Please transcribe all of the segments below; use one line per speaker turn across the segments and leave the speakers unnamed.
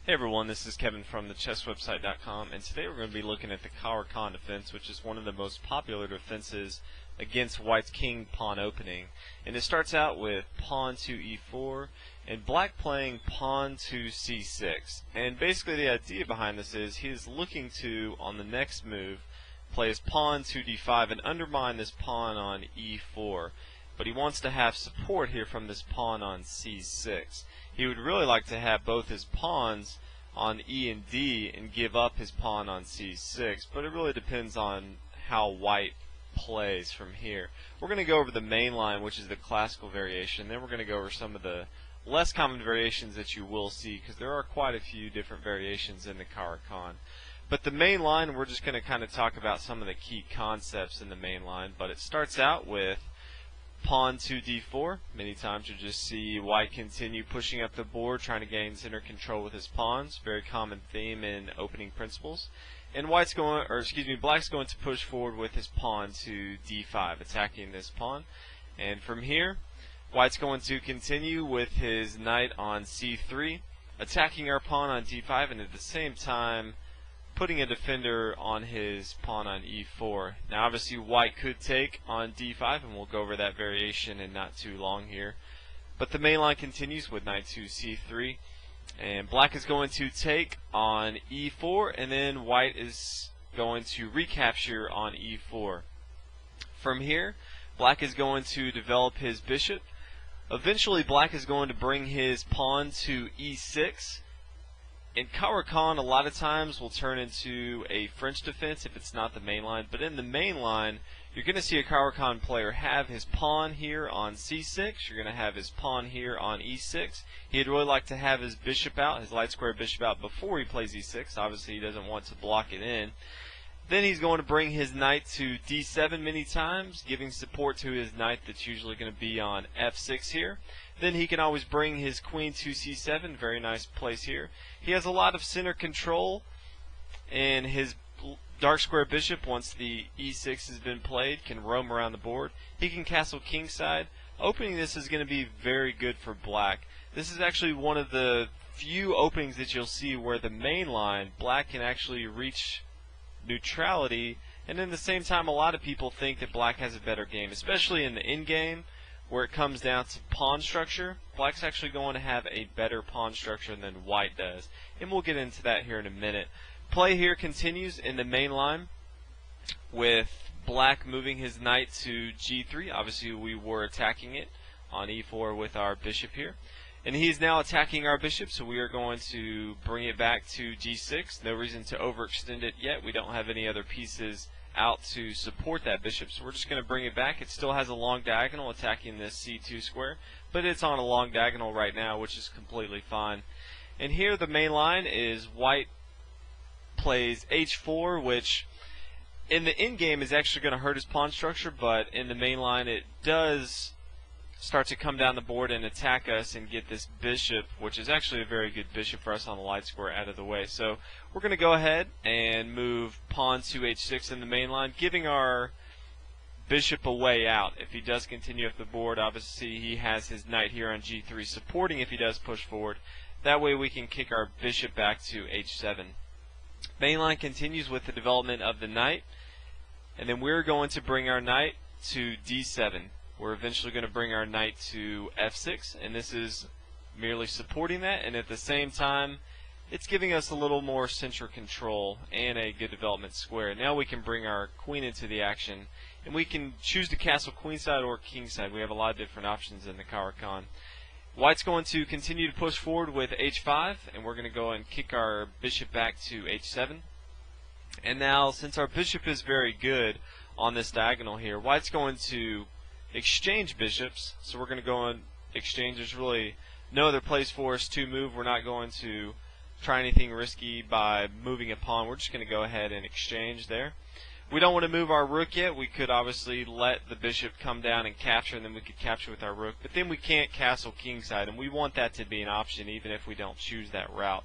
Hey everyone, this is Kevin from the chesswebsite.com, and today we're going to be looking at the Caro Kann defense, which is one of the most popular defenses against White's king pawn opening. And it starts out with pawn to e4 and Black playing pawn to c6. And basically the idea behind this is he is looking to, on the next move, play his pawn to d5 and undermine this pawn on e4. But he wants to have support here from this pawn on c6. He would really like to have both his pawns on e and d and give up his pawn on c6, but it really depends on how White plays from here. We're going to go over the main line, which is the classical variation. Then we're going to go over some of the less common variations that you will see, because there are quite a few different variations in the Caro Kann. But the main line, we're just going to kind of talk about some of the key concepts in the main line. But it starts out with pawn to d4. Many times you'll just see White continue pushing up the board, trying to gain center control with his pawns. Very common theme in opening principles. And Black's going to push forward with his pawn to d5, attacking this pawn. And from here, White's going to continue with his knight on c3, attacking our pawn on d5, and at the same time putting a defender on his pawn on e4. Now obviously White could take on d5, and we'll go over that variation in not too long here. But the main line continues with knight to c3, and Black is going to take on e4, and then White is going to recapture on e4. From here, Black is going to develop his bishop. Eventually Black is going to bring his pawn to e6. In Caro Kann, a lot of times will turn into a French defense if it's not the main line. But in the main line, you're going to see a Caro Kann player have his pawn here on c6. You're going to have his pawn here on e6. He'd really like to have his bishop out, his light square bishop out, before he plays e6. Obviously, he doesn't want to block it in. Then he's going to bring his knight to d7 many times, giving support to his knight that's usually going to be on f6 here. Then he can always bring his queen to c7, very nice place here. He has a lot of center control, and his dark square bishop, once the e6 has been played, can roam around the board. He can castle kingside. Opening this is going to be very good for Black. This is actually one of the few openings that you'll see where the main line, Black can actually reach neutrality, and at the same time a lot of people think that Black has a better game, especially in the endgame where it comes down to pawn structure. Black's actually going to have a better pawn structure than White does, and we'll get into that here in a minute. Play here continues in the main line with Black moving his knight to g3. Obviously we were attacking it on e4 with our bishop here, and he's now attacking our bishop, so we are going to bring it back to g6. No reason to overextend it yet. We don't have any other pieces out to support that bishop, so we're just going to bring it back. It still has a long diagonal attacking this c2 square, but it's on a long diagonal right now, which is completely fine. And here the main line is White plays h4, which in the end game is actually going to hurt his pawn structure, but in the main line it does start to come down the board and attack us and get this bishop, which is actually a very good bishop for us on the light square, out of the way. So we're going to go ahead and move pawn to h6 in the main line, giving our bishop a way out. If he does continue up the board, obviously he has his knight here on g3 supporting if he does push forward. That way we can kick our bishop back to h7. Main line continues with the development of the knight, and then we're going to bring our knight to d7. We're eventually going to bring our knight to f6, and this is merely supporting that, and at the same time it's giving us a little more center control and a good development square. Now we can bring our queen into the action, and we can choose to castle queenside or kingside. We have a lot of different options in the Caro Kann. White's going to continue to push forward with h5, and we're going to go and kick our bishop back to h7. And now, since our bishop is very good on this diagonal here, White's going to exchange bishops, so we're going to go and exchange. There's really no other place for us to move. We're not going to try anything risky by moving a pawn. We're just going to go ahead and exchange there. We don't want to move our rook yet. We could obviously let the bishop come down and capture, and then we could capture with our rook, but then we can't castle kingside, and we want that to be an option even if we don't choose that route.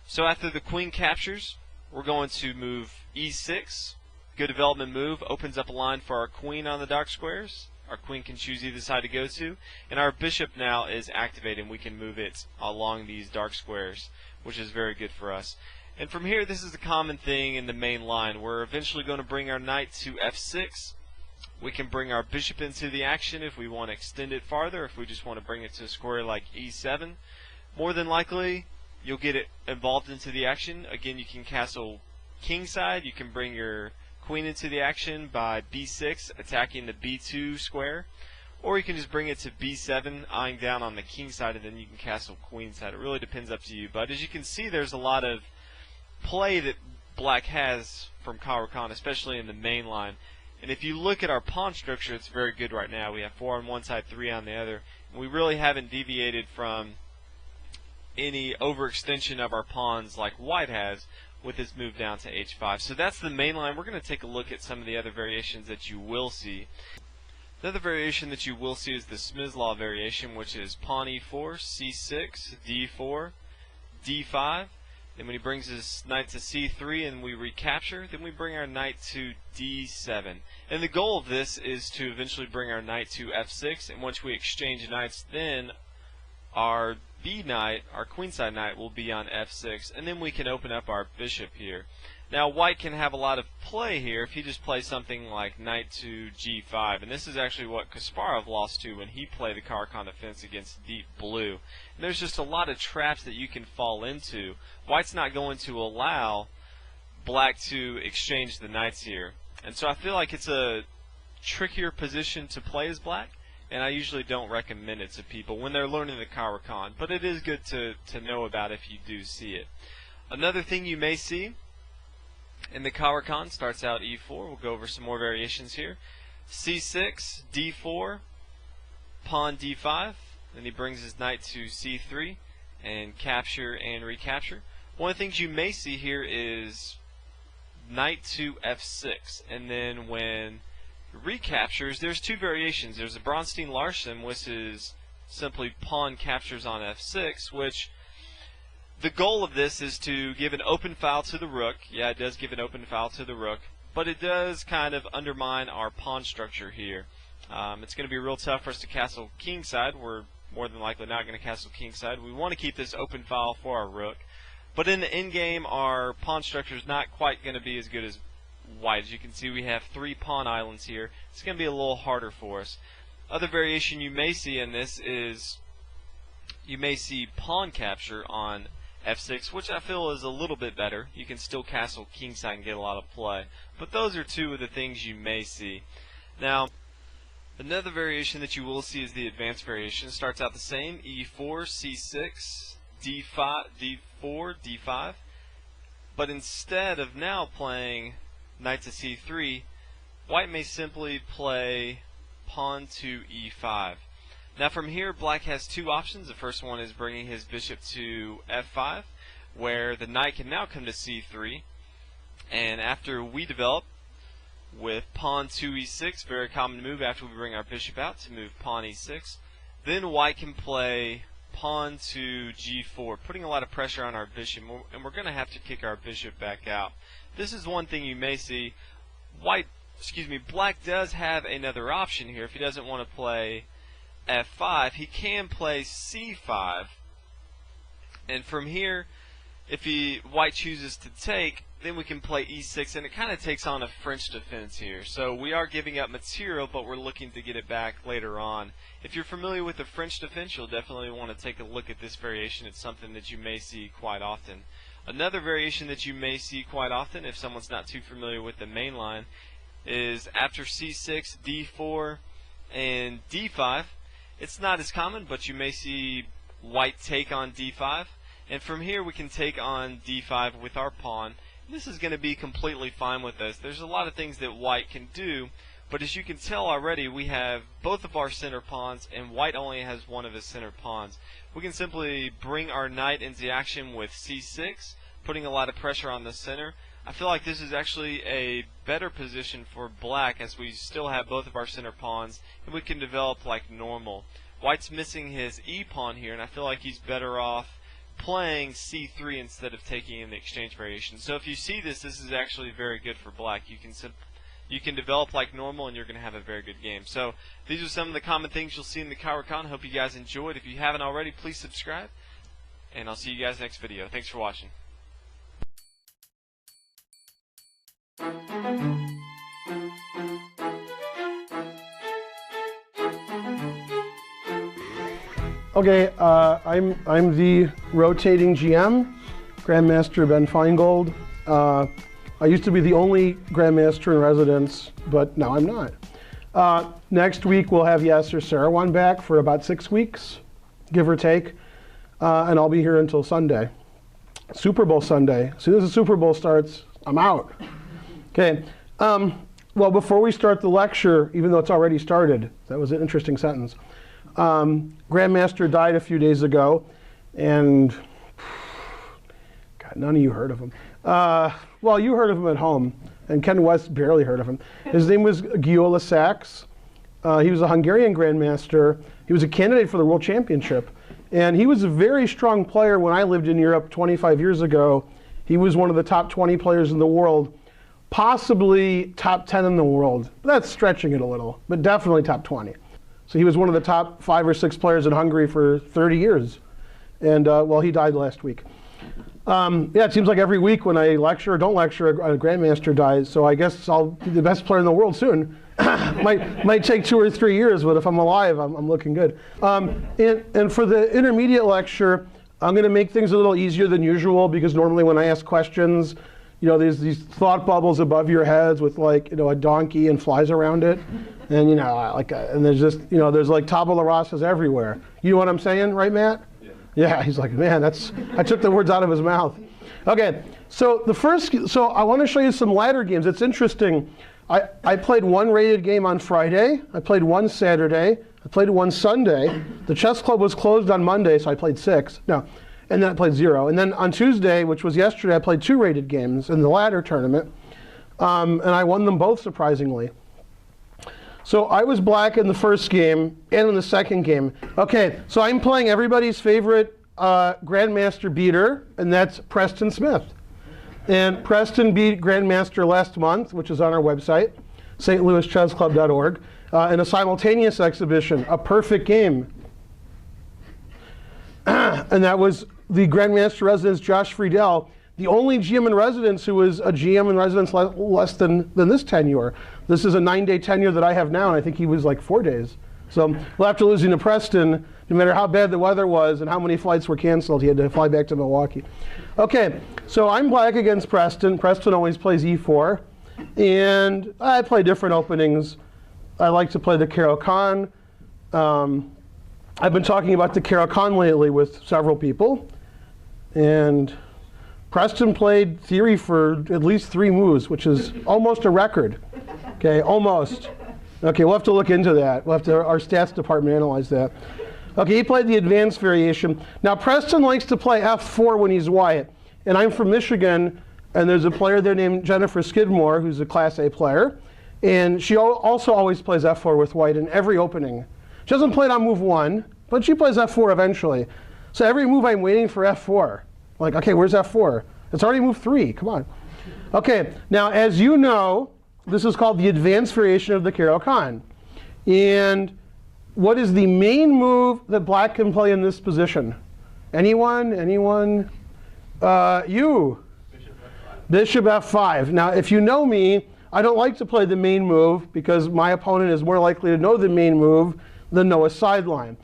So after the queen captures, we're going to move e6. Good development move, opens up a line for our queen on the dark squares. Our queen can choose either side to go to, and our bishop now is activated, and we can move it along these dark squares, which is very good for us. And from here, this is the common thing in the main line. We're eventually going to bring our knight to f6. We can bring our bishop into the action if we want to extend it farther, if we just want to bring it to a square like e7. More than likely, you'll get it involved into the action. Again, you can castle kingside. You can bring your queen into the action by b6, attacking the b2 square. Or you can just bring it to b7, eyeing down on the king side, and then you can castle queenside. It really depends up to you. But as you can see, there's a lot of play that black has from Caro Kann, especially in the main line. And if you look at our pawn structure, it's very good right now. We have 4 on one side, 3 on the other. And we really haven't deviated from any overextension of our pawns like white has with his move down to h5. So that's the main line. We're going to take a look at some of the other variations that you will see. Another variation that you will see is the Smyslov variation, which is pawn e4, c6, d4, d5. Then when he brings his knight to c3 and we recapture, then we bring our knight to d7. And the goal of this is to eventually bring our knight to f6, and once we exchange knights, then our b knight, our queenside knight, will be on f6, and then we can open up our bishop here. Now white can have a lot of play here if he just plays something like knight to g5, and this is actually what Kasparov lost to when he played the Caro Kann defense against deep blue. And there's just a lot of traps that you can fall into. White's not going to allow black to exchange the knights here, and so I feel like it's a trickier position to play as black, and I usually don't recommend it to people when they're learning the Caro Kann, but it is good to know about if you do see it. Another thing you may see in the Caro Kann starts out e4. We'll go over some more variations here. c6, d4, pawn d5. Then he brings his knight to c3 and capture and recapture. One of the things you may see here is knight to f6, and then when recaptures, there's two variations. There's a Bronstein-Larsen, which is simply pawn captures on f6, which the goal of this is to give an open file to the rook. Yeah, it does give an open file to the rook, but it does kind of undermine our pawn structure here. It's going to be real tough for us to castle kingside. We're more than likely not going to castle kingside. We want to keep this open file for our rook, but in the endgame, our pawn structure is not quite going to be as good as white. As you can see, we have 3 pawn islands here. It's going to be a little harder for us. Other variation you may see in this is you may see pawn capture on f6, which I feel is a little bit better. You can still castle kingside and get a lot of play, but those are two of the things you may see. Now, another variation that you will see is the advanced variation. It starts out the same: e4, c6, d5, d4, d5. But instead of now playing knight to c3, white may simply play pawn to e5. Now from here, black has 2 options. The first one is bringing his bishop to f5, where the knight can now come to c3. And after we develop with pawn to e6, very common move after we bring our bishop out to move pawn e6, then white can play pawn to g4, putting a lot of pressure on our bishop, and we're going to have to kick our bishop back out. This is one thing you may see. Black does have another option here. If he doesn't want to play f5, he can play c5, and from here, if white chooses to take, then we can play e6, and it kind of takes on a French defense here. So we are giving up material, but we're looking to get it back later on. If you're familiar with the French defense, you'll definitely want to take a look at this variation. It's something that you may see quite often. Another variation that you may see quite often, if someone's not too familiar with the main line, is after c6, d4, and d5. It's not as common, but you may see white take on d5, and from here we can take on d5 with our pawn. This is going to be completely fine with us. There's a lot of things that white can do, but as you can tell already, we have both of our center pawns, and white only has one of his center pawns. We can simply bring our knight into action with c6, putting a lot of pressure on the center. I feel like this is actually a better position for black, as we still have both of our center pawns, and we can develop like normal. White's missing his e-pawn here, and I feel like he's better off playing c3 instead of taking in the exchange variation. So if you see this, this is actually very good for black. You you can develop like normal, and you're going to have a very good game. So these are some of the common things you'll see in the Caro Kann. Hope you guys enjoyed. If you haven't already, please subscribe, and I'll see you guys next video. Thanks for watching.
Okay, I'm the rotating GM, Grandmaster Ben Feingold. I used to be the only Grandmaster in residence, but now I'm not. Next week we'll have Yes or Sarawan back for about 6 weeks, give or take, and I'll be here until Sunday, Super Bowl Sunday. As soon as the Super Bowl starts, I'm out. Okay. Well, before we start the lecture, even though it's already started, that was an interesting sentence. Grandmaster died a few days ago, and God, none of you heard of him. Well, you heard of him at home, and Ken West barely heard of him. His name was Gyula Sachs. He was a Hungarian Grandmaster. He was a candidate for the World Championship, and he was a very strong player when I lived in Europe 25 years ago. He was one of the top 20 players in the world, possibly top 10 in the world. That's stretching it a little, but definitely top 20. So he was one of the top 5 or 6 players in Hungary for 30 years. And, well, he died last week. Yeah, it seems like every week when I lecture or don't lecture, a Grandmaster dies. So I guess I'll be the best player in the world soon. might take 2 or 3 years, but if I'm alive, I'm looking good. And for the intermediate lecture, I'm going to make things a little easier than usual, because normally when I ask questions, you know, there's these thought bubbles above your heads with, like, you know, a donkey and flies around it, and, you know, and there's just, you know, there's like tabula rasas everywhere. You know what I'm saying, right, Matt? Yeah. He's like, man, I took the words out of his mouth. Okay, so I want to show you some ladder games. It's interesting. I played 1 rated game on Friday. I played 1 Saturday. I played 1 Sunday. The chess club was closed on Monday, so I played 6. No. And then I played 0. And then on Tuesday, which was yesterday, I played 2 rated games in the ladder tournament. And I won them both, surprisingly. So I was black in the first game and in the second game. Okay, so I'm playing everybody's favorite Grandmaster beater, and that's Preston Smith. And Preston beat Grandmaster last month, which is on our website, stlouischessclub.org, in a simultaneous exhibition, a perfect game. And that was the Grandmaster residence, Josh Friedel, the only GM in residence who was a GM in residence less than this tenure. This is a 9-day tenure that I have now, and I think he was like 4 days. So well, after losing to Preston, no matter how bad the weather was and how many flights were canceled, he had to fly back to Milwaukee. Okay, so I'm black against Preston. Preston always plays e4, and I play different openings. I like to play the Caro Kann. I've been talking about the Caro Kann lately with several people, and Preston played theory for at least 3 moves, which is almost a record. Okay, almost. Okay, we'll have to look into that. We'll have to, our stats department, analyze that. Okay, he played the advanced variation. Now, Preston likes to play f4 when he's white, and I'm from Michigan, and there's a player there named Jennifer Skidmore, who's a Class A player, and she also always plays f4 with white in every opening. She doesn't play it on move 1, but she plays f4 eventually. So every move I'm waiting for f4. Like, okay, where's f4? It's already move 3, come on. Okay, now as you know, this is called the advanced variation of the Caro Kann. And what is the main move that black can play in this position? Anyone? Anyone? You. Bishop f5. Now, if you know me, I don't like to play the main move because my opponent is more likely to know the main move than know a sideline.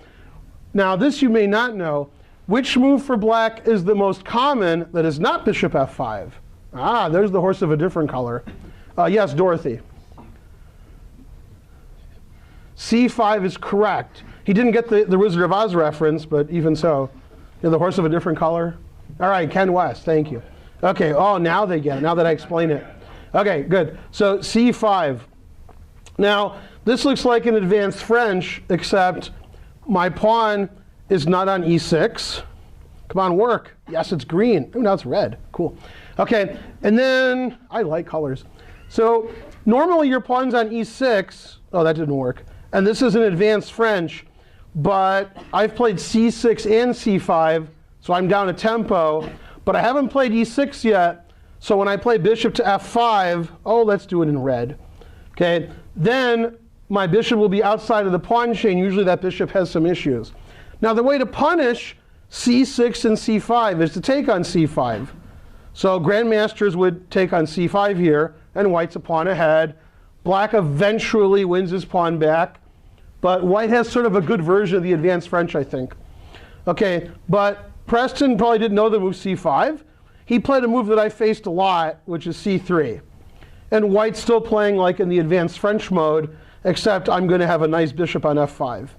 Now, this you may not know. Which move for black is the most common that is not bishop f5? Ah, there's the horse of a different color. Yes, Dorothy. c5 is correct. He didn't get the Wizard of Oz reference, but even so. The horse of a different color. All right, Ken West, thank you. Okay, oh, now they get it, now that I explain it. Okay, good. So c5. Now, this looks like an advanced French, except my pawn is not on e6. Come on, work. Yes, it's green. Oh, now it's red. Cool. Okay, and then I like colors. So normally your pawn's on e6. Oh, that didn't work. And this is an advanced French, but I've played c6 and c5, so I'm down a tempo. But I haven't played e6 yet, so when I play bishop to f5, oh, let's do it in red. Okay, then my bishop will be outside of the pawn chain. Usually that bishop has some issues. Now the way to punish c6 and c5 is to take on c5. So grandmasters would take on c5 here, and white's a pawn ahead. Black eventually wins his pawn back, but white has sort of a good version of the advanced French, I think. Okay, but Preston probably didn't know the move c5. He played a move that I faced a lot, which is c3. And white's still playing like in the advanced French mode, except I'm going to have a nice bishop on f5.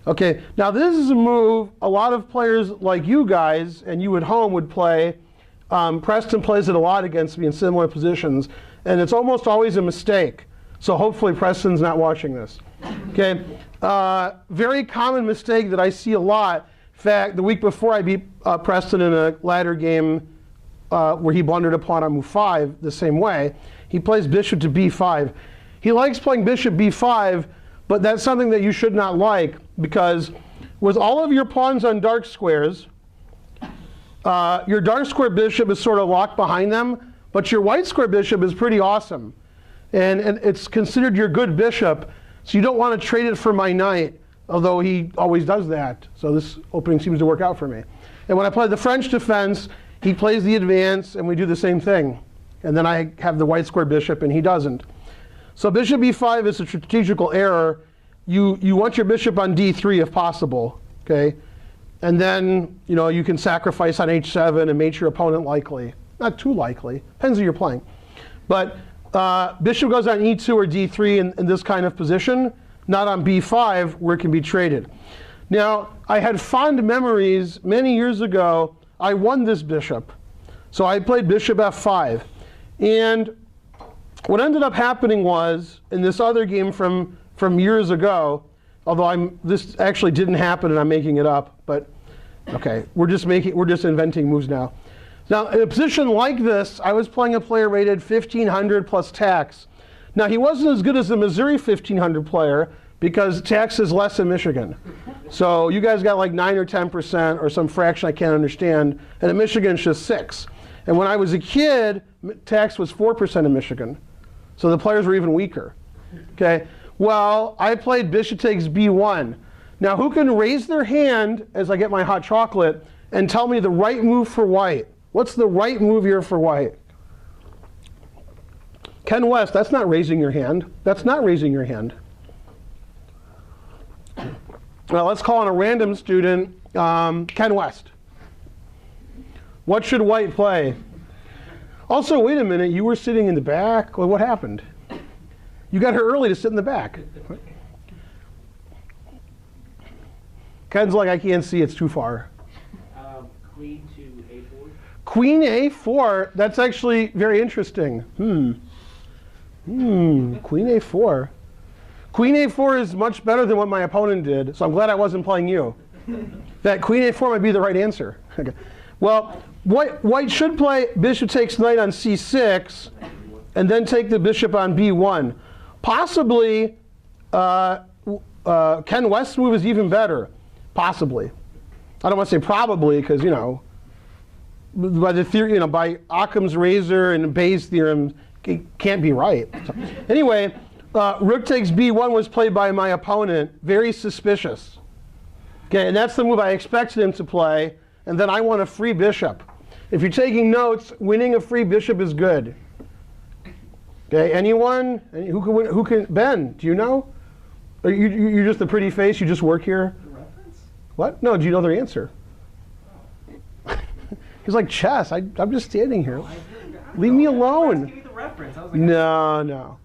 Okay, now this is a move a lot of players like you guys and you at home would play. Preston plays it a lot against me in similar positions, and it's almost always a mistake. So hopefully Preston's not watching this. Okay, very common mistake that I see a lot. In fact, the week before I beat Preston in a ladder game where he blundered a pawn on move 5 the same way. He plays bishop to b5. He likes playing bishop b5, but that's something that you should not like, because with all of your pawns on dark squares, your dark square bishop is sort of locked behind them, but your white square bishop is pretty awesome. And it's considered your good bishop, so you don't want to trade it for my knight, although he always does that. So this opening seems to work out for me. And when I play the French defense, he plays the advance, and we do the same thing. And then I have the white square bishop, and he doesn't. So bishop e5 is a strategical error. You want your bishop on d3 if possible, okay? And then you can sacrifice on h7 and make your opponent likely. Not too likely, depends who you're playing. But bishop goes on e2 or d3 in this kind of position, not on b5 where it can be traded. Now, I had fond memories many years ago. I won this bishop. So I played bishop f5. And what ended up happening was, in this other game from years ago, although this actually didn't happen and I'm making it up, but okay, we're just inventing moves now. Now, in a position like this, I was playing a player rated 1500 plus tax. Now, he wasn't as good as the Missouri 1500 player because tax is less in Michigan. So you guys got like 9 or 10% or some fraction I can't understand, and in Michigan it's just 6. And when I was a kid, tax was 4% in Michigan. So the players were even weaker. Okay. Well, I played bishop takes b1. Now, who can raise their hand as I get my hot chocolate and tell me the right move for white? What's the right move here for white? Ken West, that's not raising your hand. That's not raising your hand. Well, let's call on a random student, Ken West. What should white play? Also, wait a minute, you were sitting in the back. Well, what happened? You got here early to sit in the back. Ken's like, I can't see, it's too far.
Queen to a4.
Queen a4, that's actually very interesting. Queen a4. Queen a4 is much better than what my opponent did, so I'm glad I wasn't playing you. That queen a4 might be the right answer. Okay. Well, white should play bishop takes knight on c6, and then take the bishop on b1. Possibly, Ken West's move is even better. Possibly. I don't want to say probably, because by the theory, by Occam's razor and Bayes' theorem, it can't be right. So, anyway, rook takes b1 was played by my opponent. Very suspicious. Okay, and that's the move I expected him to play. And then I want a free bishop. If you're taking notes, winning a free bishop is good. Okay, anyone? Who can? Ben, do you know? Or you're just a pretty face. You just work here.
The reference?
What? No. Do you know their answer? He's like chess. I'm just standing here. Leave me alone.
Give me the reference. I was like,
No.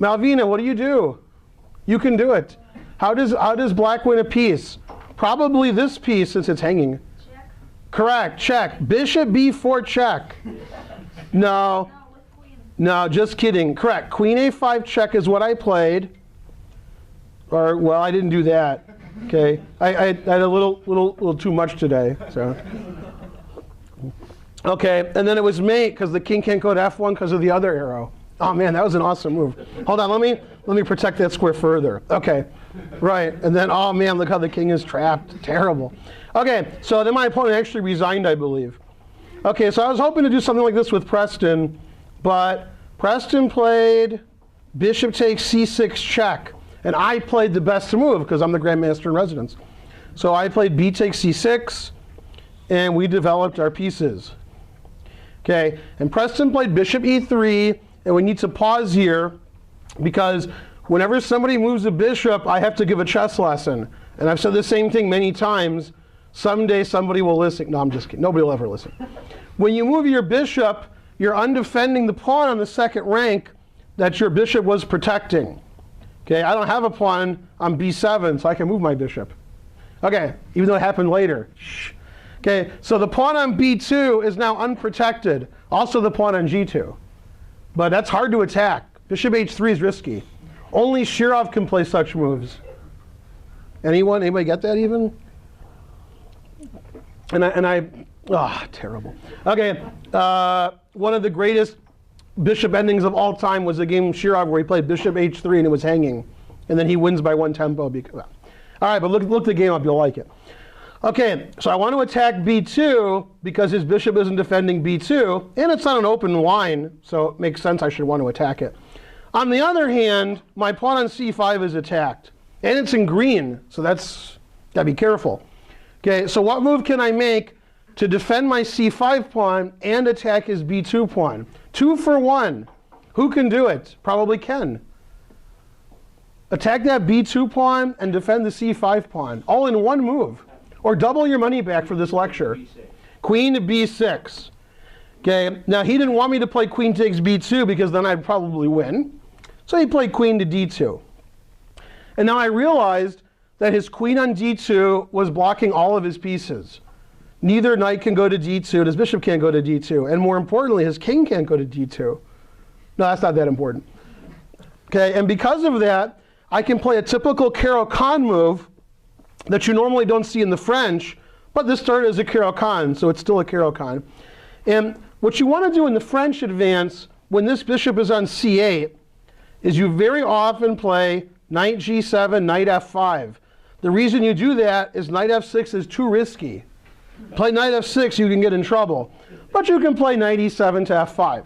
Malvina, what do you do? You can do it. How does black win a piece? Probably this piece, since it's hanging.
Check.
Correct. Check. Bishop b4 check. No. No, just kidding. Correct. Queen a5 check is what I played. Or, well, I didn't do that. Okay. I had a little too much today. So. Okay, and then it was mate because the king can't go to f1 because of the other arrow. Oh man, that was an awesome move. Hold on, let me protect that square further. Okay, right, and then oh man, look how the king is trapped. Terrible. Okay, so then my opponent actually resigned, I believe. Okay, so I was hoping to do something like this with Preston, but Preston played bishop takes c6 check. And I played the best move because I'm the grandmaster in residence. So I played b takes c6, and we developed our pieces. Okay, and Preston played bishop e3, and we need to pause here because whenever somebody moves a bishop, I have to give a chess lesson. And I've said the same thing many times. Someday somebody will listen. No, I'm just kidding. Nobody will ever listen. When you move your bishop, you're undefending the pawn on the second rank that your bishop was protecting. Okay, I don't have a pawn on b7, so I can move my bishop. Okay, even though it happened later. Shh. Okay, so the pawn on b2 is now unprotected. Also the pawn on g2. But that's hard to attack. Bishop h3 is risky. Only Shirov can play such moves. Anyone? Anybody get that even? Terrible. Okay, one of the greatest bishop endings of all time was the game Shirov where he played bishop h3 and it was hanging. And then he wins by one tempo. All right, but look the game up, you'll like it. Okay, so I want to attack b2 because his bishop isn't defending b2, and it's on an open line, so it makes sense I should want to attack it. On the other hand, my pawn on c5 is attacked, and it's in green, so that's gotta be careful. Okay, so what move can I make to defend my c5 pawn and attack his b2 pawn? 2 for 1. Who can do it? Probably Ken. Attack that b2 pawn and defend the c5 pawn, all in one move. Or double your money back for this lecture. Queen to b6. Okay, now he didn't want me to play queen takes b2 because then I'd probably win. So he played queen to d2. And now I realized that his queen on d2 was blocking all of his pieces. Neither knight can go to d2, and his bishop can't go to d2. And more importantly, his king can't go to d2. No, that's not that important. Okay, and because of that, I can play a typical Caro Kann move that you normally don't see in the French, but this started as a Caro Kann, so it's still a Caro Kann. And what you want to do in the French advance, when this bishop is on c8, is you very often play knight g7, knight f5. The reason you do that is knight f6 is too risky. Play knight f6, you can get in trouble. But you can play knight e7 to f5.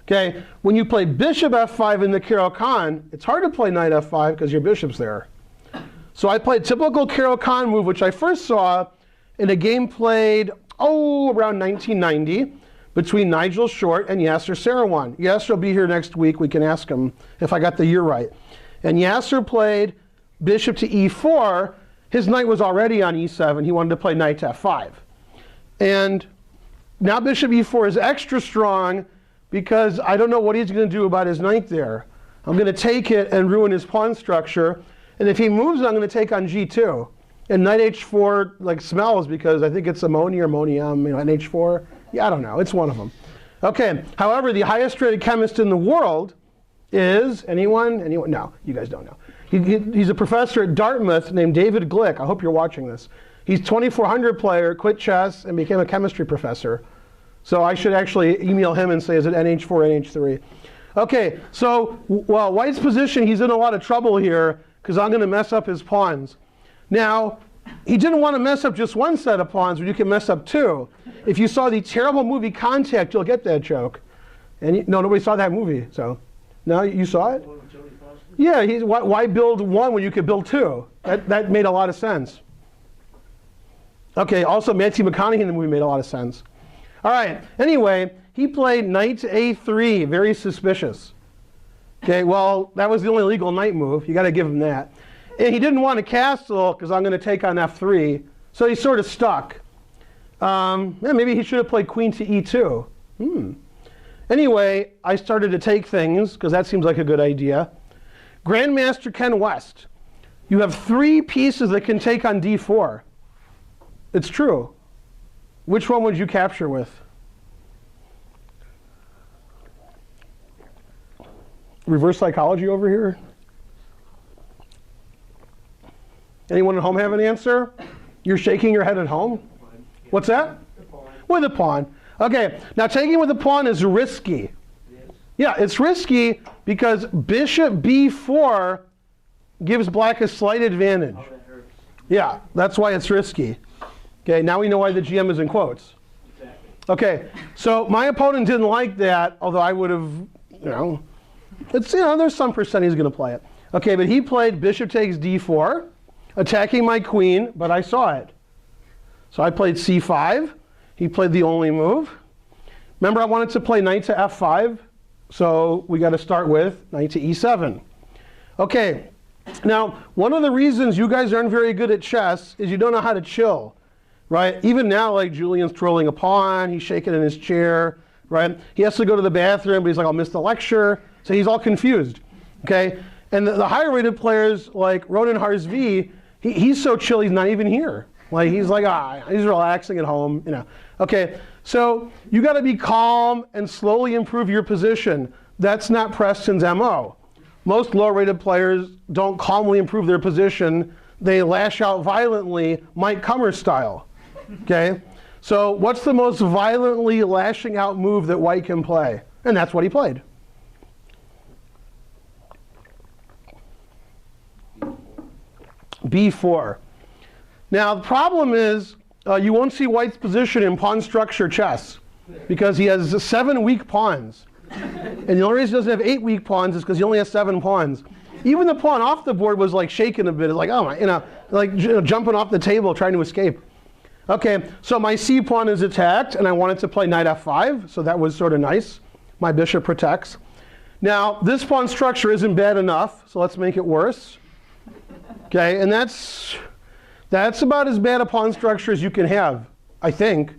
Okay, when you play bishop f5 in the Caro Kann, it's hard to play knight f5 because your bishop's there. So I played typical Caro Kann move, which I first saw in a game played, around 1990, between Nigel Short and Yasser Seirawan. Yasser will be here next week. We can ask him if I got the year right. And Yasser played bishop to e4. His knight was already on e7. He wanted to play knight to f5. And now bishop e4 is extra strong because I don't know what he's going to do about his knight there. I'm going to take it and ruin his pawn structure. And if he moves, I'm going to take on g2. And knight h4 like smells because I think it's ammonia or ammonium, and h4. Yeah, I don't know. It's one of them. Okay. However, the highest rated chemist in the world is anyone? Anyone? No, you guys don't know. He's a professor at Dartmouth named David Glick. I hope you're watching this. He's 2400 player, quit chess, and became a chemistry professor. So I should actually email him and say, is it nh4, nh3? Okay, so well, White's position, he's in a lot of trouble here because I'm going to mess up his pawns. Now, he didn't want to mess up just one set of pawns, but you can mess up two. If you saw the terrible movie Contact, you'll get that joke. And no, nobody saw that movie, so. No, you saw it? Yeah, why build one when you could build two? That made a lot of sense. Okay, also Matthew McConaughey in the movie made a lot of sense. All right, anyway, he played knight to a3, very suspicious. Okay, well, that was the only legal knight move. You got to give him that. And he didn't want a castle because I'm going to take on f3, so he's sort of stuck. Maybe he should have played queen to e2. Anyway, I started to take things because that seems like a good idea. Grandmaster Ken West, you have 3 pieces that can take on d4. It's true. Which one would you capture with? Reverse psychology over here? Anyone at home have an answer? You're shaking your head at home? What's that? With a pawn. Okay, now taking with a pawn is risky. Yeah, it's risky because bishop b4 gives black a slight advantage. Yeah, that's why it's risky. Okay, now we know why the GM is in quotes. Okay, so my opponent didn't like that, although I would have, It's, there's some percent he's going to play it. Okay, but he played bishop takes d4, attacking my queen, but I saw it. So I played c5. He played the only move. Remember, I wanted to play knight to f5, so we got to start with knight to e7. Okay, now one of the reasons you guys aren't very good at chess is you don't know how to chill, right? Even now, like Julian's twirling a pawn, he's shaking in his chair, right? He has to go to the bathroom, but he's like, I'll miss the lecture. So he's all confused, okay? And the higher rated players, like Ronan Harzvi, he's so chill he's not even here. Like he's like, he's relaxing at home, Okay, so you got to be calm and slowly improve your position. That's not Preston's MO. Most low-rated players don't calmly improve their position. They lash out violently, Mike Kummer style, okay? So what's the most violently lashing out move that White can play? And that's what he played. B4. Now the problem is you won't see White's position in pawn structure chess because he has 7 weak pawns. And the only reason he doesn't have 8 weak pawns is because he only has 7 pawns. Even the pawn off the board was like shaking a bit. It's like, oh my, like jumping off the table trying to escape. Okay, so my c pawn is attacked and I wanted to play knight f5, so that was sort of nice. My bishop protects. Now this pawn structure isn't bad enough, so let's make it worse. Okay, and that's about as bad a pawn structure as you can have, I think.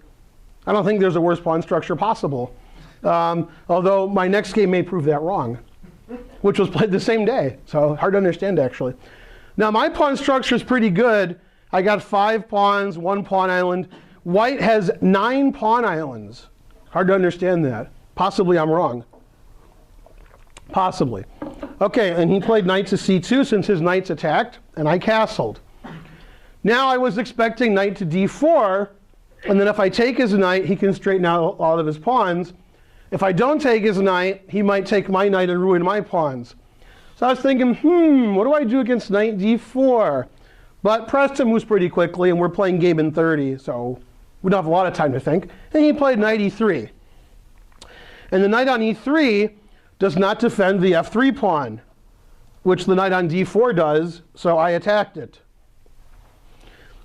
I don't think there's a worse pawn structure possible. Although my next game may prove that wrong, which was played the same day. So hard to understand, actually. Now my pawn structure is pretty good. I got 5 pawns, 1 pawn island. White has 9 pawn islands. Hard to understand that. Possibly I'm wrong. Possibly. Okay, and he played knight to c2 since his knight's attacked, and I castled. Now I was expecting knight to d4, and then if I take his knight, he can straighten out all of his pawns. If I don't take his knight, he might take my knight and ruin my pawns. So I was thinking, what do I do against knight d4? But Preston moves pretty quickly, and we're playing game in 30, so we don't have a lot of time to think. And he played knight e3. And the knight on e3 does not defend the f3 pawn, which the knight on d4 does, so I attacked it.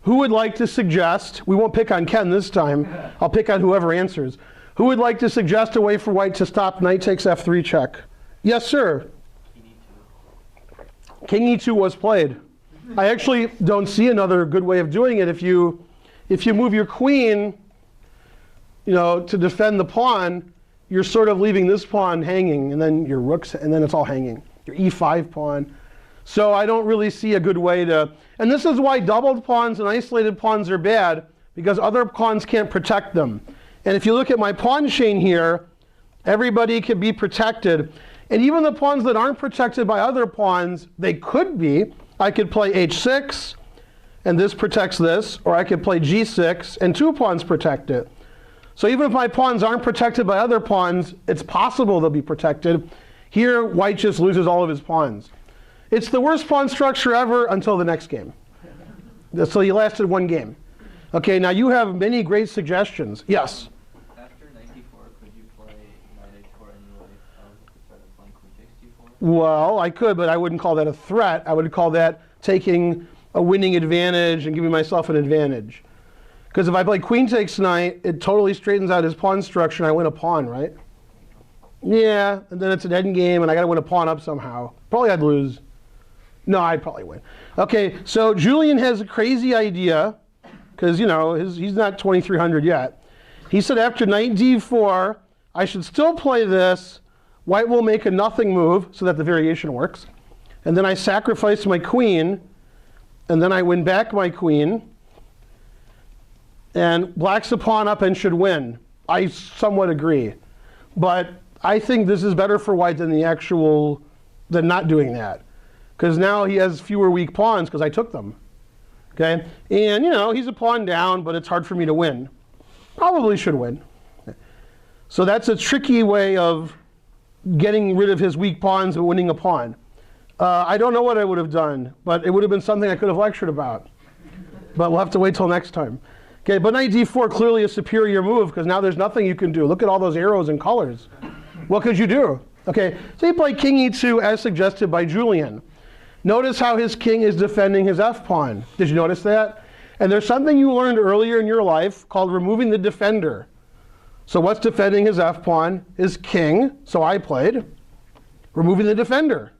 Who would like to suggest, we won't pick on Ken this time, I'll pick on whoever answers. Who would like to suggest a way for White to stop knight takes f3 check? Yes, sir. King e2 was played. I actually don't see another good way of doing it. If you move your queen, to defend the pawn, you're sort of leaving this pawn hanging, and then your rooks, and then it's all hanging. Your e5 pawn. So I don't really see a good way to, and this is why doubled pawns and isolated pawns are bad, because other pawns can't protect them. And if you look at my pawn chain here, everybody can be protected. And even the pawns that aren't protected by other pawns, they could be. I could play h6, and this protects this, or I could play g6, and 2 pawns protect it. So even if my pawns aren't protected by other pawns, it's possible they'll be protected. Here, White just loses all of his pawns. It's the worst pawn structure ever until the next game. So you lasted 1 game. Okay, now you have many great suggestions. Yes?
After knight d4, could you play knight h4 anyway instead of playing queen takes d4?
Well, I could, but I wouldn't call that a threat. I would call that taking a winning advantage and giving myself an advantage. Because if I play queen takes knight, it totally straightens out his pawn structure and I win a pawn, right? Yeah, and then it's an end game and I got to win a pawn up somehow. Probably I'd lose. No, I'd probably win. Okay, so Julian has a crazy idea, because he's not 2300 yet. He said after knight d4, I should still play this. White will make a nothing move so that the variation works. And then I sacrifice my queen, and then I win back my queen. And black's a pawn up and should win. I somewhat agree. But I think this is better for White than than not doing that. Because now he has fewer weak pawns because I took them. Okay? And, he's a pawn down, but it's hard for me to win. Probably should win. So that's a tricky way of getting rid of his weak pawns and winning a pawn. I don't know what I would have done, but it would have been something I could have lectured about. But we'll have to wait till next time. Okay, but knight d4 clearly a superior move because now there's nothing you can do. Look at all those arrows and colors. What could you do? Okay, so he played king e2 as suggested by Julian. Notice how his king is defending his f-pawn. Did you notice that? And there's something you learned earlier in your life called removing the defender. So what's defending his f-pawn? His king. So I played removing the defender.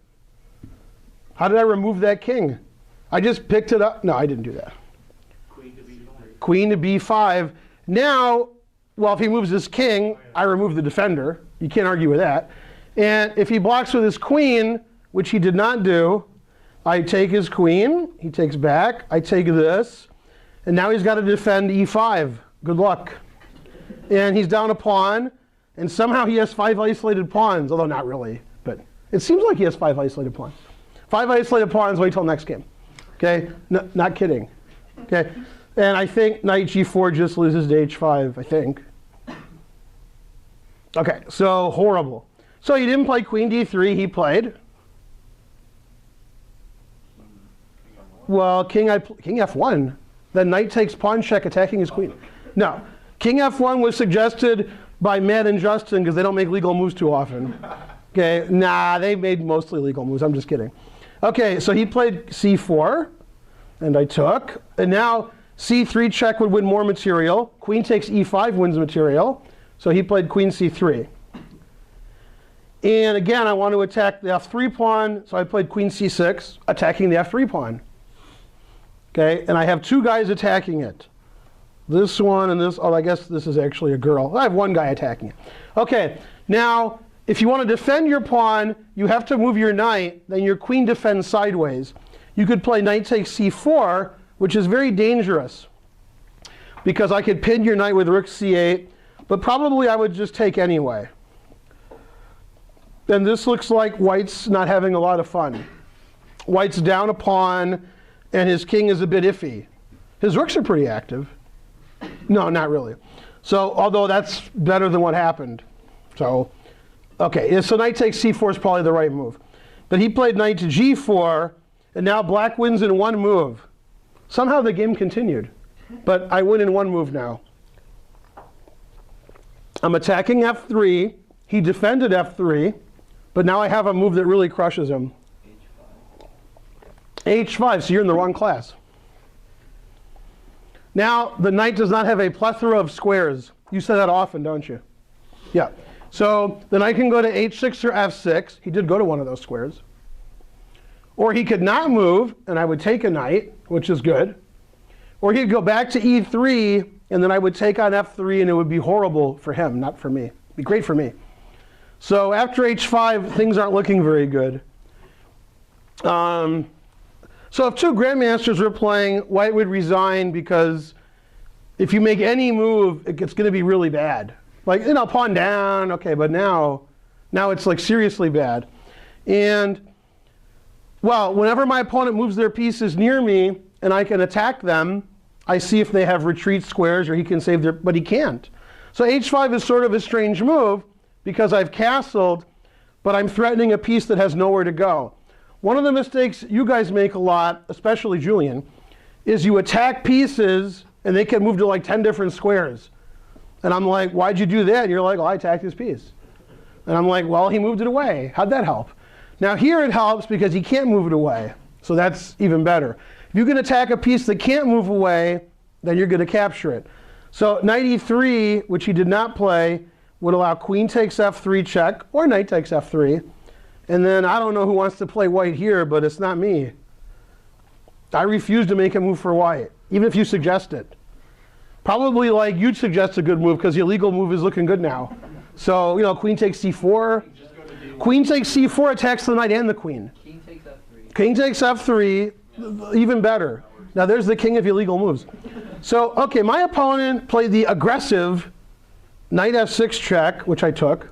How did I remove that king? I just picked it up. No, I didn't do that.
Queen to b5.
Queen to b5. Now, well, if he moves his king, I remove the defender. You can't argue with that. And if he blocks with his queen, which he did not do, I take his queen. He takes back. I take this. And now he's got to defend e5. Good luck. And he's down a pawn. And somehow he has 5 isolated pawns, although not really. But it seems like he has 5 isolated pawns. 5 isolated pawns, wait till next game. Okay? Not kidding. Okay? And I think knight g4 just loses to h5, I think. Okay, so horrible. So he didn't play queen d3, he played. Well, king f1. Then knight takes pawn check, attacking his queen. No, king f1 was suggested by Matt and Justin because they don't make legal moves too often. Okay, nah, they made mostly legal moves. I'm just kidding. Okay, so he played c4, and I took. And now c3 check would win more material. Queen takes e5 wins material. So he played queen c3. And again, I want to attack the f3 pawn, so I played queen c6, attacking the f3 pawn. Okay, and I have 2 guys attacking it. This one and this, oh, I guess this is actually a girl. I have 1 guy attacking it. Okay, now, if you want to defend your pawn, you have to move your knight, then your queen defends sideways. You could play knight takes c4, which is very dangerous, because I could pin your knight with rook c8, but probably I would just take anyway. And this looks like white's not having a lot of fun. White's down a pawn, and his king is a bit iffy. His rooks are pretty active. No, not really. So, although that's better than what happened. So, okay, so knight takes c4 is probably the right move. But he played knight to g4, and now black wins in 1 move. Somehow the game continued, but I win in 1 move now. I'm attacking f3. He defended f3, but now I have a move that really crushes him. h5, so you're in the wrong class. Now, the knight does not have a plethora of squares. You say that often, don't you? Yeah. So the knight can go to h6 or f6. He did go to one of those squares. Or he could not move, and I would take a knight, which is good. Or he'd go back to e3, and then I would take on f3, and it would be horrible for him, not for me. It'd be great for me. So after h5, things aren't looking very good. So if 2 grandmasters were playing, white would resign because if you make any move, it's going to be really bad. Like, you know, pawn down, okay, but now it's like seriously bad. And, well, whenever my opponent moves their pieces near me and I can attack them, I see if they have retreat squares or he can save their, but he can't. So h5 is sort of a strange move because I've castled, but I'm threatening a piece that has nowhere to go. One of the mistakes you guys make a lot, especially Julian, is you attack pieces and they can move to like 10 different squares. And I'm like, why'd you do that? And you're like, well, I attacked his piece. And I'm like, well, he moved it away. How'd that help? Now here it helps because he can't move it away. So that's even better. If you can attack a piece that can't move away, then you're going to capture it. So knight e3, which he did not play, would allow queen takes f3 check, or knight takes f3. And then I don't know who wants to play white here, but it's not me. I refuse to make a move for white, even if you suggest it. Probably like you'd suggest a good move because the illegal move is looking good now. So, you know, queen takes c4. Queen takes c4 attacks the knight and the queen.
King takes f3.
King takes f3, even better. Now there's the king of illegal moves. So, okay, my opponent played the aggressive knight f6 check, which I took.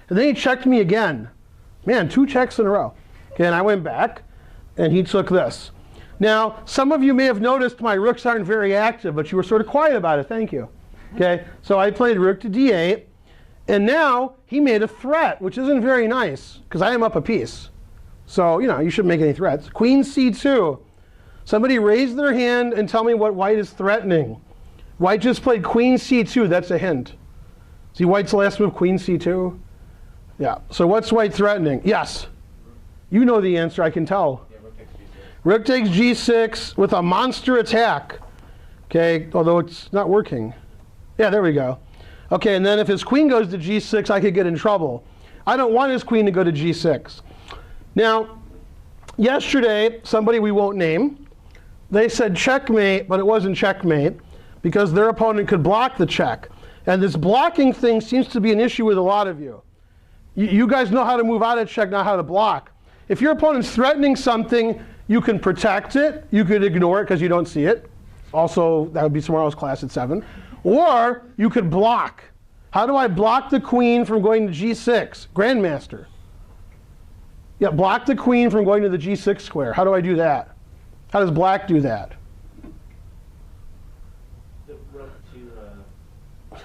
And then he checked me again. Man, 2 checks in a row. Okay, and I went back, and he took this. Now, some of you may have noticed my rooks aren't very active, but you were sort of quiet about it. Thank you. Okay, so I played rook to d8, and now he made a threat, which isn't very nice, because I am up a piece. So, you know, you shouldn't make any threats. Queen c2. Somebody raise their hand and tell me what white is threatening. White just played queen c2. That's a hint. See white's last move, queen c2? Yeah. So what's white threatening? Yes. You know the answer, I can tell.
Yeah,
Rook takes g6 with a monster attack. Okay, although it's not working. Yeah, there we go. Okay, and then if his queen goes to g6, I could get in trouble. I don't want his queen to go to g6. Now, yesterday, somebody we won't name, they said checkmate, but it wasn't checkmate because their opponent could block the check. And this blocking thing seems to be an issue with a lot of you. You guys know how to move out of check, not how to block. If your opponent's threatening something, you can protect it. You could ignore it because you don't see it. Also, that would be tomorrow's class at 7. Or you could block. How do I block the queen from going to g6? Grandmaster. Yeah, block the queen from going to the g6 square. How do I do that? How does black do that?
The rook to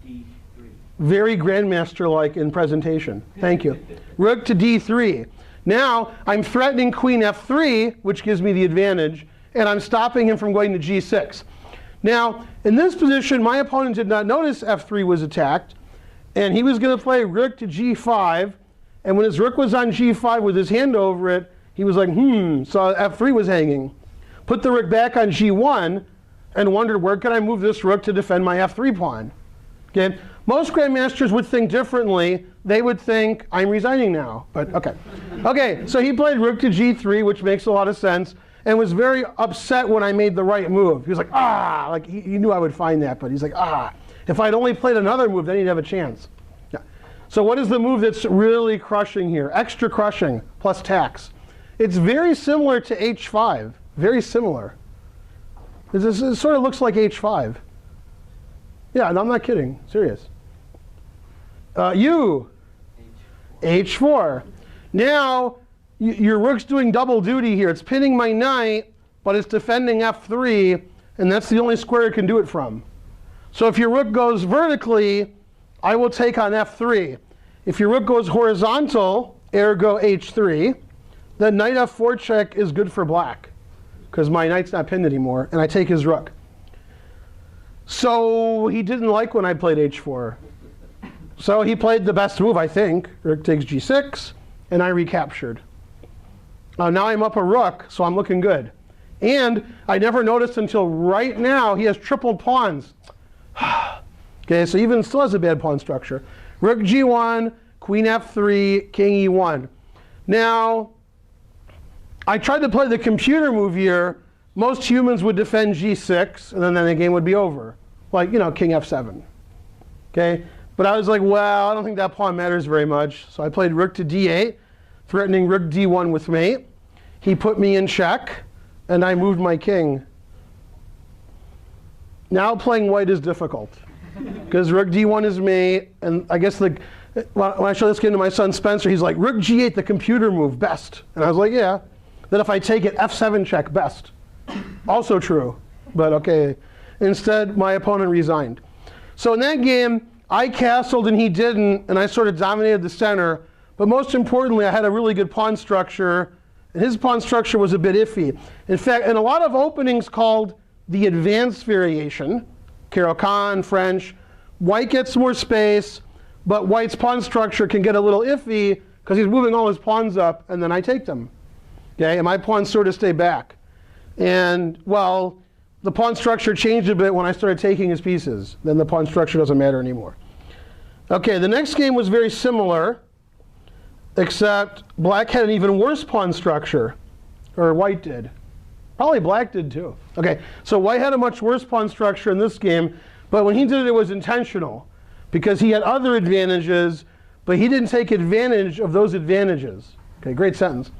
d3.
Very grandmaster-like in presentation. Thank you. Rook to d3. Now, I'm threatening queen f3, which gives me the advantage, and I'm stopping him from going to g6. Now, in this position, my opponent did not notice f3 was attacked, and he was going to play rook to g5, and when his rook was on g5 with his hand over it, he was like, so f3 was hanging. Put the rook back on g1, and wondered, where can I move this rook to defend my f3 pawn? Okay. Most grandmasters would think differently. They would think, I'm resigning now. But OK. OK, so he played rook to g3, which makes a lot of sense, and was very upset when I made the right move. He was like, like he knew I would find that, but he's like, if I'd only played another move, then he'd have a chance. Yeah. So what is the move that's really crushing here? Extra crushing plus tax. It's very similar to h5. Very similar. It sort of looks like h5. Yeah, and I'm not kidding. Serious. H4. Now, your rook's doing double duty here. It's pinning my knight, but it's defending f3, and that's the only square it can do it from. So if your rook goes vertically, I will take on f3. If your rook goes horizontal, ergo h3, then knight f4 check is good for black, because my knight's not pinned anymore, and I take his rook. So he didn't like when I played h4. So he played the best move, I think. Rook takes g6, and I recaptured. Now I'm up a rook, so I'm looking good. And I never noticed until right now he has tripled pawns. Okay, so even still has a bad pawn structure. Rook g1, queen f3, king e1. Now, I tried to play the computer move here. Most humans would defend g6, and then the game would be over. Like, king f7. Okay? But I was like, well, I don't think that pawn matters very much. So I played rook to d8, threatening rook d1 with mate. He put me in check, and I moved my king. Now playing white is difficult, because rook d1 is mate, and I guess when I show this game to my son Spencer, he's like, rook g8, the computer move, best. And I was like, yeah. Then if I take it, f7 check, best. Also true, but OK. Instead, my opponent resigned. So in that game, I castled and he didn't, and I sort of dominated the center. But most importantly, I had a really good pawn structure, and his pawn structure was a bit iffy. In fact, in a lot of openings called the advanced variation, Caro Kann, French, white gets more space, but white's pawn structure can get a little iffy because he's moving all his pawns up, and then I take them. Okay, and my pawns sort of stay back. And, well, the pawn structure changed a bit when I started taking his pieces. Then the pawn structure doesn't matter anymore. OK, the next game was very similar, except black had an even worse pawn structure. Or white did. Probably black did, too. OK, so white had a much worse pawn structure in this game. But when he did it, it was intentional, because he had other advantages, but he didn't take advantage of those advantages. OK, great sentence.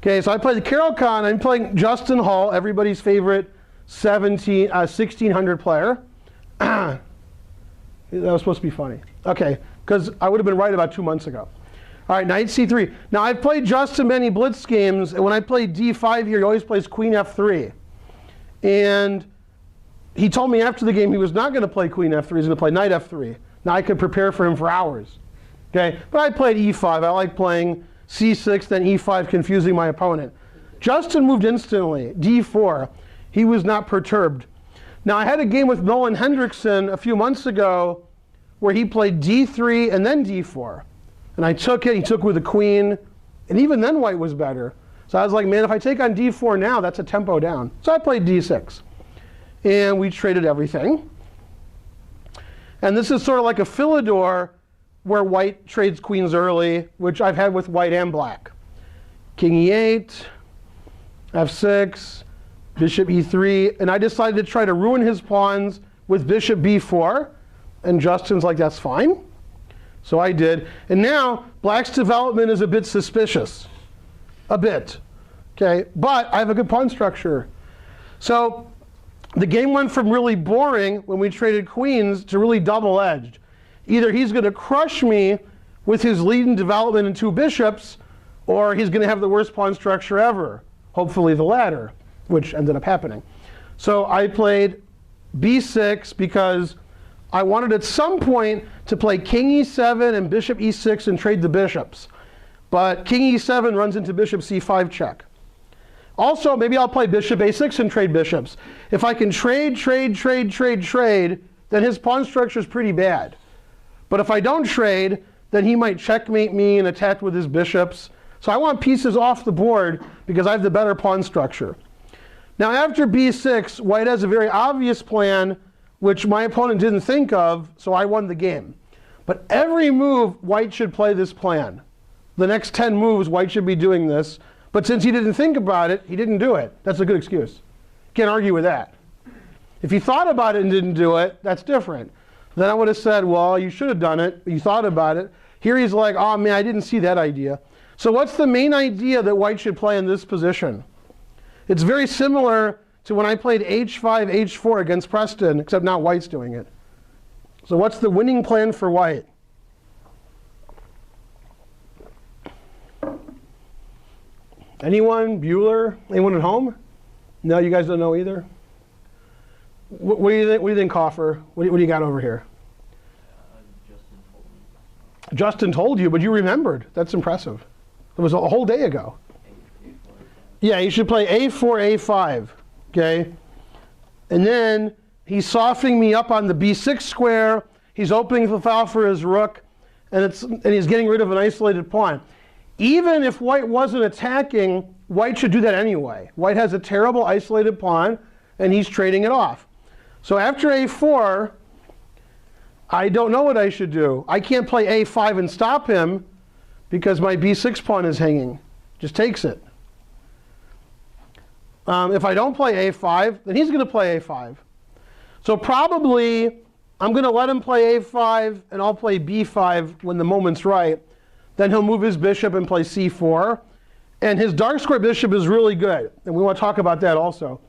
OK, so I played the Caro Kann. I'm playing Justin Hall, everybody's favorite 1600 player. That was supposed to be funny. OK, because I would have been right about 2 months ago. All right, knight c3. Now, I've played Justin many blitz games, and when I play d5 here, he always plays queen f3. And he told me after the game he was not going to play queen f3, he was going to play knight f3. Now, I could prepare for him for hours. Okay, but I played e5. I like playing c6, then e5, confusing my opponent. Justin moved instantly, d4. He was not perturbed. Now, I had a game with Nolan Hendrickson a few months ago where he played d3 and then d4. And I took it, he took with the queen, and even then white was better. So I was like, man, if I take on d4 now, that's a tempo down. So I played d6. And we traded everything. And this is sort of like a Philidor where white trades queens early, which I've had with white and black. King e8, f6, bishop e3, and I decided to try to ruin his pawns with bishop b4, and Justin's like, that's fine. So I did. And now, black's development is a bit suspicious. A bit. Okay, but I have a good pawn structure. So the game went from really boring when we traded queens to really double-edged. Either he's going to crush me with his lead in development and 2 bishops, or he's going to have the worst pawn structure ever. Hopefully the latter, which ended up happening. So I played b6 because I wanted at some point to play king e7 and bishop e6 and trade the bishops. But king e7 runs into bishop c5 check. Also, maybe I'll play bishop a6 and trade bishops. If I can trade, then his pawn structure is pretty bad. But if I don't trade, then he might checkmate me and attack with his bishops. So I want pieces off the board because I have the better pawn structure. Now after b6, white has a very obvious plan, which my opponent didn't think of, so I won the game. But every move, white should play this plan. The next 10 moves, white should be doing this. But since he didn't think about it, he didn't do it. That's a good excuse. Can't argue with that. If he thought about it and didn't do it, that's different. Then I would have said, well, you should have done it. You thought about it. Here he's like, oh man, I didn't see that idea. So what's the main idea that white should play in this position? It's very similar to when I played h5, h4 against Preston, except now white's doing it. So what's the winning plan for white? Anyone? Bueller? Anyone at home? No, you guys don't know either? What do you think? What do you think, Coffer? What do you got over here?
Justin told me.
Justin told you, but you remembered. That's impressive. It was a whole day ago. Yeah, you should play a4, a5. Okay? And then he's softening me up on the b6 square. He's opening the file for his rook. And he's getting rid of an isolated pawn. Even if white wasn't attacking, white should do that anyway. White has a terrible isolated pawn, and he's trading it off. So after a4, I don't know what I should do. I can't play a5 and stop him because my b6 pawn is hanging. Just takes it. If I don't play a5, then he's going to play a5. So probably I'm going to let him play a5, and I'll play b5 when the moment's right. Then he'll move his bishop and play c4. And his dark square bishop is really good. And we want to talk about that also.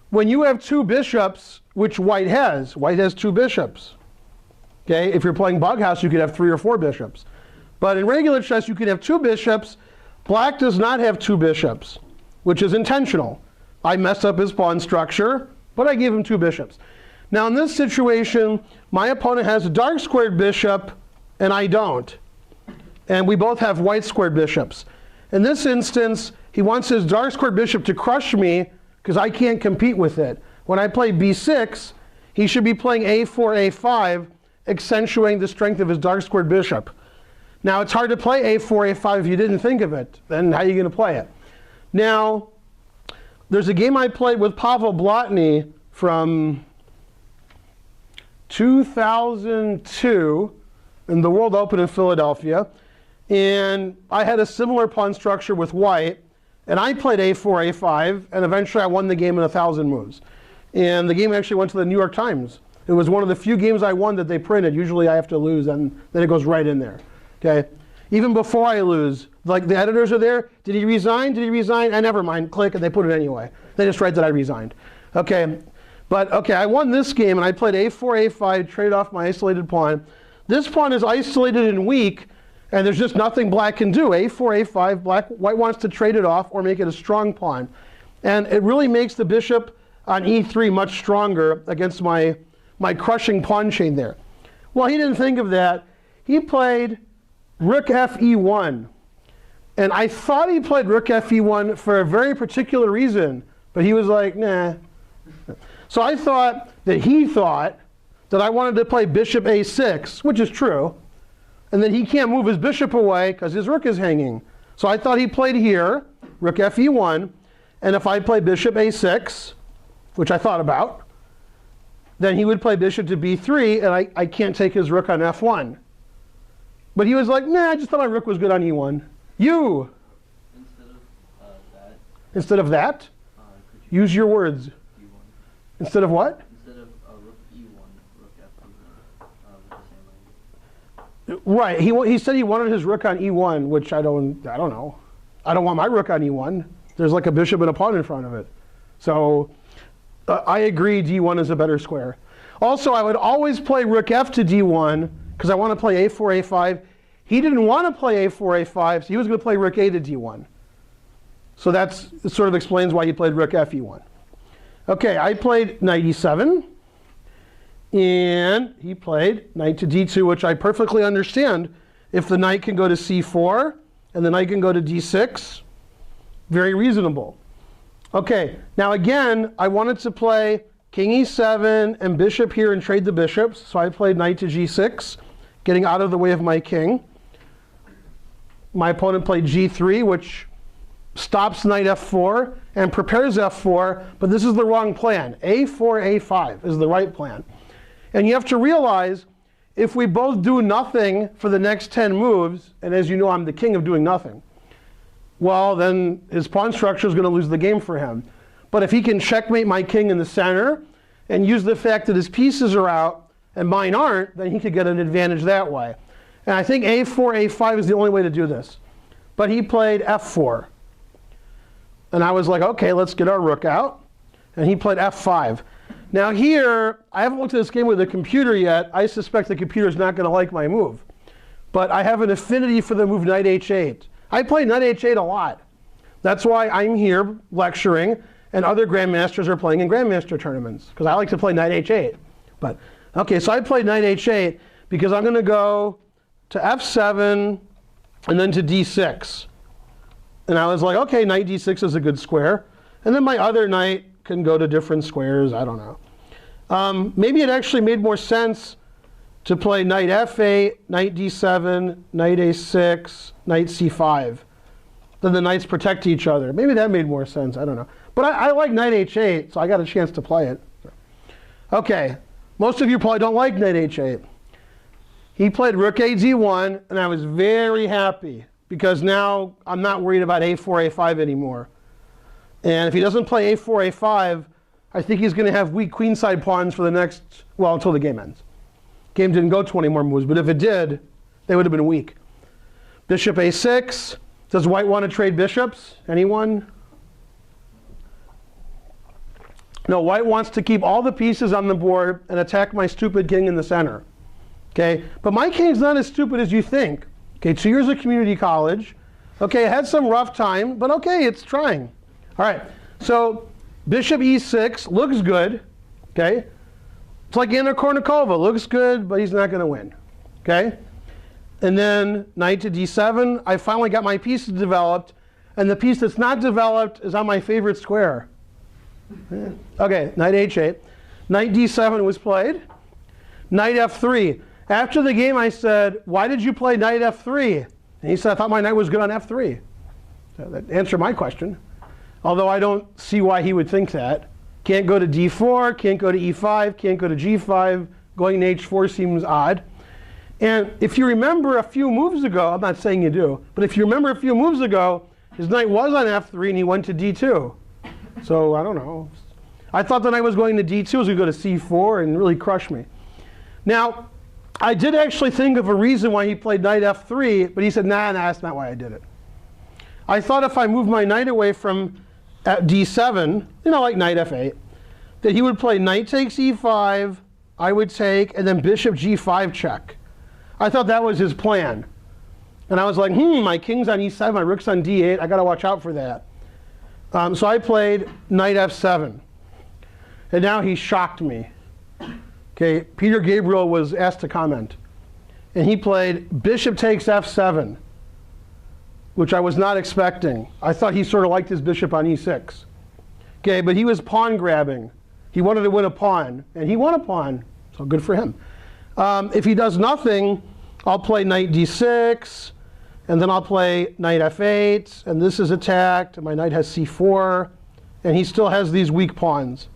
When you have 2 bishops, which white has 2 bishops. Okay, if you're playing bug house, you could have 3 or 4 bishops. But in regular chess, you can have 2 bishops. Black does not have 2 bishops, which is intentional. I messed up his pawn structure, but I gave him 2 bishops. Now in this situation, my opponent has a dark squared bishop, and I don't. And we both have white squared bishops. In this instance, he wants his dark squared bishop to crush me because I can't compete with it. When I play b6, he should be playing a4, a5, accentuating the strength of his dark squared bishop. Now, it's hard to play a4, a5 if you didn't think of it. Then how are you going to play it? Now, there's a game I played with Pavel Blotny from 2002 in the World Open in Philadelphia. And I had a similar pawn structure with white. And I played a4, a5, and eventually I won the game in 1,000 moves. And the game actually went to the New York Times. It was one of the few games I won that they printed. Usually I have to lose, and then it goes right in there. Okay? Even before I lose, like the editors are there. Did he resign? Did he resign? Never mind. Click, and they put it anyway. They just write that I resigned. Okay. But, okay, I won this game, and I played a4, a5, traded off my isolated pawn. This pawn is isolated and weak, and there's just nothing black can do. a4, a5, white wants to trade it off or make it a strong pawn. And it really makes the bishop on e3 much stronger against my crushing pawn chain there. Well, he didn't think of that. He played rook fe1. And I thought he played rook fe1 for a very particular reason. But he was like, nah. So I thought that he thought that I wanted to play bishop a6, which is true. and then he can't move his bishop away because his rook is hanging. So I thought he played here, rook fe1, and if I play bishop a6, which I thought about, then he would play bishop to b3, and I can't take his rook on f1. But he was like, nah, I just thought my rook was good on e1. You!
Instead of that,
Instead of that?
could you
Use your words.
e1?
Instead of what?
Instead of rook e1, rook f1, with the same idea.
Right. He said he wanted his rook on e1, which I don't know. I don't want my rook on e1. There's like a bishop and a pawn in front of it. So I agree d1 is a better square. Also, I would always play rook f to d1 because I want to play a4, a5. He didn't want to play a4, a5, so he was going to play rook a to d1. So that sort of explains why he played rook fe1. Okay, I played knight e7. And he played knight to d2, which I perfectly understand. If the knight can go to c4 and the knight can go to d6, very reasonable. Okay, now again, I wanted to play king e7 and bishop here and trade the bishops. So I played knight to g6, getting out of the way of my king. My opponent played g3, which stops knight f4 and prepares f4, but this is the wrong plan. a4, a5 is the right plan. And you have to realize, if we both do nothing for the next 10 moves, and as you know, I'm the king of doing nothing, well, then his pawn structure is going to lose the game for him. But if he can checkmate my king in the center and use the fact that his pieces are out and mine aren't, then he could get an advantage that way. And I think a4, a5 is the only way to do this. But he played f4. And I was like, okay, let's get our rook out. And he played f5. Now here, I haven't looked at this game with the computer yet. I suspect the computer is not going to like my move. But I have an affinity for the move knight h8. I play knight h8 a lot. That's why I'm here lecturing, and other grandmasters are playing in grandmaster tournaments, because I like to play knight h8. But okay, so I played knight h8 because I'm going to go to f7 and then to d6. And I was like, okay, knight d6 is a good square. And then my other knight can go to different squares. I don't know. Maybe it actually made more sense to play knight f8, knight d7, knight a6, knight c5. Then the knights protect each other. Maybe that made more sense. I don't know. But I like knight h8, so I got a chance to play it. Okay, most of you probably don't like knight h8. He played rook a d1, and I was very happy because now I'm not worried about a4, a5 anymore. And if he doesn't play a4, a5, I think he's going to have weak queenside pawns for the next, well, until the game ends. Game didn't go 20 more moves, but if it did, they would have been weak. Bishop a6. Does white want to trade bishops? Anyone? No, white wants to keep all the pieces on the board and attack my stupid king in the center. Okay, but my king's not as stupid as you think. Okay, 2 years of community college. Okay, it had some rough time, but okay, it's trying. All right, so bishop e6 looks good. Okay, it's like Anna Kournikova, looks good, but he's not going to win. Okay, and then knight to d7. I finally got my pieces developed, and the piece that's not developed is on my favorite square. Okay, knight h8. Knight d7 was played. Knight f3. After the game, I said, why did you play knight f3? And he said, I thought my knight was good on f3. So that answered my question. Although I don't see why he would think that. Can't go to d4, can't go to e5, can't go to g5. Going to h4 seems odd. And if you remember a few moves ago, I'm not saying you do, but if you remember a few moves ago, his knight was on f3 and he went to d2. So I don't know. I thought the knight was going to d2, was going to go to c4 and really crush me. Now, I did actually think of a reason why he played knight f3, but he said, nah, that's not why I did it. I thought if I moved my knight away from d7, you know, like knight f8, that he would play knight takes e5, I would take, and then bishop g5 check. I thought that was his plan. And I was like, my king's on e7, my rook's on d8, I got to watch out for that. So I played knight f7. And now he shocked me. Okay, Peter Gabriel was asked to comment. And he played bishop takes f7, which I was not expecting. I thought he sort of liked his bishop on e6. Okay, but he was pawn grabbing. He wanted to win a pawn, and he won a pawn, so good for him. If he does nothing, I'll play knight d6, and then I'll play knight f8, and this is attacked, and my knight has c4, and he still has these weak pawns.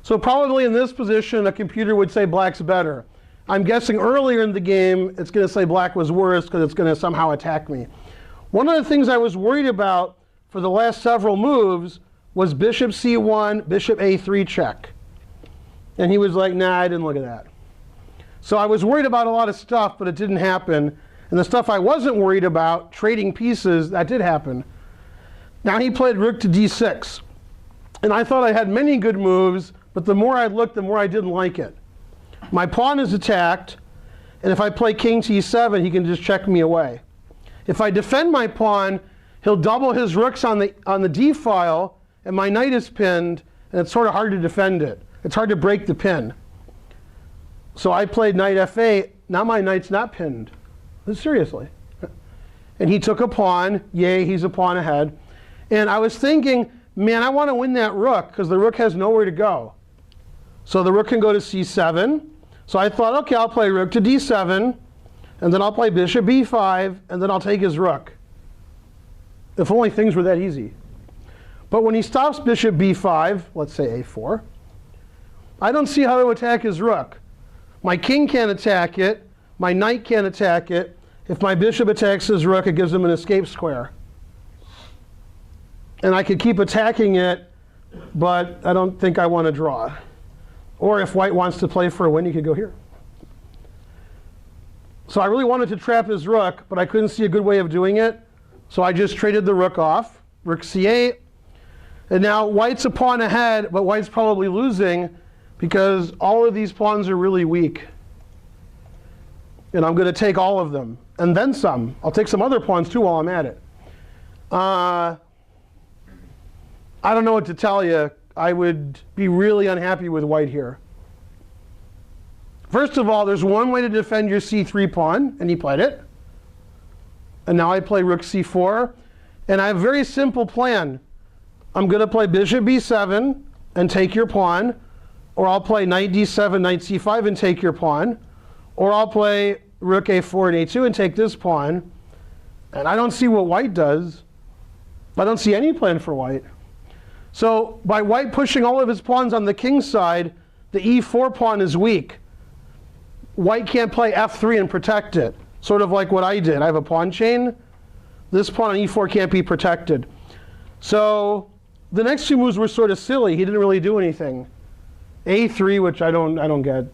So probably in this position, a computer would say black's better. I'm guessing earlier in the game, it's going to say black was worse because it's going to somehow attack me. One of the things I was worried about for the last several moves was bishop c1, bishop a3 check. And he was like, nah, I didn't look at that. So I was worried about a lot of stuff, but it didn't happen. And the stuff I wasn't worried about, trading pieces, that did happen. Now he played rook to d6. And I thought I had many good moves, but the more I looked, the more I didn't like it. My pawn is attacked, and if I play king to e7, he can just check me away. If I defend my pawn, he'll double his rooks on the d file, and my knight is pinned, and it's sort of hard to defend it. It's hard to break the pin. So I played knight f8. Now my knight's not pinned. Seriously. And he took a pawn. Yay, he's a pawn ahead. And I was thinking, man, I want to win that rook, because the rook has nowhere to go. So the rook can go to c7. So I thought, okay, I'll play rook to d7, and then I'll play bishop b5, and then I'll take his rook. If only things were that easy. But when he stops bishop b5, let's say a4, I don't see how to attack his rook. My king can't attack it. My knight can't attack it. If my bishop attacks his rook, it gives him an escape square. And I could keep attacking it, but I don't think I want to draw. Or if white wants to play for a win, he could go here. So I really wanted to trap his rook, but I couldn't see a good way of doing it. So I just traded the rook off, rook c8. And now white's a pawn ahead, but white's probably losing because all of these pawns are really weak. And I'm going to take all of them, and then some. I'll take some other pawns too while I'm at it. I don't know what to tell you. I would be really unhappy with white here. First of all, there's one way to defend your c3 pawn, and he played it. And now I play rook c4. And I have a very simple plan. I'm going to play bishop b7 and take your pawn. Or I'll play knight d7, knight c5 and take your pawn. Or I'll play rook a4 and a2 and take this pawn. And I don't see what white does. I don't see any plan for white. So by white pushing all of his pawns on the king side, the e4 pawn is weak. White can't play f3 and protect it. Sort of like what I did. I have a pawn chain. This pawn on e4 can't be protected. So the next two moves were sort of silly. He didn't really do anything. a3, which I don't get.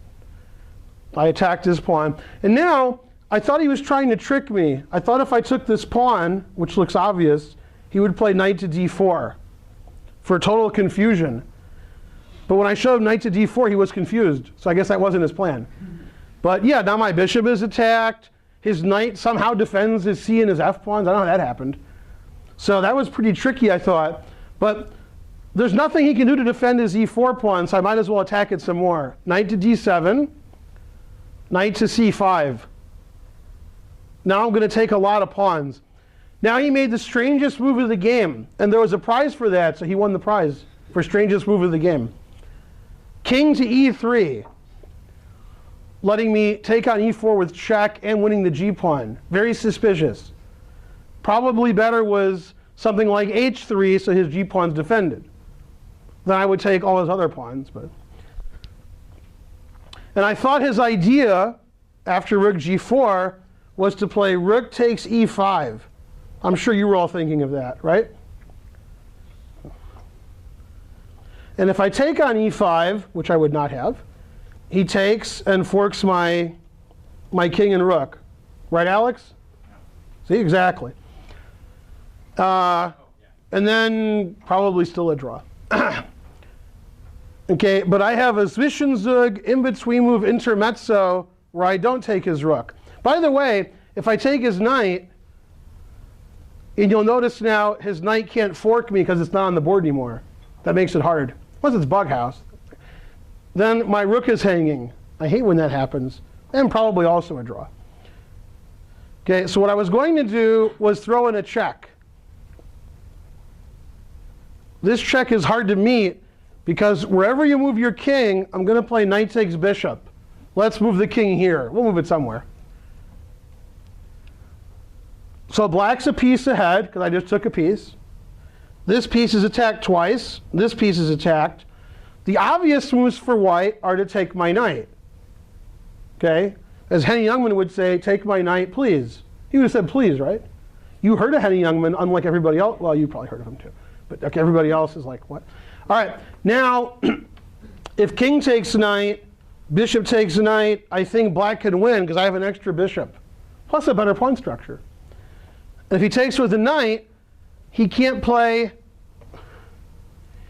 I attacked his pawn. And now, I thought he was trying to trick me. I thought if I took this pawn, which looks obvious, he would play knight to d4 for total confusion. But when I showed him knight to d4, he was confused. So I guess that wasn't his plan. But yeah, now my bishop is attacked. His knight somehow defends his c and his f pawns. I don't know how that happened. So that was pretty tricky, I thought. But there's nothing he can do to defend his e4 pawn, so I might as well attack it some more. Knight to d7. Knight to c5. Now I'm going to take a lot of pawns. Now he made the strangest move of the game. And there was a prize for that, so he won the prize for strangest move of the game. King to e3. Letting me take on e4 with check and winning the g-pawn. Very suspicious. Probably better was something like h3, so his g-pawn's defended. Then I would take all his other pawns. And I thought his idea, after rook g4, was to play rook takes e5. I'm sure you were all thinking of that, right? And if I take on e5, which I would not have, he takes and forks my king and rook. Right, Alex? See, exactly. And then probably still a draw. Okay, but I have a Zwischenzug in-between move intermezzo where I don't take his rook. By the way, if I take his knight, and you'll notice now his knight can't fork me because it's not on the board anymore. That makes it hard. Unless it's bug house. Then my rook is hanging. I hate when that happens. And probably also a draw. Okay, so what I was going to do was throw in a check. This check is hard to meet because wherever you move your king, I'm going to play knight takes bishop. Let's move the king here. We'll move it somewhere. So black's a piece ahead, because I just took a piece. This piece is attacked twice. This piece is attacked. The obvious moves for white are to take my knight. Okay? As Henny Youngman would say, take my knight, please. He would have said please, right? You heard of Henny Youngman, unlike everybody else. Well, you probably heard of him too. But okay, everybody else is like, what? All right, now, if king takes knight, bishop takes knight, I think black can win because I have an extra bishop, plus a better pawn structure. And if he takes with a knight, he can't play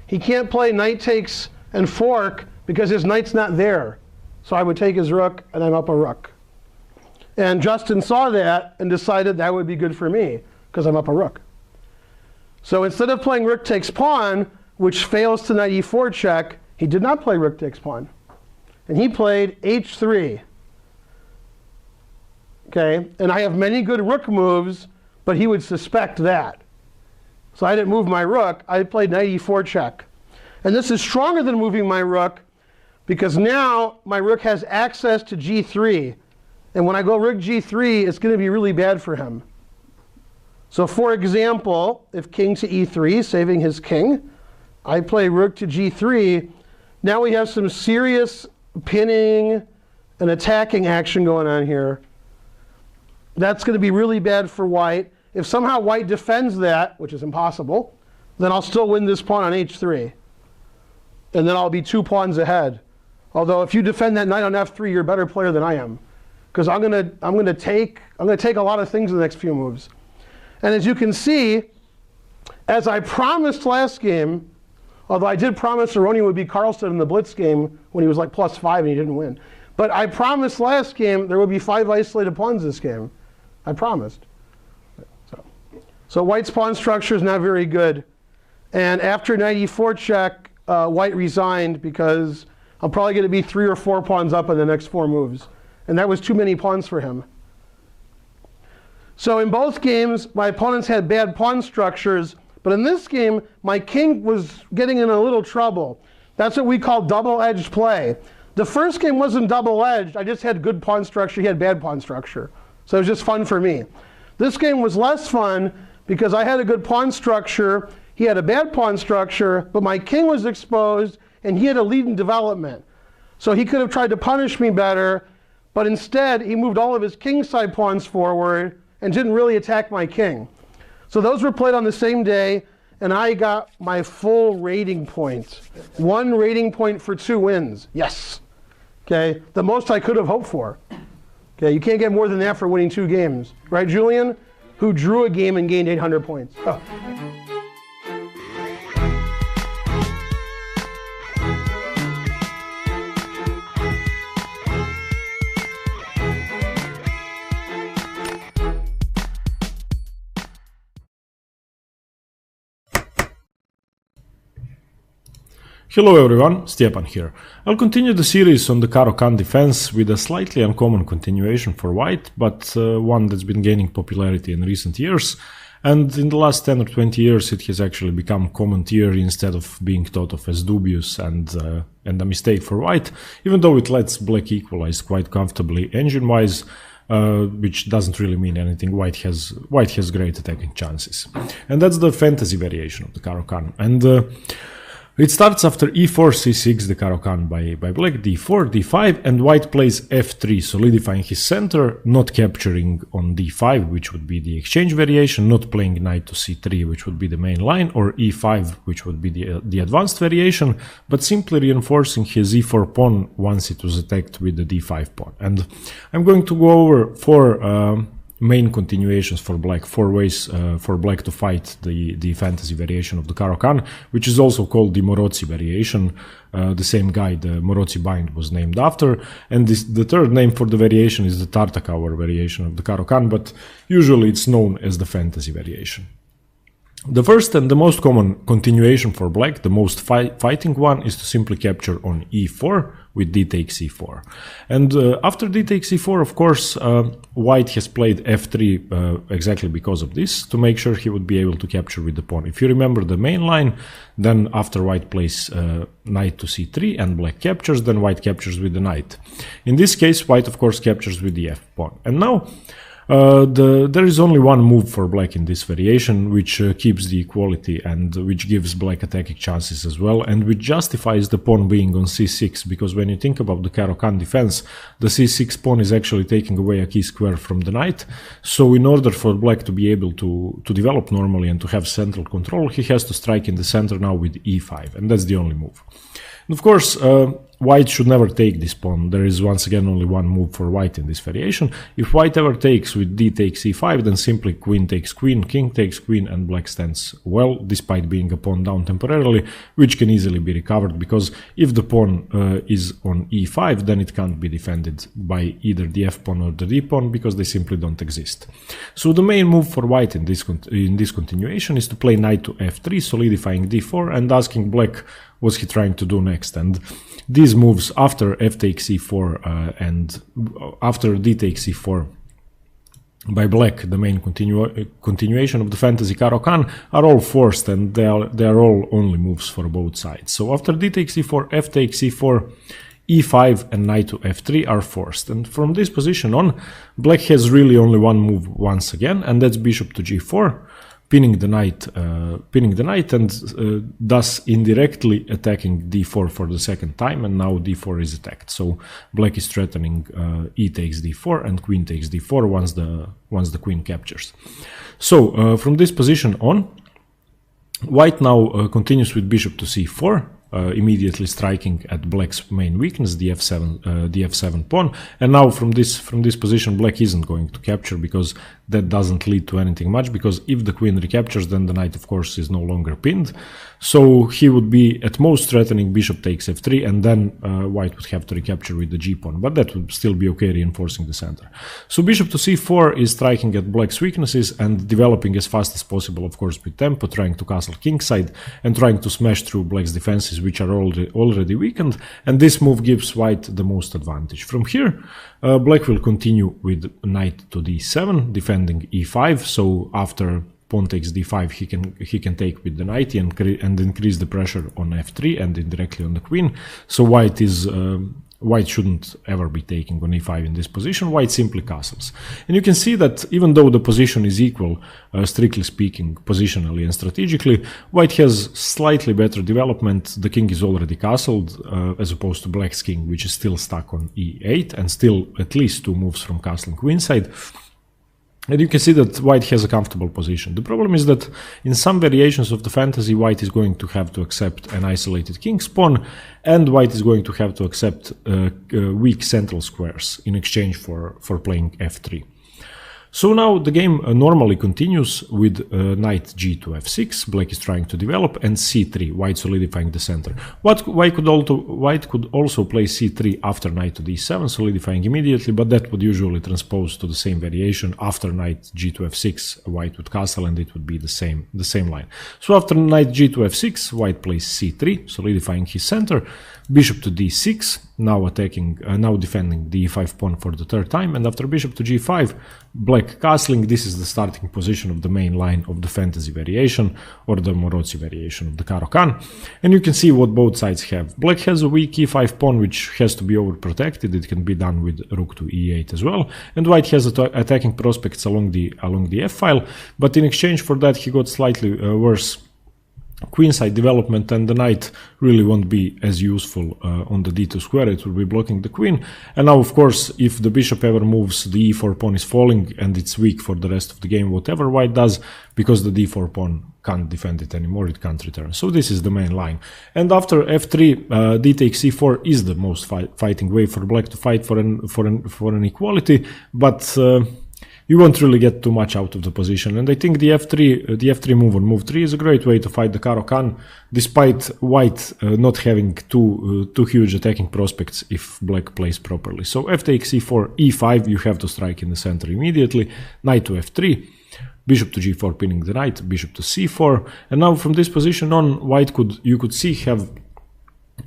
knight takes and fork because his knight's not there. So I would take his rook, and I'm up a rook. And Justin saw that and decided that would be good for me because I'm up a rook. So instead of playing rook takes pawn, which fails to knight e4 check, he did not play rook takes pawn. And he played h3. Okay, and I have many good rook moves, but he would suspect that. So I didn't move my rook, I played knight e4 check. And this is stronger than moving my rook, because now my rook has access to g3. And when I go rook g3, it's going to be really bad for him. So for example, if king to e3, saving his king, I play rook to g3. Now we have some serious pinning and attacking action going on here. That's going to be really bad for white. If somehow white defends that, which is impossible, then I'll still win this pawn on h3. And then I'll be 2 pawns ahead. Although if you defend that knight on f3, you're a better player than I am. Because I'm gonna take a lot of things in the next few moves. And as you can see, as I promised last game, although I did promise Aroni would be Carlsen in the Blitz game when he was like +5 and he didn't win. But I promised last game there would be 5 isolated pawns this game. I promised. So white's pawn structure is not very good. And after knight e4 check, white resigned because I'm probably going to be 3 or 4 pawns up in the next 4 moves. And that was too many pawns for him. So in both games, my opponents had bad pawn structures. But in this game, my king was getting in a little trouble. That's what we call double-edged play. The first game wasn't double-edged. I just had good pawn structure. He had bad pawn structure. So it was just fun for me. This game was less fun because I had a good pawn structure. He had a bad pawn structure. But my king was exposed, and he had a lead in development. So he could have tried to punish me better. But instead, he moved all of his kingside pawns forward and didn't really attack my king. So those were played on the same day, and I got my full rating point. 1 rating point for 2 wins. Yes. Okay, the most I could have hoped for. Okay, you can't get more than that for winning 2 games. Right, Julian? Who drew a game and gained 800 points. Oh.
Hello everyone, Stepan here. I'll continue the series on the Caro Kann defense with a slightly uncommon continuation for white, but one that's been gaining popularity in recent years. And in the last 10 or 20 years it has actually become common theory instead of being thought of as dubious and a mistake for white, even though it lets black equalize quite comfortably engine-wise, which doesn't really mean anything. White has great attacking chances. And that's the fantasy variation of the Caro Kann. And it starts after e4, c6, the Caro Kann by black, d4, d5, and white plays f3, solidifying his center, not capturing on d5, which would be the exchange variation, not playing knight to c3, which would be the main line, or e5, which would be the advanced variation, but simply reinforcing his e4 pawn once it was attacked with the d5 pawn. And I'm going to go over 4 main continuations for black, 4 ways for black to fight the fantasy variation of the Caro Kann, which is also called the Morozzi variation. The same guy, the Morozzi bind, was named after. And the third name for the variation is the Tartakower variation of the Caro Kann, but usually it's known as the fantasy variation. The first and the most common continuation for black, the most fighting one, is to simply capture on e4 with d takes e4. And after d takes e4, of course, white has played f3 exactly because of this, to make sure he would be able to capture with the pawn. If you remember the main line, then after white plays knight to c3 and black captures, then white captures with the knight. In this case, white, of course, captures with the f pawn. And now, There is only one move for black in this variation, which keeps the equality and which gives black attacking chances as well, and which justifies the pawn being on c6, because when you think about the Caro Kann defense, the c6 pawn is actually taking away a key square from the knight. So in order for black to be able to develop normally and to have central control, he has to strike in the center now with e5, and that's the only move. And of course, white should never take this pawn. There is once again only one move for white in this variation. If white ever takes with d takes e5, then simply queen takes queen, king takes queen, and black stands well, despite being a pawn down temporarily, which can easily be recovered, because if the pawn is on e5, then it can't be defended by either the f pawn or the d pawn, because they simply don't exist. So the main move for white in this continuation is to play knight to f3, solidifying d4, and asking black what's he trying to do next. And these moves after f takes e4 and after d takes e4 by black, the main continuation of the fantasy Caro Kann, are all forced, and they are all only moves for both sides. So after d takes e4, f takes e4, e5 and knight to f3 are forced, and from this position on, black has really only one move once again, and that's bishop to g4, pinning the knight, and thus indirectly attacking d4 for the second time, and now d4 is attacked. So black is threatening e takes d4 and queen takes d4 once the queen captures. So from this position on, white now continues with bishop to c4, immediately striking at black's main weakness, the f7 pawn. And now from this position, black isn't going to capture, because that doesn't lead to anything much, because if the queen recaptures, then the knight of course is no longer pinned. So he would be at most threatening bishop takes f3, and then white would have to recapture with the g pawn, but that would still be okay, reinforcing the center. So bishop to c4 is striking at black's weaknesses and developing as fast as possible, of course with tempo, trying to castle kingside and trying to smash through black's defenses, which are already weakened, and this move gives white the most advantage. From here, black will continue with knight to d7, defending e5, so after pawn takes d5, he can take with the knight and increase the pressure on f3 and indirectly on the queen. So white shouldn't ever be taking on e5 in this position. White simply castles, and you can see that even though the position is equal, strictly speaking, positionally and strategically, white has slightly better development. The king is already castled, as opposed to black's king, which is still stuck on e8 and still at least 2 moves from castling queenside. And you can see that white has a comfortable position. The problem is that in some variations of the fantasy, white is going to have to accept an isolated king's pawn, and white is going to have to accept weak central squares in exchange for playing f3. So now the game normally continues with knight g to f6, black is trying to develop, and c3, white solidifying the center. White could also play c3 after knight to d7, solidifying immediately, but that would usually transpose to the same variation. After knight g to f6, white would castle, and it would be the same line. So after knight g to f6, white plays c3, solidifying his center, bishop to d6, now defending the e5 pawn for the third time, and after bishop to g5, black castling. This is the starting position of the main line of the fantasy variation, or the Morozzi variation of the Caro Kann. And you can see what both sides have. Black has a weak e5 pawn, which has to be overprotected. It can be done with rook to e8 as well. And white has attacking prospects along the f file, but in exchange for that, he got slightly worse queenside development, and the knight really won't be as useful on the d2 square. It will be blocking the queen. And now, of course, if the bishop ever moves, the e4 pawn is falling, and it's weak for the rest of the game, whatever white does, because the d4 pawn can't defend it anymore, it can't return. So this is the main line. And after f3, d takes c4 is the most fighting way for black to fight for an equality, but you won't really get too much out of the position. And I think the f3 move on move 3 is a great way to fight the Caro Kann, despite white not having too huge attacking prospects if black plays properly. So f takes c4, e5, you have to strike in the center immediately, knight to f3, bishop to g4 pinning the knight, bishop to c4, and now from this position on, you could see have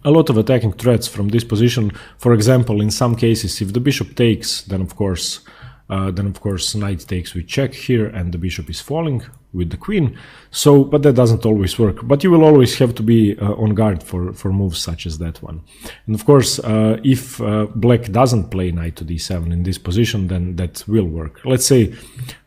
a lot of attacking threats from this position. For example, in some cases, if the bishop takes, then of course Then of course knight takes with check here, and the bishop is falling with the queen. So, but that doesn't always work. But you will always have to be on guard for moves such as that one. And of course, if black doesn't play knight to d7 in this position, then that will work. Let's say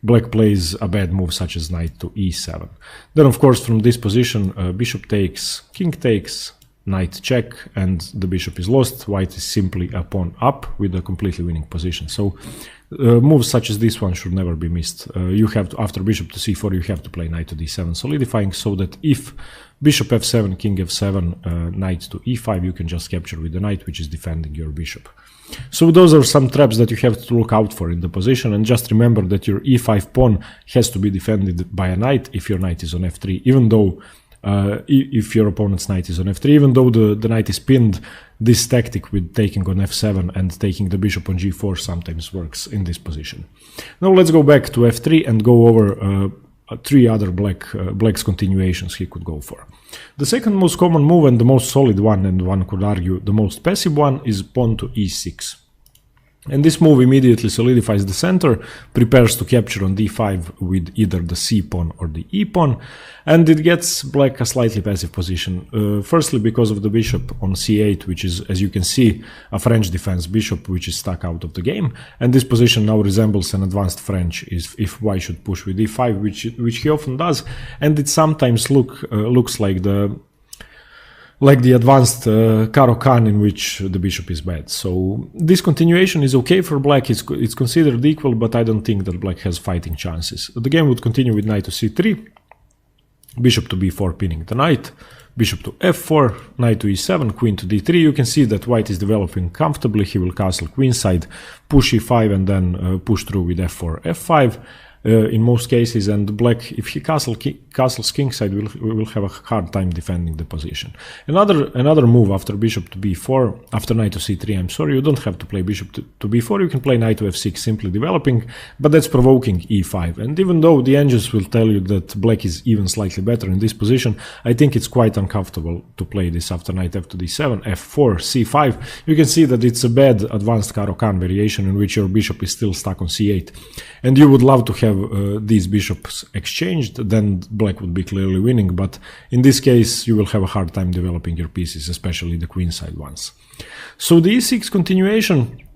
black plays a bad move such as knight to e7. Then of course from this position, bishop takes, king takes, knight check, and the bishop is lost. White is simply a pawn up with a completely winning position. So moves such as this one should never be missed. You have to, after bishop to c4, you have to play knight to d7, solidifying, so that if bishop f7, king f7, knight to e5, you can just capture with the knight, which is defending your bishop. So those are some traps that you have to look out for in the position, and just remember that your e5 pawn has to be defended by a knight if your knight is on f3, even though if your opponent's knight is on f3, even though the knight is pinned, this tactic with taking on f7 and taking the bishop on g4 sometimes works in this position. Now let's go back to f3 and go over three other black's continuations he could go for. The second most common move and the most solid one, and one could argue the most passive one, is pawn to e6. And this move immediately solidifies the center, prepares to capture on d5 with either the c pawn or the e pawn, and it gets black a slightly passive position. Firstly, because of the bishop on c8, which is, as you can see, a French defense bishop which is stuck out of the game, and this position now resembles an advanced French if white should push with d5, which he often does, and it sometimes looks like the advanced Caro Kann, in which the bishop is bad. So this continuation is okay for black, it's considered equal, but I don't think that black has fighting chances. The game would continue with knight to c3, bishop to b4 pinning the knight, bishop to f4, knight to e7, queen to d3. You can see that white is developing comfortably. He will castle queenside, push e5, and then push through with f4, f5. In most cases, and black, if he castles kingside, will have a hard time defending the position. Another move after bishop to b4, after knight to c3, I'm sorry, you don't have to play bishop to b4, you can play knight to f6, simply developing, but that's provoking e5. And even though the engines will tell you that black is even slightly better in this position, I think it's quite uncomfortable to play this after knight f to d7, f4, c5. You can see that it's a bad advanced Caro Kann variation in which your bishop is still stuck on c8, and you would love to have these bishops exchanged, then black would be clearly winning, but in this case you will have a hard time developing your pieces, especially the queenside ones. So the e6 continuation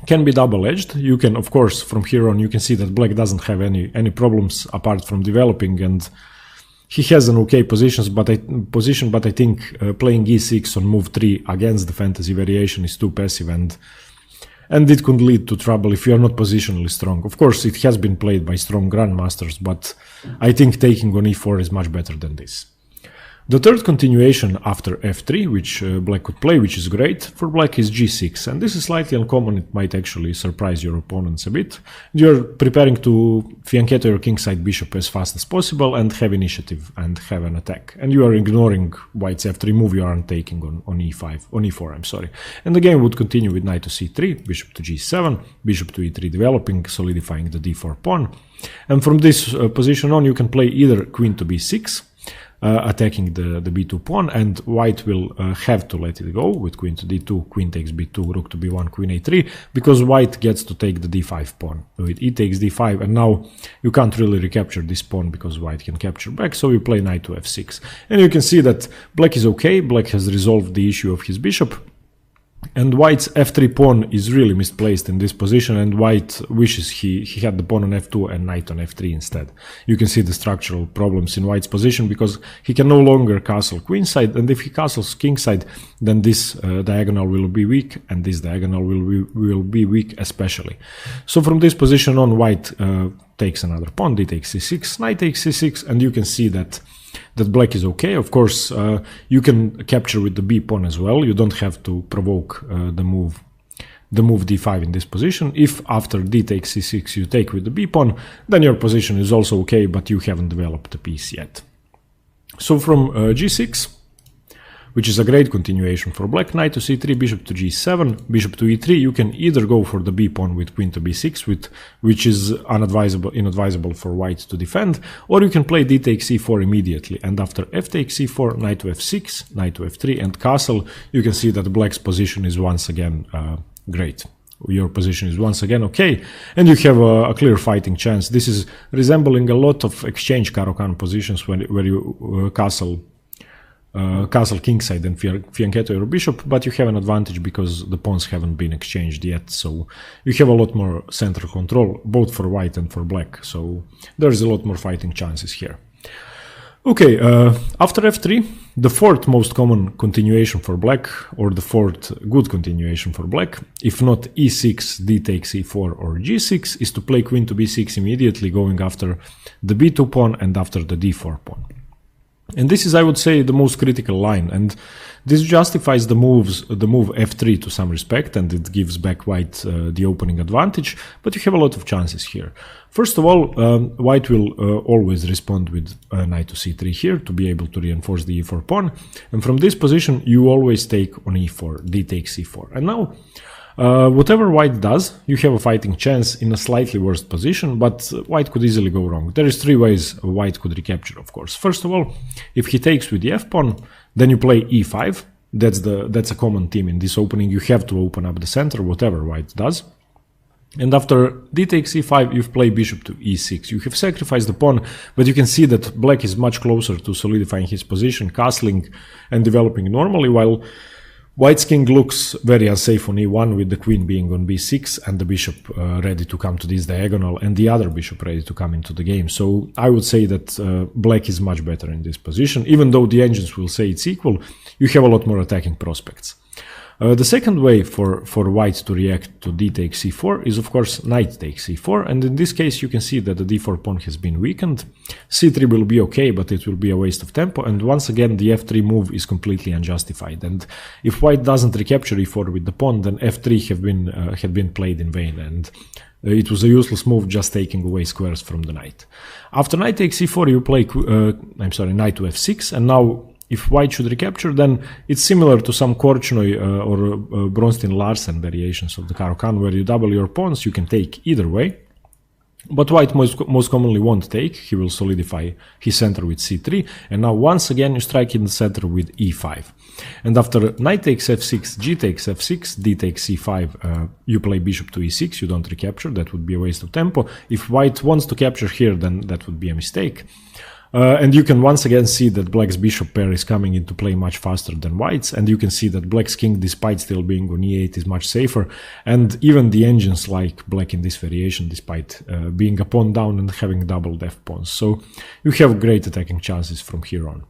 can be double-edged. You can, of course, from here on you can see that black doesn't have any problems apart from developing, and he has an okay position, but I think playing e6 on move 3 against the fantasy variation is too passive, and it could lead to trouble if you are not positionally strong. Of course, it has been played by strong grandmasters, but I think taking on e4 is much better than this. The third continuation after f3, which black could play, which is great for black, is g6. And this is slightly uncommon. It might actually surprise your opponents a bit. You're preparing to fianchetto your kingside bishop as fast as possible and have initiative and have an attack. And you are ignoring white's f3 move you aren't taking on e4, I'm sorry. And the game would continue with knight to c3, bishop to g7, bishop to e3 developing, solidifying the d4 pawn. And from this position on, you can play either queen to b6, attacking the b2 pawn, and white will have to let it go with queen to d2, queen takes b2, rook to b1, queen a3, because white gets to take the d5 pawn. With e takes d5, and now you can't really recapture this pawn because white can capture back, so you play knight to f6. And you can see that black is okay, black has resolved the issue of his bishop, and white's f3 pawn is really misplaced in this position, and white wishes he had the pawn on f2 and knight on f3 instead. You can see the structural problems in white's position because he can no longer castle queenside, and if he castles kingside, then this diagonal will be weak, and this diagonal will be weak especially. So from this position on, white takes another pawn, d takes c6, knight takes c6, and you can see that black is okay. Of course, you can capture with the b pawn as well. You don't have to provoke the move d5 in this position. If after d takes c6 you take with the b pawn, then your position is also okay, but you haven't developed the piece yet. So from g6, which is a great continuation for black, knight to c3, bishop to g7, bishop to e3, you can either go for the b pawn with queen to b6, which is inadvisable for white to defend, or you can play d takes c4 immediately, and after f takes c4, knight to f6, knight to f3, and castle, you can see that black's position is once again great. your position is once again okay, and you have a clear fighting chance. This is resembling a lot of exchange Caro Kann positions where you castle kingside and fianchetto your bishop, but you have an advantage because the pawns haven't been exchanged yet, so you have a lot more central control, both for white and for black, so there's a lot more fighting chances here. Okay, after f3, the fourth most common continuation for black, or the fourth good continuation for black, if not e6, d takes e4 or g6, is to play queen to b6 immediately, going after the b2 pawn and after the d4 pawn. And this is, I would say, the most critical line, and this justifies the move f3 to some respect, and it gives back white the opening advantage, but you have a lot of chances here. First of all, white will always respond with knight to c3 here to be able to reinforce the e4 pawn, and from this position you always take on e4, d takes e4. And now, whatever white does, you have a fighting chance in a slightly worse position, but white could easily go wrong. There is three ways white could recapture, of course. First of all, if he takes with the f-pawn, then you play e5. That's a common theme in this opening. You have to open up the center, whatever white does. And after d takes e5, you play bishop to e6. You have sacrificed the pawn, but you can see that black is much closer to solidifying his position, castling and developing normally, while white's king looks very unsafe on e1 with the queen being on b6 and the bishop ready to come to this diagonal and the other bishop ready to come into the game. So I would say that black is much better in this position. Even though the engines will say it's equal, you have a lot more attacking prospects. The second way for white to react to d takes c4 is, of course, knight takes c4, and in this case you can see that the d4 pawn has been weakened. c3 will be okay, but it will be a waste of tempo, and once again the f3 move is completely unjustified, and if white doesn't recapture e4 with the pawn, then f3 had been played in vain, and it was a useless move, just taking away squares from the knight. After knight takes e4 you play knight to f6, and now if white should recapture, then it's similar to some Korchnoi or Bronstein-Larsen variations of the Caro Kann, where you double your pawns. You can take either way, but white most commonly won't take. He will solidify his center with c3, and now once again you strike in the center with e5. And after knight takes f6, g takes f6, d takes c5, you play bishop to e6, you don't recapture. That would be a waste of tempo. If white wants to capture here, then that would be a mistake. And you can once again see that black's bishop pair is coming into play much faster than white's, and you can see that black's king, despite still being on e8, is much safer, and even the engines like black in this variation, despite being a pawn down and having doubled f-pawns. So you have great attacking chances from here on.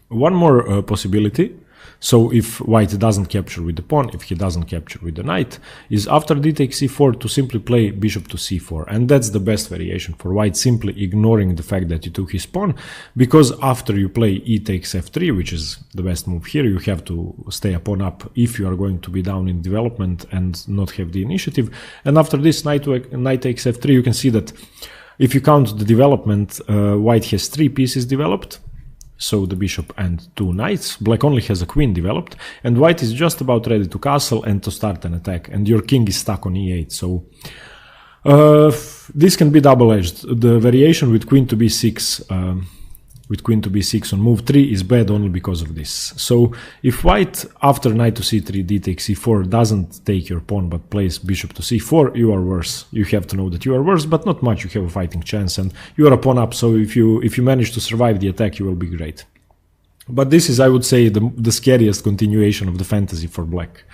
One more possibility, so if white doesn't capture with the pawn, if he doesn't capture with the knight, is after d takes c4 to simply play bishop to c4, and that's the best variation for white, simply ignoring the fact that you took his pawn, because after you play e takes f3, which is the best move here, you have to stay a pawn up if you are going to be down in development and not have the initiative, and after this knight takes f3, you can see that if you count the development, white has 3 pieces developed, so the bishop and 2 knights. Black only has a queen developed, and white is just about ready to castle and to start an attack, and your king is stuck on e8. So this can be double-edged. The variation with queen to b6 on move 3 is bad only because of this. So if white after knight to c3, d takes c4 doesn't take your pawn but plays bishop to c4, you are worse. You have to know that you are worse, but not much. You have a fighting chance and you are a pawn up, so if you manage to survive the attack, you will be great. But this is, I would say, the scariest continuation of the fantasy for black.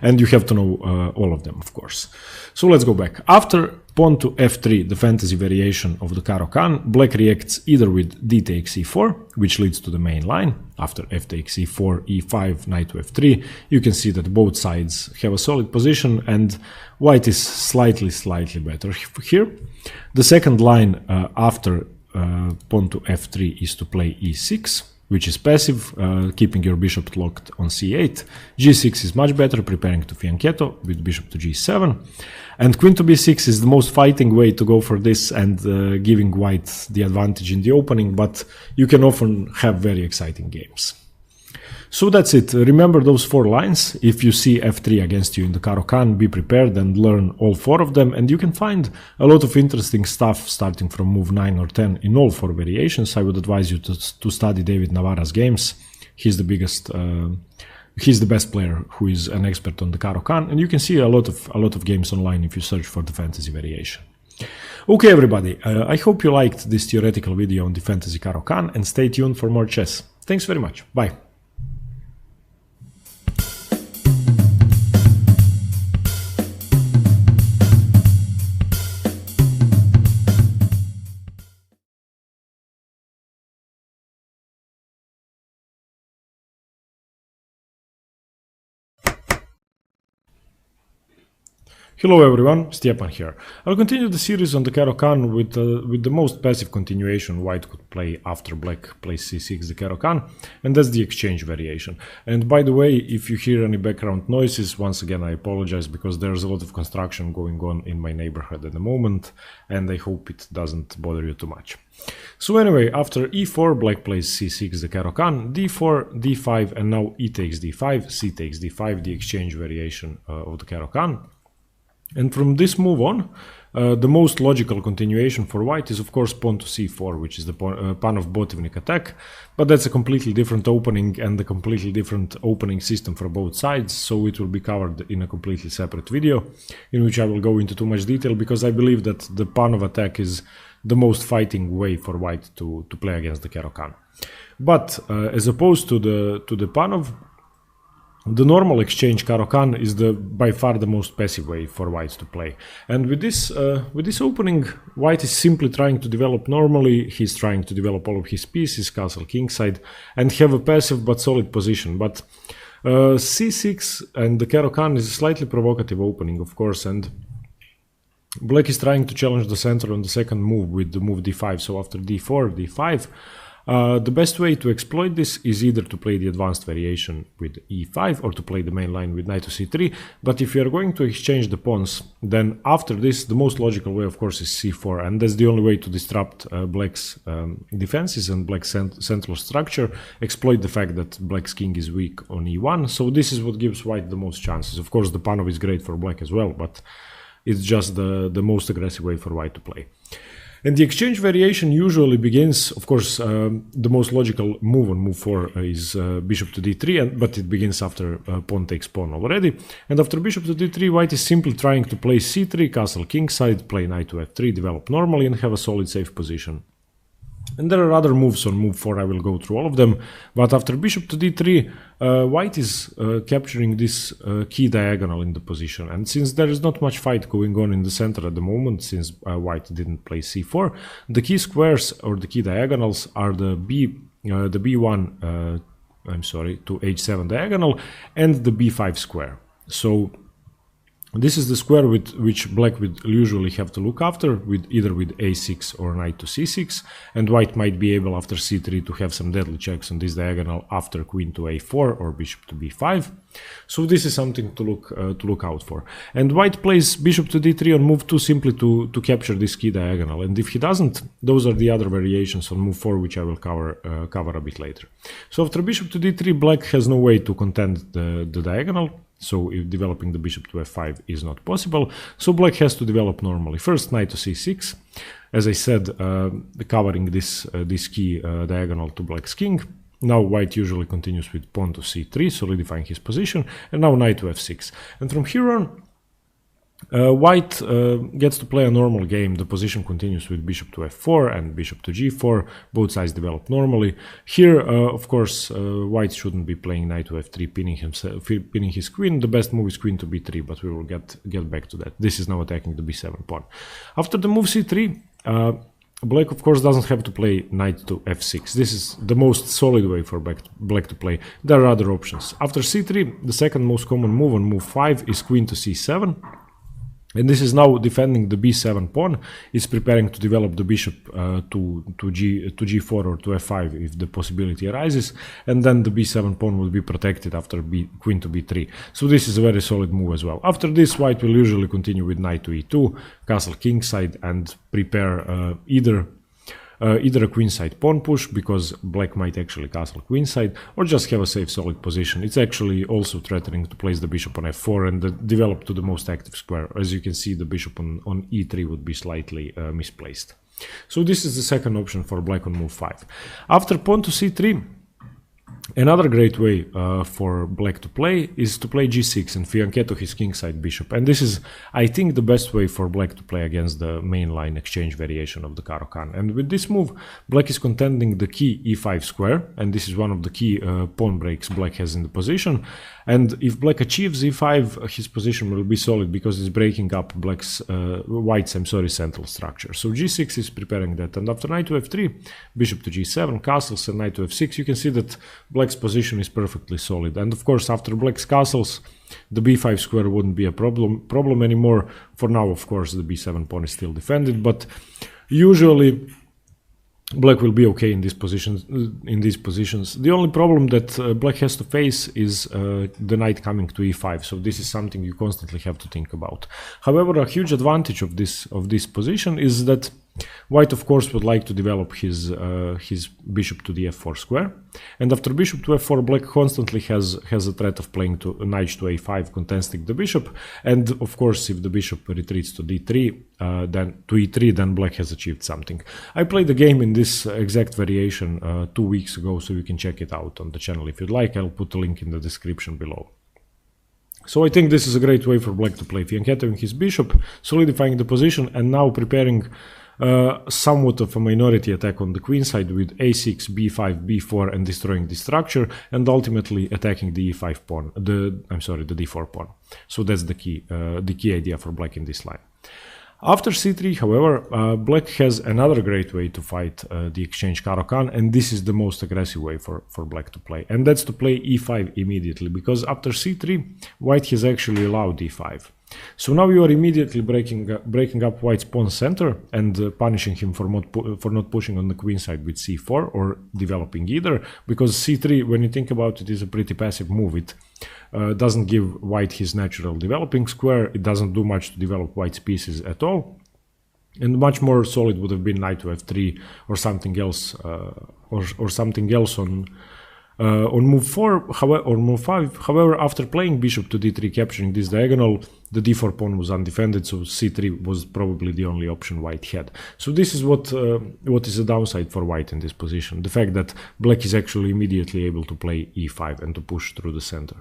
And you have to know all of them, of course. So let's go back. After pawn to f3, the fantasy variation of the Caro Kann, black reacts either with d takes e4, which leads to the main line. After f takes e4, e5, knight to f3, you can see that both sides have a solid position and white is slightly better here. The second line after pawn to f3 is to play e6, which is passive, keeping your bishop locked on c8. g6 is much better, preparing to fianchetto with bishop to g7. And queen to b6 is the most fighting way to go for this and giving white the advantage in the opening, but you can often have very exciting games. So that's it. Remember those 4 lines. If you see f3 against you in the Caro Kann, be prepared and learn all 4 of them, and you can find a lot of interesting stuff starting from move 9 or 10 in all 4 variations. I would advise you to study David Navarra's games. He's the biggest he's the best player who is an expert on the Caro Kann, and you can see a lot of games online if you search for the fantasy variation. Okay, everybody, I hope you liked this theoretical video on the fantasy Caro Kann, and stay tuned for more chess. Thanks very much. Bye. Hello everyone, Stepan here. I'll continue the series on the Caro Kann with the most passive continuation white could play after black plays c6 the Caro Kann, and that's the exchange variation. And by the way, if you hear any background noises, once again I apologize because there's a lot of construction going on in my neighborhood at the moment, and I hope it doesn't bother you too much. So anyway, after e4, black plays c6 the Caro Kann, d4, d5, and now e takes d5, c takes d5, the exchange variation of the Caro Kann. And from this move on, the most logical continuation for white is of course pawn to c4, which is the pawn of Botivnik attack, but that's a completely different opening and a completely different opening system for both sides, so it will be covered in a completely separate video, in which I will go into too much detail, because I believe that the pawn of attack is the most fighting way for white to play against the Caro Kann. But as opposed to the pawn of, the normal exchange Caro Kann is by far the most passive way for white to play. And with this opening, white is simply trying to develop normally. He's trying to develop all of his pieces, castle kingside, and have a passive but solid position. But c6 and the Caro Kann is a slightly provocative opening, of course, and black is trying to challenge the center on the second move with the move d5. So after d4, d5, the best way to exploit this is either to play the advanced variation with e5 or to play the main line with knight to c3, but if you are going to exchange the pawns, then after this the most logical way of course is c4, and that's the only way to disrupt black's defenses and black's central structure, exploit the fact that black's king is weak on e1, so this is what gives white the most chances. Of course the panov is great for black as well, but it's just the most aggressive way for white to play. And the exchange variation usually begins, of course, the most logical move on move 4 is bishop to d3, but it begins after pawn takes pawn already. And after bishop to d3, white is simply trying to play c3, castle kingside, play knight to f3, develop normally, and have a solid safe position. And there are other moves on move 4, I will go through all of them, but after bishop to d3, white is capturing this key diagonal in the position, and since there is not much fight going on in the center at the moment, since white didn't play c4, the key squares or the key diagonals are the b1, I'm sorry, to h7 diagonal, and the b5 square. So this is the square with which black would usually have to look after, either with a6 or knight to c6, and white might be able after c3 to have some deadly checks on this diagonal after queen to a4 or bishop to b5. So this is something to look out for. And white plays bishop to d3 on move 2 simply to capture this key diagonal, and if he doesn't, those are the other variations on move 4 which I will cover a bit later. So after bishop to d3, black has no way to contend the diagonal. So if developing the bishop to f5 is not possible, so black has to develop normally. First knight to c6, as I said, covering this key diagonal to black's king. Now white usually continues with pawn to c3, solidifying his position, and now knight to f6. And from here on, white gets to play a normal game. The position continues with bishop to f4 and bishop to g4. Both sides develop normally. Here, of course, white shouldn't be playing knight to f3, pinning his queen. The best move is queen to b3, but we will get back to that. This is now attacking the b7 pawn. After the move c3, black, of course, doesn't have to play knight to f6. This is the most solid way for black to play. There are other options. After c3, the second most common move on move 5 is queen to c7. And this is now defending the b7 pawn. It's preparing to develop the bishop to g4 or to f5 if the possibility arises, and then the b7 pawn will be protected after queen to b3. So this is a very solid move as well. After this, white will usually continue with knight to e2, castle kingside, and prepare either a queenside pawn push, because black might actually castle queenside, or just have a safe solid position. It's actually also threatening to place the bishop on f4 and develop to the most active square. As you can see, the bishop on e3 would be slightly misplaced. So this is the second option for black on move 5. After pawn to c3, Another great way for black to play is to play g6 and fianchetto his kingside bishop. And this is, I think, the best way for black to play against the mainline exchange variation of the Caro Kann. And with this move, black is contending the key e5 square, and this is one of the key pawn breaks black has in the position. And if black achieves e5, his position will be solid because it's breaking up white's central structure. So g6 is preparing that, and after knight to f3, bishop to g7, castles, and knight to f6, you can see that black's position is perfectly solid. And of course, after black's castles, the b5 square wouldn't be a problem anymore. For now, of course, the b7 pawn is still defended, but usually black will be okay in these positions. The only problem that black has to face is the knight coming to e5. So this is something you constantly have to think about. However, a huge advantage of this position is that white, of course, would like to develop his bishop to the f4 square, and after bishop to f4, black constantly has a threat of playing to knight to a5, contesting the bishop, and of course, if the bishop retreats to d3, then to e3, then black has achieved something. I played the game in this exact variation 2 weeks ago, so you can check it out on the channel if you'd like. I'll put a link in the description below. So I think this is a great way for black to play, fianchettoing his bishop, solidifying the position, and now preparing somewhat of a minority attack on the queen side with a6, b5, b4, and destroying the structure, and ultimately attacking the e5 pawn, the d4 pawn. So that's the key idea for black in this line. After c3, however, black has another great way to fight the exchange Caro Kann, and this is the most aggressive way for black to play, and that's to play e5 immediately, because after c3, white has actually allowed e5. So now you are immediately breaking up white's pawn center and punishing him for not pushing on the queen side with c4 or developing either, because c3, when you think about it, is a pretty passive move. It doesn't give white his natural developing square, it doesn't do much to develop white's pieces at all, and much more solid would have been knight to f3 or something else, or something else on move 4 or move 5. However, after playing bishop to d3, capturing this diagonal, the d4 pawn was undefended, so c3 was probably the only option white had. So this is what is a downside for white in this position, the fact that black is actually immediately able to play e5 and to push through the center.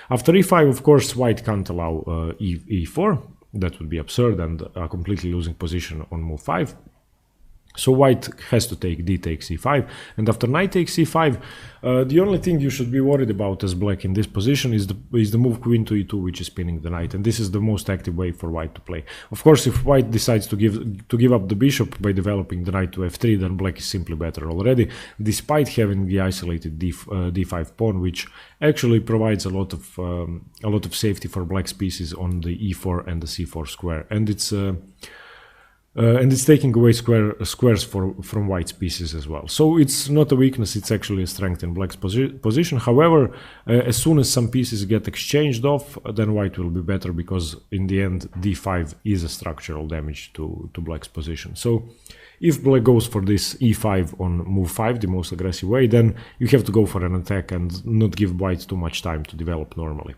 After e5, of course, white can't allow e4. That would be absurd and a completely losing position on move 5. So white has to take d takes e5, and after knight takes e5, the only thing you should be worried about as black in this position is the move queen to e2, which is pinning the knight, and this is the most active way for white to play. Of course, if white decides to give up the bishop by developing the knight to f3, then black is simply better already, despite having the isolated d5 pawn, which actually provides a lot of safety for black's pieces on the e4 and the c4 square, and it's taking away squares from white's pieces as well. So it's not a weakness, it's actually a strength in black's position. However, as soon as some pieces get exchanged off, then white will be better, because in the end d5 is a structural damage to black's position. So if black goes for this e5 on move 5, the most aggressive way, then you have to go for an attack and not give white too much time to develop normally.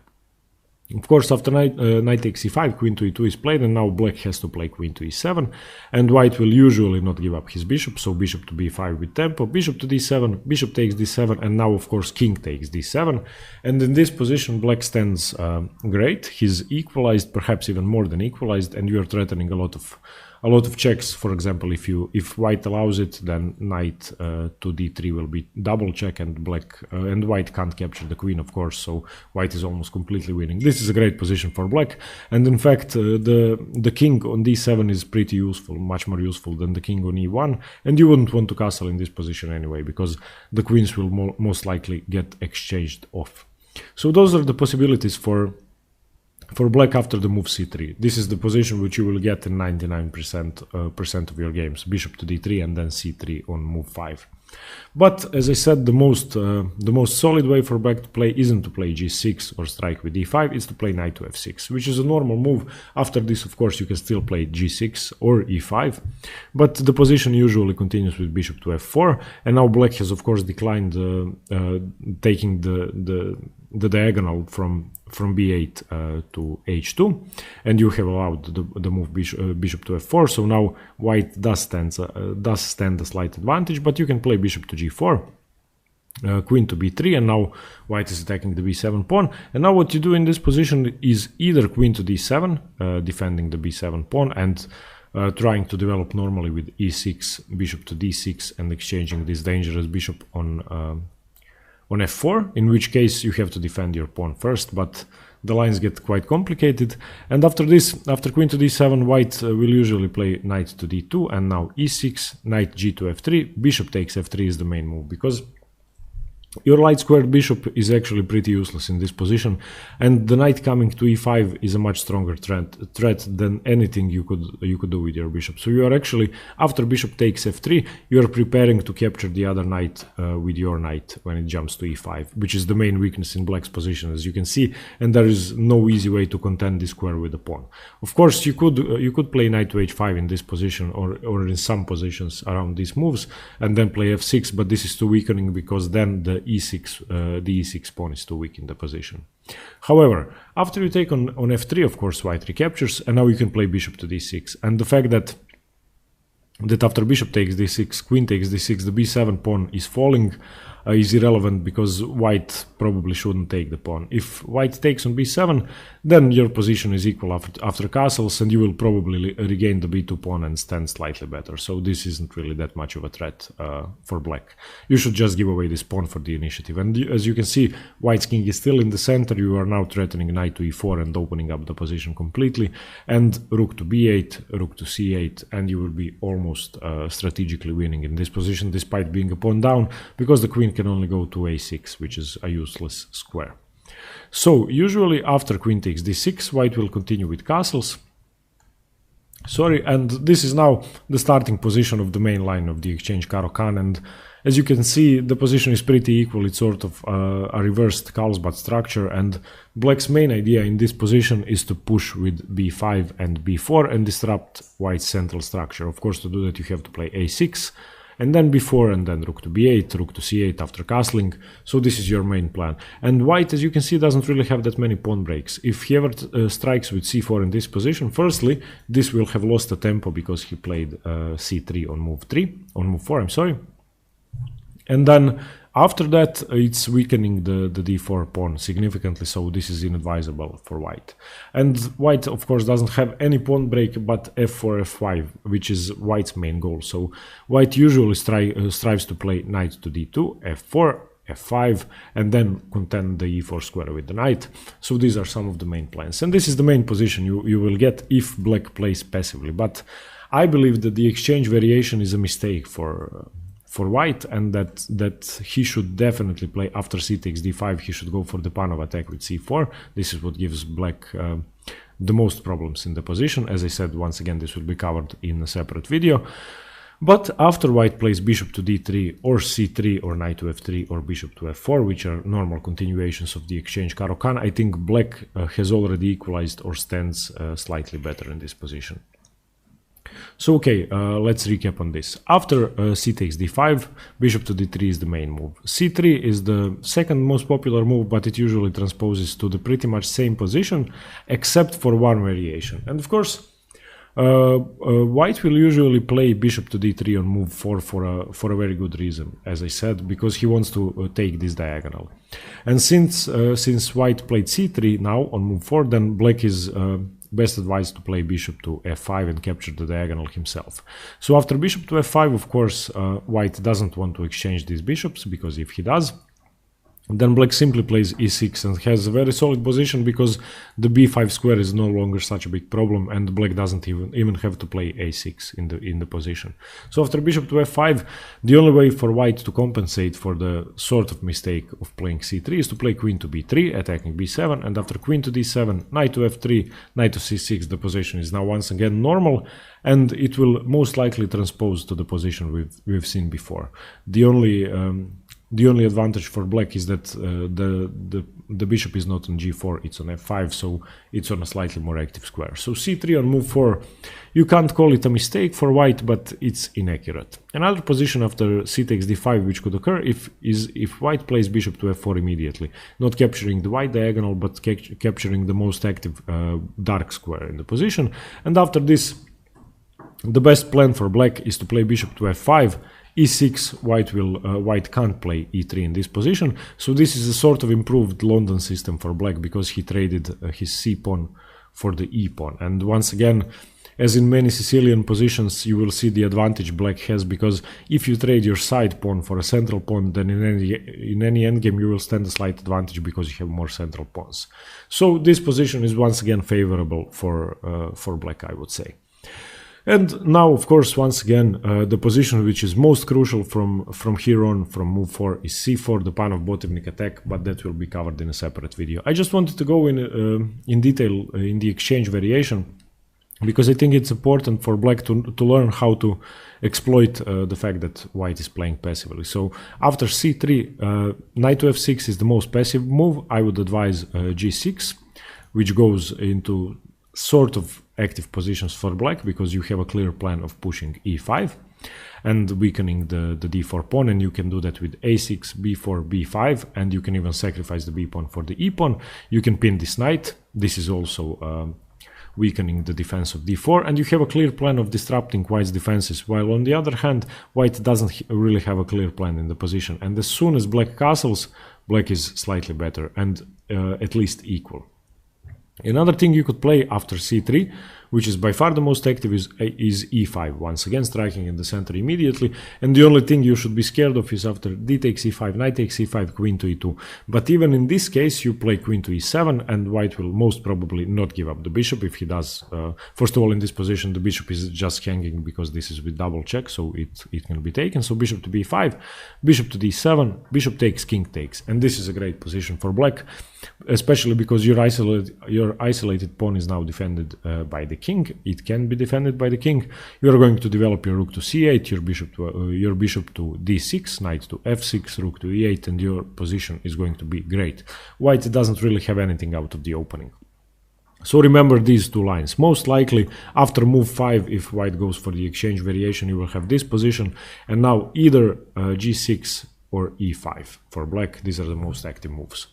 Of course, after knight takes e5, queen to e2 is played, and now black has to play queen to e7, and white will usually not give up his bishop, so bishop to b5 with tempo, bishop to d7, bishop takes d7, and now, of course, king takes d7, and in this position, black stands great. He's equalized, perhaps even more than equalized, and you are threatening a lot of checks. For example, if white allows it, then knight to d3 will be double check, and white can't capture the queen, of course, so white is almost completely winning. This is a great position for black, and in fact the king on d7 is pretty useful, much more useful than the king on e1, and you wouldn't want to castle in this position anyway, because the queens will most likely get exchanged off. So those are the possibilities for black after the move c3. This is the position which you will get in 99% of your games, bishop to d3 and then c3 on move 5. But as I said, the most solid way for black to play isn't to play g6 or strike with e5, it's to play knight to f6, which is a normal move. After this, of course, you can still play g6 or e5, but the position usually continues with bishop to f4, and now black has, of course, declined taking the diagonal from b8 to h2, and you have allowed the move bishop to f4, so now white does stand a slight advantage, but you can play bishop to g4, queen to b3, and now white is attacking the b7 pawn. And now what you do in this position is either queen to d7, defending the b7 pawn, and trying to develop normally with e6, bishop to d6, and exchanging this dangerous bishop on f4, in which case you have to defend your pawn first, but the lines get quite complicated. And after this, after queen to d7, white will usually play knight to d2, and now e6, knight g to f3, bishop takes f3 is the main move, because your light squared bishop is actually pretty useless in this position, and the knight coming to e5 is a much stronger threat than anything you could do with your bishop. So you are actually, after bishop takes f3, you are preparing to capture the other knight with your knight when it jumps to e5, which is the main weakness in black's position, as you can see, and there is no easy way to contend this square with the pawn. Of course, you could play knight to h5 in this position, or in some positions around these moves, and then play f6, but this is too weakening, because then the e6 pawn is too weak in the position. However, after you take on f3, of course, white recaptures, and now you can play bishop to d6. And the fact that after bishop takes d6, queen takes d6, the b7 pawn is falling is irrelevant, because white probably shouldn't take the pawn. If white takes on b7, then your position is equal after castles, and you will probably regain the b2 pawn and stand slightly better. So this isn't really that much of a threat for black. You should just give away this pawn for the initiative. And as you can see, white's king is still in the center. You are now threatening knight to e4 and opening up the position completely, and rook to b8, rook to c8, and you will be almost strategically winning in this position, despite being a pawn down, because the queen can only go to a6, which is a useless square. So usually after queen takes d6, white will continue with castles. And this is now the starting position of the main line of the exchange Caro Kann, and as you can see, the position is pretty equal. It's sort of a reversed Carlsbad structure, and black's main idea in this position is to push with b5 and b4 and disrupt white's central structure. Of course, to do that you have to play a6, and then b4, and then rook to b8, rook to c8 after castling. So this is your main plan. And white, as you can see, doesn't really have that many pawn breaks. If he ever strikes with c4 in this position, firstly, this will have lost the tempo, because he played c3 on move 4, I'm sorry. And then after that, it's weakening the d4 pawn significantly, so this is inadvisable for white. And white, of course, doesn't have any pawn break but f4, f5, which is white's main goal. So white usually strives to play knight to d2, f4, f5, and then contend the e4 square with the knight. So these are some of the main plans. And this is the main position you will get if black plays passively. But I believe that the exchange variation is a mistake for white, and that he should definitely play after c takes d5. He should go for the Panov attack with c4. This is what gives black the most problems in the position. As I said, once again, this will be covered in a separate video. But after white plays bishop to d3 or c3 or knight to f3 or bishop to f4, which are normal continuations of the exchange Caro Kann, I think black has already equalized or stands slightly better in this position. So okay, let's recap on this. After c takes d5, bishop to d3 is the main move. c3 is the second most popular move, but it usually transposes to the pretty much same position, except for one variation. And of course, white will usually play bishop to d3 on move 4 for a very good reason, as I said, because he wants to take this diagonal. And since white played c3 now on move 4, then black is best advised to play bishop to f5 and capture the diagonal himself. So after bishop to f5, of course, white doesn't want to exchange these bishops, because if he does, then black simply plays e6 and has a very solid position, because the b5 square is no longer such a big problem, and black doesn't even have to play a6 in the position. So after bishop to f5, the only way for white to compensate for the sort of mistake of playing c3 is to play queen to b3, attacking b7, and after queen to d7, knight to f3, knight to c6, the position is now once again normal, and it will most likely transpose to the position we've seen before. The only advantage for black is that the bishop is not on g4, it's on f5, so it's on a slightly more active square. So c3 on move 4, you can't call it a mistake for white, but it's inaccurate. Another position after c takes d5 which could occur is if white plays bishop to f4 immediately, not capturing the white diagonal, but capturing the most active dark square in the position. And after this, the best plan for black is to play bishop to f5, e6, white can't play e3 in this position. So this is a sort of improved London system for black, because he traded his c pawn for the e pawn. And once again, as in many Sicilian positions, you will see the advantage black has, because if you trade your side pawn for a central pawn, then in any endgame you will stand a slight advantage because you have more central pawns. So this position is once again favorable for black, I would say. And now, of course, once again, the position which is most crucial from here on, from move 4, is c4, the Panov-Botevnik attack, but that will be covered in a separate video. I just wanted to go in detail in the exchange variation, because I think it's important for black to learn how to exploit the fact that white is playing passively. So after c3, knight to f6 is the most passive move. I would advise g6, which goes into sort of active positions for black, because you have a clear plan of pushing e5 and weakening the d4 pawn, and you can do that with a6, b4, b5, and you can even sacrifice the b pawn for the e pawn. You can pin this knight. This is also weakening the defense of d4, and you have a clear plan of disrupting white's defenses, while on the other hand, white doesn't really have a clear plan in the position, and as soon as black castles, black is slightly better and at least equal. Another thing you could play after c3, which is by far the most active, is e5, once again striking in the center immediately, and the only thing you should be scared of is after d takes e5, knight takes e5, queen to e2. But even in this case, you play queen to e7, and white will most probably not give up the bishop. If he does, first of all, in this position the bishop is just hanging because this is with double check, so it can be taken. So bishop to b5, bishop to d7, bishop takes, king takes, and this is a great position for black, especially because your isolated pawn is now defended by the king. It can be defended by the king. You are going to develop your rook to c8, your bishop to d6, knight to f6, rook to e8, and your position is going to be great. White doesn't really have anything out of the opening. So remember these two lines. Most likely after move 5, if white goes for the exchange variation, you will have this position, and now either g6 or e5 for black. These are the most active moves.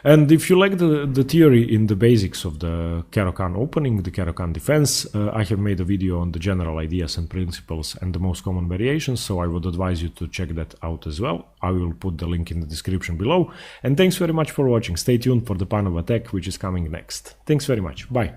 And if you like the theory in the basics of the Caro Kann opening, the Caro Kann defense, I have made a video on the general ideas and principles and the most common variations, so I would advise you to check that out as well. I will put the link in the description below. And thanks very much for watching. Stay tuned for the Panov attack, which is coming next. Thanks very much. Bye.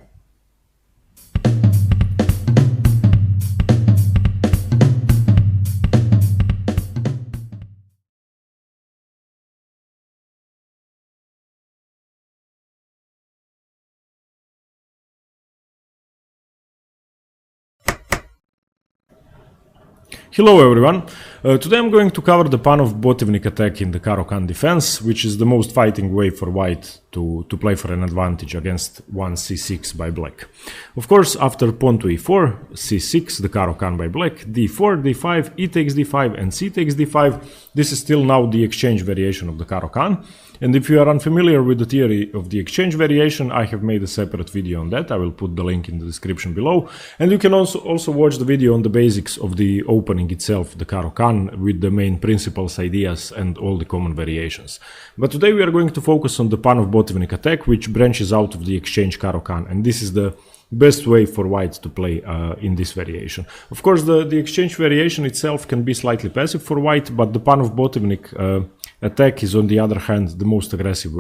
Hello everyone, today I'm going to cover the Panov-Botevnik attack in the Caro Kann defense, which is the most fighting way for white to play for an advantage against one c6 by black. Of course, after pawn to e4, c6, the Caro Kann by black, d4, d5, e takes d5 and c takes d5, this is still now the exchange variation of the Caro Kann. And if you are unfamiliar with the theory of the exchange variation, I have made a separate video on that. I will put the link in the description below. And you can also watch the video on the basics of the opening itself, the Caro Kann, with the main principles, ideas, and all the common variations. But today we are going to focus on the Panov-Botevnik attack, which branches out of the exchange Caro Kann. And this is the best way for white to play in this variation. Of course, the exchange variation itself can be slightly passive for white, but the Panov-Botevnik attack is, on the other hand, the most aggressive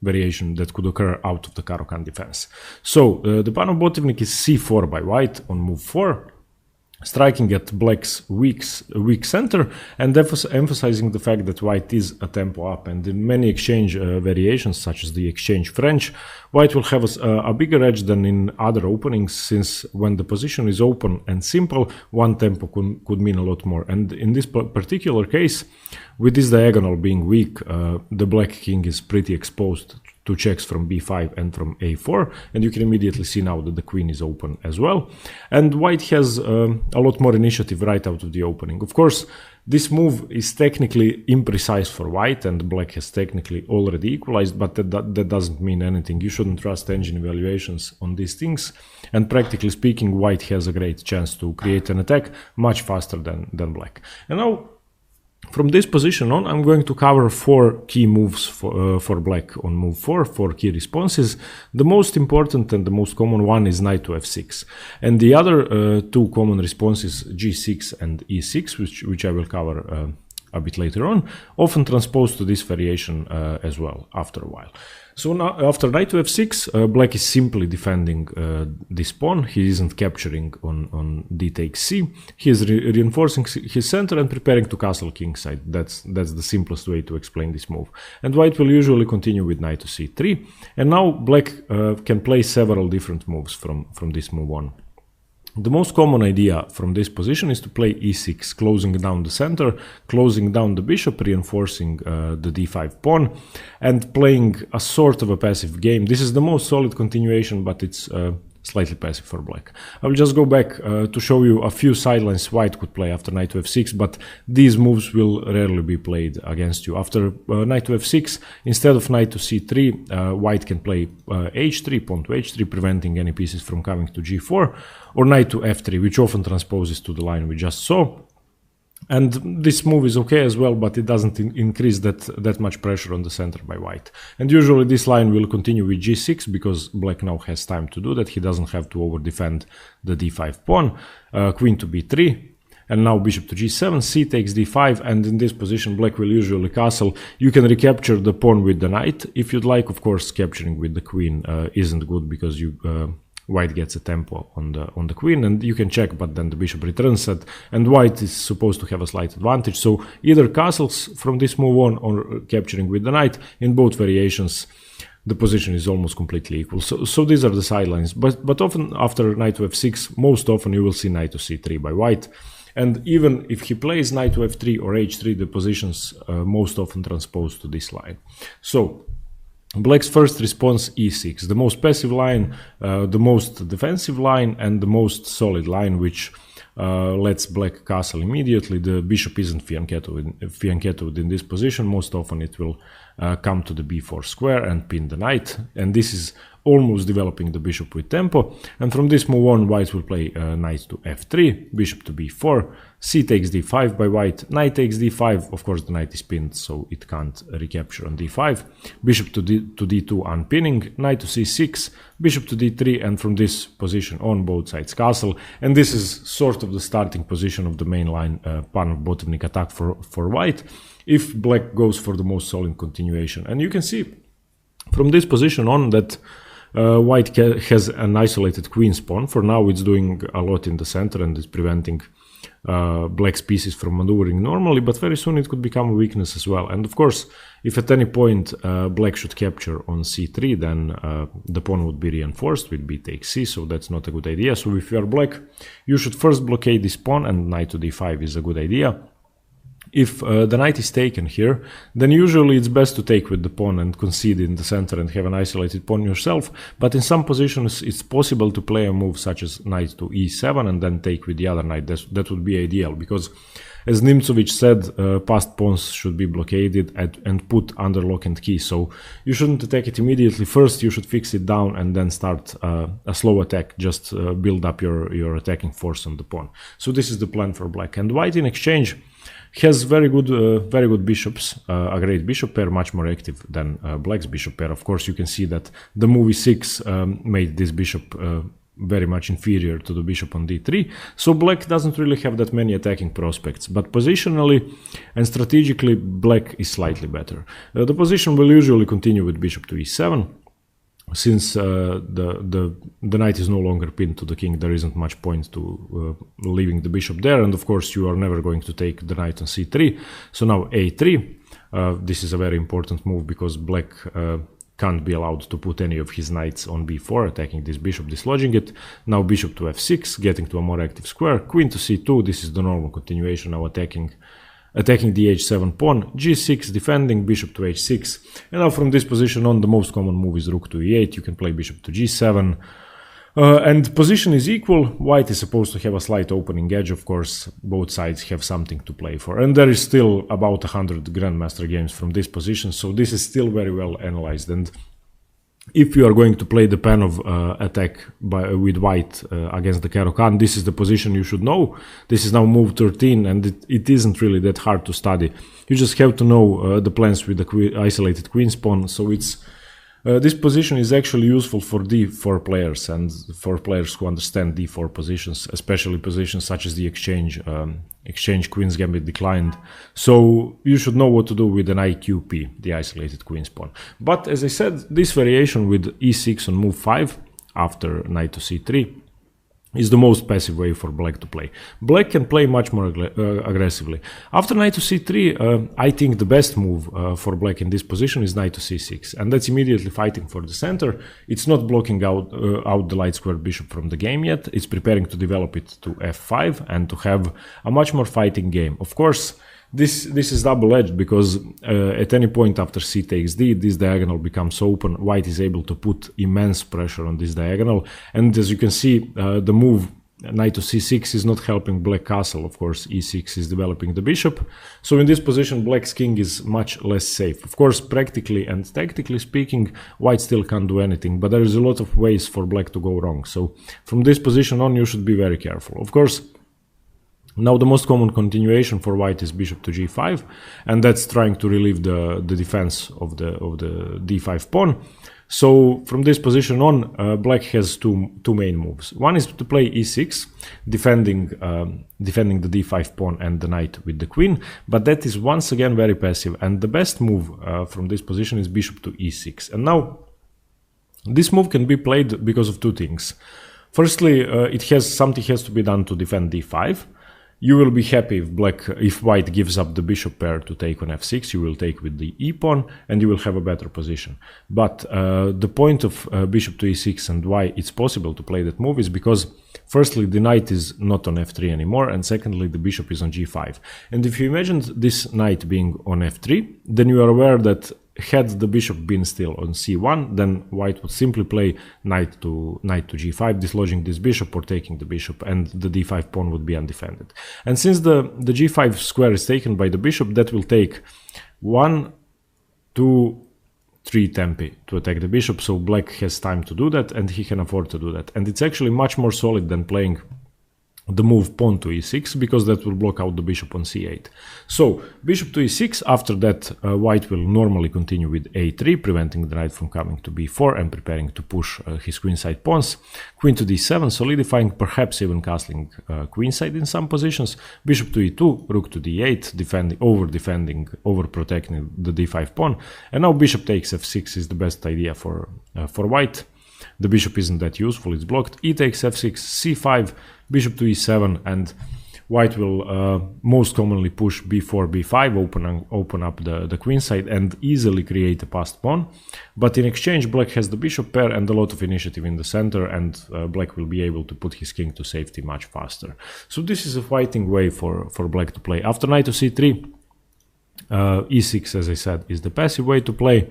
variation that could occur out of the Caro Kann defense. So the Panov-Botevnik is c4 by white on move 4, striking at black's weak center and emphasizing the fact that white is a tempo up. And in many exchange variations, such as the exchange French, white will have a bigger edge than in other openings, since when the position is open and simple, one tempo could mean a lot more. And in this particular case, with this diagonal being weak, the black king is pretty exposed to checks from b5 and from a4, and you can immediately see now that the queen is open as well. And white has a lot more initiative right out of the opening. Of course, this move is technically imprecise for white, and black has technically already equalized, but that doesn't mean anything. You shouldn't trust engine evaluations on these things, and practically speaking, white has a great chance to create an attack much faster than black. And now, From this position on, I'm going to cover 4 key moves for black on move 4, 4 key responses. The most important and the most common one is knight to f6. And the other 2 common responses, g6 and e6, which I will cover a bit later on, often transpose to this variation as well after a while. So now, after knight to f6, black is simply defending this pawn. He isn't capturing on d takes c. He is reinforcing his center and preparing to castle kingside. That's the simplest way to explain this move. And white will usually continue with knight to c3. And now black can play several different moves from this move on. The most common idea from this position is to play e6, closing down the center, closing down the bishop, reinforcing the d5 pawn, and playing a sort of a passive game. This is the most solid continuation, but it's slightly passive for black. I will just go back to show you a few sidelines white could play after knight to f6, but these moves will rarely be played against you. After knight to f6, instead of knight to c3, white can play h3, pawn to h3, preventing any pieces from coming to g4, or knight to f3, which often transposes to the line we just saw. And this move is okay as well, but it doesn't increase that much pressure on the center by white. And usually this line will continue with g6, because black now has time to do that. He doesn't have to over-defend the d5 pawn. Queen to b3, and now bishop to g7, c takes d5, and in this position black will usually castle. You can recapture the pawn with the knight if you'd like. Of course, capturing with the queen isn't good, because white gets a tempo on the queen, and you can check, but then the bishop returns it, and white is supposed to have a slight advantage. So either castles from this move on, or capturing with the knight. In both variations, the position is almost completely equal. So these are the sidelines. But often after knight to f6, most often you will see knight to c3 by white. And even if he plays knight to f3 or h3, the positions most often transpose to this line. So black's first response, e6, the most passive line, the most defensive line, and the most solid line, which lets black castle immediately. The bishop isn't fianchettoed in this position. Most often it will come to the b4 square and pin the knight, and this is almost developing the bishop with tempo. And from this move on, white will play knight to f3, bishop to b4, c takes d5 by white, knight takes d5. Of course, the knight is pinned, so it can't recapture on d5. Bishop to d2 unpinning, knight to c6, bishop to d3, and from this position on, both sides castle. And this is sort of the starting position of the main line pan-bottomnik attack for white, if black goes for the most solid continuation. And you can see from this position on that white has an isolated queen's pawn. For now, it's doing a lot in the center and is preventing black's pieces from maneuvering normally, but very soon it could become a weakness as well. And of course, if at any point black should capture on c3, then the pawn would be reinforced with b takes c, so that's not a good idea. So if you are black, you should first blockade this pawn, and knight to d5 is a good idea. If the knight is taken here, then usually it's best to take with the pawn and concede in the center and have an isolated pawn yourself. But in some positions, it's possible to play a move such as knight to e7 and then take with the other knight. That would be ideal, because as Nimzowitsch said, passed pawns should be blockaded and put under lock and key. So you shouldn't attack it immediately. First, you should fix it down and then start a slow attack. Just build up your attacking force on the pawn. So this is the plan for black. And white in exchange has very good bishops, a great bishop pair, much more active than black's bishop pair. Of course, you can see that the move e6 made this bishop very much inferior to the bishop on d3. So black doesn't really have that many attacking prospects, but positionally and strategically, black is slightly better. The position will usually continue with bishop to e7. Since the knight is no longer pinned to the king, there isn't much point to leaving the bishop there. And of course, you are never going to take the knight on c3. So now a3. This is a very important move, because black can't be allowed to put any of his knights on b4, attacking this bishop, dislodging it. Now bishop to f6, getting to a more active square. Queen to c2. This is the normal continuation, now attacking the h7 pawn, g6 defending, bishop to h6, and now from this position on, the most common move is rook to e8. You can play bishop to g7, and position is equal. White is supposed to have a slight opening edge. Of course, both sides have something to play for, and there is still about 100 Grandmaster games from this position, so this is still very well analyzed. And if you are going to play the pan of attack with white against the Caro Kann, this is the position you should know. This is now move 13, and it isn't really that hard to study. You just have to know the plans with the isolated queen's pawn. So it's this position is actually useful for d4 players and for players who understand d4 positions, especially positions such as the exchange queen's gambit declined. So you should know what to do with an IQP, the isolated queen's pawn. But as I said, this variation with e6 on move 5 after knight to c3 is the most passive way for black to play. Black can play much more aggressively. After knight to c3, I think the best move for black in this position is knight to c6, and that's immediately fighting for the center. It's not blocking out the light squared bishop from the game yet. It's preparing to develop it to f5 and to have a much more fighting game. Of course, this is double-edged because at any point after c takes d, this diagonal becomes open. White is able to put immense pressure on this diagonal, and as you can see, the move knight to c6 is not helping black castle. Of course, e6 is developing the bishop. So in this position, black's king is much less safe. Of course, practically and tactically speaking, white still can't do anything, but there is a lot of ways for black to go wrong. So from this position on, you should be very careful. Of course, now the most common continuation for white is bishop to g5, and that's trying to relieve the defense of the d5 pawn. So from this position on, black has two main moves. One is to play e6, defending the d5 pawn and the knight with the queen, but that is once again very passive, and the best move from this position is bishop to e6. And now this move can be played because of two things. Firstly, something has to be done to defend d5. You will be happy if white gives up the bishop pair to take on f6. You will take with the e pawn, and you will have a better position. But the point of bishop to e6 and why it's possible to play that move is because, firstly, the knight is not on f3 anymore, and secondly, the bishop is on g5. And if you imagine this knight being on f3, then you are aware that had the bishop been still on c1, then white would simply play knight to g5, dislodging this bishop or taking the bishop, and the d5 pawn would be undefended. And since the g5 square is taken by the bishop, that will take 1, 2, 3 tempi to attack the bishop, so black has time to do that, and he can afford to do that. And it's actually much more solid than playing the move pawn to e6, because that will block out the bishop on c8. So bishop to e6, after that white will normally continue with a3, preventing the knight from coming to b4 and preparing to push his queenside pawns. Queen to d7, solidifying, perhaps even castling queenside in some positions. Bishop to e2, rook to d8, over protecting the d5 pawn. And now bishop takes f6 is the best idea for white. The bishop isn't that useful, it's blocked. E takes f6, c5, bishop to e7, and white will most commonly push b4, b5, open up the queenside and easily create a passed pawn. But in exchange, black has the bishop pair and a lot of initiative in the center, and black will be able to put his king to safety much faster. So this is a fighting way for black to play. After knight to c3, e6, as I said, is the passive way to play.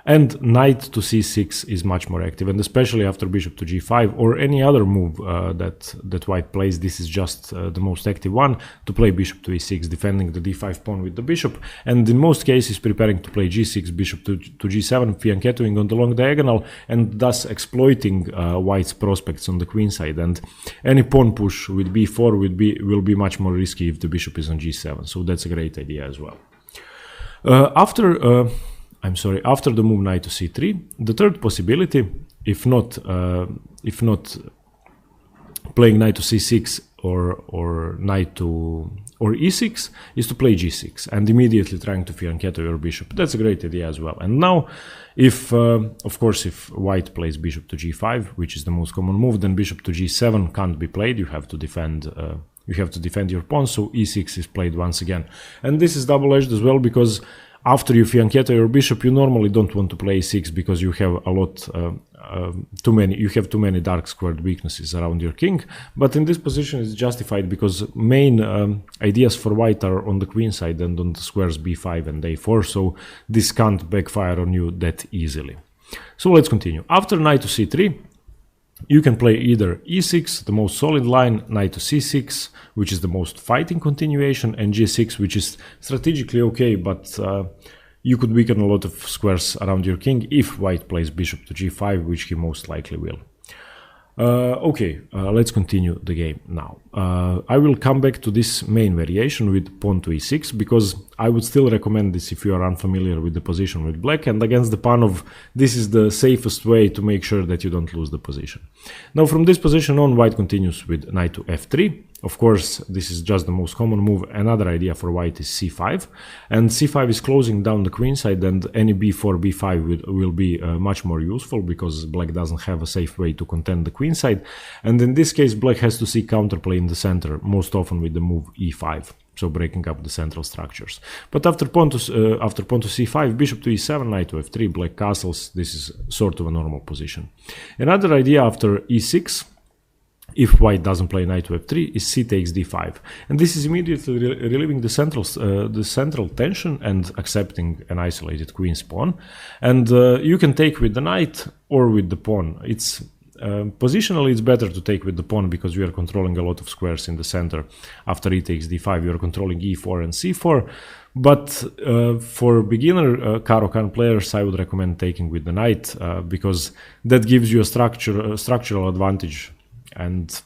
And knight to c6 is much more active, and especially after bishop to g5 or any other move that white plays, this is just the most active one, to play bishop to e6, defending the d5 pawn with the bishop, and in most cases preparing to play g6, bishop to g7, fianchettoing on the long diagonal, and thus exploiting white's prospects on the queen side. And any pawn push with b4 will be much more risky if the bishop is on g7, so that's a great idea as well. After the move knight to c3, the third possibility, if not playing knight to c6 or e6, is to play g6 and immediately trying to fianchetto your bishop. That's a great idea as well. And now, if white plays bishop to g5, which is the most common move, then bishop to g7 can't be played. You have to defend your pawn. So e6 is played once again, and this is double-edged as well, because after you fianchetto your bishop, you normally don't want to play e6 because you have too many dark squared weaknesses around your king. But in this position, it's justified because main ideas for white are on the queen side and on the squares b5 and a4, so this can't backfire on you that easily. So let's continue. After knight to c3, you can play either e6, the most solid line, knight to c6, which is the most fighting continuation, and g6, which is strategically okay, but you could weaken a lot of squares around your king if white plays bishop to g5, which he most likely will. Let's continue the game now. I will come back to this main variation with pawn to e6, because I would still recommend this if you are unfamiliar with the position with black, and against the Panov, this is the safest way to make sure that you don't lose the position. Now from this position on, white continues with knight to f3. Of course, this is just the most common move. Another idea for white is c5, and c5 is closing down the queen side, and any b4, b5 will be much more useful, because black doesn't have a safe way to contend the queen side, and in this case black has to seek counterplay in the center, most often with the move e5, so breaking up the central structures. But after pawn to c5, bishop to e7, knight to f3, black castles. This is sort of a normal position. Another idea after e6, if white doesn't play knight to f3, is c takes d5, and this is immediately relieving the central tension and accepting an isolated queen's pawn. And you can take with the knight or with the pawn. It's positionally it's better to take with the pawn, because you are controlling a lot of squares in the center. After e takes d5, you are controlling e4 and c4. But for beginner Caro Kann players, I would recommend taking with the knight, because that gives you a structural advantage, and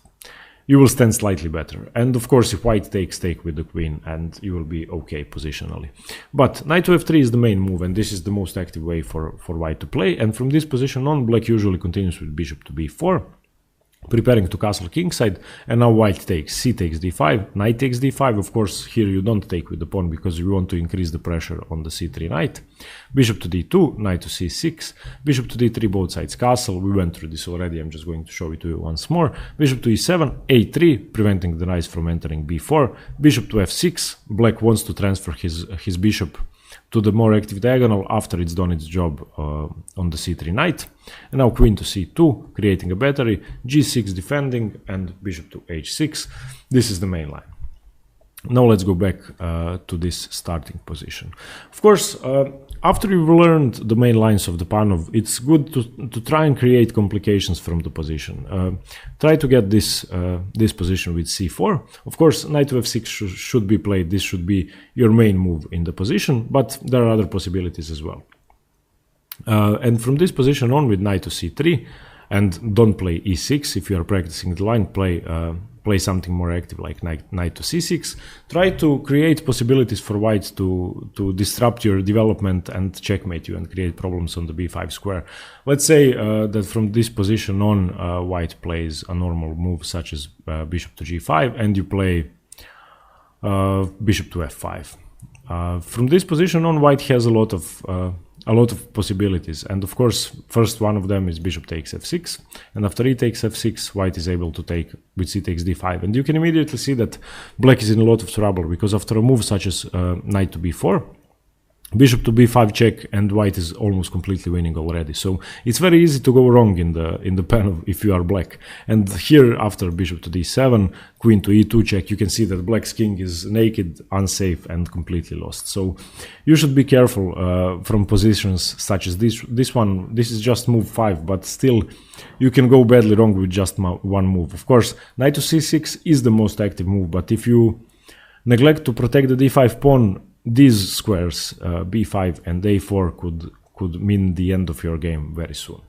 you will stand slightly better. And of course, if white takes, take with the queen, and you will be okay positionally. But knight to f3 is the main move, and this is the most active way for white to play. And from this position on, black usually continues with bishop to b4, preparing to castle kingside. And now white takes, c takes d5, knight takes d5. Of course, here you don't take with the pawn, because you want to increase the pressure on the c3 knight. Bishop to d2, knight to c6, bishop to d3, both sides castle. We went through this already, I'm just going to show it to you once more. Bishop to e7, a3, preventing the knights from entering b4, bishop to f6. Black wants to transfer his bishop to the more active diagonal after it's done its job on the c3 knight. And now queen to c2, creating a battery, g6 defending, and bishop to h6. This is the main line. Now let's go back to this starting position. Of course, after you've learned the main lines of the Panov, it's good to try and create complications from the position. Try to get this position with c4. Of course, knight to f6 should be played. This should be your main move in the position, but there are other possibilities as well. And from this position on, with knight to c3, and don't play e6 if you are practicing the line, play something more active like knight to c6. Try to create possibilities for white to disrupt your development and checkmate you and create problems on the b5 square. Let's say that from this position on, white plays a normal move such as bishop to g5, and you play bishop to f5. From this position on, white has a lot of possibilities, and of course first one of them is bishop takes f6, and after e takes f6, white is able to take with c takes d5, and you can immediately see that black is in a lot of trouble, because after a move such as knight to b4, bishop to b5 check, and white is almost completely winning already. So it's very easy to go wrong in the pen if you are black. And here, after bishop to d7, queen to e2 check, you can see that black's king is naked, unsafe, and completely lost. So you should be careful from positions such as this one. This is just move 5, but still you can go badly wrong with just one move. Of course, knight to c6 is the most active move, but if you neglect to protect the d5 pawn, these squares, b5 and a4, could mean the end of your game very soon.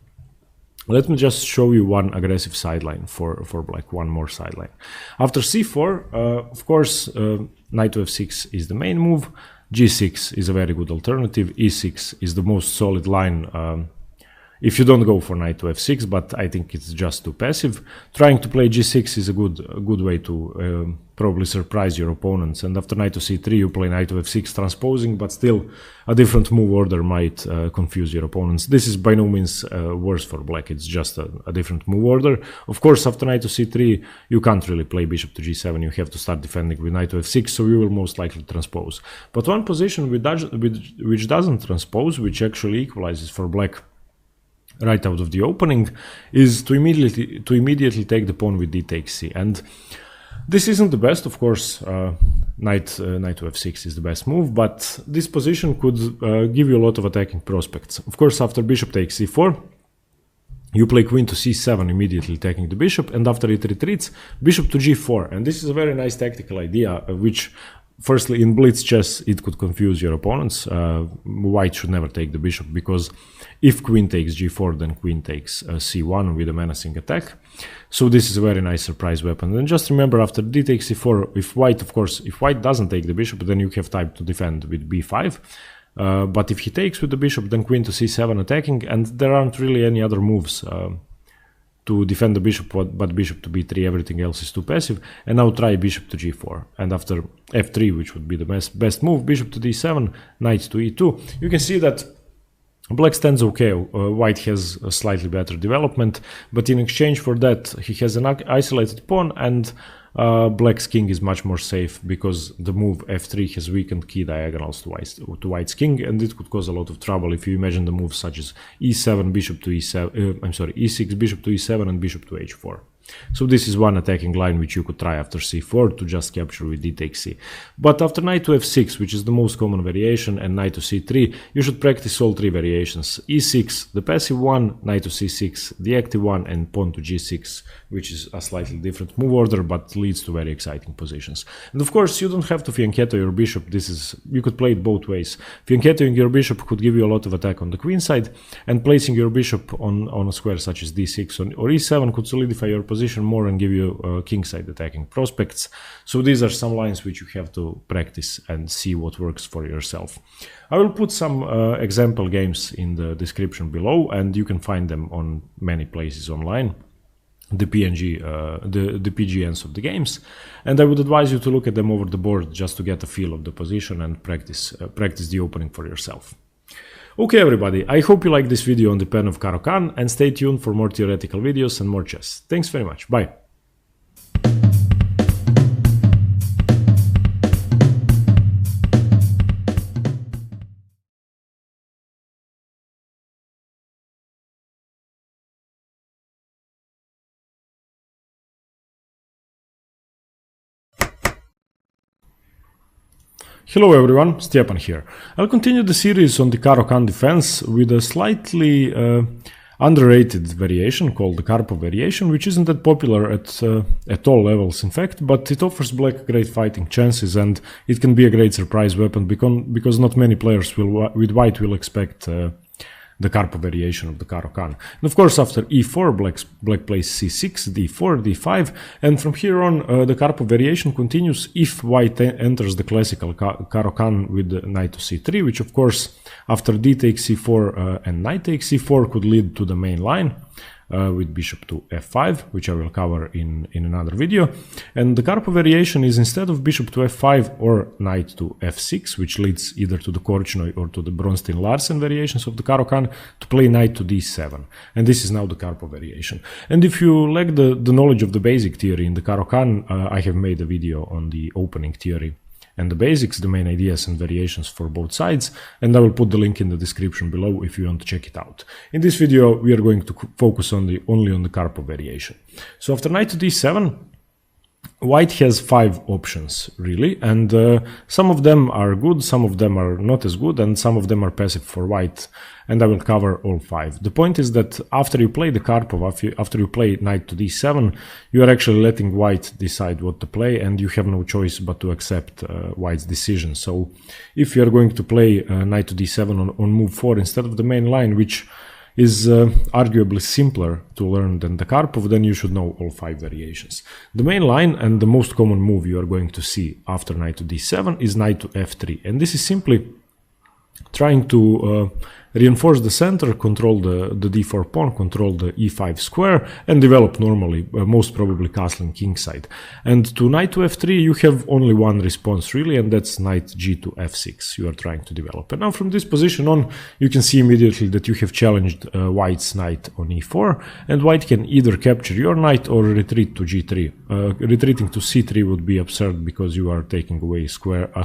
Let me just show you one aggressive sideline for black, one more sideline. After c4, of course, knight to f6 is the main move, g6 is a very good alternative, e6 is the most solid line if you don't go for knight to f6, but I think it's just too passive. Trying to play g6 is a good way to probably surprise your opponents, and after knight to c3 you play knight to f6 transposing, but still a different move order might confuse your opponents. This is by no means worse for black, it's just a different move order. Of course, after knight to c3 you can't really play bishop to g7, you have to start defending with knight to f6, so you will most likely transpose. But one position which doesn't transpose, which actually equalizes for black right out of the opening, is to immediately take the pawn with d takes c. And this isn't the best, of course. Knight to f6 is the best move, but this position could give you a lot of attacking prospects. Of course, after bishop takes c4, you play queen to c7, immediately taking the bishop, and after it retreats, bishop to g4. And this is a very nice tactical idea, which firstly, in blitz chess, it could confuse your opponents. White should never take the bishop, because if queen takes g4, then queen takes c1 with a menacing attack. So this is a very nice surprise weapon. And just remember, after d takes c4, if white doesn't take the bishop, then you have time to defend with b5. But if he takes with the bishop, then queen to c7 attacking, and there aren't really any other moves to defend the bishop, but bishop to b3, everything else is too passive. And now try bishop to g4, and after f3, which would be the best move, bishop to d7, knight to e2. You can see that black stands okay. White has a slightly better development, but in exchange for that, he has an isolated pawn, and black's king is much more safe, because the move f3 has weakened key diagonals to white's king, and it could cause a lot of trouble if you imagine the moves such as e7, bishop to e7, e6, bishop to e7, and bishop to h4. So this is one attacking line which you could try after c4 to just capture with d takes c. But after knight to f6, which is the most common variation, and knight to c3, you should practice all three variations. e6, the passive one, knight to c6, the active one, and pawn to g6, which is a slightly different move order, but leads to very exciting positions. And of course, you don't have to fianchetto your bishop. You could play it both ways. Fianchettoing your bishop could give you a lot of attack on the queen side, and placing your bishop on a square such as d6 or e7 could solidify your position more and give you kingside attacking prospects. So these are some lines which you have to practice and see what works for yourself. I will put some example games in the description below, and you can find them on many places online, the PGNs of the games, and I would advise you to look at them over the board just to get a feel of the position and practice the opening for yourself. Okay, everybody, I hope you liked this video on the pen of Caro Kann, and stay tuned for more theoretical videos and more chess. Thanks very much. Bye. Hello everyone, Stepan here. I'll continue the series on the Caro Kann defense with a slightly underrated variation called the Karpov variation, which isn't that popular at all levels in fact, but it offers black great fighting chances, and it can be a great surprise weapon because not many players with white will expect the Karpov variation of the Caro Kann. And of course, after e4, black plays c6, d4, d5, and from here on, the Karpov variation continues if white enters the classical Caro Kann with knight to c3, which of course, after d takes c4 and knight takes c4 could lead to the main line. With bishop to f5, which I will cover in another video. And the Karpov variation is, instead of bishop to f5 or knight to f6, which leads either to the Korchnoi or to the Bronstein-Larsen variations of the Caro Kann, to play knight to d7. And this is now the Karpov variation. And if you lack the knowledge of the basic theory in the Caro Kann, I have made a video on the opening theory and the basics, the main ideas and variations for both sides, and I will put the link in the description below if you want to check it out. In this video, we are going to focus only on the Karpov variation. So after knight to d7, white has 5 options, really, and some of them are good, some of them are not as good, and some of them are passive for white, and I will cover all 5. The point is that after you play the Karpov, after you play knight to d7, you are actually letting white decide what to play, and you have no choice but to accept white's decision. So if you are going to play knight to d7 on move 4 instead of the main line, which is arguably simpler to learn than the Karpov, then you should know all 5 variations. The main line and the most common move you are going to see after knight to d7 is knight to f3, and this is simply trying to reinforce the center, control the d4 pawn, control the e5 square, and develop normally, most probably castling kingside. And to knight to f3 you have only one response really, and that's knight g to f6 you are trying to develop. And now from this position on, you can see immediately that you have challenged white's knight on e4, and white can either capture your knight or retreat to g3. Retreating to c3 would be absurd because you are taking away a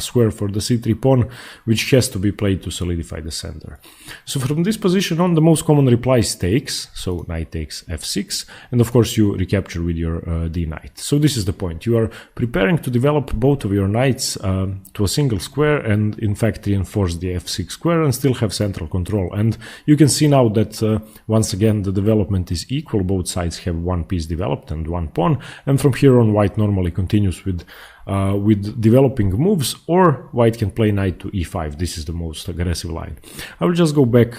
square for the c3 pawn, which has to be played to solidify the center. So from this position on, the most common reply is takes, so knight takes f6, and of course you recapture with your d knight. So this is the point, you are preparing to develop both of your knights to a single square, and in fact reinforce the f6 square and still have central control. And you can see now that once again the development is equal, both sides have one piece developed and one pawn, and from here on white normally continues with with developing moves, or white can play knight to e5. This is the most aggressive line. I will just go back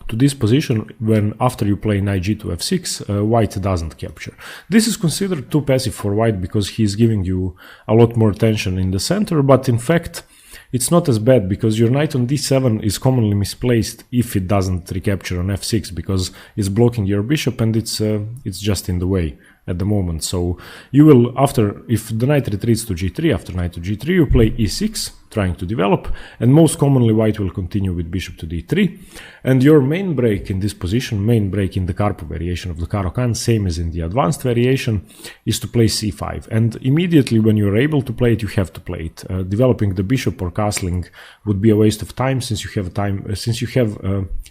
to this position when after you play knight g to f6, white doesn't capture. This is considered too passive for white because he's giving you a lot more tension in the center, but in fact it's not as bad because your knight on d7 is commonly misplaced if it doesn't recapture on f6 because it's blocking your bishop and it's just in the way at the moment. So you will, after, if the knight retreats to g3, after knight to g3 you play e6, trying to develop, and most commonly white will continue with bishop to d3, and your main break in this position, main break in the Karpov variation of the Caro Kann, same as in the advanced variation, is to play c5, and immediately when you're able to play it, you have to play it. Developing the bishop or castling would be a waste of time since you have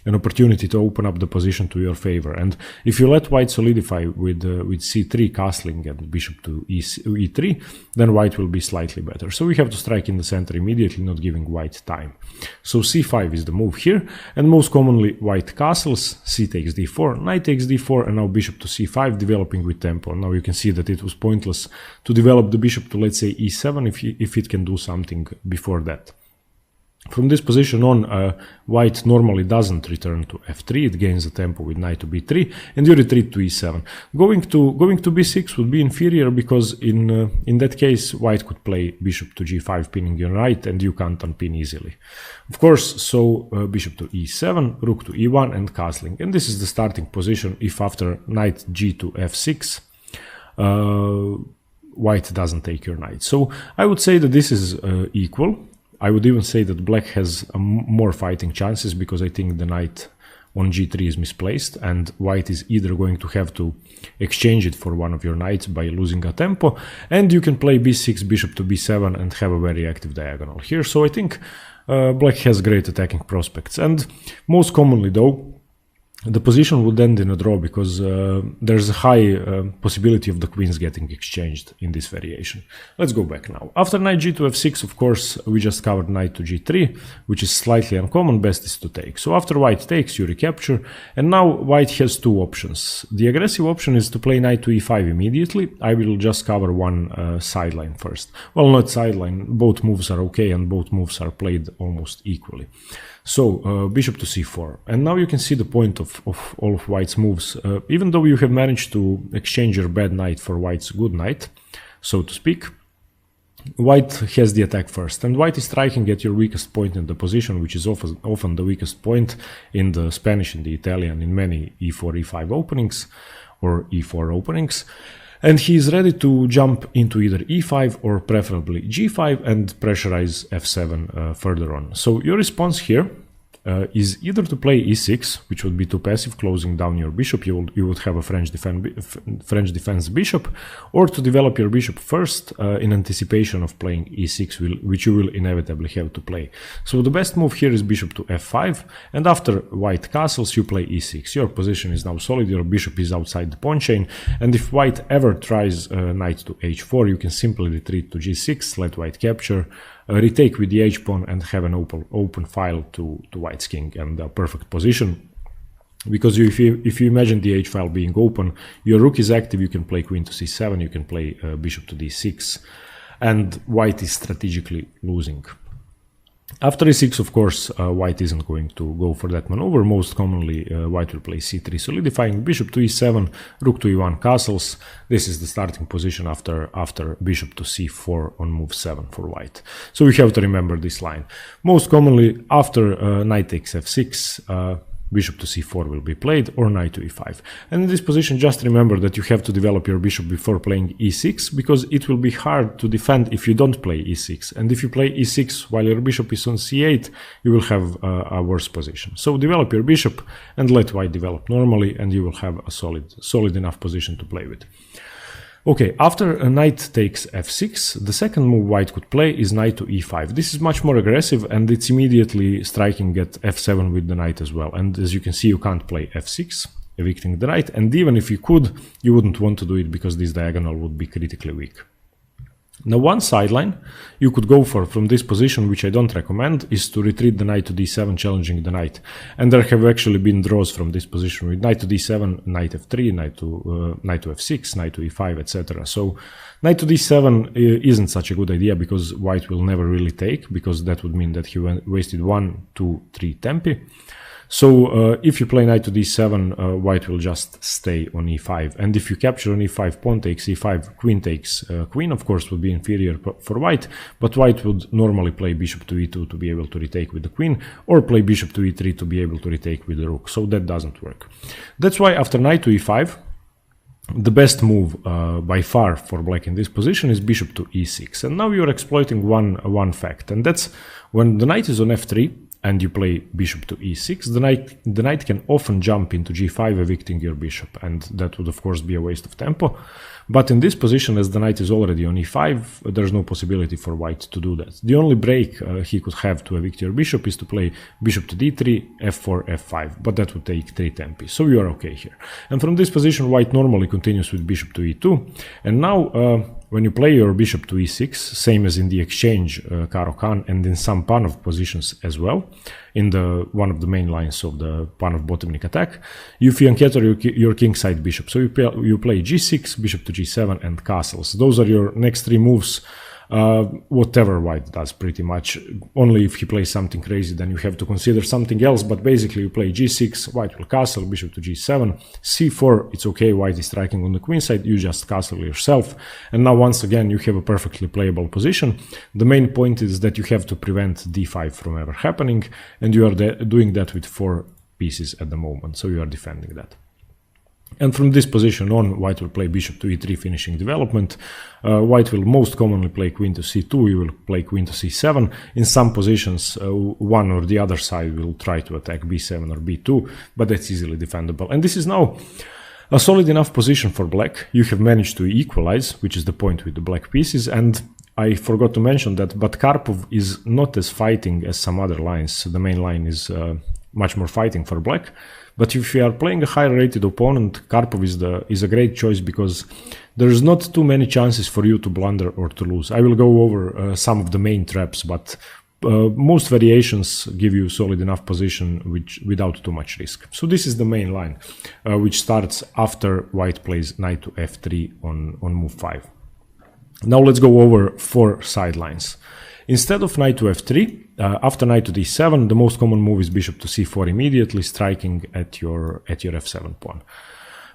an opportunity to open up the position to your favor, and if you let white solidify with c3 castling and bishop to e3, then white will be slightly better. So we have to strike in the center immediately, not giving white time. So c5 is the move here, and most commonly white castles, c takes d4, knight takes d4, and now bishop to c5, developing with tempo. Now you can see that it was pointless to develop the bishop to, let's say, e7 if it can do something before that. From this position on, white normally doesn't return to f3, it gains the tempo with knight to b3, and you retreat to e7. Going to b6 would be inferior because in that case white could play bishop to g5, pinning your knight, and you can't unpin easily. Of course, so bishop to e7, rook to e1, and castling. And this is the starting position if after knight g to f6, white doesn't take your knight. So I would say that this is equal. I would even say that black has more fighting chances because I think the knight on g3 is misplaced and white is either going to have to exchange it for one of your knights by losing a tempo, and you can play b6, bishop to b7 and have a very active diagonal here. So I think black has great attacking prospects, and most commonly though the position would end in a draw because there's a high possibility of the queens getting exchanged in this variation. Let's go back now. After knight g to f6, of course, we just covered knight to g3, which is slightly uncommon, best is to take. So after white takes, you recapture, and now white has two options. The aggressive option is to play knight to e5 immediately. I will just cover one sideline first. Well, not sideline, both moves are okay and both moves are played almost equally. So, bishop to c4, and now you can see the point of all of white's moves. Even though you have managed to exchange your bad knight for white's good knight, so to speak, white has the attack first, and white is striking at your weakest point in the position, which is often the weakest point in the Spanish, in the Italian, in many e4, e5 openings, or e4 openings. And he is ready to jump into either e5 or preferably g5 and pressurize f7 further on. So your response here is either to play e6, which would be too passive, closing down your bishop, you would have a French defense bishop, or to develop your bishop first in anticipation of playing e6, which you will inevitably have to play. So the best move here is bishop to f5, and after white castles you play e6. Your position is now solid, your bishop is outside the pawn chain, and if white ever tries knight to h4, you can simply retreat to g6, let white capture, retake with the h-pawn and have an open file to white's king, and a perfect position. Because if you imagine the h-file being open, your rook is active, you can play queen to c7, you can play bishop to d6, and white is strategically losing. After e6, of course, white isn't going to go for that maneuver. Most commonly, white will play c3, solidifying bishop to e7, rook to e1 castles. This is the starting position after bishop to c4 on move 7 for white. So you have to remember this line. Most commonly, after knight takes f6, bishop to c4 will be played, or knight to e5. And in this position, just remember that you have to develop your bishop before playing e6, because it will be hard to defend if you don't play e6. And if you play e6 while your bishop is on c8, you will have a worse position. So develop your bishop and let white develop normally, and you will have a solid enough position to play with. Okay, after a knight takes f6, the second move white could play is knight to e5. This is much more aggressive, and it's immediately striking at f7 with the knight as well. And as you can see, you can't play f6, evicting the knight, and even if you could, you wouldn't want to do it because this diagonal would be critically weak. Now one sideline you could go for from this position, which I don't recommend, is to retreat the knight to d7, challenging the knight. And there have actually been draws from this position with knight to d7, knight f3, knight to f6, knight to e5, etc. So knight to d7 isn't such a good idea because white will never really take, because that would mean that he wasted 1, 2, 3 tempi. So if you play knight to d7, white will just stay on e5. And if you capture on e5, pawn takes e5, queen takes queen, of course, would be inferior for white. But white would normally play bishop to e2 to be able to retake with the queen, or play bishop to e3 to be able to retake with the rook. So that doesn't work. That's why after knight to e5, the best move by far for black in this position is bishop to e6. And now you're exploiting one fact, and that's when the knight is on f3, and you play bishop to e6, the knight can often jump into g5, evicting your bishop, and that would of course be a waste of tempo. But in this position, as the knight is already on e5, there's no possibility for white to do that. The only break he could have to evict your bishop is to play bishop to d3, f4, f5, but that would take 3 tempi, so you are okay here. And from this position, white normally continues with bishop to e2, and now when you play your bishop to e6, same as in the exchange Caro Kann, and in some Panov positions as well, in one of the main lines of the Panov Bottomnik attack, you fianchetto your kingside bishop. So you play g6, bishop to g7, and castles. Those are your next 3 moves. Whatever white does, pretty much. Only if he plays something crazy, then you have to consider something else, but basically you play g6, white will castle, bishop to g7, c4, it's okay, white is striking on the queen side, you just castle yourself, and now once again you have a perfectly playable position. The main point is that you have to prevent d5 from ever happening, and you are doing that with 4 pieces at the moment, so you are defending that. And from this position on, white will play bishop to e3, finishing development. White will most commonly play queen to c2, you will play queen to c7. In some positions, one or the other side will try to attack b7 or b2, but that's easily defendable. And this is now a solid enough position for black. You have managed to equalize, which is the point with the black pieces, and I forgot to mention that, but Karpov is not as fighting as some other lines. The main line is much more fighting for black. But if you are playing a higher rated opponent, Karpov is a great choice because there's not too many chances for you to blunder or to lose. I will go over some of the main traps, but most variations give you solid enough position without too much risk. So this is the main line, which starts after white plays knight to f3 on move 5. Now let's go over 4 sidelines. Instead of knight to f3, after knight to d7, the most common move is bishop to c4 immediately, striking at your f7 pawn.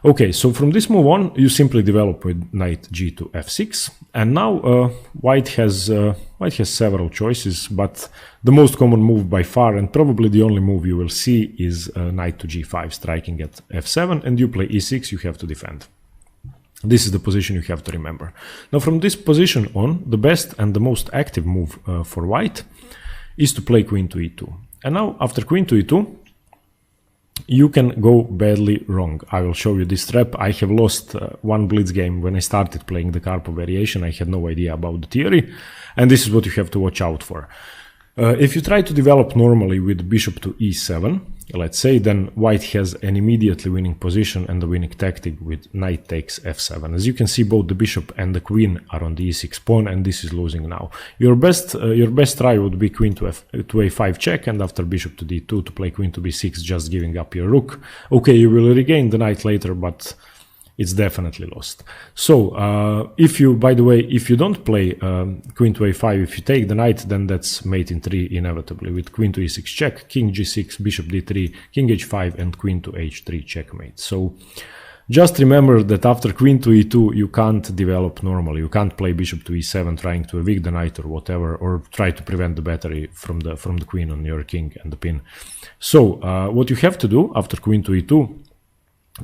Okay, so from this move on, you simply develop with knight g to f6, and now white has several choices, but the most common move by far, and probably the only move you will see, is knight to g5, striking at f7, and you play e6, you have to defend. This is the position you have to remember. Now from this position on, the best and the most active move for white is to play queen to e2. And now after queen to e2, you can go badly wrong. I will show you this trap. I have lost one blitz game when I started playing the Karpov variation. I had no idea about the theory, and this is what you have to watch out for. If you try to develop normally with bishop to e7, let's say, then white has an immediately winning position and the winning tactic with knight takes f7. As you can see, both the bishop and the queen are on the e6 pawn, and this is losing now. Your best try would be queen to a5 check, and after bishop to d2 to play queen to b6, just giving up your rook. Okay, you will regain the knight later, but it's definitely lost. So, by the way, if you don't play queen to a5, if you take the knight, then that's mate in 3 inevitably, with queen to e6 check, king g6, bishop d3, king h5, and queen to h3 checkmate. So, just remember that after queen to e2, you can't develop normally. You can't play bishop to e7 trying to evict the knight or whatever, or try to prevent the battery from the queen on your king and the pin. So, what you have to do after queen to e2,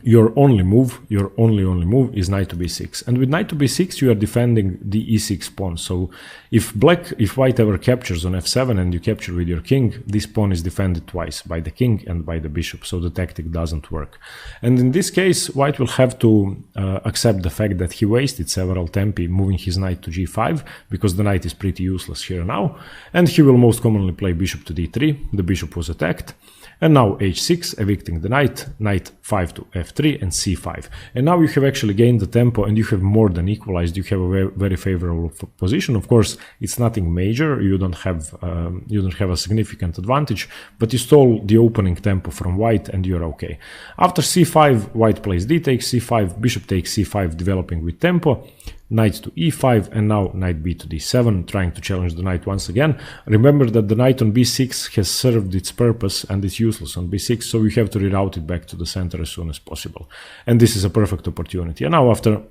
your only move is knight to b6, and with knight to b6 you are defending the e6 pawn. So if white ever captures on f7 and you capture with your king, this pawn is defended twice, by the king and by the bishop, so the tactic doesn't work. And in this case, white will have to accept the fact that he wasted several tempi moving his knight to g5, because the knight is pretty useless here now, and he will most commonly play bishop to d3, the bishop was attacked. And now h6, evicting the knight, knight 5 to f3 and c5. And now you have actually gained the tempo and you have more than equalized. You have a very favorable position. Of course, it's nothing major. You don't have a significant advantage, but you stole the opening tempo from white and you're okay. After c5, white plays d takes c5, bishop takes c5, developing with tempo. Knight to e5, and now knight b to d7, trying to challenge the knight once again. Remember that the knight on b6 has served its purpose and it's useless on b6, so you have to reroute it back to the center as soon as possible. And this is a perfect opportunity. And now after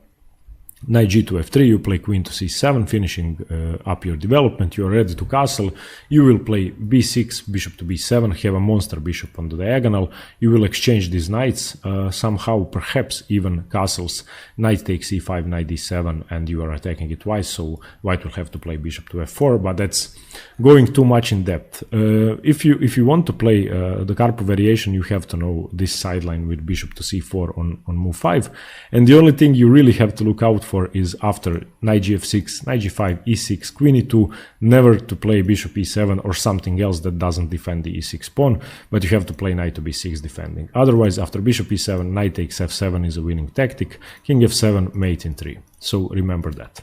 knight g to f3, you play queen to c7, finishing up your development. You are ready to castle. You will play b6, bishop to b7, have a monster bishop on the diagonal. You will exchange these knights, somehow perhaps even castles. Knight takes e5, knight d7, and you are attacking it twice, so white will have to play bishop to f4, but that's going too much in depth. If you want to play the Karpov variation, you have to know this sideline with bishop to c4 on move 5, and the only thing you really have to look out for is after knight gf6, knight g5, e6, queen e2, never to play bishop e7 or something else that doesn't defend the e6 pawn, but you have to play knight to b6 defending. Otherwise, after bishop e7, knight takes f7 is a winning tactic, king f7, mate in 3. So remember that.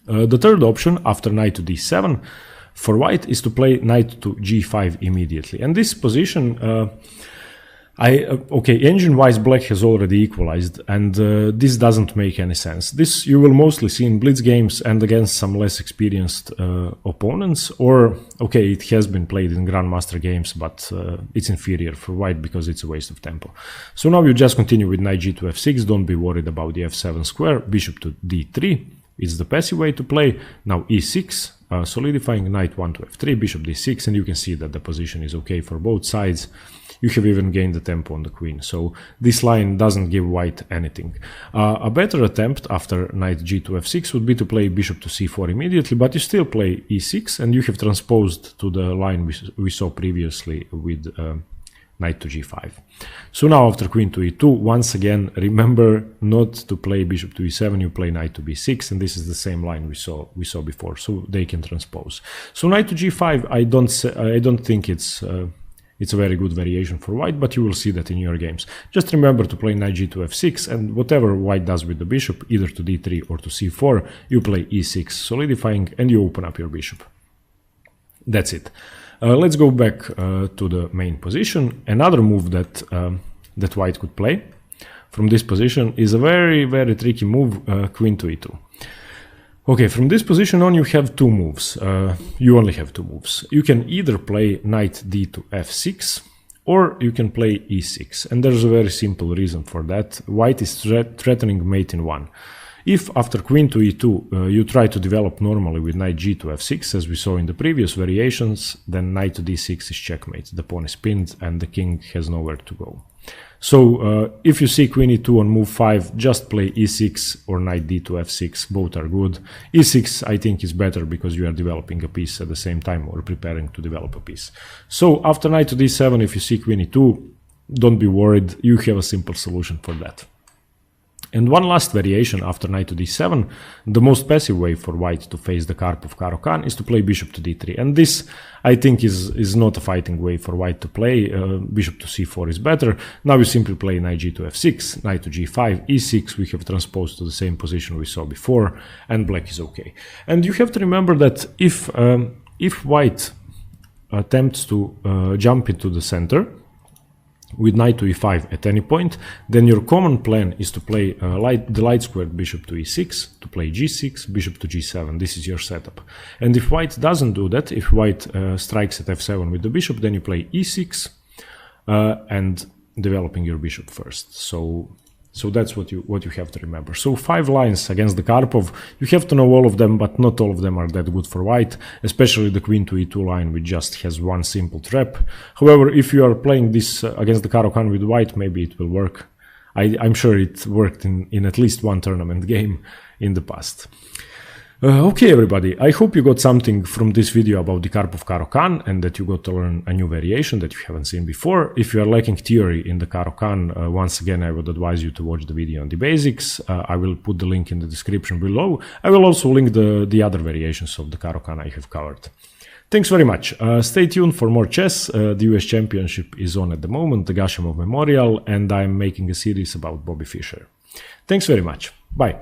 The third option after knight to d7 for white is to play knight to g5 immediately. And this position, engine-wise, black has already equalized, and this doesn't make any sense. This you will mostly see in blitz games and against some less experienced opponents, or, it has been played in grandmaster games, but it's inferior for white because it's a waste of tempo. So now you just continue with knight g to f6, don't be worried about the f7 square, bishop to d3, it's the passive way to play. Now e6, solidifying, knight 1 to f3, bishop d6, and you can see that the position is okay for both sides. You have even gained the tempo on the queen, so this line doesn't give white anything. A better attempt after knight g to f6 would be to play bishop to c4 immediately, but you still play e6, and you have transposed to the line we saw previously with knight to g5. So now after queen to e2, once again, remember not to play bishop to e7, you play knight to b6, and this is the same line we saw before, so they can transpose. So knight to g5, I don't think it's a very good variation for white, but you will see that in your games. Just remember to play knight g to f6, and whatever white does with the bishop, either to d3 or to c4, you play e6, solidifying, and you open up your bishop. That's it. Let's go back to the main position. Another move that white could play from this position is a very, very tricky move, queen to e2. Okay, from this position on you have two moves. You only have two moves. You can either play knight d to f6 or you can play e6. And there's a very simple reason for that. White is threatening mate in 1. If after queen to e2 you try to develop normally with knight g to f6 as we saw in the previous variations, then knight to d6 is checkmate. The pawn is pinned and the king has nowhere to go. So if you see queen e2 on move 5, just play e6 or knight d to f6, both are good. e6 I think is better because you are developing a piece at the same time or preparing to develop a piece. So after knight to d7, if you see queen e2, don't be worried, you have a simple solution for that. And one last variation after knight to d7, the most passive way for white to face the Karpov Caro Kann is to play bishop to d3. And this, I think, is not a fighting way for white to play. Bishop to c4 is better. Now you simply play knight g to f6, knight to g5, e6. We have transposed to the same position we saw before, and black is okay. And you have to remember that if white attempts to jump into the center with knight to e5 at any point, then your common plan is to play the light squared bishop to e6, to play g6, bishop to g7. This is your setup. And if white doesn't do that, if white strikes at f7 with the bishop, then you play e6 and developing your bishop first. So that's what you have to remember. So 5 lines against the Karpov. You have to know all of them, but not all of them are that good for white, especially the queen to e2 line, which just has one simple trap. However, if you are playing this against the Caro Kann with white, maybe it will work. I'm sure it worked in at least one tournament game in the past. Okay, everybody, I hope you got something from this video about the carp of Caro Kann and that you got to learn a new variation that you haven't seen before. If you are lacking theory in the Caro Kann, once again, I would advise you to watch the video on the basics. I will put the link in the description below. I will also link the other variations of the Caro Kann I have covered. Thanks very much. Stay tuned for more chess. The US Championship is on at the moment, the Gashimov Memorial, and I'm making a series about Bobby Fischer. Thanks very much. Bye.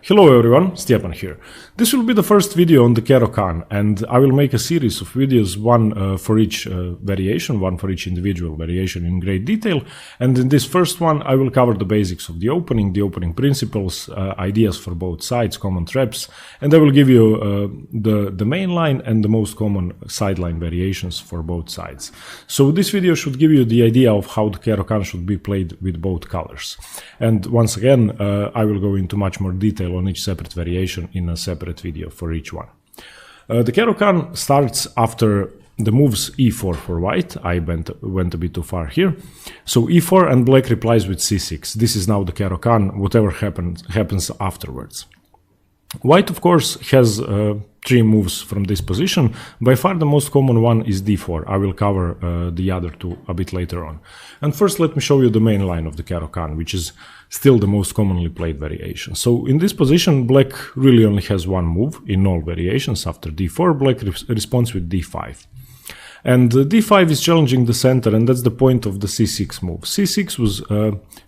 Hello everyone, Stepan here. This will be the first video on the Caro Kann, and I will make a series of videos, one for each variation, one for each individual variation in great detail. And in this first one, I will cover the basics of the opening principles, ideas for both sides, common traps, and I will give you the main line and the most common sideline variations for both sides. So this video should give you the idea of how the Caro Kann should be played with both colors. And once again, I will go into much more detail on each separate variation in a separate video for each one. The Caro Kann starts after the moves e4 for white. I went a bit too far here. So e4 and black replies with c6. This is now the Caro Kann, whatever happens afterwards. White, of course, has three moves from this position. By far the most common one is d4. I will cover the other two a bit later on. And first let me show you the main line of the Caro Kann, which is still the most commonly played variation. So in this position, black really only has one move in all variations. After d4, black responds with d5. And d5 is challenging the center, and that's the point of the c6 move. c6 was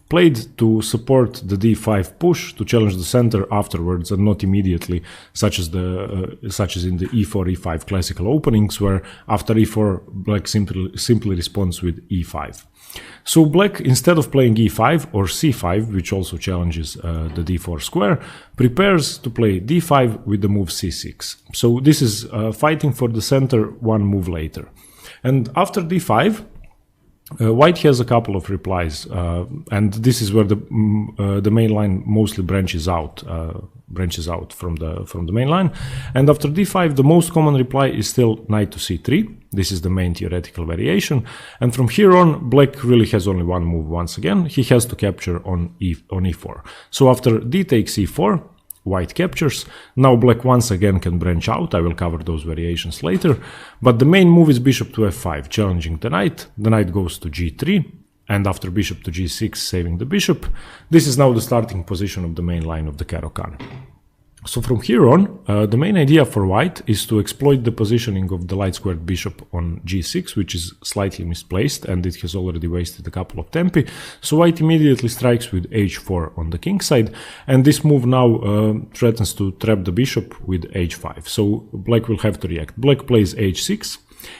played to support the d5 push, to challenge the center afterwards and not immediately, such as in the e4, e5 classical openings, where after e4, black simply responds with e5. So black, instead of playing e5 or c5, which also challenges the d4 square, prepares to play d5 with the move c6. So this is fighting for the center one move later. And after d5, white has a couple of replies, and this is where the main line mostly branches out from the main line. And after d5, the most common reply is still knight to c3. This is the main theoretical variation. And from here on, black really has only one move once again. He has to capture on e4. So after d takes e4, white captures. Now black once again can branch out. I will cover those variations later. But the main move is bishop to f5, challenging the knight. The knight goes to g3, and after bishop to g6, saving the bishop. This is now the starting position of the main line of the Caro Kann. So from here on, the main idea for white is to exploit the positioning of the light-squared bishop on g6, which is slightly misplaced, and it has already wasted a couple of tempi. So white immediately strikes with h4 on the king side, and this move now threatens to trap the bishop with h5. So black will have to react. Black plays h6.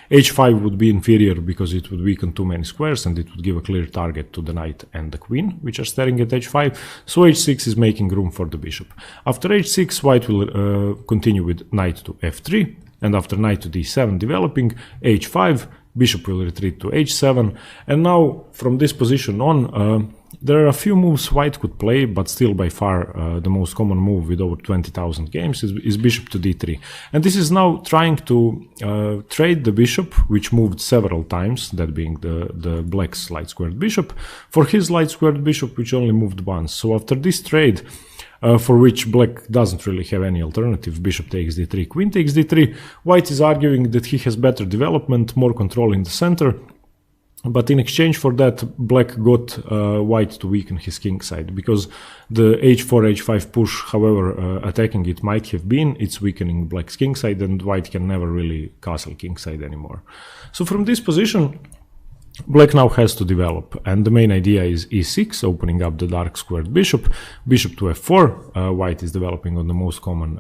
h5 would be inferior because it would weaken too many squares and it would give a clear target to the knight and the queen, which are staring at h5. So h6 is making room for the bishop. After h6, white will continue with knight to f3, and after knight to d7 developing, h5, bishop will retreat to h7, and now from this position on, there are a few moves white could play, but still by far the most common move with over 20,000 games is bishop to d3. And this is now trying to trade the bishop, which moved several times, that being the black's light-squared bishop, for his light-squared bishop, which only moved once. So after this trade, for which black doesn't really have any alternative, bishop takes d3, queen takes d3, white is arguing that he has better development, more control in the center. But in exchange for that, black got white to weaken his king side, because the h4, h5 push, however attacking it might have been, it's weakening black's king side, and white can never really castle king side anymore. So from this position, black now has to develop, and the main idea is e6, opening up the dark squared bishop, bishop to f4, white is developing on the most common,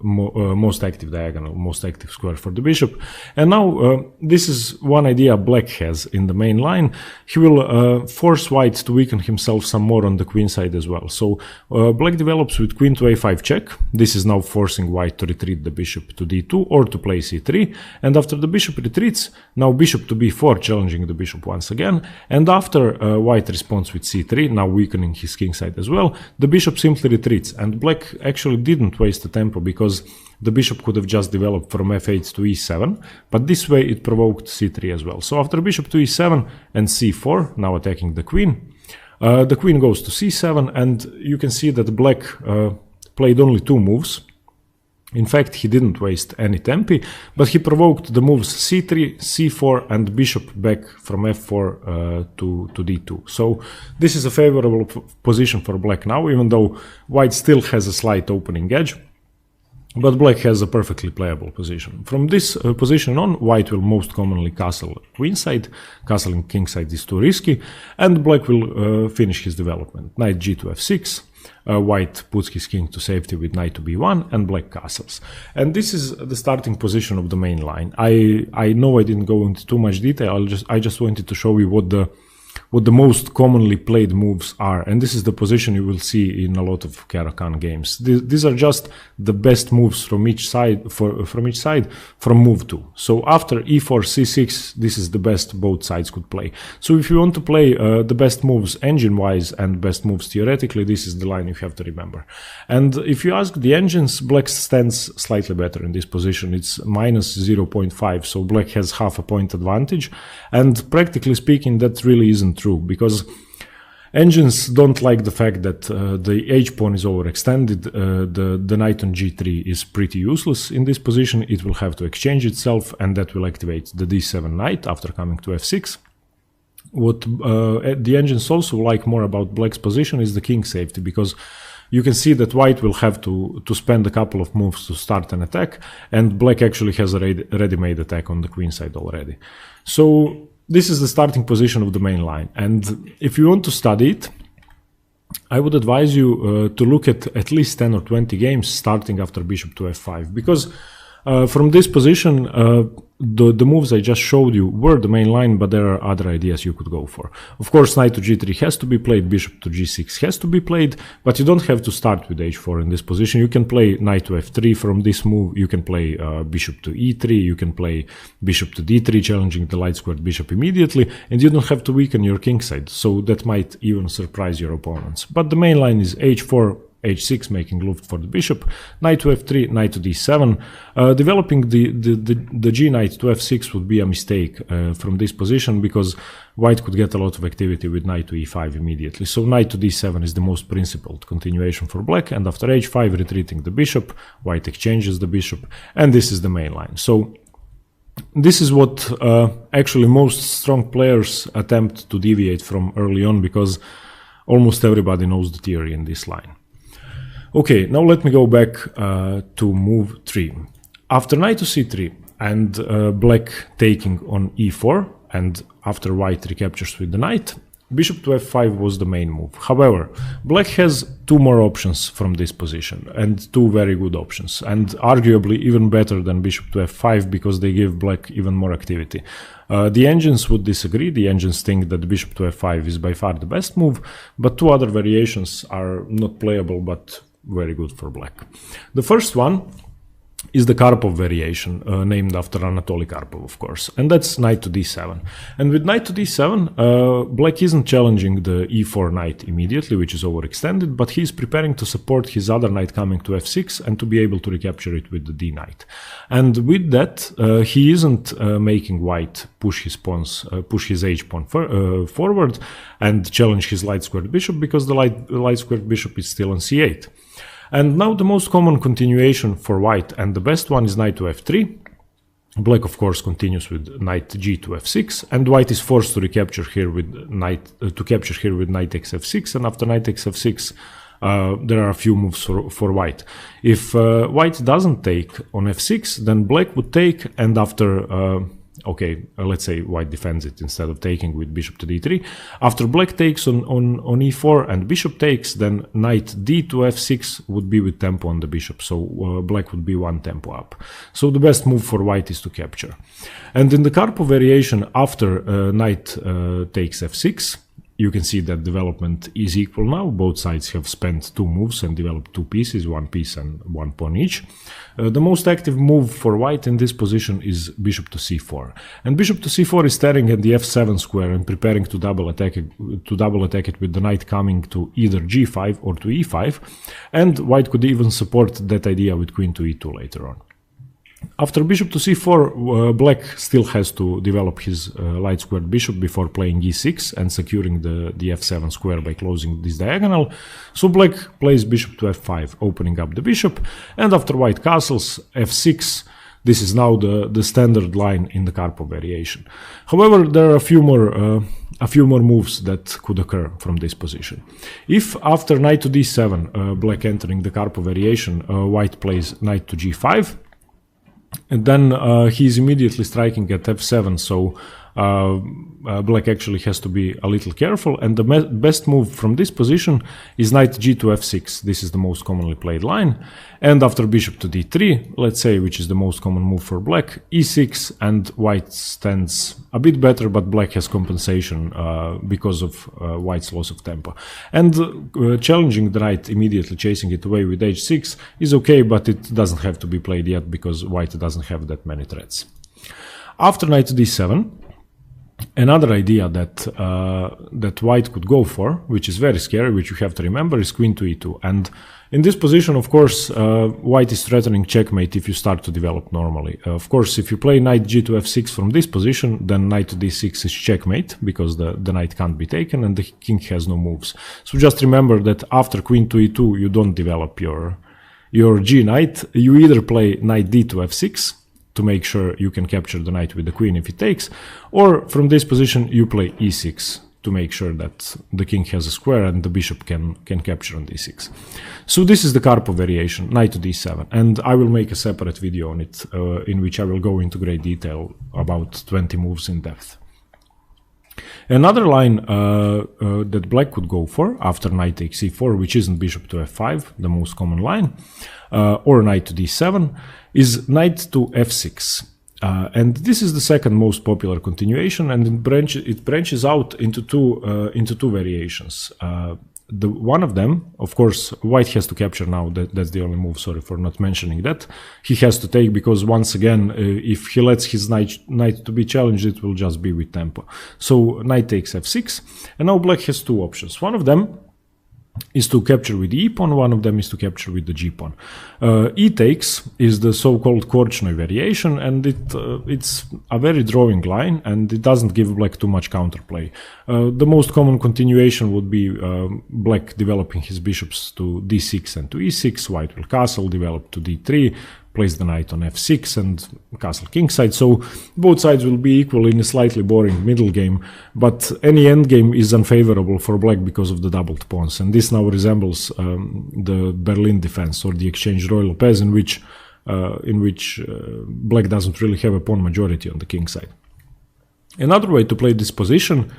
most active diagonal, most active square for the bishop. And now this is one idea black has in the main line. He will force white to weaken himself some more on the queen side as well. So black develops with queen to a5 check. This is now forcing white to retreat the bishop to d2 or to play c3, and after the bishop retreats, now bishop to b4, challenging the bishop bishop once again, and after white responds with c3, now weakening his kingside as well, the bishop simply retreats, and black actually didn't waste the tempo because the bishop could have just developed from f8 to e7, but this way it provoked c3 as well. So after bishop to e7 and c4, now attacking the queen goes to c7, and you can see that black played only 2 moves. In fact, he didn't waste any tempi, but he provoked the moves c3, c4, and bishop back from f4 to d2. So this is a favorable position for black now, even though white still has a slight opening edge. But black has a perfectly playable position. From this position on, white will most commonly castle queenside. Castling kingside is too risky, and black will finish his development. Knight g to f6. White puts his king to safety with knight to b1, and black castles. And this is the starting position of the main line. I know I didn't go into too much detail. I just wanted to show you what the most commonly played moves are, and this is the position you will see in a lot of Caro Kann games. These are just the best moves from each side from move 2. So after e4, c6, this is the best both sides could play. So if you want to play the best moves engine-wise and best moves theoretically, this is the line you have to remember. And if you ask the engines, black stands slightly better in this position. It's minus 0.5, so black has half a point advantage, and practically speaking, that really isn't true, because engines don't like the fact that the h-pawn is overextended. The knight on g3 is pretty useless in this position. It will have to exchange itself, and that will activate the d7 knight after coming to f6. What the engines also like more about black's position is the king safety, because you can see that white will have to spend a couple of moves to start an attack, and black actually has a ready-made attack on the queen side already. So this is the starting position of the main line, and if you want to study it, I would advise you to look at least 10 or 20 games starting after bishop to f5, because from this position, the moves I just showed you were the main line, but there are other ideas you could go for. Of course, knight to g3 has to be played, bishop to g6 has to be played, but you don't have to start with h4 in this position. You can play knight to f3 from this move, you can play bishop to e3, you can play bishop to d3, challenging the light squared bishop immediately, and you don't have to weaken your king side, so that might even surprise your opponents. But the main line is h4, h6, making luft for the bishop, knight to f3, knight to d7. Developing the g knight to f6 would be a mistake from this position, because white could get a lot of activity with knight to e5 immediately. So knight to d7 is the most principled continuation for black, and after h5 retreating the bishop, white exchanges the bishop, and this is the main line. So this is what actually most strong players attempt to deviate from early on, because almost everybody knows the theory in this line. Okay, now let me go back to move 3. After knight to c3 and black taking on e4, and after white recaptures with the knight, bishop to f5 was the main move. However, black has 2 more options from this position, and 2 very good options, and arguably even better than bishop to f5, because they give black even more activity. The engines would disagree. The engines think that bishop to f5 is by far the best move, but 2 other variations are not playable but very good for black. The first one is the Karpov variation, named after Anatoly Karpov, of course, and that's knight to d7. And with knight to d7, black isn't challenging the e4 knight immediately, which is overextended, but he's preparing to support his other knight coming to f6 and to be able to recapture it with the d knight. And with that, he isn't making white push his h-pawn forward and challenge his light squared bishop, because the light squared bishop is still on c8. And now the most common continuation for white, and the best one, is knight to f3. Black, of course, continues with knight g to f6, and white is forced to recapture here with knight takes f6. And after knight takes f6, there are a few moves for white. If white doesn't take on f6, then black would take, and after let's say white defends it instead of taking with bishop to d3. After black takes on e4 and bishop takes, then knight d to f6 would be with tempo on the bishop, so black would be 1 tempo up. So the best move for white is to capture. And in the Karpov variation, after knight takes f6, you can see that development is equal now. Both sides have spent 2 moves and developed 2 pieces, 1 piece and 1 pawn each. The most active move for white in this position is bishop to c4. And bishop to c4 is staring at the f7 square and preparing to double attack it with the knight coming to either g5 or to e5. And white could even support that idea with queen to e2 later on. After bishop to c4, black still has to develop his light squared bishop before playing e6 and securing the f7 square by closing this diagonal. So black plays bishop to f5, opening up the bishop, and after white castles f6, this is now the standard line in the Karpov variation. However, there are a few more moves that could occur from this position. If after knight to d7, black entering the Karpov variation, white plays knight to g5, and then he is immediately striking at f7, so black actually has to be a little careful, and the best move from this position is knight g to f6. This is the most commonly played line, and after bishop to d3, let's say, which is the most common move for black, e6, and white stands a bit better, but black has compensation because of white's loss of tempo. And challenging the knight, immediately chasing it away with h6 is okay, but it doesn't have to be played yet because white doesn't have that many threats. After knight to d7, another idea that white could go for, which is very scary, which you have to remember, is queen to e2. And in this position, of course, white is threatening checkmate if you start to develop normally. Of course, if you play knight g to f6 from this position, then knight to d6 is checkmate, because the knight can't be taken and the king has no moves. So just remember that after queen to e2, you don't develop your g knight. You either play knight d to f6, to make sure you can capture the knight with the queen if it takes, or from this position you play e6 to make sure that the king has a square and the bishop can capture on d6. So this is the Karpov variation, knight to d7, and I will make a separate video on it in which I will go into great detail about 20 moves in depth. Another line that black could go for after knight takes c4, which isn't bishop to f5, the most common line, or knight to d7, is knight to f6. And this is the second most popular continuation, and it branches out into two variations. One of them, of course, white has to capture now. That's the only move. Sorry for not mentioning that. He has to take, because once again, if he lets his knight to be challenged, it will just be with tempo. So knight takes f6, and now black has two options. One of them is to capture with the e-pawn, one of them is to capture with the g-pawn. E-takes is the so-called Korchnoi variation, and it's a very drawing line, and it doesn't give black too much counterplay. The most common continuation would be black developing his bishops to d6 and to e6, white will castle, develop to d3, place the knight on f6 and castle kingside. So both sides will be equal in a slightly boring middle game, but any endgame is unfavorable for black because of the doubled pawns. And this now resembles the Berlin defense or the exchange Roy Lopez, in which black doesn't really have a pawn majority on the king side. Another way to play this position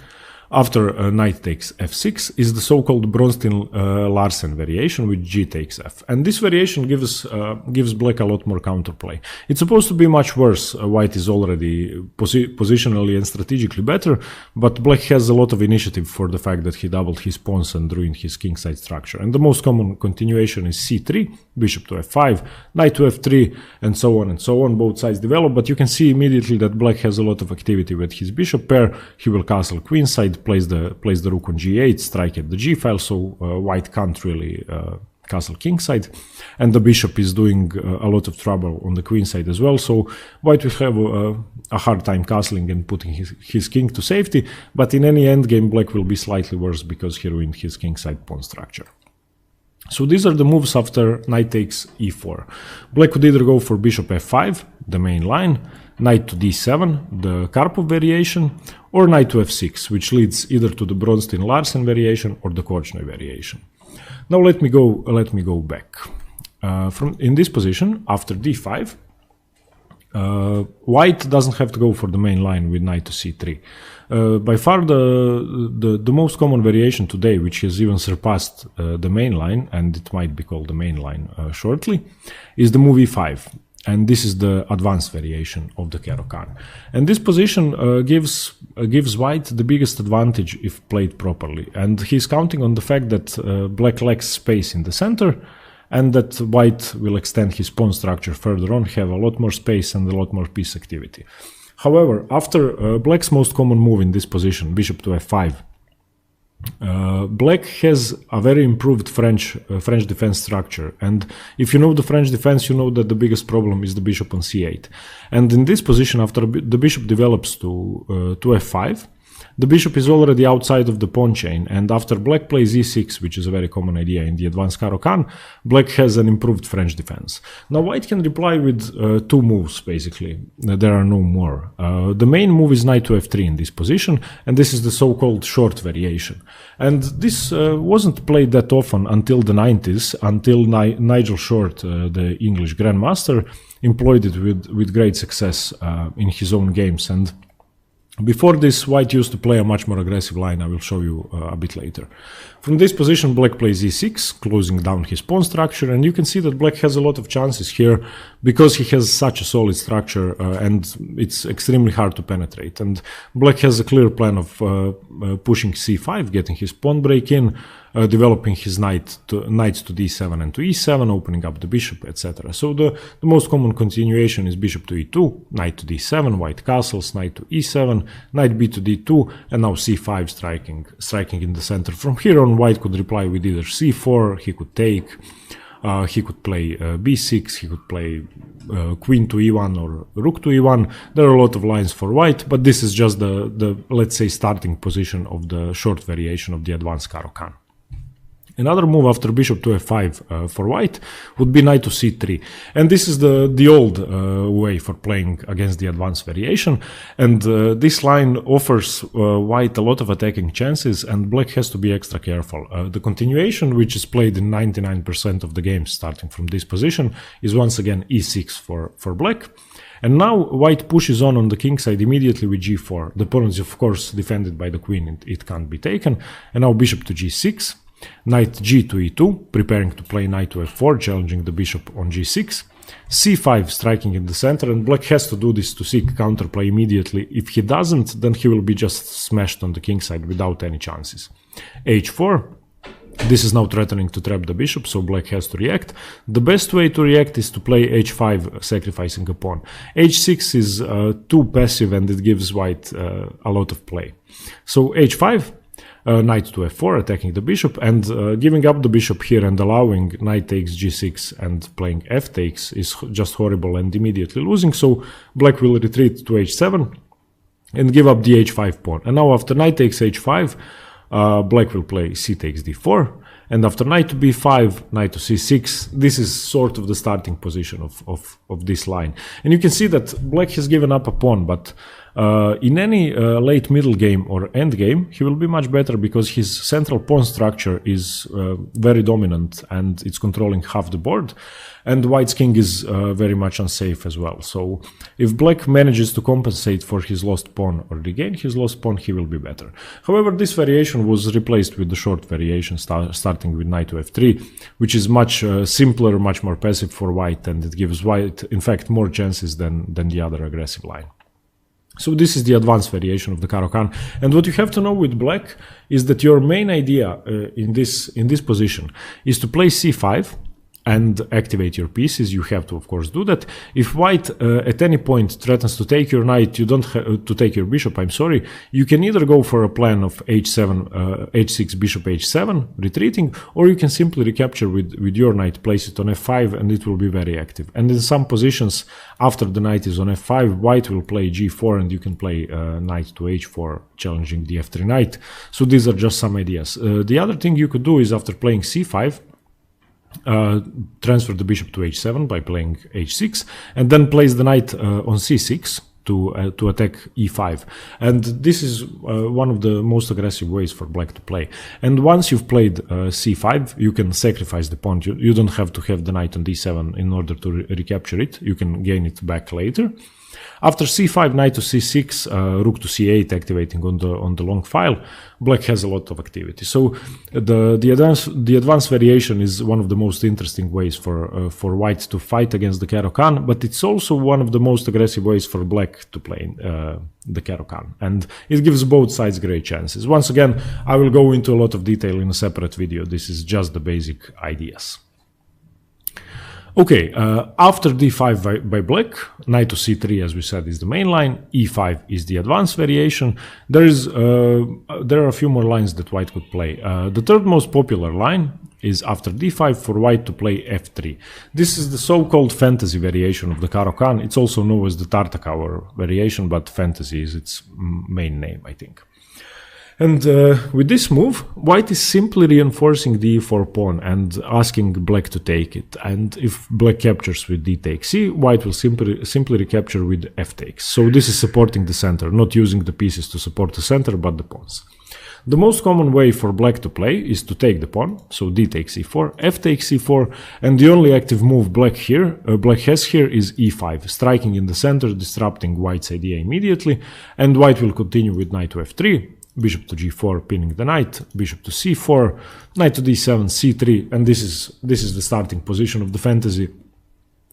after knight takes f6 is the so-called Bronstein-Larsen variation, with g takes f. And this variation gives black a lot more counterplay. It's supposed to be much worse. White is already positionally and strategically better, but black has a lot of initiative for the fact that he doubled his pawns and ruined his kingside structure. And the most common continuation is c3, bishop to f5, knight to f3, and so on and so on. Both sides develop, but you can see immediately that black has a lot of activity with his bishop pair. He will castle queenside, place the rook on g8, strike at the g file, so white can't really castle kingside, and the bishop is doing a lot of trouble on the queen side as well, so white will have a hard time castling and putting his king to safety, but in any endgame black will be slightly worse because he ruined his kingside pawn structure. So these are the moves after knight takes e4. Black could either go for bishop f5, the main line, knight to d7, the Karpov variation, or knight to f6, which leads either to the Bronstein-Larsen variation or the Korchnoi variation. Now let me go back. In this position, after d5, white doesn't have to go for the main line with knight to c3. By far the most common variation today, which has even surpassed the main line, and it might be called the main line shortly, is the move e5. And this is the advanced variation of the Caro Kann. And this position gives white the biggest advantage if played properly. And he's counting on the fact that black lacks space in the center, and that white will extend his pawn structure further on, have a lot more space and a lot more piece activity. However, after black's most common move in this position, bishop to f5, black has a very improved French defense structure, and if you know the French defense, you know that the biggest problem is the bishop on c8. And in this position, after the bishop develops to f5, the bishop is already outside of the pawn chain, and after black plays e6, which is a very common idea in the advanced Caro Kann, black has an improved French defense. Now white can reply with two moves, basically. There are no more. The main move is knight to f3 in this position, and this is the so-called short variation. And this wasn't played that often until the 90s, until Nigel Short, the English grandmaster, employed it with great success in his own games. And before this, white used to play a much more aggressive line. I will show you a bit later. From this position, black plays e6, closing down his pawn structure, and you can see that black has a lot of chances here because he has such a solid structure and it's extremely hard to penetrate. And black has a clear plan of pushing c5, getting his pawn break in, developing his knights to d7 and to e7, opening up the bishop, etc. So the most common continuation is bishop to e2, knight to d7, white castles, knight to e7, knight b to d2, and now c5 striking in the center. From here on, white could reply with either c4, he could take, he could play b6, he could play queen to e1 or rook to e1. There are a lot of lines for white, but this is just the let's say, starting position of the short variation of the advanced Caro Kann. Another move after bishop to f5 for white would be knight to c3, and this is the old way for playing against the advanced variation, and this line offers white a lot of attacking chances, and black has to be extra careful. The continuation, which is played in 99% of the games starting from this position, is once again e6 for black. And now white pushes on the king side immediately with g4. The pawn is of course defended by the queen, it can't be taken, and now bishop to g6. Knight g to e2, preparing to play knight to f4, challenging the bishop on g6. c5 striking in the center, and black has to do this to seek counterplay immediately. If he doesn't, then he will be just smashed on the king side without any chances. h4. This is now threatening to trap the bishop, so black has to react. The best way to react is to play h5, sacrificing a pawn. h6 is too passive and it gives white a lot of play. So h5. Knight to f4, attacking the bishop, and giving up the bishop here and allowing knight takes g6 and playing f takes is just horrible and immediately losing, so black will retreat to h7 and give up the h5 pawn. And now after knight takes h5, black will play c takes d4, and after knight to b5, knight to c6, this is sort of the starting position of this line. And you can see that black has given up a pawn, but in any late middle game or end game, he will be much better because his central pawn structure is very dominant and it's controlling half the board, and white's king is very much unsafe as well. So if black manages to compensate for his lost pawn or regain his lost pawn, he will be better. However, this variation was replaced with the short variation starting with knight to f3, which is much simpler, much more passive for white, and it gives white, in fact, more chances than the other aggressive line. So this is the advanced variation of the Caro Kann, and what you have to know with black is that your main idea in this position is to play c5 and activate your pieces. You have to, of course, do that. If white at any point threatens to take your knight, you don't have to take your bishop, I'm sorry. You can either go for a plan of h7, h6, bishop h7, retreating, or you can simply recapture with your knight, place it on f5, and it will be very active. And in some positions, after the knight is on f5, white will play g4, and you can play knight to h4, challenging the f3 knight. So these are just some ideas. The other thing you could do is, after playing c5, transfer the bishop to h7 by playing h6, and then place the knight on c6 to attack e5. And this is one of the most aggressive ways for black to play. And once you've played c5, you can sacrifice the pawn. You don't have to have the knight on d7 in order to recapture it. You can gain it back later. After c5, knight to c6, rook to c8 activating on the long file, black has a lot of activity. So the advanced variation is one of the most interesting ways for white to fight against the Caro Kann, but it's also one of the most aggressive ways for black to play the Caro Kann, and it gives both sides great chances. Once again, I will go into a lot of detail in a separate video. This is just the basic ideas. Okay, after d5 by black, knight to c3, as we said, is the main line, e5 is the advanced variation. There are a few more lines that white could play. The third most popular line is after d5 for white to play f3. This is the so-called fantasy variation of the Caro Kann. It's also known as the Tartakower variation, but fantasy is its main name, I think. And with this move, white is simply reinforcing the e4 pawn and asking black to take it. And if black captures with d takes c, white will simply recapture with f takes. So this is supporting the center, not using the pieces to support the center, but the pawns. The most common way for black to play is to take the pawn, so d takes e4, f takes e4, and the only active move black has here is e5, striking in the center, disrupting white's idea immediately, and white will continue with knight to f3, bishop to g4, pinning the knight, bishop to c4, knight to d7, c3, and this is the starting position of the fantasy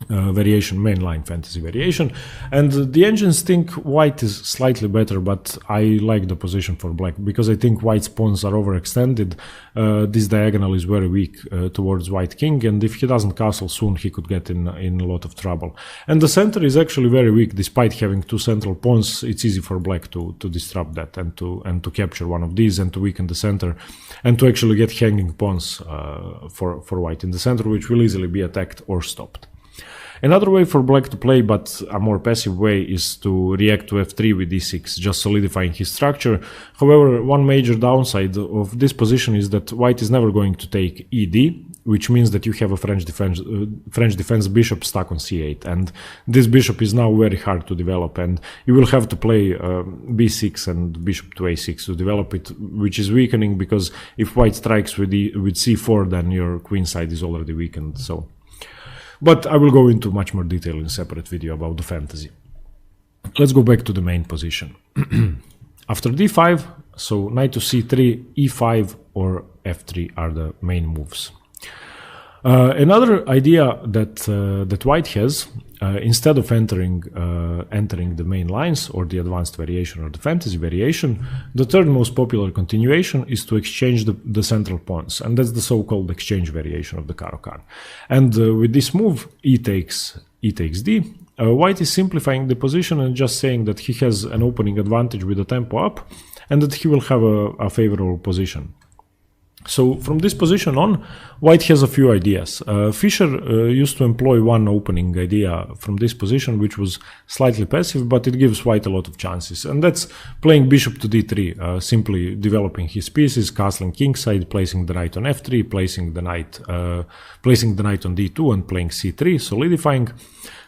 variation, mainline fantasy variation. And the engines think white is slightly better, but I like the position for black because I think white's pawns are overextended. This diagonal is very weak towards white king, and if he doesn't castle soon, he could get in a lot of trouble. And the center is actually very weak. Despite having two central pawns, it's easy for black to disrupt that and to capture one of these and to weaken the center and to actually get hanging pawns for white in the center, which will easily be attacked or stopped. Another way for black to play, but a more passive way, is to react to f3 with d6, just solidifying his structure. However, one major downside of this position is that white is never going to take ed, which means that you have a French defense bishop stuck on c8, and this bishop is now very hard to develop, and you will have to play b6 and bishop to a6 to develop it, which is weakening, because if white strikes with c4, then your queen side is already weakened. But I will go into much more detail in a separate video about the fantasy. Let's go back to the main position. After d5, so knight to c3, e5 or f3 are the main moves. Another idea that white has, instead of entering the main lines or the advanced variation or the fantasy variation, the third most popular continuation is to exchange the central pawns, and that's the so-called exchange variation of the Caro Kann. And with this move, e takes d, white is simplifying the position and just saying that he has an opening advantage with the tempo up and that he will have a favorable position. So from this position on, white has a few ideas. Fischer used to employ one opening idea from this position, which was slightly passive, but it gives white a lot of chances. And that's playing bishop to d3, simply developing his pieces, castling kingside, placing the knight on f3, placing the knight on d2 and playing c3, solidifying.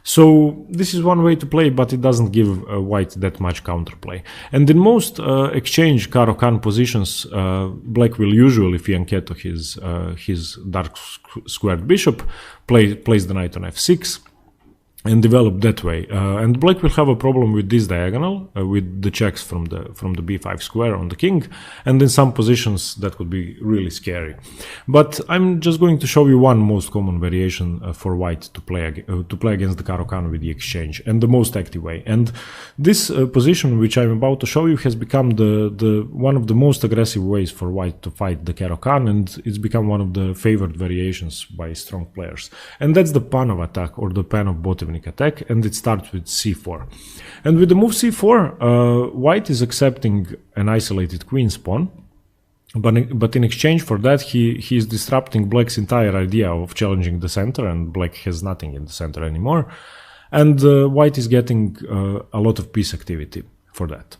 So this is one way to play, but it doesn't give white that much counterplay. And in most exchange Caro Kann positions, black will usually fianchetto his dark squared bishop, place the knight on f6, and develop that way. And black will have a problem with this diagonal, with the checks from the b5 square on the king, and in some positions that could be really scary. But I'm just going to show you one most common variation for white to play against the Caro Kann with the exchange, and the most active way. And this position, which I'm about to show you, has become the one of the most aggressive ways for white to fight the Caro Kann, and it's become one of the favored variations by strong players. And that's the Panov attack, or the Panov-Botevnik attack, and it starts with c4. And with the move c4, white is accepting an isolated queen's pawn, but in exchange for that, he is disrupting black's entire idea of challenging the center, and black has nothing in the center anymore, and white is getting a lot of piece activity for that.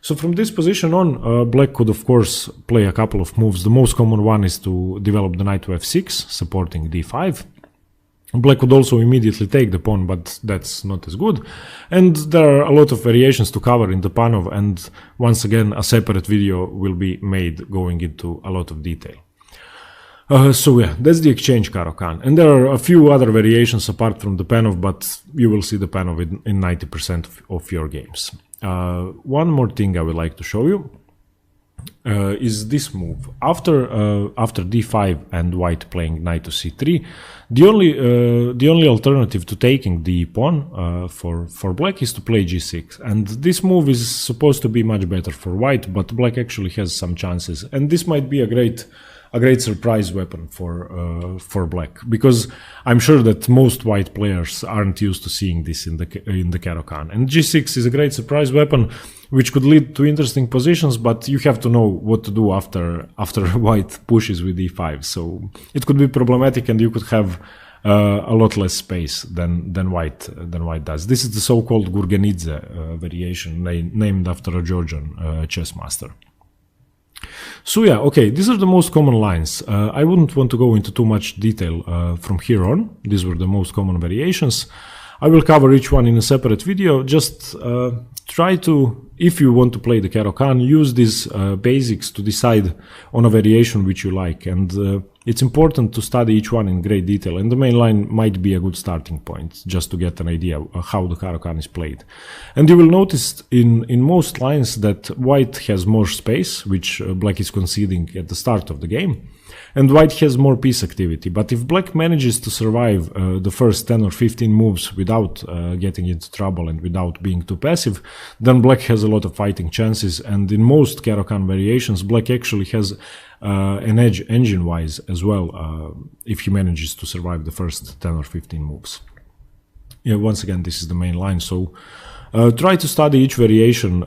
So from this position on, black could of course play a couple of moves. The most common one is to develop the knight to f6, supporting d5. Black could also immediately take the pawn, but that's not as good. And there are a lot of variations to cover in the Panov, and once again a separate video will be made going into a lot of detail. So yeah, that's the exchange Caro Kann. And there are a few other variations apart from the Panov, but you will see the Panov in 90% of your games. One more thing I would like to show you is this move. After d5 and white playing knight to c3, the only alternative to taking the pawn for black is to play g6, and this move is supposed to be much better for white, but black actually has some chances, and this might be a great surprise weapon for black, because I'm sure that most white players aren't used to seeing this in the Caro Kann. And g6 is a great surprise weapon, which could lead to interesting positions, but you have to know what to do after white pushes with e5. So it could be problematic, and you could have a lot less space than white does. This is the so-called Gurgenidze variation, named after a Georgian chess master. So yeah, okay, these are the most common lines. I wouldn't want to go into too much detail from here on. These were the most common variations. I will cover each one in a separate video. Just try to, if you want to play the Caro Kann, use these basics to decide on a variation which you like. And it's important to study each one in great detail. And the main line might be a good starting point, just to get an idea of how the Caro Kann is played. And you will notice in most lines that white has more space, which black is conceding at the start of the game. And white has more piece activity, but if black manages to survive the first 10 or 15 moves without getting into trouble and without being too passive, then black has a lot of fighting chances, and in most Caro Kann variations, black actually has an edge engine-wise as well, if he manages to survive the first 10 or 15 moves. Yeah, once again, this is the main line, so try to study each variation,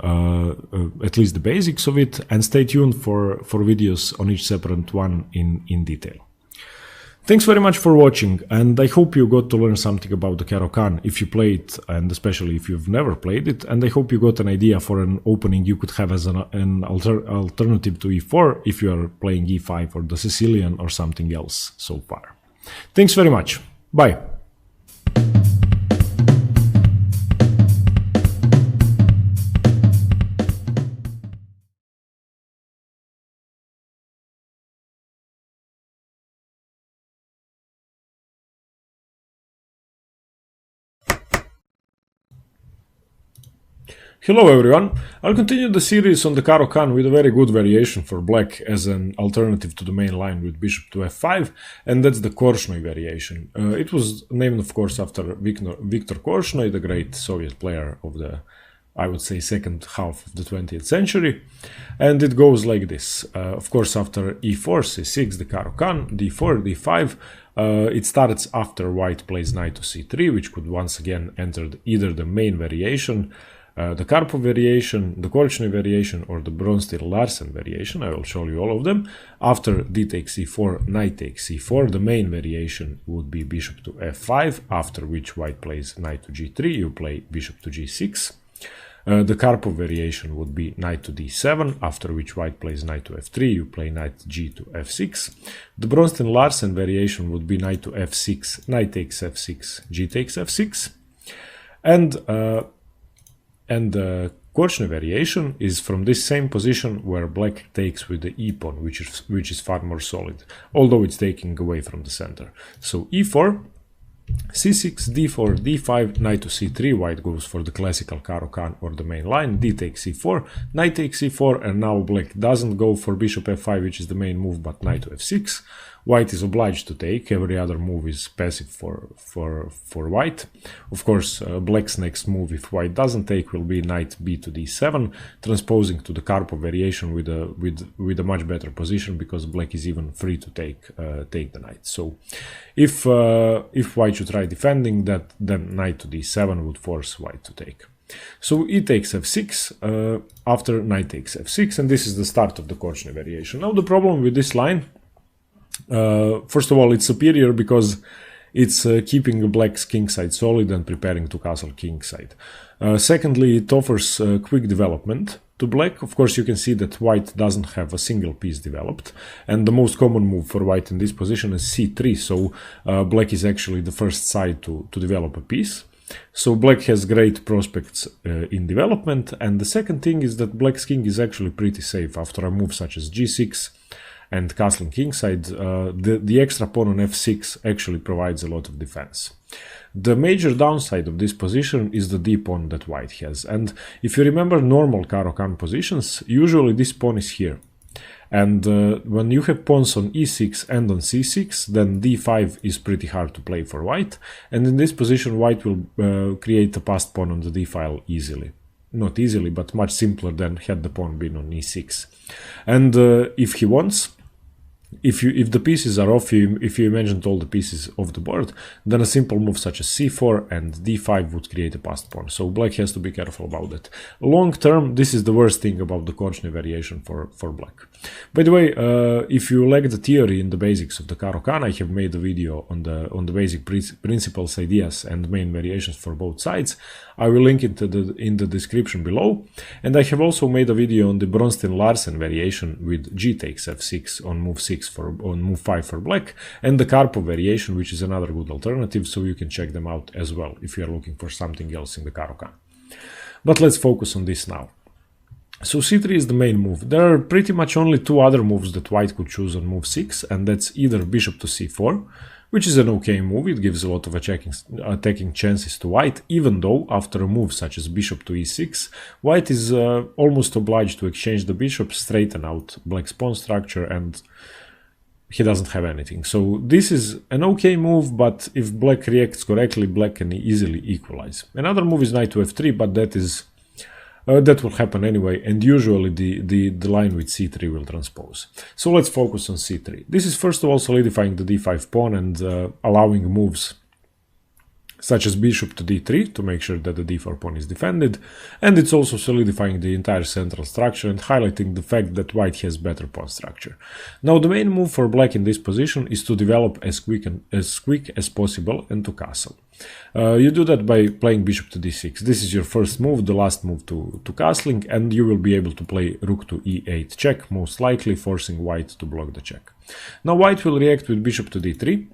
at least the basics of it, and stay tuned for videos on each separate one in detail. Thanks very much for watching, and I hope you got to learn something about the Caro Kann if you play it, and especially if you've never played it, and I hope you got an idea for an opening you could have as an alternative to e4 if you are playing e5 or the Sicilian or something else so far. Thanks very much. Bye. Hello everyone, I'll continue the series on the Caro Kann with a very good variation for black as an alternative to the main line with bishop to f5, and that's the Korchnoi variation. It was named, of course, after Viktor Korchnoi, the great Soviet player of the, I would say, second half of the 20th century, and it goes like this. Of course, after e4, c6, the Caro Kann, d4, d5, it starts after white plays knight to c3, which could once again enter either the main variation, the Karpov variation, the Korchnoi variation, or the Bronsted-Larsen variation. I will show you all of them. After d takes c4, knight takes c4, the main variation would be bishop to f5, after which white plays knight to g3, you play bishop to g6. The Karpov variation would be knight to d7, after which white plays knight to f3, you play knight g to f6. The Bronsted-Larsen variation would be knight to f6, knight takes f6, g takes f6. And the Korchnoi variation is from this same position where black takes with the e-pawn, which is far more solid, although it's taking away from the center. So e4, c6, d4, d5, knight to c3, white goes for the classical Caro Kann or the main line, d takes c4, knight takes c4, and now black doesn't go for bishop f5, which is the main move, but knight to f6. White is obliged to take. Every other move is passive for white. Of course, black's next move, if white doesn't take, will be knight b to d7, transposing to the Karpov variation with a much better position, because black is even free to take the knight. So, if white should try defending, then knight to d7 would force white to take. So e takes f6 after knight takes f6, and this is the start of the Korchnoi variation. Now the problem with this line. First of all, it's superior because it's keeping black's kingside solid and preparing to castle kingside. Secondly, it offers quick development to black. Of course, you can see that white doesn't have a single piece developed, and the most common move for white in this position is c3, so black is actually the first side to develop a piece. So black has great prospects in development, and the second thing is that black's king is actually pretty safe after a move such as g6, and castling kingside, the extra pawn on f6 actually provides a lot of defense. The major downside of this position is the d pawn that white has, and if you remember normal Caro Kann positions, usually this pawn is here. And when you have pawns on e6 and on c6, then d5 is pretty hard to play for white, and in this position white will create a passed pawn on the d file easily. Not easily, but much simpler than had the pawn been on e6. And if he wants, if the pieces are off, if you imagined all the pieces of the board, then a simple move such as c4 and d5 would create a passed pawn. So black has to be careful about that. Long term, this is the worst thing about the Korchnoi variation for black. By the way, if you lack the theory in the basics of the Caro Kann, I have made a video on the basic principles, ideas, and main variations for both sides. I will link it in the description below. And I have also made a video on the Bronstein-Larsen variation with g takes f6 on move 6 on move 5 for black, and the Karpov variation, which is another good alternative, so you can check them out as well if you are looking for something else in the Caro Kann. But let's focus on this now. So c3 is the main move. There are pretty much only two other moves that white could choose on move 6, and that's either bishop to c4, which is an okay move. It gives a lot of attacking chances to white, even though after a move such as bishop to e6, white is almost obliged to exchange the bishop, straighten out black's pawn structure, and he doesn't have anything. So this is an okay move, but if black reacts correctly, black can easily equalize. Another move is knight to f3, but that will happen anyway, and usually the line with c3 will transpose. So let's focus on c3. This is first of all solidifying the d5 pawn and allowing moves such as bishop to d3 to make sure that the d4 pawn is defended, and it's also solidifying the entire central structure and highlighting the fact that white has better pawn structure. Now the main move for black in this position is to develop as quick as possible and to castle. You do that by playing bishop to d6. This is your first move, the last move to castling, and you will be able to play rook to e8 check, most likely forcing white to block the check. Now white will react with bishop to d3.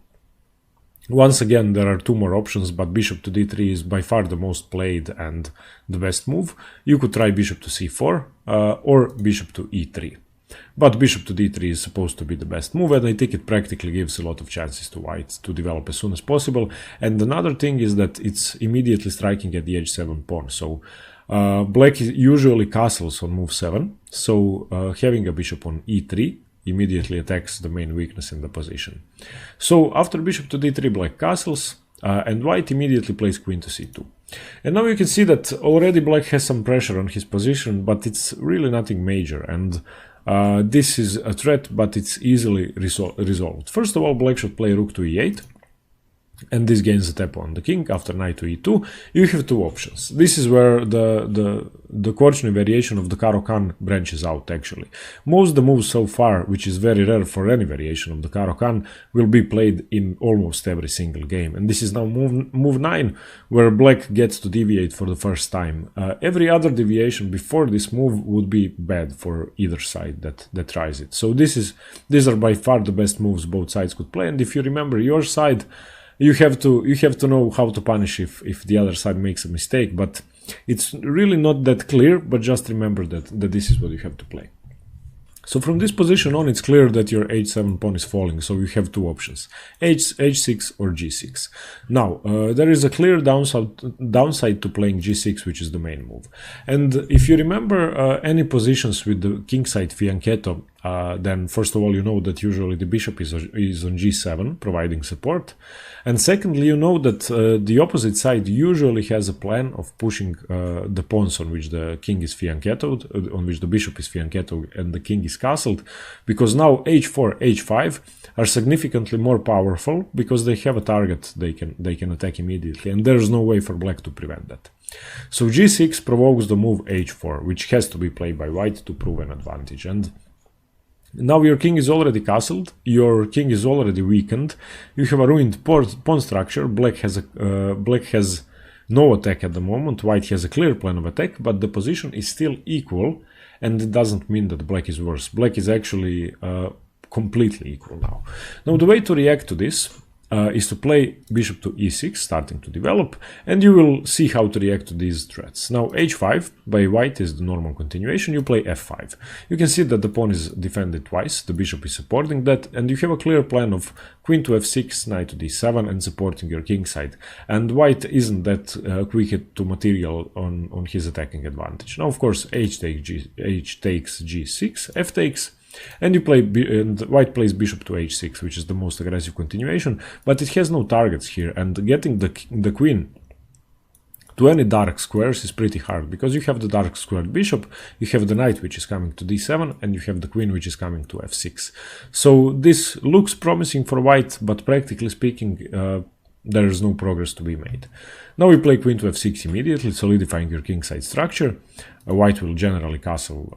Once again, there are two more options, but bishop to d3 is by far the most played and the best move. You could try bishop to c4 or bishop to e3. But bishop to d3 is supposed to be the best move, and I think it practically gives a lot of chances to white to develop as soon as possible. And another thing is that it's immediately striking at the h7 pawn. So black usually castles on move 7, so having a bishop on e3 immediately attacks the main weakness in the position. So after bishop to d3, black castles, and white immediately plays queen to c2. And now you can see that already black has some pressure on his position, but it's really nothing major, and this is a threat, but it's easily resolved. First of all, black should play rook to e8, and this gains a tap on the king. After knight to e2, you have two options. This is where the Korchnoi variation of the Caro Kann branches out, actually. Most of the moves so far, which is very rare for any variation of the Caro Kann, will be played in almost every single game. And this is now move 9, where black gets to deviate for the first time. Every other deviation before this move would be bad for either side that tries it. So these are by far the best moves both sides could play. And if you remember your side, you have to know how to punish if the other side makes a mistake, but it's really not that clear, but just remember that this is what you have to play. So from this position on, it's clear that your h7 pawn is falling, so you have two options, h6 or g6. Now, there is a clear downside to playing g6, which is the main move. And if you remember any positions with the kingside fianchetto, then first of all, you know that usually the bishop is on g7, providing support. And secondly, you know that the opposite side usually has a plan of pushing the pawns on which the king is fianchettoed, on which the bishop is fianchettoed and the king is castled, because now h4, h5 are significantly more powerful because they have a target they can attack immediately, and there's no way for black to prevent that. So g6 provokes the move h4, which has to be played by white to prove an advantage. And now your king is already castled, your king is already weakened, you have a ruined pawn structure, black has no attack at the moment, white has a clear plan of attack, but the position is still equal, and it doesn't mean that black is worse. Black is actually completely equal now. Now the way to react to this is to play bishop to e6, starting to develop, and you will see how to react to these threats. Now h5 by white is the normal continuation, you play f5. You can see that the pawn is defended twice, the bishop is supporting that, and you have a clear plan of queen to f6, knight to d7, and supporting your king side. And white isn't that quick to material on his attacking advantage. Now of course h takes g6, f takes, and white plays bishop to h6, which is the most aggressive continuation, but it has no targets here, and getting the queen to any dark squares is pretty hard, because you have the dark squared bishop, you have the knight which is coming to d7, and you have the queen which is coming to f6. So this looks promising for white, but practically speaking there is no progress to be made. Now we play queen to f6 immediately, solidifying your kingside structure. White will generally castle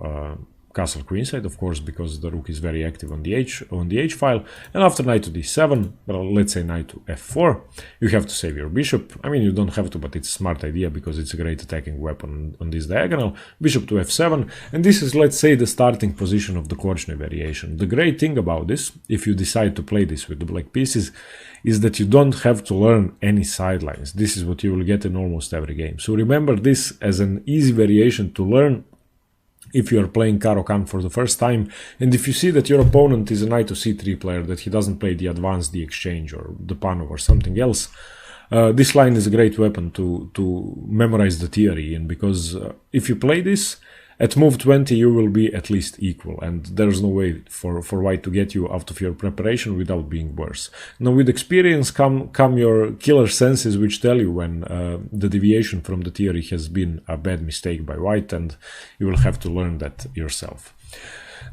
queenside, of course, because the rook is very active on the h file. And after knight to d7, well, let's say knight to f4, you have to save your bishop. I mean, you don't have to, but it's a smart idea because it's a great attacking weapon on this diagonal. Bishop to f7, and this is, let's say, the starting position of the Korchnoi variation. The great thing about this, if you decide to play this with the black pieces, is that you don't have to learn any sidelines. This is what you will get in almost every game. So remember this as an easy variation to learn if you are playing Caro Kann for the first time, and if you see that your opponent is a knight to c3 player, that he doesn't play the advance, the exchange, or the Panov or something else, this line is a great weapon to memorize the theory in, because if you play this, at move 20 you will be at least equal, and there's no way for white to get you out of your preparation without being worse. Now with experience come your killer senses, which tell you when the deviation from the theory has been a bad mistake by white, and you will have to learn that yourself.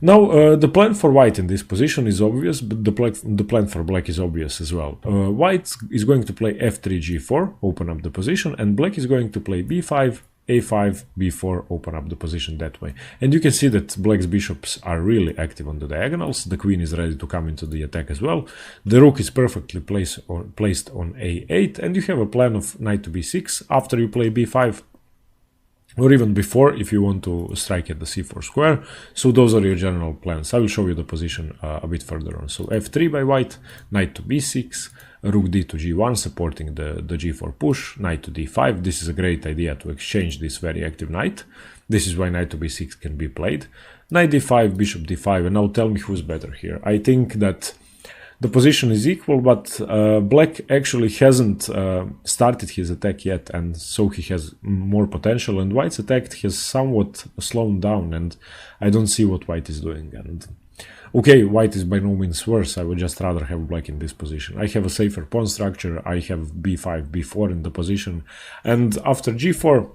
Now the plan for white in this position is obvious, but the plan for black is obvious as well. White is going to play f3 g4, open up the position, and black is going to play b5 a5, b4, open up the position that way. And you can see that black's bishops are really active on the diagonals. The queen is ready to come into the attack as well. The rook is perfectly placed on a8, and you have a plan of knight to b6 after you play b5, or even before if you want to strike at the c4 square. So those are your general plans. I will show you the position a bit further on. So f3 by white, knight to b6, rook d to g1, supporting the g4 push, knight to d5. This is a great idea to exchange this very active knight. This is why knight to b6 can be played. Knight d5, bishop d5, and now tell me who's better here. I think that the position is equal, but black actually hasn't started his attack yet, and so he has more potential, and white's attack has somewhat slowed down, and I don't see what white is doing. And okay, white is by no means worse. I would just rather have black in this position. I have a safer pawn structure, I have b5, b4 in the position, and after g4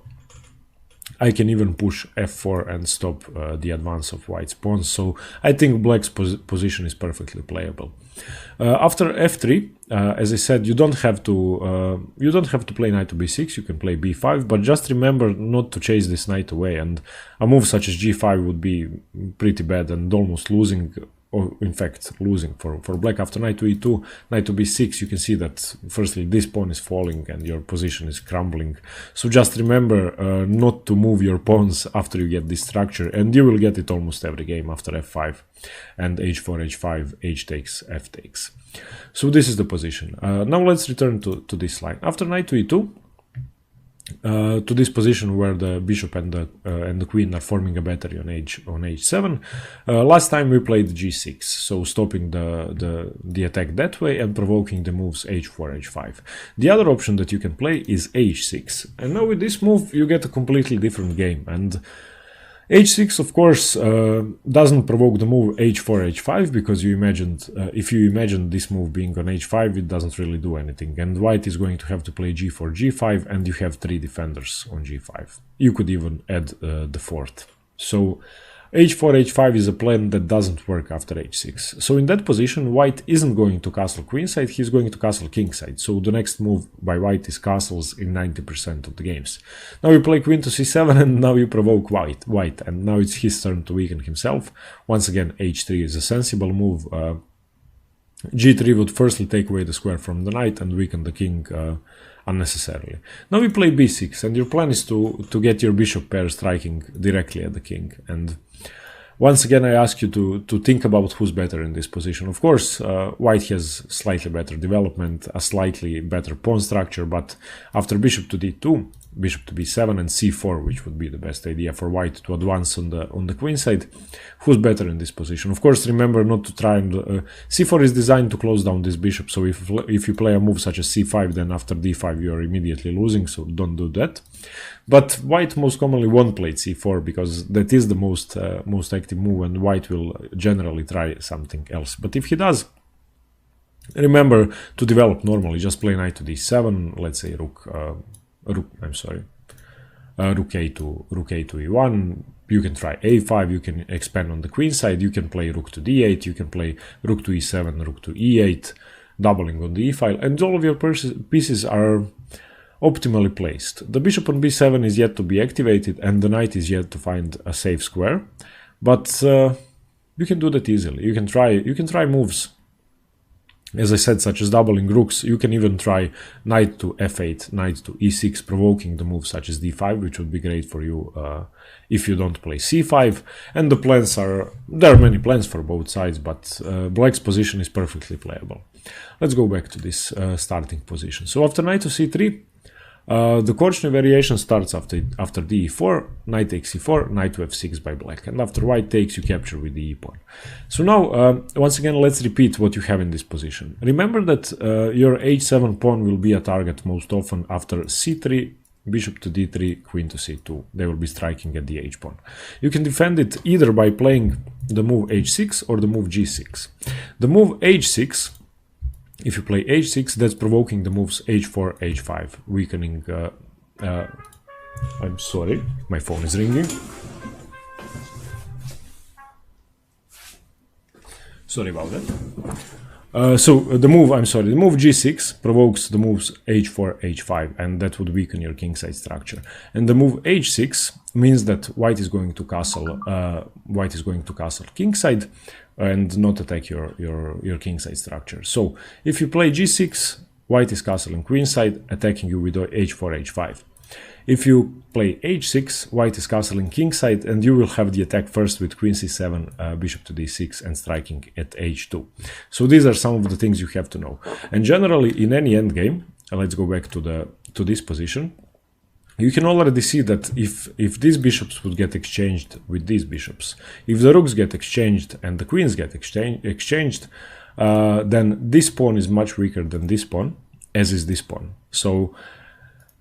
I can even push f4 and stop the advance of white's pawns. So I think black's position is perfectly playable. After f3, as I said, you don't have to play knight to b6. You can play b5, but just remember not to chase this knight away. And a move such as g5 would be pretty bad and almost losing, or in fact losing for black. After knight to e2, knight to b6, you can see that firstly this pawn is falling and your position is crumbling. So just remember not to move your pawns after you get this structure, and you will get it almost every game after f5 and h4, h5, h takes, f takes. So this is the position. Now let's return to this line. After knight to e2, to this position where the bishop and the queen are forming a battery on h7. Last time we played g6, so stopping the attack that way and provoking the moves h4, h5. The other option that you can play is h6, and now with this move you get a completely different game. And h6 of course doesn't provoke the move h4, h5, because if you imagined this move being on h5, it doesn't really do anything, and white is going to have to play g4, g5, and you have 3 defenders on g5. You could even add the fourth. So h4, h5 is a plan that doesn't work after h6. So in that position, white isn't going to castle queenside, he's going to castle kingside. So the next move by white is castles in 90% of the games. Now you play queen to c7, and now you provoke white, and now it's his turn to weaken himself. Once again, h3 is a sensible move. g3 would firstly take away the square from the knight and weaken the king unnecessarily. Now we play b6, and your plan is to get your bishop pair striking directly at the king. And once again, I ask you to think about who's better in this position. Of course, white has slightly better development, a slightly better pawn structure, but after bishop to d2, bishop to b7 and c4, which would be the best idea for white to advance on the queen side, who's better in this position? Of course, remember not to try and c4 is designed to close down this bishop, so if you play a move such as c5, then after d5 you are immediately losing, so don't do that. But white most commonly won't play c4 because that is the most active move, and white will generally try something else. But if he does, remember to develop normally. Just play knight to d7. Let's say rook a to e1. You can try a5. You can expand on the queen side. You can play rook to d8. You can play rook to e7, rook to e8, doubling on the e file, and all of your pieces are optimally placed. The bishop on b7 is yet to be activated, and the knight is yet to find a safe square. But you can do that easily. You can try moves, as I said, such as doubling rooks. You can even try knight to f8, knight to e6, provoking the move such as d5, which would be great for you if you don't play c5. And the plans there are many plans for both sides, but black's position is perfectly playable. Let's go back to this starting position. So after knight to c3, the Korchnoi variation starts after d4, knight takes e4, knight to f6 by black, and after white takes, you capture with the e pawn. So now, once again, let's repeat what you have in this position. Remember that your h7 pawn will be a target most often after c3, bishop to d3, queen to c2. They will be striking at the h pawn. You can defend it either by playing the move h6 or the move g6. The move h6, if you play h6, that's provoking the moves h4, h5, weakening... I'm sorry, my phone is ringing. Sorry about that. So the move g6 provokes the moves h4, h5, and that would weaken your kingside structure. And the move h6 means that white is going to castle kingside and not attack your kingside structure. So if you play g6, white is castling queenside, attacking you with h4, h5. If you play h6, white is castling kingside, and you will have the attack first with queen c7, bishop to d6, and striking at h2. So these are some of the things you have to know. And generally, in any endgame, let's go back to this position. You can already see that if these bishops would get exchanged with these bishops, if the rooks get exchanged and the queens get exchanged, then this pawn is much weaker than this pawn, as is this pawn. So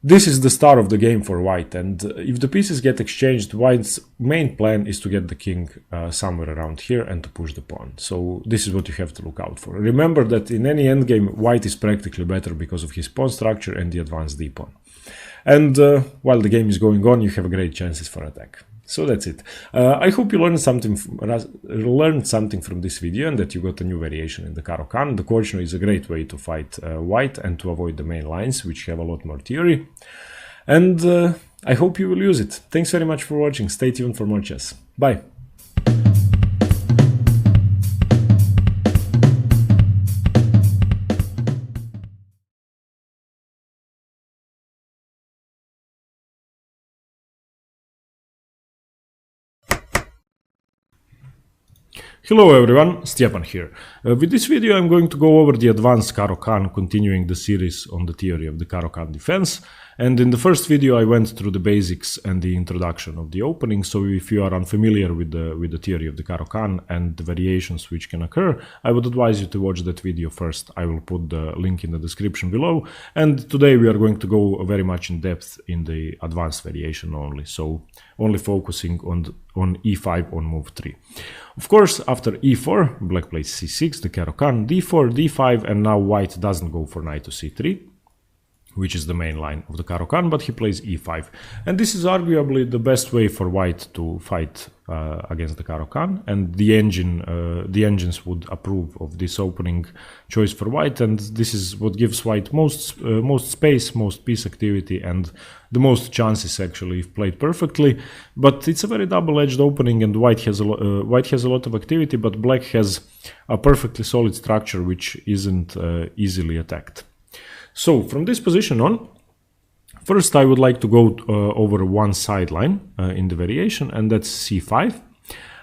this is the start of the game for white, and if the pieces get exchanged, white's main plan is to get the king somewhere around here and to push the pawn. So this is what you have to look out for. Remember that in any endgame, white is practically better because of his pawn structure and the advanced d pawn. And while the game is going on, you have great chances for attack. So that's it. I hope you learned something from this video and that you got a new variation in the Caro Kann. The Korchnoi is a great way to fight white and to avoid the main lines, which have a lot more theory. And I hope you will use it. Thanks very much for watching. Stay tuned for more chess. Bye. Hello everyone, Stjepan here. With this video I'm going to go over the advanced Caro Kann, continuing the series on the theory of the Caro Kann defense. And in the first video I went through the basics and the introduction of the opening, so if you are unfamiliar with the theory of the Caro Kann and the variations which can occur, I would advise you to watch that video first. I will put the link in the description below, and today we are going to go very much in depth in the advanced variation only, so only focusing on e5 on move 3. Of course, after e4, black plays c6, the Caro Kann, d4, d5, and now white doesn't go for knight to c3, which is the main line of the Caro Kann, but he plays e5. And this is arguably the best way for white to fight against the Caro Kann, and the engines would approve of this opening choice for white, and this is what gives white most space, most piece activity, and the most chances actually if played perfectly. But it's a very double-edged opening, and white has a lot of activity, but black has a perfectly solid structure which isn't easily attacked. So from this position on, first I would like to go over one sideline in the variation, and that's c5.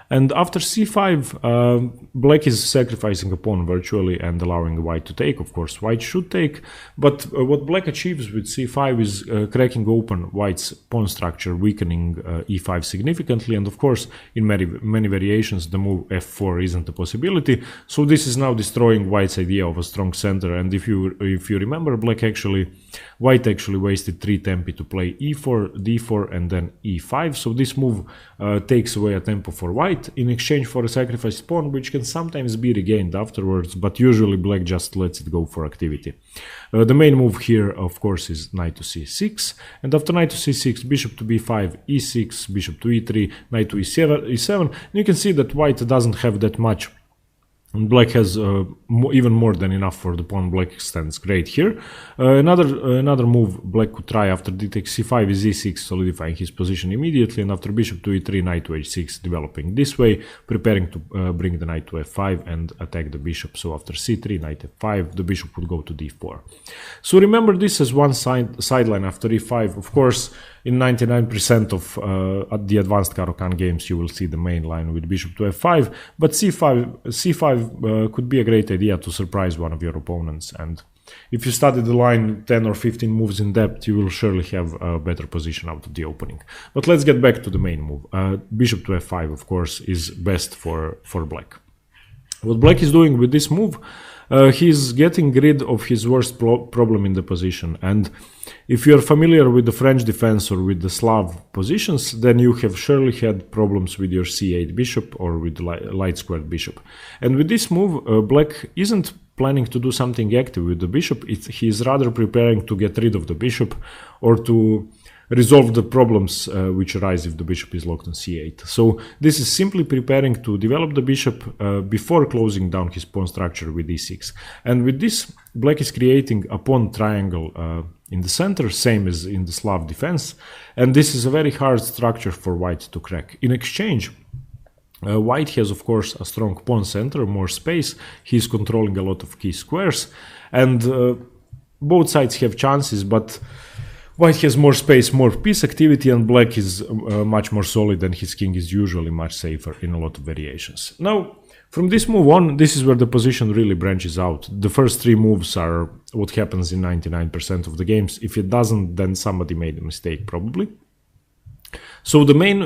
And after c5, black is sacrificing a pawn virtually and allowing white to take. Of course, white should take, but what black achieves with c5 is cracking open white's pawn structure, weakening e5 significantly. And of course, in many variations, the move f4 isn't a possibility. So this is now destroying white's idea of a strong center. And if you remember, white actually wasted 3 tempi to play e4, d4, and then e5. So this move takes away a tempo for white in exchange for a sacrificed pawn, which can sometimes be regained afterwards, but usually black just lets it go for activity. The main move here, of course, is knight to c6, and after knight to c6, bishop to b5, e6, bishop to e3, knight to e7, and you can see that white doesn't have that much. And black has even more than enough for the pawn. Black stands great here. Another move black could try after d takes c5 is e6, solidifying his position immediately, and after bishop to e3, knight to h6, developing this way, preparing to bring the knight to f5 and attack the bishop. So after c3, knight f5, the bishop would go to d4. So remember this as one sideline after e5. Of course, in 99% of the advanced Caro Kann games, you will see the main line with bishop to f5, but c5 could be a great idea to surprise one of your opponents. And if you study the line 10 or 15 moves in depth, you will surely have a better position out of the opening. But let's get back to the main move. Bishop to f5, of course, is best for black. What black is doing with this move, he's getting rid of his worst problem in the position. And if you are familiar with the French defense or with the Slav positions, then you have surely had problems with your c8 bishop or with the light squared bishop. And with this move, black isn't planning to do something active with the bishop. He is rather preparing to get rid of the bishop or to resolve the problems which arise if the bishop is locked on c8. So this is simply preparing to develop the bishop before closing down his pawn structure with e6. And with this, black is creating a pawn triangle in the center, same as in the Slav defense. And this is a very hard structure for white to crack. In exchange, white has, of course, a strong pawn center, more space. He's controlling a lot of key squares. And both sides have chances, but white has more space, more piece activity, and black is much more solid, and his king is usually much safer in a lot of variations. Now, from this move on, this is where the position really branches out. The first 3 moves are what happens in 99% of the games. If it doesn't, then somebody made a mistake, probably. So the main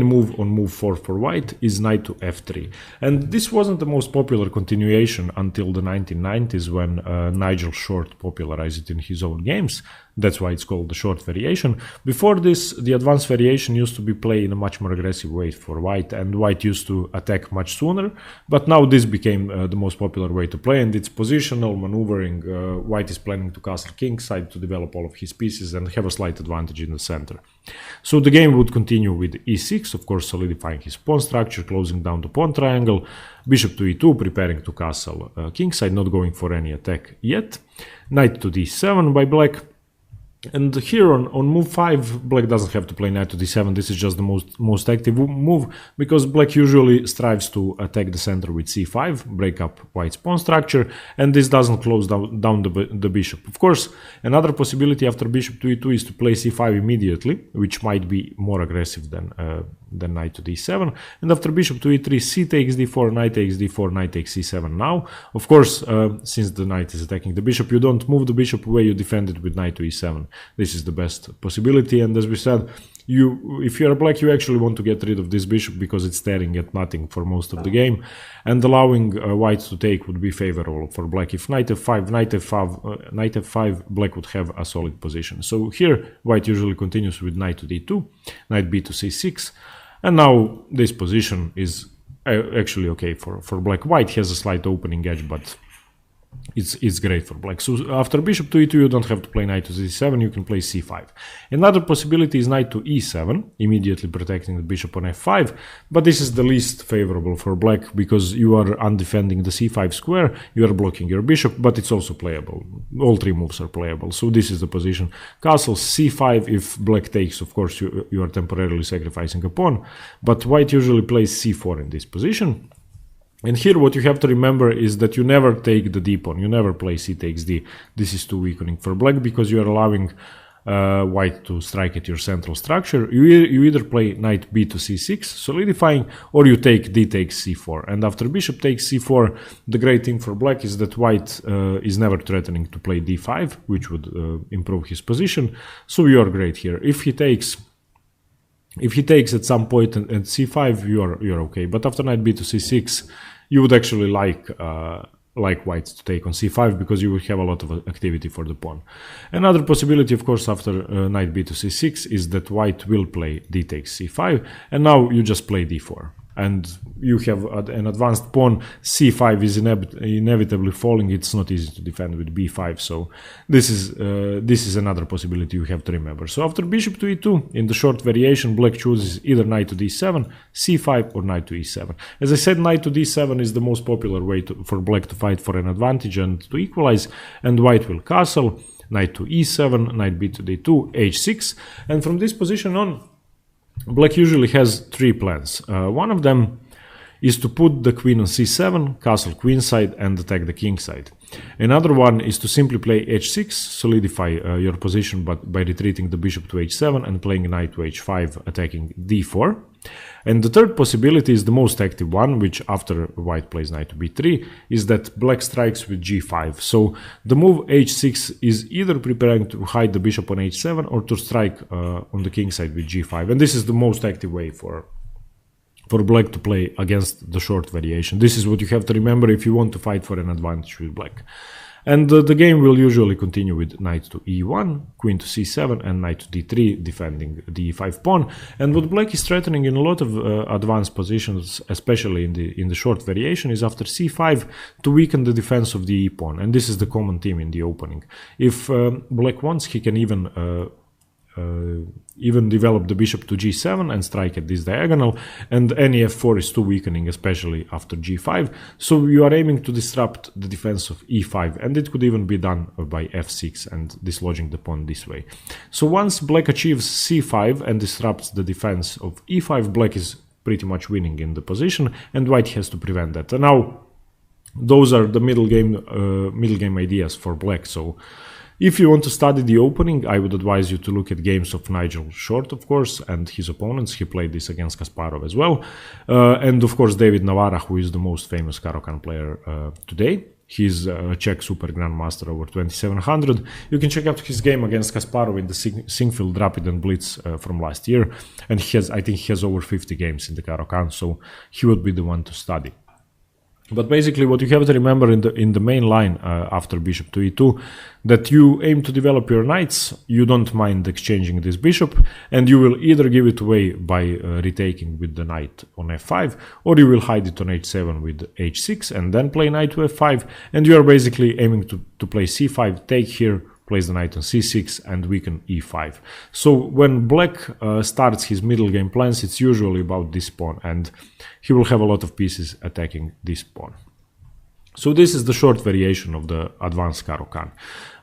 move on move 4 for white is knight to f3. And this wasn't the most popular continuation until the 1990s when Nigel Short popularized it in his own games. That's why it's called the short variation. Before this, the advanced variation used to be played in a much more aggressive way for white, and white used to attack much sooner. But now this became the most popular way to play, and it's positional maneuvering. White is planning to castle kingside to develop all of his pieces and have a slight advantage in the center. So the game would continue with e6, of course solidifying his pawn structure, closing down the pawn triangle, bishop to e2, preparing to castle kingside, not going for any attack yet, knight to d7 by black. And here on move 5, black doesn't have to play knight to d7. This is just the most active move, because black usually strives to attack the center with c5, break up white's pawn structure, and this doesn't close down the bishop. Of course, another possibility after bishop to e2 is to play c5 immediately, which might be more aggressive than knight to d7. And after bishop to e3, c takes d4, knight takes d4, knight takes c7 now. Of course, since the knight is attacking the bishop, you don't move the bishop away, you defend it with knight to e7. This is the best possibility, and as we said, if you're black, you actually want to get rid of this bishop because it's staring at nothing for most of the game, and allowing white to take would be favorable for black. If knight f5, knight f5, black would have a solid position. So here, white usually continues with knight to d2, knight b to c6, and now this position is actually okay for black. White has a slight opening edge, but it's great for black. So after bishop to e2, you don't have to play knight to c7, you can play c5. Another possibility is knight to e7, immediately protecting the bishop on f5, but this is the least favorable for black because you are undefending the c5 square, you are blocking your bishop, but it's also playable. All 3 moves are playable, so this is the position. Castle c5, if black takes, of course, you are temporarily sacrificing a pawn, but white usually plays c4 in this position. And here what you have to remember is that you never take the d pawn, you never play c takes d. This is too weakening for black because you are allowing white to strike at your central structure, you either play knight b to c6, solidifying, or you take d takes c4. And after bishop takes c4, the great thing for black is that white is never threatening to play d5, which would improve his position. So you are great here. If he takes at some point at c5, you're okay. But after knight b to c6, you would actually like white to take on c5 because you will have a lot of activity for the pawn. Another possibility, of course, after knight b to c6 is that white will play d takes c5, and now you just play d4. And you have an advanced pawn. C5 is inevitably falling. It's not easy to defend with b5. So this is another possibility you have to remember. So after bishop to e2, in the short variation, black chooses either knight to d7, c5, or knight to e7. As I said, knight to d7 is the most popular way for black to fight for an advantage and to equalize. And white will castle, knight to e7, knight b to d2, h6. And from this position on, black usually has three plans. One of them is to put the queen on c7, castle queenside, and attack the kingside. Another one is to simply play h6, solidify your position by retreating the bishop to h7 and playing knight to h5, attacking d4. And the third possibility is the most active one, which after white plays knight to b3, is that black strikes with g5. So the move h6 is either preparing to hide the bishop on h7 or to strike on the king side with g5. And this is the most active way for black to play against the short variation. This is what you have to remember if you want to fight for an advantage with black. And the game will usually continue with knight to e1, queen to c7, and knight to d3, defending the e5 pawn. And what black is threatening in a lot of advanced positions, especially in the short variation, is after c5 to weaken the defense of the e pawn. And this is the common theme in the opening. If black wants, he can even develop the bishop to g7 and strike at this diagonal, and any f4 is too weakening, especially after g5. So you are aiming to disrupt the defense of e5, and it could even be done by f6 and dislodging the pawn this way. So once black achieves c5 and disrupts the defense of e5, black is pretty much winning in the position, and white has to prevent that. And now those are the middle game ideas for black. So if you want to study the opening, I would advise you to look at games of Nigel Short, of course, and his opponents. He played this against Kasparov as well. And of course, David Navara, who is the most famous Caro Kann player today. He's a Czech super grandmaster over 2700. You can check out his game against Kasparov in the Singfield Rapid and Blitz from last year. And I think he has over 50 games in the Caro Kann, so he would be the one to study. But basically what you have to remember in the main line after bishop to e2, that you aim to develop your knights, you don't mind exchanging this bishop, and you will either give it away by retaking with the knight on f5, or you will hide it on h7 with h6 and then play knight to f5, and you are basically aiming to play c5, take here, plays the knight on c6 and weaken e5. So when black starts his middle game plans, it's usually about this pawn, and he will have a lot of pieces attacking this pawn. So this is the short variation of the advanced Caro Kann.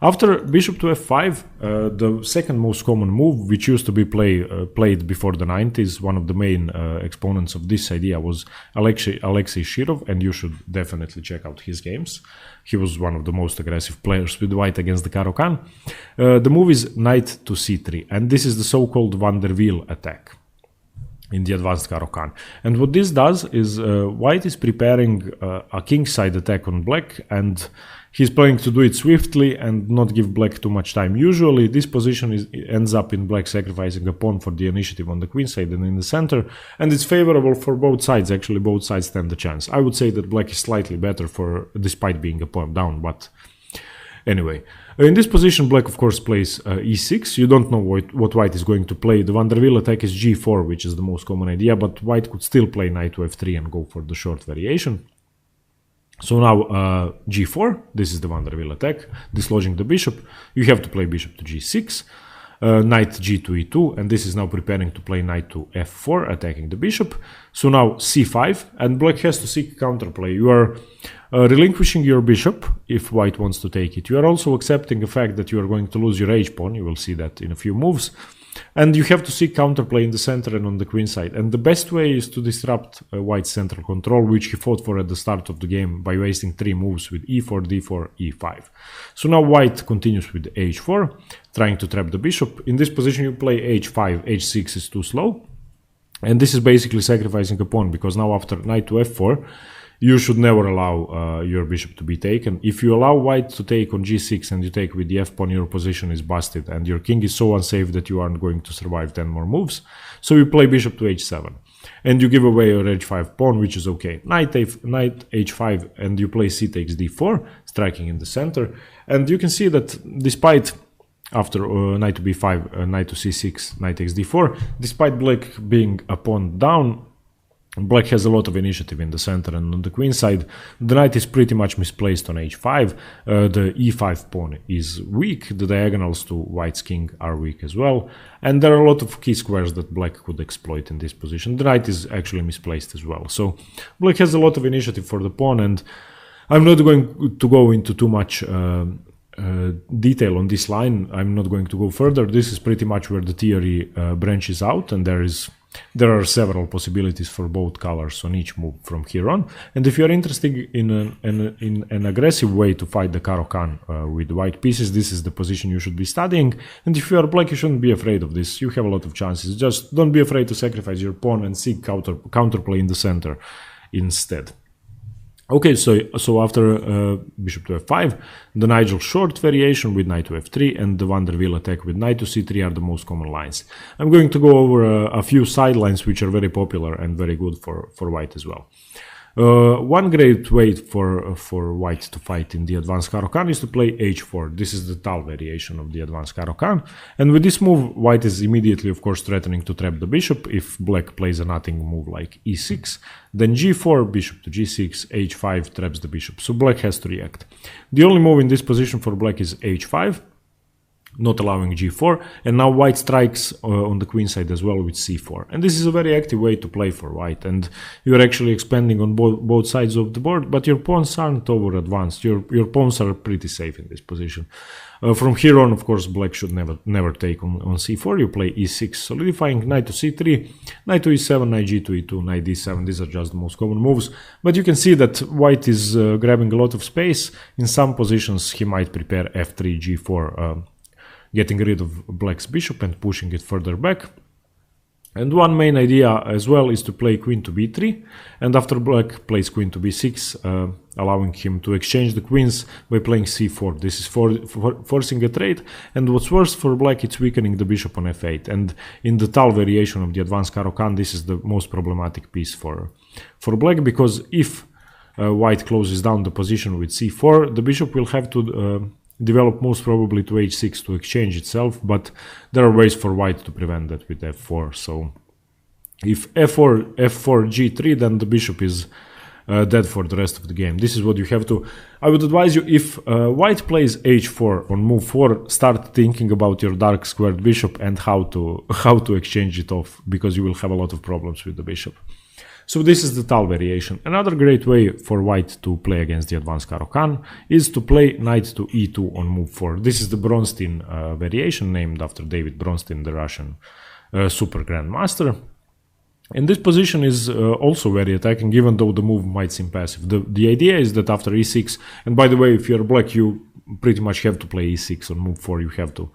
After bishop to f5, the second most common move, which used to be played before the 90s, one of the main exponents of this idea was Alexei Shirov, and you should definitely check out his games. He was one of the most aggressive players with white against the Caro Kann. The move is knight to c3, and this is the so-called Van der Wiel attack in the advanced Caro Kann. And what this does is white is preparing a kingside attack on black, and he's planning to do it swiftly and not give black too much time. Usually this position ends up in black sacrificing a pawn for the initiative on the queenside and in the center, and it's favorable for both sides. Actually, both sides stand a chance. I would say that black is slightly better despite being a pawn down, but anyway. In this position, black of course plays e6. You don't know what white is going to play. The Van der Wiel attack is g4, which is the most common idea, but white could still play knight to f3 and go for the short variation. So now g4, this is the Van der Wiel attack, dislodging the bishop. You have to play bishop to g6, knight g to e2, and this is now preparing to play knight to f4, attacking the bishop. So now c5, and black has to seek counterplay. You are relinquishing your bishop if white wants to take it. You are also accepting the fact that you are going to lose your h-pawn. You will see that in a few moves. And you have to seek counterplay in the center and on the queen side. And the best way is to disrupt white's central control, which he fought for at the start of the game by wasting 3 moves with e4, d4, e5. So now white continues with h4, trying to trap the bishop. In this position you play h5, h6 is too slow. And this is basically sacrificing a pawn, because now after knight to f4, you should never allow your bishop to be taken. If you allow white to take on g6 and you take with the f-pawn, your position is busted and your king is so unsafe that you aren't going to survive 10 more moves. So you play bishop to h7 and you give away your h5 pawn, which is okay. Knight h5 and you play c takes d4, striking in the center. And you can see that despite after knight to b5, knight to c6, knight takes d4, despite black being a pawn down, black has a lot of initiative in the center, and on the queen side the knight is pretty much misplaced on h5. The e5 pawn is weak, the diagonals to white's king are weak as well, and there are a lot of key squares that black could exploit in this position. The knight is actually misplaced as well, so black has a lot of initiative for the pawn, and I'm not going to go into too much detail on this line. I'm not going to go further. This is pretty much where the theory branches out, and there are several possibilities for both colors on each move from here on. And if you're interested in an aggressive way to fight the Caro Kann with white pieces, this is the position you should be studying. And if you are black, you shouldn't be afraid of this. You have a lot of chances. Just don't be afraid to sacrifice your pawn and seek counterplay in the center instead. Okay, so after bishop to f5, the Nigel Short variation with knight to f3 and the Van der Wiel attack with knight to c3 are the most common lines. I'm going to go over a few sidelines which are very popular and very good for white as well. One great way for white to fight in the advanced Caro Kann is to play h4. This is the Tal variation of the advanced Caro Kann. And with this move, white is immediately, of course, threatening to trap the bishop. If black plays a nothing move like e6, then g4, bishop to g6, h5 traps the bishop. So black has to react. The only move in this position for black is h5, not allowing g4, and now white strikes on the queen side as well with c4. And this is a very active way to play for white, and you're actually expanding on both sides of the board, but your pawns aren't over advanced. Your pawns are pretty safe in this position. From here on, of course, black should never take on c4. You play e6, solidifying knight to c3, knight to e7, knight g to e2, knight d7. These are just the most common moves, but you can see that white is grabbing a lot of space. In some positions he might prepare f3, g4, getting rid of black's bishop and pushing it further back. And one main idea as well is to play queen to b3, and after black plays queen to b6, allowing him to exchange the queens by playing c4. This is forcing a trade, and what's worse for black, it's weakening the bishop on f8. And in the Tal variation of the advanced Caro Kann, this is the most problematic piece for black, because if white closes down the position with c4, the bishop will have to develop most probably to h6 to exchange itself, but there are ways for white to prevent that with f4. So if f4 g3, then the bishop is dead for the rest of the game. This is what you have to... I would advise you, if white plays h4 on move 4, start thinking about your dark squared bishop and how to exchange it off, because you will have a lot of problems with the bishop. So this is the Tal variation. Another great way for white to play against the advanced Caro Kann is to play knight to e2 on move 4. This is the Bronstein variation, named after David Bronstein, the Russian super grandmaster. And this position is also very attacking, even though the move might seem passive. The idea is that after e6, and by the way, if you're black, you pretty much have to play e6 on move 4. You have to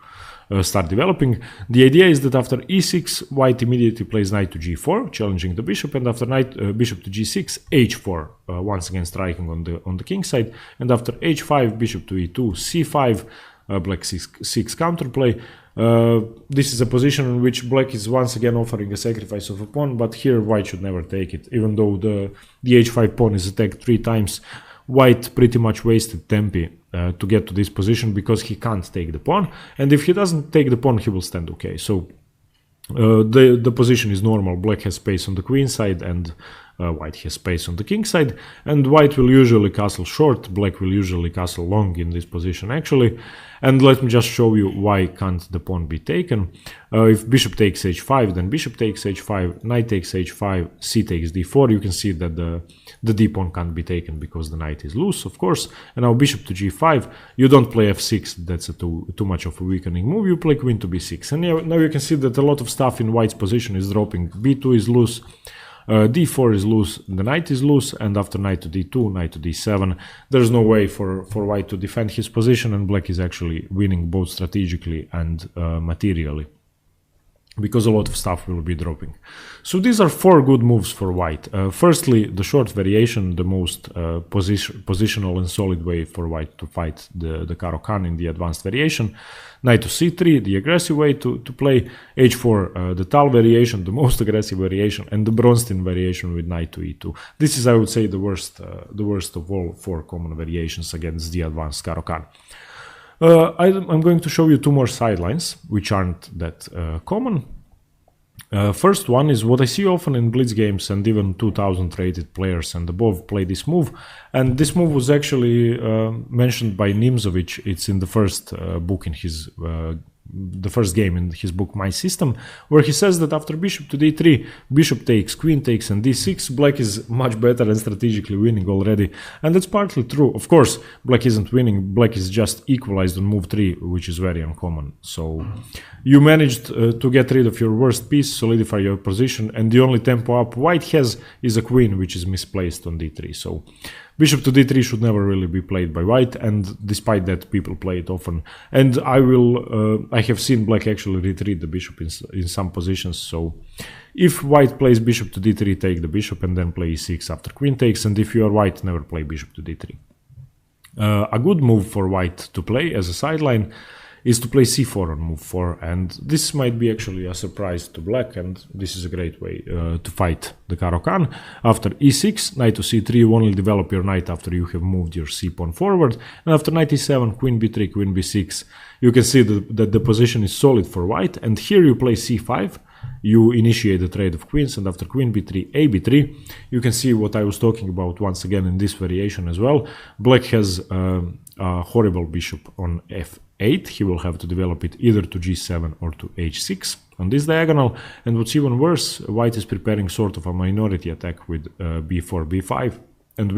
start developing. The idea is that after e6, white immediately plays knight to g4, challenging the bishop, and after bishop to g6, h4, once again striking on the king side, and after h5, bishop to e2, c5, black seeks counterplay. This is a position in which black is once again offering a sacrifice of a pawn, but here white should never take it. Even though the h5 pawn is attacked 3 times, white pretty much wasted tempi to get to this position, because he can't take the pawn, and if he doesn't take the pawn, he will stand okay. So the position is normal. Black has space on the queen side, and white has space on the king side, and white will usually castle short, black will usually castle long in this position actually. And let me just show you why can't the pawn be taken. If bishop takes h5, then bishop takes h5, knight takes h5, c takes d4. You can see that the d pawn can't be taken because the knight is loose, of course. And now bishop to g5, you don't play f6, that's too much of a weakening move, you play queen to b6. And now you can see that a lot of stuff in white's position is dropping. b2 is loose, d4 is loose, the knight is loose, and after knight to d2, knight to d7, there's no way for white to defend his position, and black is actually winning both strategically and materially, because a lot of stuff will be dropping. So these are 4 good moves for white. Firstly, the short variation, the most positional and solid way for white to fight the Caro Kann in the advanced variation. Knight to c3, the aggressive way to play. h4, the Tal variation, the most aggressive variation, and the Bronstein variation with knight to e2. This is, I would say, the worst of all 4 common variations against the advanced Caro Kann. I'm going to show you 2 more sidelines, which aren't that common. First one is what I see often in blitz games, and even 2000 rated players and above play this move. And this move was actually mentioned by Nimzovich. It's in the first book in his the first game in his book My System, where he says that after bishop to d3, bishop takes, queen takes, and d6, black is much better and strategically winning already. And that's partly true. Of course, black isn't winning, black is just equalized on move 3, which is very uncommon. So you managed to get rid of your worst piece, solidify your position, and the only tempo up white has is a queen, which is misplaced on d3. So bishop to d3 should never really be played by white, and despite that, people play it often. And I have seen black actually retreat the bishop in some positions. So if white plays bishop to d3, take the bishop and then play e6 after queen takes. And if you are white, never play bishop to d3. A good move for white to play as a sideline is to play c4 on move 4, and this might be actually a surprise to black, and this is a great way to fight the Caro Kann. After e6, knight to c3, you only develop your knight after you have moved your c pawn forward, and after knight e7, queen b3, queen b6, you can see that the position is solid for white, and here you play c5, you initiate the trade of queens, and after queen b3, a b3, you can see what I was talking about once again in this variation as well. Black has a horrible bishop on f8. He will have to develop it either to g7 or to h6 on this diagonal. And what's even worse, white is preparing sort of a minority attack with b4, b5, and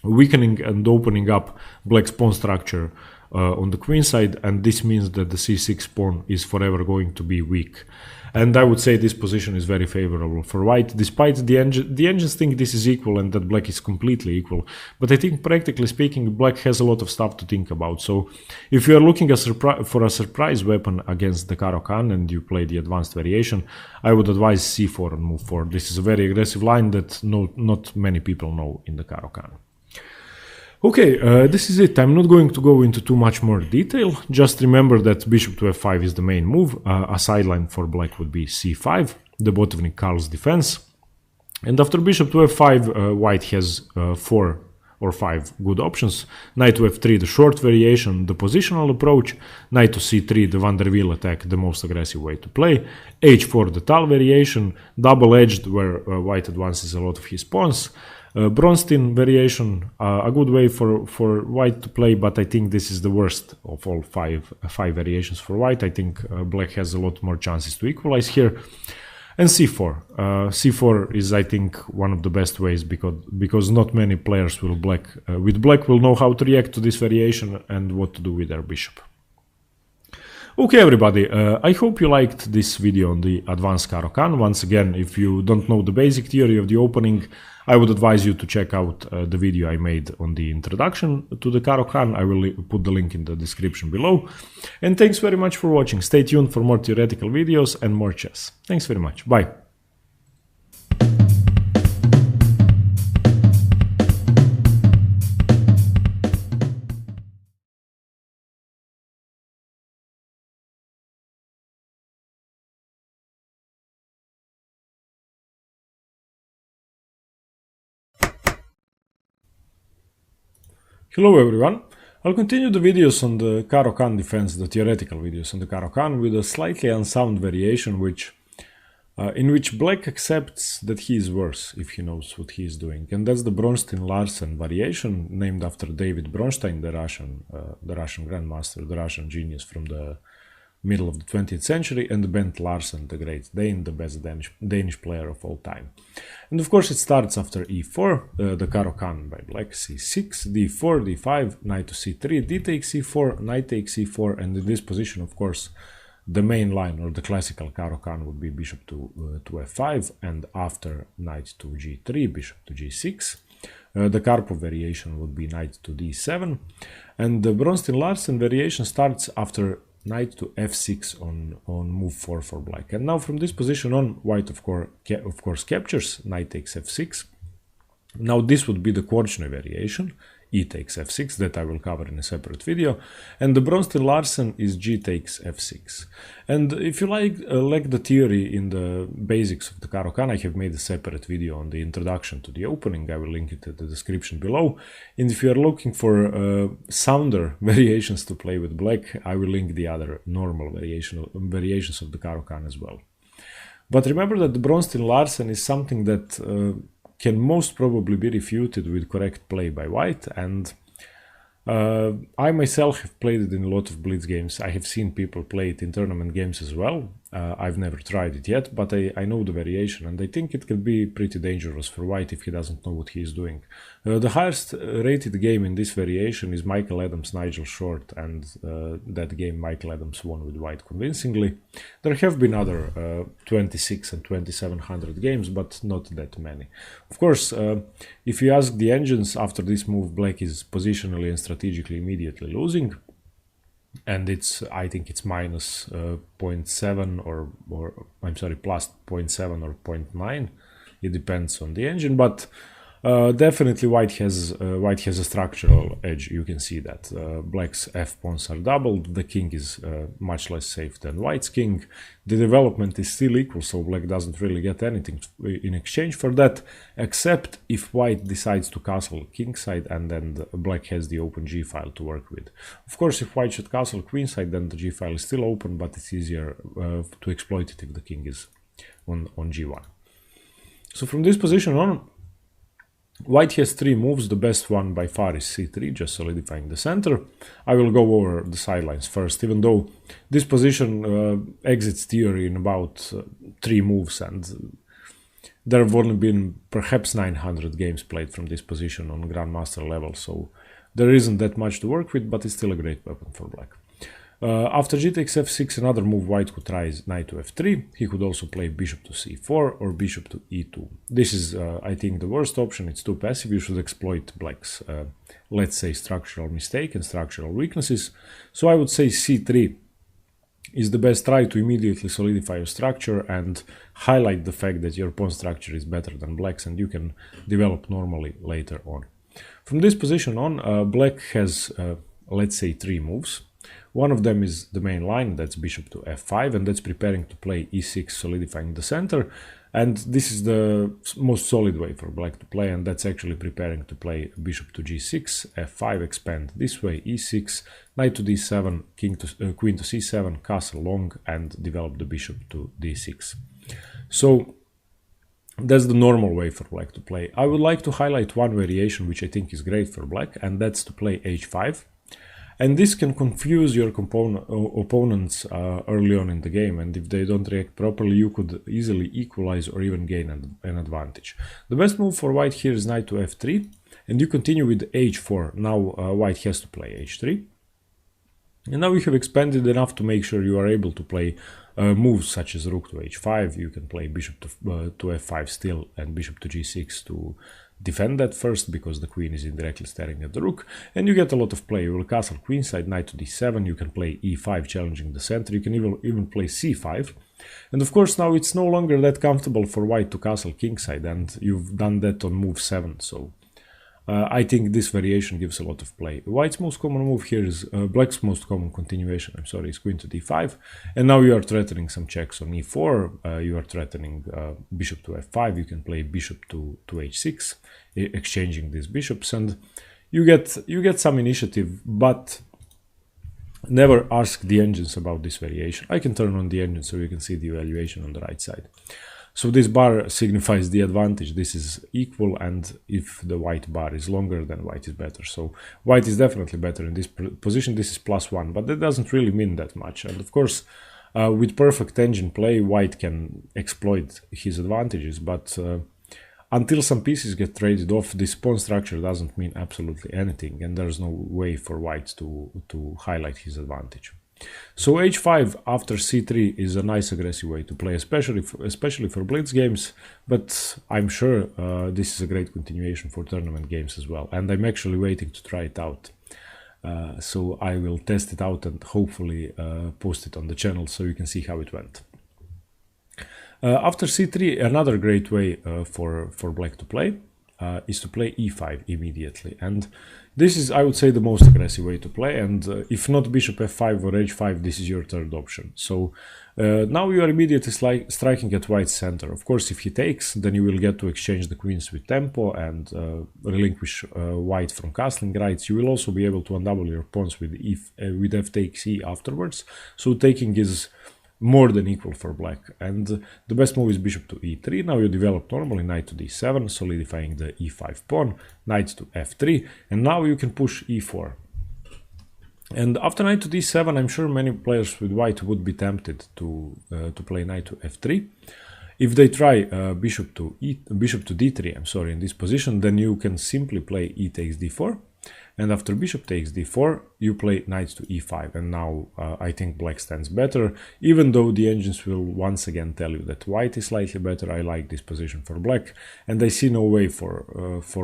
weakening and opening up black's pawn structure on the queen side, and this means that the c6 pawn is forever going to be weak. And I would say this position is very favorable for white, despite the engines think this is equal and that black is completely equal. But I think practically speaking, black has a lot of stuff to think about. So if you are looking for a surprise weapon against the Caro Kann and you play the advanced variation, I would advise c4 on move 4. This is a very aggressive line that not many people know in the Caro Kann. Okay, this is it. I'm not going to go into too much more detail. Just remember that bishop to f5 is the main move. A sideline for black would be c5, the Botvinnik Karl's defense. And after bishop to f5, white has 4 or 5 good options. Knight to f3, the short variation, the positional approach. Knight to c3, the van der Wiel attack, the most aggressive way to play. h4, the Tal variation, double-edged, where white advances a lot of his pawns. Bronstein variation, a good way for white to play, but I think this is the worst of all five variations for white. I think black has a lot more chances to equalize here. And c4. c4 is, I think, one of the best ways because not many players with black will know how to react to this variation and what to do with their bishop. Okay, everybody, I hope you liked this video on the advanced Caro Kann. Once again, if you don't know the basic theory of the opening, I would advise you to check out the video I made on the introduction to the Caro Kann. I will put the link in the description below. And thanks very much for watching. Stay tuned for more theoretical videos and more chess. Thanks very much. Bye. Hello everyone, I'll continue the videos on the Caro Kann defense, the theoretical videos on the Caro Kann, with a slightly unsound variation which in which black accepts that he is worse if he knows what he is doing. And that's the Bronstein-Larsen variation, named after David Bronstein, the Russian grandmaster, the Russian genius from the middle of the 20th century, and Bent Larsen, the great Dane, the best Danish player of all time. And of course it starts after e4, the Caro Kann by black, c6, d4, d5, knight to c3, d takes c4, knight takes c4, and in this position, of course, the main line, or the classical Caro Kann, would be bishop to f5, and after knight to g3, bishop to g6. The Karpov variation would be knight to d7, and the Bronstein-Larsen variation starts after knight to f6 on move 4 for black. And now from this position on, white of course captures, knight takes f6. Now this would be the Korchnoi variation, e takes f6, that I will cover in a separate video, and the Bronstein-Larsen is g takes f6. And if you like the theory in the basics of the Caro Kann, I have made a separate video on the introduction to the opening. I will link it in the description below. And if you are looking for sounder variations to play with black, I will link the other normal variations of the Caro Kann as well. But remember that the Bronstein-Larsen is something that can most probably be refuted with correct play by white, and I myself have played it in a lot of blitz games. I have seen people play it in tournament games as well. I've never tried it yet, but I know the variation, and I think it can be pretty dangerous for white if he doesn't know what he is doing. The highest rated game in this variation is Michael Adams' Nigel Short, and that game Michael Adams won with white convincingly. There have been other 26 and 2700 games, but not that many. Of course, if you ask the engines, after this move black is positionally and strategically immediately losing, and I think it's minus 0.7 or I'm sorry, plus 0.7 or 0.9. It depends on the engine, but definitely white has a structural edge. You can see that black's f pawns are doubled. The king is much less safe than white's king. The development is still equal, so black doesn't really get anything in exchange for that, except if white decides to castle kingside, and then black has the open g file to work with. Of course, if white should castle queenside, then the g file is still open, but it's easier to exploit it if the king is on g1. So from this position on, white has three moves. The best one by far is c3, just solidifying the center. I will go over the sidelines first, even though this position exits theory in about 3 moves, and there have only been perhaps 900 games played from this position on Grandmaster level, so there isn't that much to work with, but it's still a great weapon for black. After g takes f6, another move white could try is knight to f3. He could also play bishop to c4 or bishop to e2. This is, I think, the worst option. It's too passive. You should exploit black's, let's say, structural mistake and structural weaknesses. So I would say c3 is the best try to immediately solidify your structure and highlight the fact that your pawn structure is better than black's, and you can develop normally later on. From this position on, black has, let's say, 3 moves. One of them is the main line, that's bishop to f5, and that's preparing to play e6, solidifying the center. And this is the most solid way for black to play, and that's actually preparing to play bishop to g6, f5, expand this way, e6, knight to d7, queen to c7, castle long, and develop the bishop to d6. So that's the normal way for black to play. I would like to highlight one variation which I think is great for black, and that's to play h5. And this can confuse your opponents early on in the game, and if they don't react properly, you could easily equalize or even gain an advantage. The best move for white here is knight to f3, and you continue with h4. Now white has to play h3. And now you have expanded enough to make sure you are able to play moves such as rook to h5. You can play bishop to f5 still, and bishop to g6 to defend that first, because the queen is indirectly staring at the rook, and you get a lot of play. You will castle queenside, knight to d7, you can play e5 challenging the center, you can even play c5, and of course now it's no longer that comfortable for white to castle kingside, and you've done that on move 7, so I think this variation gives a lot of play. White's most common move here is black's most common continuation, is queen to d5, and now you are threatening some checks on e4, you are threatening bishop to f5, you can play bishop to h6, exchanging these bishops, and you get some initiative, but Never ask the engines about this variation. I can turn on the engine so you can see the evaluation on the right side. So this bar signifies the advantage. This is equal, and if the white bar is longer, then white is better. So white is definitely better in this position. This is +1, but that doesn't really mean that much. And of course, with perfect engine play, white can exploit his advantages, but until some pieces get traded off, this pawn structure doesn't mean absolutely anything, and there's no way for white to highlight his advantage. So h5 after c3 is a nice aggressive way to play, especially for blitz games, but I'm sure this is a great continuation for tournament games as well, and I'm actually waiting to try it out. So I will test it out and hopefully post it on the channel so you can see how it went. After c3, another great way for black to play is to play e5 immediately, and this is, I would say, the most aggressive way to play, and if not bishop f5 or h5, this is your third option. So now you are immediately striking at white's center. Of course, if he takes, then you will get to exchange the queens with tempo and relinquish white from castling rights. You will also be able to undouble your pawns with f takes e afterwards, so taking is more than equal for black, and the best move is bishop to e3. Now you develop normally knight to d7, solidifying the e5 pawn, knight to f3, and now you can push e4. And after knight to d7, I'm sure many players with white would be tempted to play knight to f3. If they try bishop to d3, I'm sorry, in this position, then you can simply play e takes d4. And after bishop takes d4, you play knight to e5, and now I think black stands better, even though the engines will once again tell you that white is slightly better. I like this position for black, and I see no way for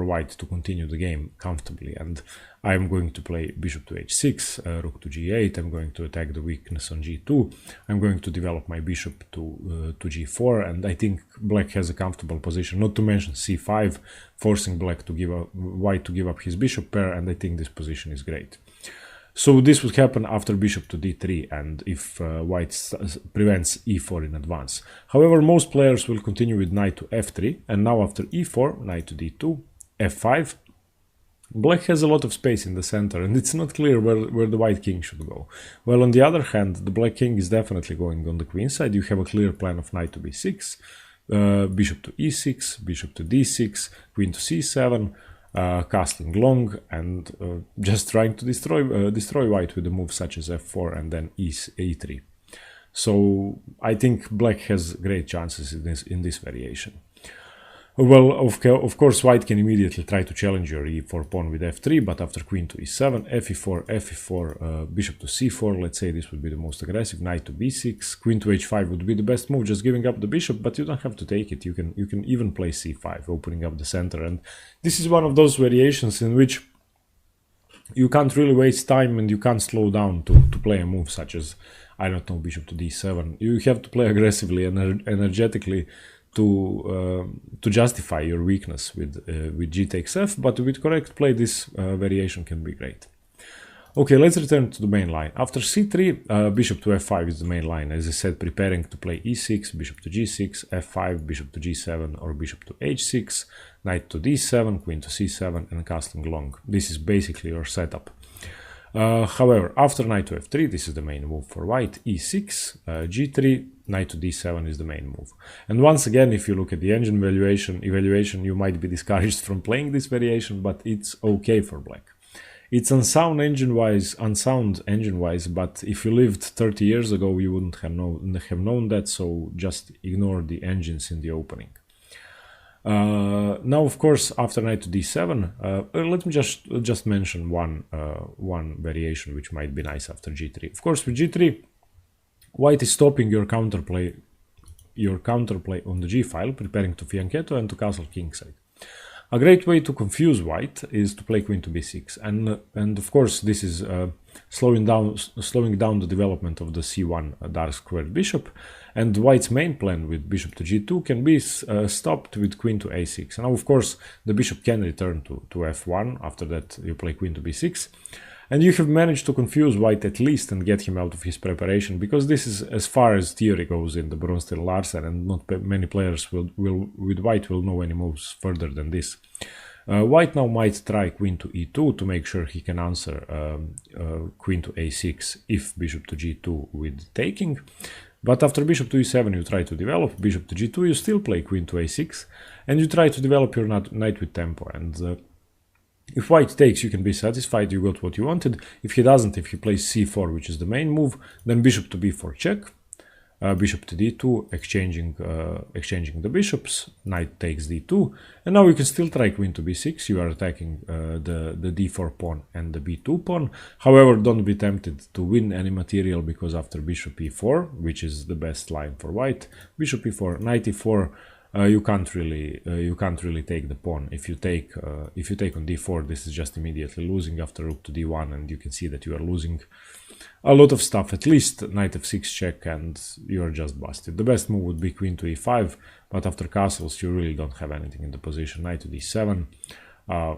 white to continue the game comfortably, and I'm going to play bishop to h6, rook to g8, I'm going to attack the weakness on g2, I'm going to develop my bishop to g4, and I think black has a comfortable position, not to mention c5, forcing white to give up his bishop pair, and I think this position is great. So this would happen after bishop to d3, and if white prevents e4 in advance. However, most players will continue with knight to f3, and now after e4, knight to d2, f5, black has a lot of space in the center, and it's not clear where the white king should go. Well, on the other hand, the black king is definitely going on the queen side. You have a clear plan of knight to b6, bishop to e6, bishop to d6, queen to c7, castling long, and just trying to destroy white with a move such as f4 and then e3. So I think black has great chances in this variation. Well, of course, white can immediately try to challenge your e4 pawn with f3, but after queen to e7, fe4, bishop to c4, let's say this would be the most aggressive, knight to b6, queen to h5 would be the best move, just giving up the bishop, but you don't have to take it. You can even play c5, opening up the center, and this is one of those variations in which you can't really waste time and you can't slow down to play a move such as, I don't know, bishop to d7. You have to play aggressively and energetically to justify your weakness with g takes f, but with correct play this variation can be great. Okay, let's return to the main line. After c3, bishop to f5 is the main line, as I said, preparing to play e6, bishop to g6, f5, bishop to g7 or bishop to h6, knight to d7, queen to c7 and castling long. This is basically your setup. However, after knight to f3, this is the main move for white, e6, g3, knight to d7 is the main move. And once again, if you look at the engine evaluation, you might be discouraged from playing this variation, but it's okay for black. It's unsound engine-wise, but if you lived 30 years ago, you wouldn't have known that, so just ignore the engines in the opening. Now, of course, after knight to d7, let me just mention one variation which might be nice after g3. Of course, with g3, white is stopping your counterplay on the g file, preparing to fianchetto and to castle kingside. A great way to confuse white is to play queen to b6, and of course this is slowing down the development of the c1 dark squared bishop, and white's main plan with bishop to g2 can be stopped with queen to a6. Now, of course, the bishop can return to f1. After that, you play queen to b6. And you have managed to confuse white at least and get him out of his preparation, because this is as far as theory goes in the Bronsted-Larsen, and not many players with white will know any moves further than this. White now might try queen to e2 to make sure he can answer queen to a6 if bishop to g2 with taking. But after bishop to e7 you try to develop, bishop to g2 you still play queen to a6, and you try to develop your knight with tempo. And if white takes, you can be satisfied, you got what you wanted. If he doesn't, if he plays c4, which is the main move, then bishop to b4 check, bishop to d2, exchanging the bishops, knight takes d2, and now you can still try queen to b6. You are attacking the d4 pawn and the b2 pawn. However, don't be tempted to win any material, because after bishop e4, which is the best line for white, bishop e4, knight e4, you can't really take the pawn. If you take on d4, this is just immediately losing after rook to d1, and you can see that you are losing a lot of stuff. At least knight f6 check and you are just busted. The best move would be queen to e5, but after castles you really don't have anything in the position. Knight to d7,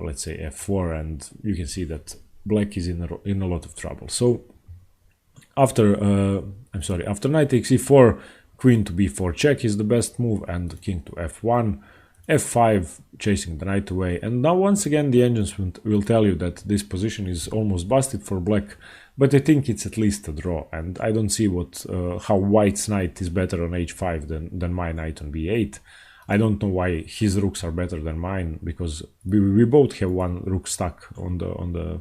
let's say f4, and you can see that black is in a lot of trouble. So after knight takes e4, queen to b4 check is the best move, and king to f1, f5, chasing the knight away. And now once again the engines will tell you that this position is almost busted for black, but I think it's at least a draw, and I don't see how white's knight is better on h5 than my knight on b8. I don't know why his rooks are better than mine, because we both have one rook stuck on the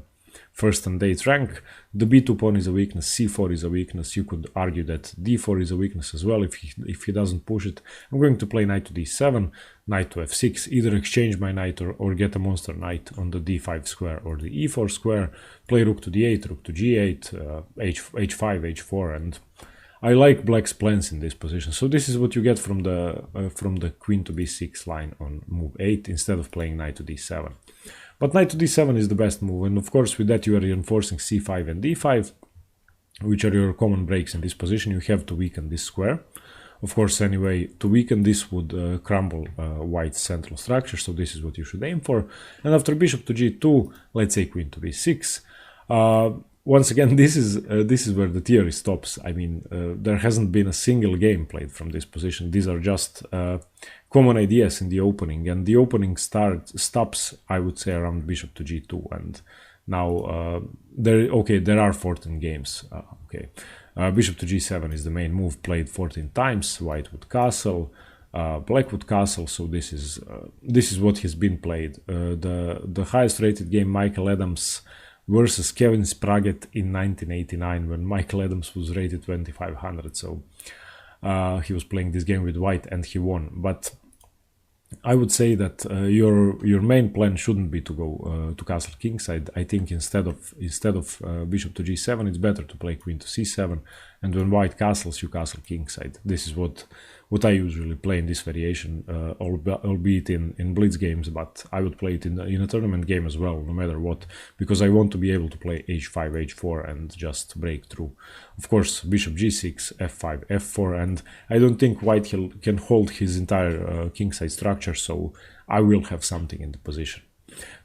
first and 8th rank. The b2 pawn is a weakness, c4 is a weakness. You could argue that d4 is a weakness as well if he doesn't push it. I'm going to play knight to d7, knight to f6, either exchange my knight or get a monster knight on the d5 square or the e4 square, play rook to d8, rook to g8, h5, h4, and I like black's plans in this position. So this is what you get from the queen to b6 line on move 8 instead of playing knight to d7. But knight to d7 is the best move, and of course with that you are reinforcing c5 and d5, which are your common breaks in this position. You have to weaken this square. Of course, anyway, to weaken this would crumble white's central structure, so this is what you should aim for. And after bishop to g2, let's say queen to b6. Once again, this is where the theory stops. I mean, there hasn't been a single game played from this position. These are just common ideas in the opening, and the opening stops, I would say, around bishop to g2. And now there are 14 games. Bishop to g7 is the main move, played 14 times. White would castle, black would castle. So this is what has been played. The highest rated game, Michael Adams versus Kevin Spraggett in 1989, when Michael Adams was rated 2500. So he was playing this game with white and he won. But I would say that your main plan shouldn't be to go to castle kingside. I think instead of bishop to g7, it's better to play queen to c7, and when white castles, you castle kingside. This is what I usually play in this variation, albeit in blitz games, but I would play it in a tournament game as well, no matter what, because I want to be able to play h5, h4 and just break through. Of course, bishop g6, f5, f4, and I don't think white can hold his entire kingside structure, so I will have something in the position.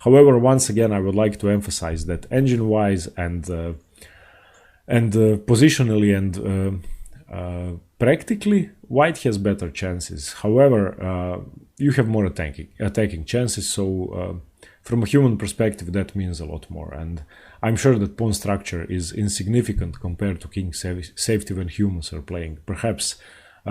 However, once again, I would like to emphasize that engine-wise and positionally and practically, white has better chances. However, you have more attacking chances, so from a human perspective that means a lot more. And I'm sure that pawn structure is insignificant compared to king safety when humans are playing. Perhaps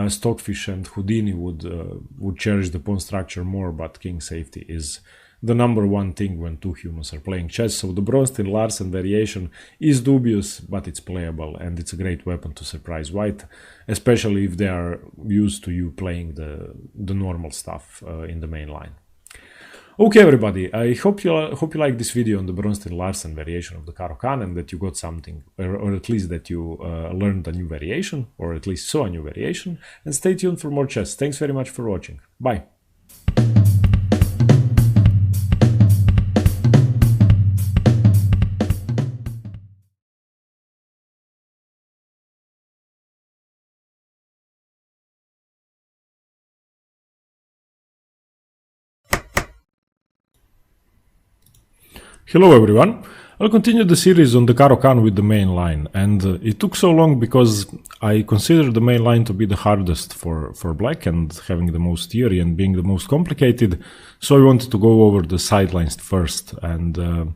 Stockfish and Houdini would cherish the pawn structure more, but king safety is the number one thing when two humans are playing chess. So the Bronstein-Larsen variation is dubious, but it's playable, and it's a great weapon to surprise white, especially if they are used to you playing the normal stuff in the main line. Okay, everybody, I hope you like this video on the Bronstein-Larsen variation of the Caro Kann, and that you got something, or at least that you learned a new variation, or at least saw a new variation, and stay tuned for more chess. Thanks very much for watching. Bye! Hello everyone, I'll continue the series on the Caro Kann with the main line, and it took so long because I consider the main line to be the hardest for black and having the most theory and being the most complicated, so I wanted to go over the sidelines first, and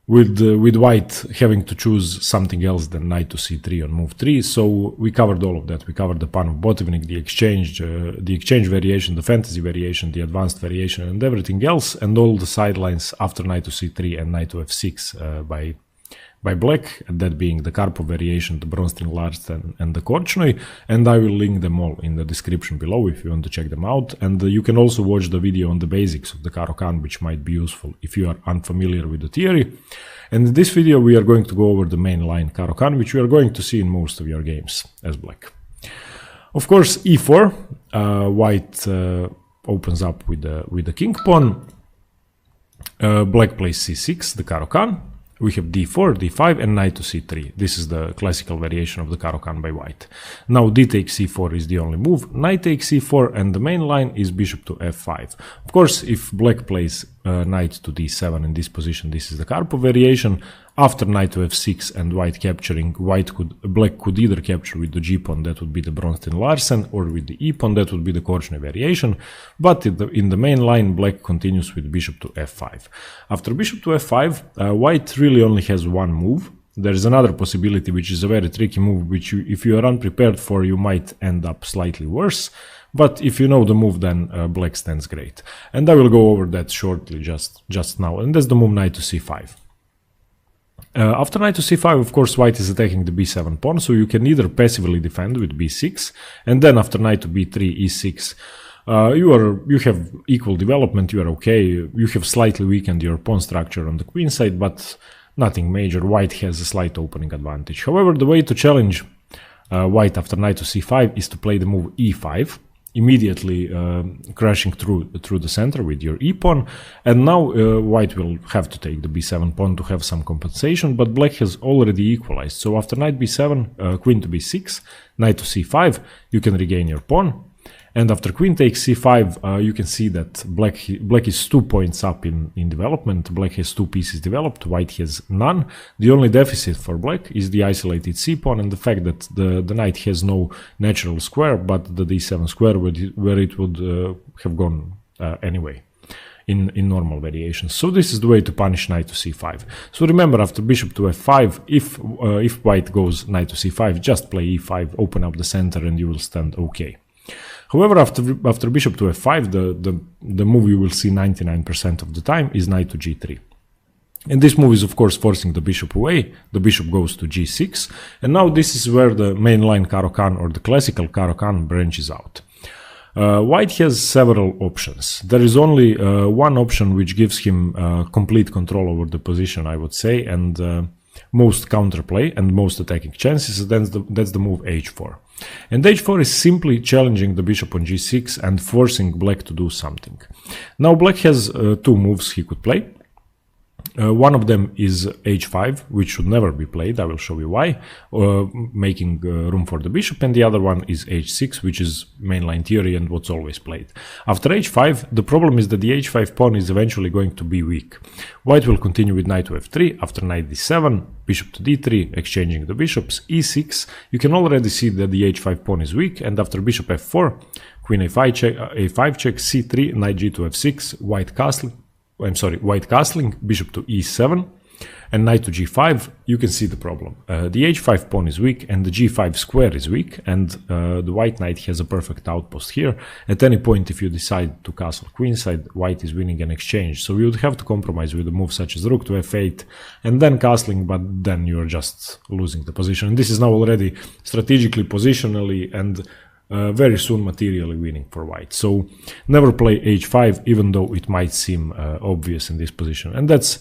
with white having to choose something else than knight to c3 on move 3, so we covered all of that. We covered the pawn of bottoming, the exchange variation, the fantasy variation, the advanced variation, and everything else, and all the sidelines after knight to c3 and knight to f6 by black, and that being the Karpov variation, the Bronstein-Larsen, and the Korchnoi, and I will link them all in the description below if you want to check them out, and you can also watch the video on the basics of the Caro Kann, which might be useful if you are unfamiliar with the theory. And in this video we are going to go over the main line Caro Kann, which we are going to see in most of your games as black. Of course, e4, white opens up with the king pawn, black plays c6, the Caro Kann. We have d4, d5, and knight to c3. This is the classical variation of the Caro Kann by white. Now d takes c4 is the only move, knight takes c4, and the main line is bishop to f5. Of course, if black plays knight to d7 in this position, this is the Karpov variation. After knight to f6 and white capturing, black could either capture with the g-pawn, that would be the Bronstein-Larsen, or with the e-pawn, that would be the Korchnoi variation. But in the main line, black continues with bishop to f5. After bishop to f5, white really only has one move. There is another possibility, which is a very tricky move, which if you are unprepared for, you might end up slightly worse. But if you know the move, then black stands great. And I will go over that shortly just now. And that's the move knight to c5. After knight to c5, of course, white is attacking the b7 pawn, so you can either passively defend with b6, and then after knight to b3, e6, you have equal development, you are okay, you have slightly weakened your pawn structure on the queen side, but nothing major. White has a slight opening advantage. However, the way to challenge white after knight to c5 is to play the move e5, immediately crashing through the center with your e-pawn, and now white will have to take the b7 pawn to have some compensation, but black has already equalized. So after knight b7, queen to b6, knight to c5, you can regain your pawn. And after queen takes c5, you can see that black is 2 points up in development. Black has 2 pieces developed, white has none. The only deficit for black is the isolated c-pawn and the fact that the knight has no natural square, but the d7 square where it would have gone anyway in normal variations. So this is the way to punish knight to c5. So remember, after bishop to f5, if white goes knight to c5, just play e5, open up the center, and you will stand okay. However, after bishop to f5, the move you will see 99% of the time is knight to g3. And this move is, of course, forcing the bishop away. The bishop goes to g6. And now this is where the main line Caro Kann, or the classical Caro Kann, branches out. White has several options. There is only one option which gives him complete control over the position, I would say, and most counterplay and most attacking chances. That's the move h4. And h4 is simply challenging the bishop on g6 and forcing black to do something. Now black has 2 moves he could play. One of them is h5, which should never be played. I will show you why, making room for the bishop, and the other one is h6, which is mainline theory and what's always played. After h5, the problem is that the h5 pawn is eventually going to be weak. White will continue with knight to f3, after knight d7, bishop to d3, exchanging the bishops, e6. You can already see that the h5 pawn is weak, and after bishop f4, queen a5 check, c3, knight g to f6, white castling, bishop to e7, and knight to g5, you can see the problem. The h5 pawn is weak, and the g5 square is weak, and the white knight has a perfect outpost here. At any point, if you decide to castle queenside, white is winning an exchange. So you would have to compromise with a move such as rook to f8, and then castling, but then you're just losing the position. And this is now already strategically, positionally, and very soon materially winning for white. So never play h5, even though it might seem obvious in this position. And that's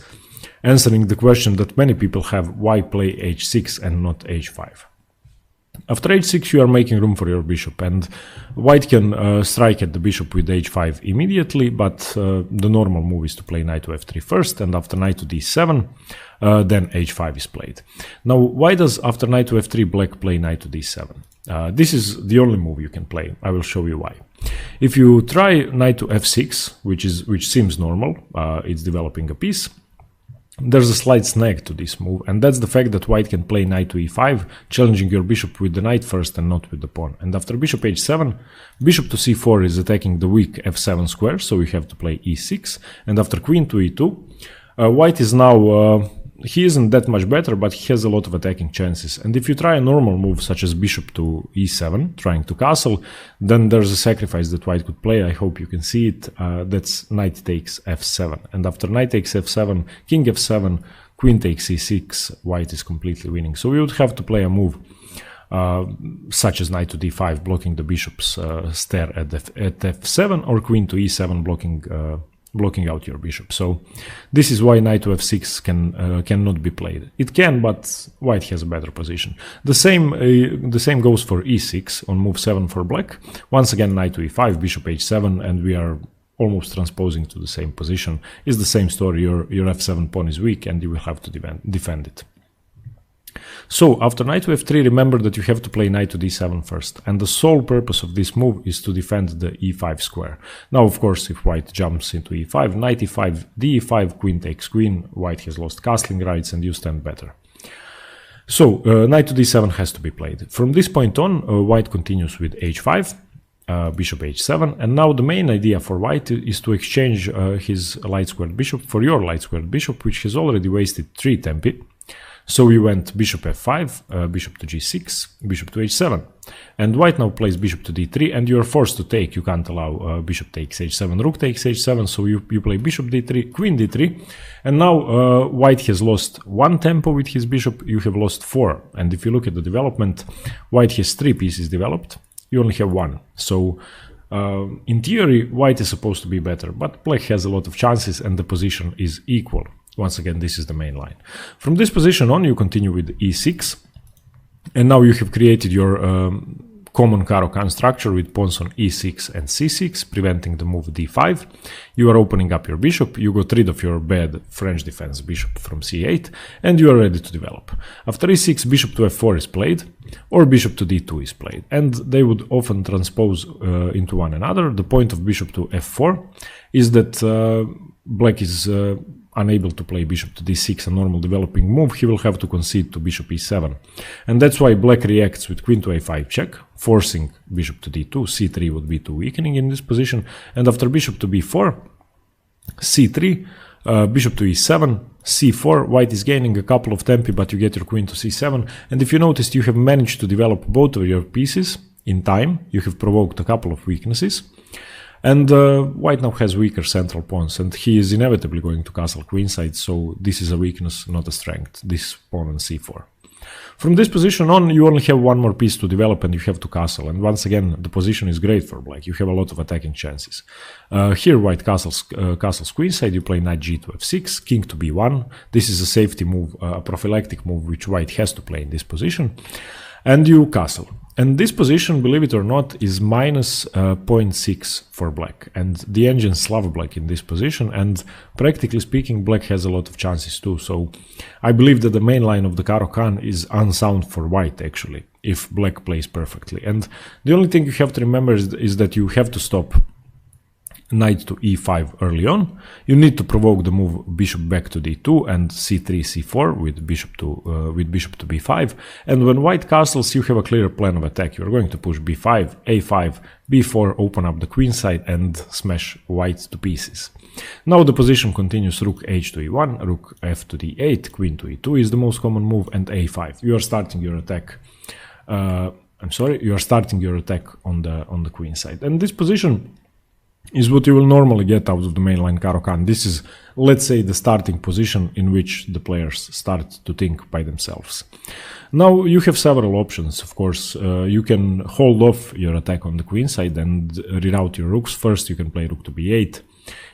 answering the question that many people have: why play h6 and not h5? After h6, you are making room for your bishop, and white can strike at the bishop with h5 immediately, but the normal move is to play knight to f3 first, and after knight to d7, then h5 is played. Now, why does after knight to f3 black play knight to d7? This is the only move you can play. I will show you why. If you try knight to f6, which seems normal, it's developing a piece, there's a slight snag to this move, and that's the fact that white can play knight to e5, challenging your bishop with the knight first and not with the pawn. And after bishop h7, bishop to c4 is attacking the weak f7 square, so we have to play e6. And after queen to e2, white is now... he isn't that much better, but he has a lot of attacking chances. And if you try a normal move such as bishop to e7, trying to castle, then there's a sacrifice that white could play. I hope you can see it. That's knight takes f7. And after knight takes f7, king f7, queen takes e6, white is completely winning. So we would have to play a move such as knight to d5, blocking the bishop's stair at f7, or queen to e7, blocking out your bishop. So this is why knight to f6 cannot be played. It can, but white has a better position. The same goes for e6 on move 7 for black. Once again, knight to e5, bishop h7, and we are almost transposing to the same position. It's the same story. Your f7 pawn is weak, and you will have to defend it. So after knight to f3, remember that you have to play knight to d7 first, and the sole purpose of this move is to defend the e5 square. Now, of course, if white jumps into e5, knight e5, d5, queen takes queen, white has lost castling rights and you stand better. So knight to d7 has to be played. From this point on, white continues with h5, bishop h7, and now the main idea for white is to exchange his light squared bishop for your light squared bishop, which has already wasted 3 tempi. So we went bishop f5, bishop to g6, bishop to h7. And white now plays bishop to d3, and you're forced to take. You can't allow bishop takes h7, rook takes h7, so you play bishop d3, queen d3. And now white has lost 1 tempo with his bishop, you have lost 4. And if you look at the development, white has 3 pieces developed, you only have 1. So in theory, white is supposed to be better, but black has a lot of chances and the position is equal. Once again, this is the main line. From this position on, you continue with e6. And now you have created your common Caro Kann structure with pawns on e6 and c6, preventing the move d5. You are opening up your bishop, you got rid of your bad French defense bishop from c8, and you are ready to develop. After e6, bishop to f4 is played, or bishop to d2 is played, and they would often transpose into one another. The point of bishop to f4 is that black is unable to play bishop to d6, a normal developing move. He will have to concede to bishop e7. And that's why black reacts with queen to a5 check, forcing bishop to d2. c3 would be too weakening in this position. And after bishop to b4, c3, bishop to e7, c4, white is gaining a couple of tempi, but you get your queen to c7. And if you noticed, you have managed to develop both of your pieces in time. You have provoked a couple of weaknesses. And white now has weaker central pawns, and he is inevitably going to castle queenside, so this is a weakness, not a strength, this pawn on c4. From this position on, you only have 1 more piece to develop and you have to castle, and once again, the position is great for black, you have a lot of attacking chances. Here white castles queenside, you play knight g to f6, king to b1, this is a safety move, a prophylactic move which white has to play in this position, and you castle. And this position, believe it or not, is minus 0.6 for black. And the engines love black in this position. And practically speaking, black has a lot of chances too. So I believe that the main line of the Caro Kann is unsound for white, actually, if black plays perfectly. And the only thing you have to remember is that you have to stop knight to e5 early on. You need to provoke the move bishop back to d2 and c3, c4 with bishop to b5. And when white castles, you have a clear plan of attack. You are going to push b5, a5, b4, open up the queen side and smash white to pieces. Now the position continues rook h to e1, rook f to d8, queen to e2 is the most common move, and a5. You are starting your attack. You are starting your attack on the queen side. And this position is what you will normally get out of the mainline Caro Kann. This is, let's say, the starting position in which the players start to think by themselves. Now you have several options, of course. You can hold off your attack on the queen side and reroute your rooks. First you can play rook to b8.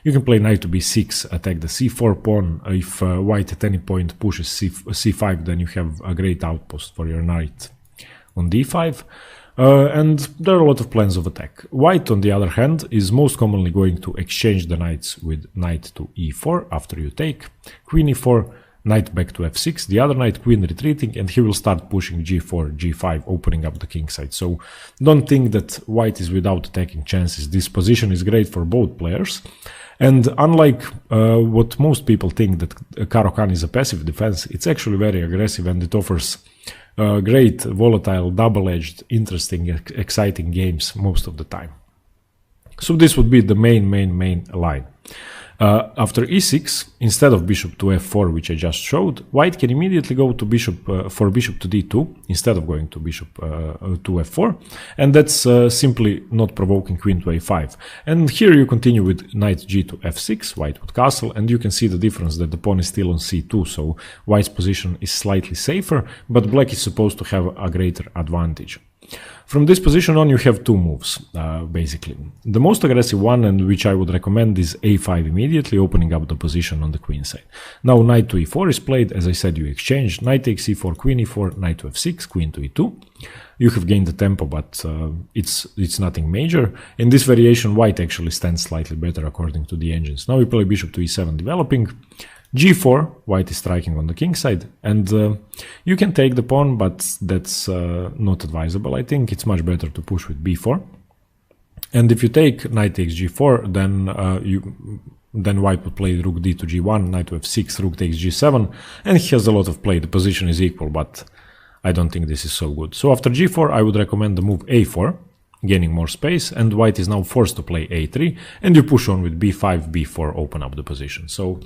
You can play knight to b6, attack the c4 pawn. If white at any point pushes c5, then you have a great outpost for your knight on d5. And there are a lot of plans of attack. White, on the other hand, is most commonly going to exchange the knights with knight to e4 after you take, queen e4, knight back to f6, the other knight queen retreating, and he will start pushing g4, g5, opening up the king side. So don't think that white is without attacking chances. This position is great for both players. And unlike what most people think that Caro Kann is a passive defense, it's actually very aggressive, and it offers great, volatile, double-edged, interesting, exciting games most of the time. So this would be the main line. After e6, instead of bishop to f4, which I just showed, white can immediately go to bishop for bishop to d2 instead of going to bishop to f4, and that's simply not provoking queen to a5. And here you continue with knight g to f6, white would castle, and you can see the difference that the pawn is still on c2, so white's position is slightly safer, but black is supposed to have a greater advantage. From this position on, you have two moves, basically. The most aggressive one, and which I would recommend, is a5 immediately, opening up the position on the queen side. Now knight to e4 is played. As I said, you exchange knight takes e4, queen e4, knight to f6, queen to e2. You have gained the tempo, but it's nothing major. In this variation, white actually stands slightly better according to the engines. Now we play bishop to e7 developing. g4, white is striking on the king side, and you can take the pawn, but that's not advisable. I think it's much better to push with b4. And if you take knight takes g4, then white would play rook d to g1, knight to f6, rook takes g7, and he has a lot of play. The position is equal, but I don't think this is so good. So after g4, I would recommend the move a4, gaining more space, and white is now forced to play a3, and you push on with b5, b4, open up the position. So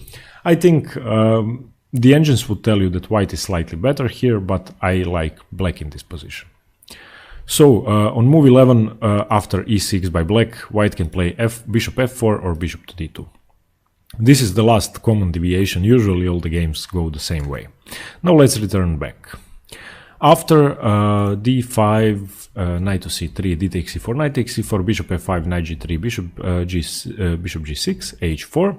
I think the engines would tell you that white is slightly better here, but I like black in this position. So on move 11, after e6 by black, white can play bishop f4 or bishop to d2. This is the last common deviation. Usually all the games go the same way. Now let's return back. After d5, knight to c3, d takes c4, knight takes c4, bishop f5, knight g3, bishop g6, h4,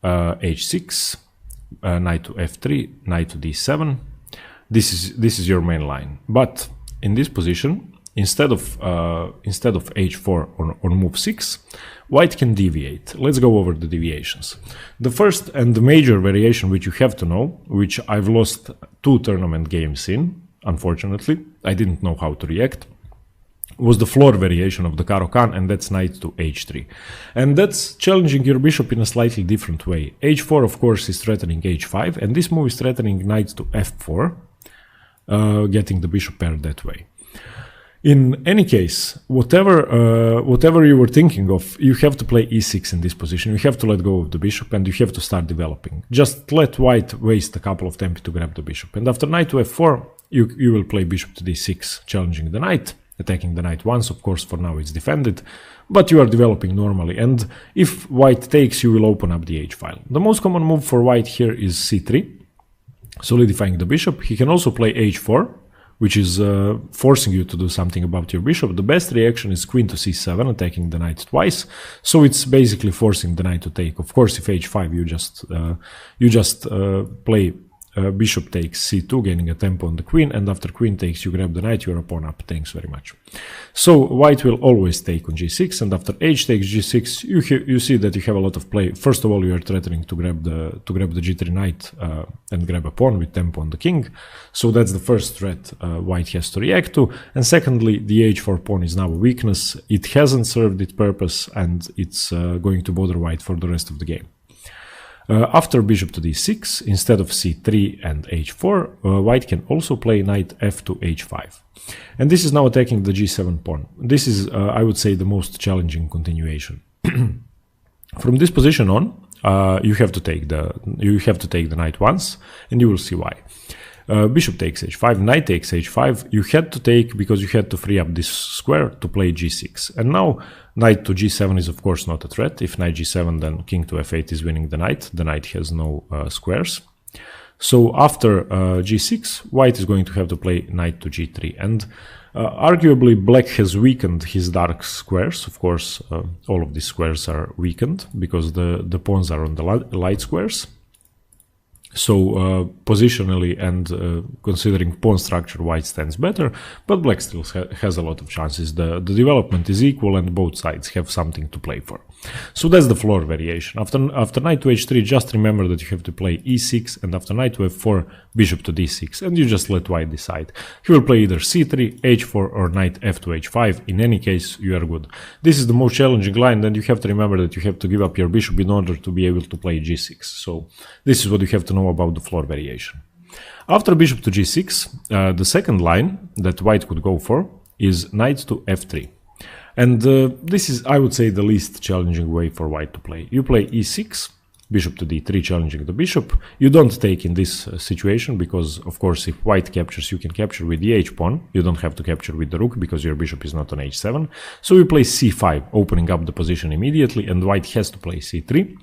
h6, knight to f3, knight to d7. This is your main line. But in this position, instead of h4 on move 6, white can deviate. Let's go over the deviations. The first and the major variation which you have to know, which I've lost 2 tournament games in, unfortunately, I didn't know how to react, was the floor variation of the Caro Kann, and that's knight to h3. And that's challenging your bishop in a slightly different way. h4, of course, is threatening h5, and this move is threatening knight to f4, getting the bishop paired that way. In any case, whatever you were thinking of, you have to play e6 in this position. You have to let go of the bishop, and you have to start developing. Just let white waste a couple of tempi to grab the bishop. And after knight to f4, you will play bishop to d6, challenging the knight, attacking the knight once. Of course, for now it's defended, but you are developing normally. And if white takes, you will open up the h-file. The most common move for white here is c3, solidifying the bishop. He can also play h4, which is forcing you to do something about your bishop. The best reaction is queen to c7, attacking the knight twice. So it's basically forcing the knight to take. Of course, if h5, you just play bishop takes c2, gaining a tempo on the queen, and after queen takes, you grab the knight, you're a pawn up. Thanks very much. So white will always take on g6, and after h takes g6, you see that you have a lot of play. First of all, you are threatening to grab the g3 knight and grab a pawn with tempo on the king. So that's the first threat white has to react to. And secondly, the h4 pawn is now a weakness. It hasn't served its purpose, and it's going to bother white for the rest of the game. After bishop to d6, instead of c3 and h4, white can also play knight f to h5. And this is now attacking the g7 pawn. This is, I would say, the most challenging continuation. From this position on, you have to take the knight once, and you will see why. Bishop takes h5, knight takes h5. You had to take because you had to free up this square to play g6. And now knight to g7 is of course not a threat. If knight g7, then king to f8 is winning the knight. The knight has no squares. So after g6, white is going to have to play knight to g3. And arguably black has weakened his dark squares. Of course, all of these squares are weakened because the pawns are on the light squares. So positionally and considering pawn structure, white stands better, but black still has a lot of chances. The development is equal and both sides have something to play for. So that's the floor variation. After knight to h3, just remember that you have to play e6, and after knight to f4, bishop to d6, and you just let white decide. He will play either c3, h4, or knight f to h5. In any case, you are good. This is the most challenging line, and you have to remember that you have to give up your bishop in order to be able to play g6. So this is what you have to know about the floor variation. After bishop to g6, the second line that white could go for is knight to f3. And this is, I would say, the least challenging way for white to play. You play e6, bishop to d3, challenging the bishop. You don't take in this situation because, of course, if white captures, you can capture with the h-pawn. You don't have to capture with the rook because your bishop is not on h7. So you play c5, opening up the position immediately, and white has to play c3.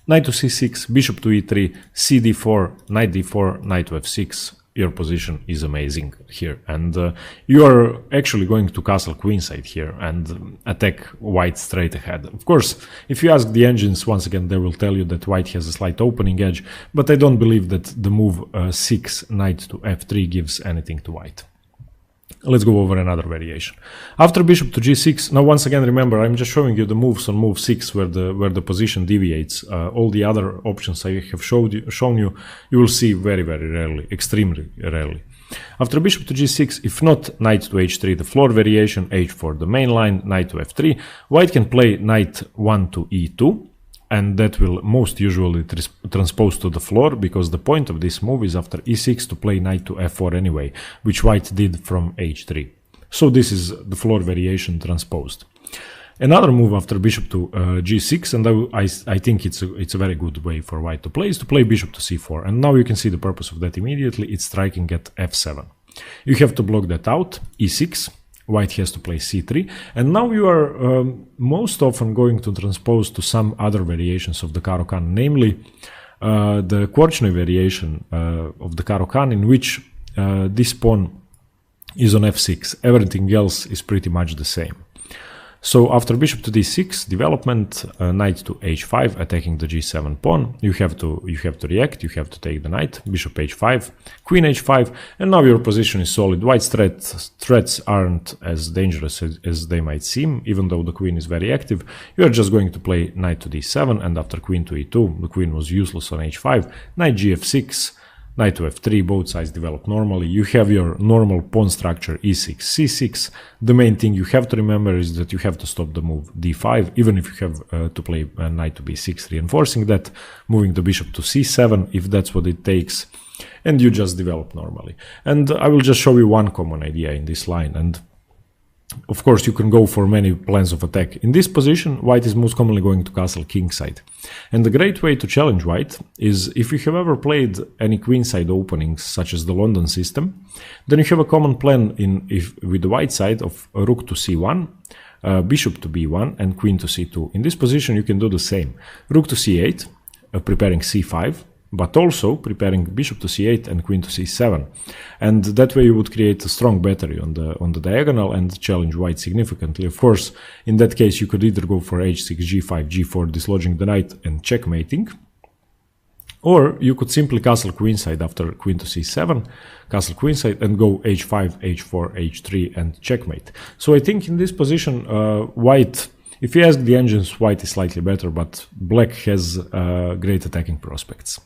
Knight to c6, bishop to e3, c d4, knight d4, knight to f6. Your position is amazing here, and you are actually going to castle queenside here and attack white straight ahead. Of course, if you ask the engines, once again, they will tell you that white has a slight opening edge, but I don't believe that the move 6 knight to f3 gives anything to white. Let's go over another variation. After bishop to g6, now once again remember, I'm just showing you the moves on move 6 where the position deviates. All the other options I have shown you, you will see very, very rarely, extremely rarely. After bishop to g6, if not knight to h3, the floor variation, h4 the main line, knight to f3, white can play knight 1 to e2. And that will most usually transpose to the floor, because the point of this move is after e6 to play knight to f4 anyway, which white did from h3. So this is the floor variation transposed. Another move after bishop to g6, and I think it's a very good way for white to play, is to play bishop to c4. And now you can see the purpose of that immediately. It's striking at f7. You have to block that out, e6. White has to play c3, and now you are most often going to transpose to some other variations of the Caro Kann, namely the Korchnoi variation of the Caro Kann, in which this pawn is on f6. Everything else is pretty much the same. So after bishop to d6 development, knight to h5, attacking the g7 pawn, you have to react. You have to take the knight, bishop h5, queen h5, and now your position is solid. White's threats aren't as dangerous as they might seem, even though the queen is very active. You are just going to play knight to d7, and after queen to e2, the queen was useless on h5, knight gf6, knight to f3, both sides develop normally. You have your normal pawn structure e6, c6. The main thing you have to remember is that you have to stop the move d5, even if you have to play knight to b6, reinforcing that, moving the bishop to c7 if that's what it takes, and you just develop normally. And I will just show you one common idea in this line, and of course you can go for many plans of attack. In this position, white is most commonly going to castle kingside. And the great way to challenge white is, if you have ever played any queenside openings, such as the London system, then you have a common plan with the white side of rook to c1, bishop to b1, and queen to c2. In this position you can do the same. Rook to c8, preparing c5, but also preparing bishop to c8 and queen to c7, and that way you would create a strong battery on the diagonal and challenge white significantly. Of course, in that case you could either go for h6, g5, g4, dislodging the knight and checkmating, or you could simply castle queenside after queen to c7, castle queenside, and go h5, h4, h3 and checkmate. So I think in this position white, if you ask the engines, white is slightly better, but black has great attacking prospects.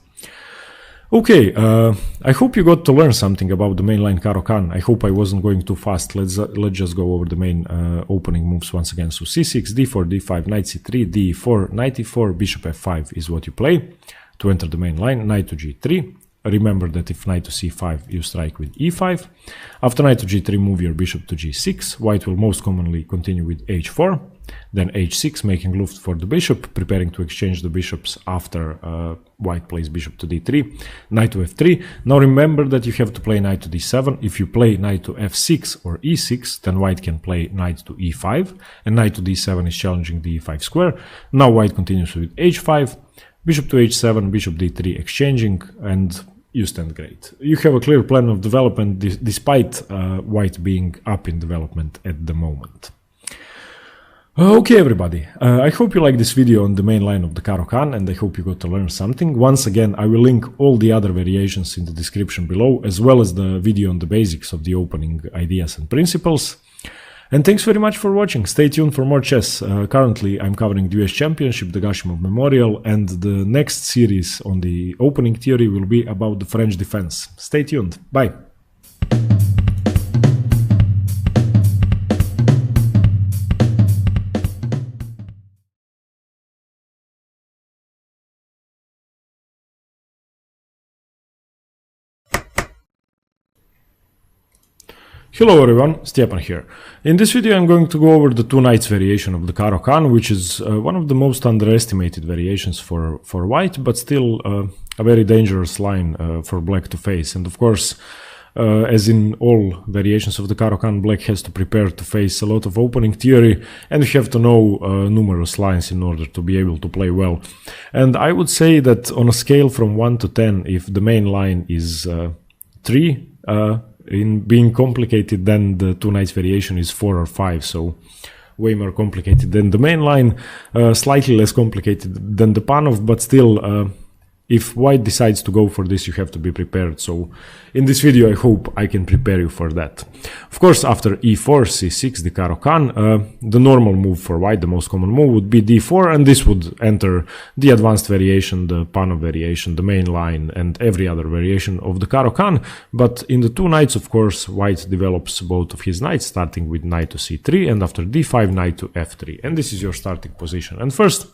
Okay, I hope you got to learn something about the mainline Caro Kann. I hope I wasn't going too fast. Let's just go over the main opening moves once again. So c6, d4, d5, knight c3, d4, knight e4, bishop f5 is what you play to enter the main line. Knight to g3. Remember that if knight to c5, you strike with e5. After knight to g3, move your bishop to g6. White will most commonly continue with h4. Then h6, making luft for the bishop, preparing to exchange the bishops after white plays bishop to d3, knight to f3. Now remember that you have to play knight to d7. If you play knight to f6 or e6, then white can play knight to e5, and knight to d7 is challenging the e5 square. Now white continues with h5, bishop to h7, bishop d3 exchanging, and you stand great. You have a clear plan of development despite white being up in development at the moment. Okay, everybody, I hope you liked this video on the main line of the Caro Kann, and I hope you got to learn something. Once again, I will link all the other variations in the description below, as well as the video on the basics of the opening ideas and principles. And thanks very much for watching. Stay tuned for more chess. Currently, I'm covering the US Championship, the Gashimov Memorial, and the next series on the opening theory will be about the French defense. Stay tuned. Bye. Hello everyone, Stepan here. In this video I'm going to go over the two knights variation of the Caro Kann, which is one of the most underestimated variations for white, but still a very dangerous line for black to face. And of course, as in all variations of the Caro Kann, black has to prepare to face a lot of opening theory, and you have to know numerous lines in order to be able to play well. And I would say that on a scale from 1 to 10, if the main line is 3, in being complicated, then the two knights variation is 4 or 5, so way more complicated than the main line, slightly less complicated than the Panov, but still, if white decides to go for this, you have to be prepared. So in this video I hope I can prepare you for that. Of course, after e4, c6, the Caro Kann, the normal move for white, the most common move, would be d4, and this would enter the advanced variation, the Panov variation, the main line, and every other variation of the Caro Kann. But in the two knights, of course, white develops both of his knights, starting with knight to c3, and after d5, knight to f3. And this is your starting position. And first,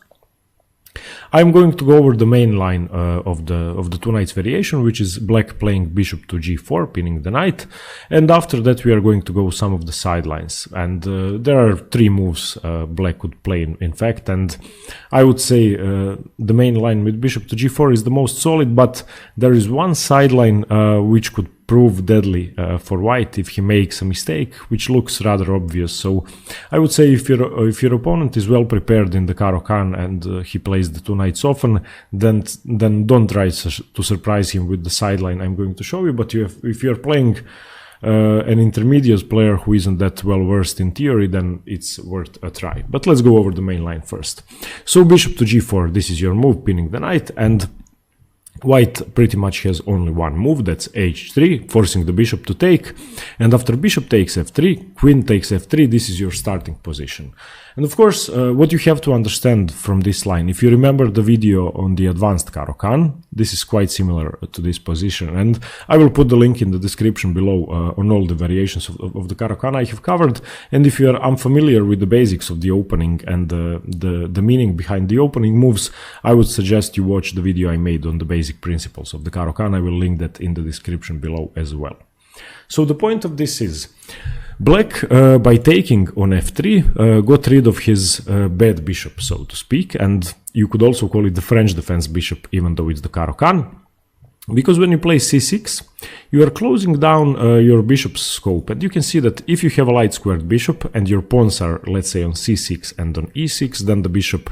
I'm going to go over the main line of the two knights variation, which is black playing bishop to g4, pinning the knight, and after that we are going to go some of the sidelines. And there are 3 moves black could play in fact, and I would say the main line with bishop to g4 is the most solid, but there is one sideline which could prove deadly for white if he makes a mistake, which looks rather obvious. So I would say if your opponent is well prepared in the Caro Kann and he plays the two knights often, then don't try to surprise him with the sideline I'm going to show you. But if you're playing an intermediate player who isn't that well versed in theory, then it's worth a try. But let's go over the main line first. So bishop to g4, this is your move, pinning the knight, and white pretty much has only one move, that's h3, forcing the bishop to take, and after bishop takes f3, queen takes f3, this is your starting position. And of course, what you have to understand from this line, if you remember the video on the advanced Caro Kann, this is quite similar to this position, and I will put the link in the description below on all the variations of the Caro Kann I have covered. And if you are unfamiliar with the basics of the opening and the meaning behind the opening moves, I would suggest you watch the video I made on the basic principles of the Caro Kann. I will link that in the description below as well. So the point of this is, black, by taking on f3, got rid of his bad bishop, so to speak, and you could also call it the French defense bishop, even though it's the Caro Kann, because when you play c6, you are closing down your bishop's scope, and you can see that if you have a light squared bishop and your pawns are, let's say, on c6 and on e6, then the bishop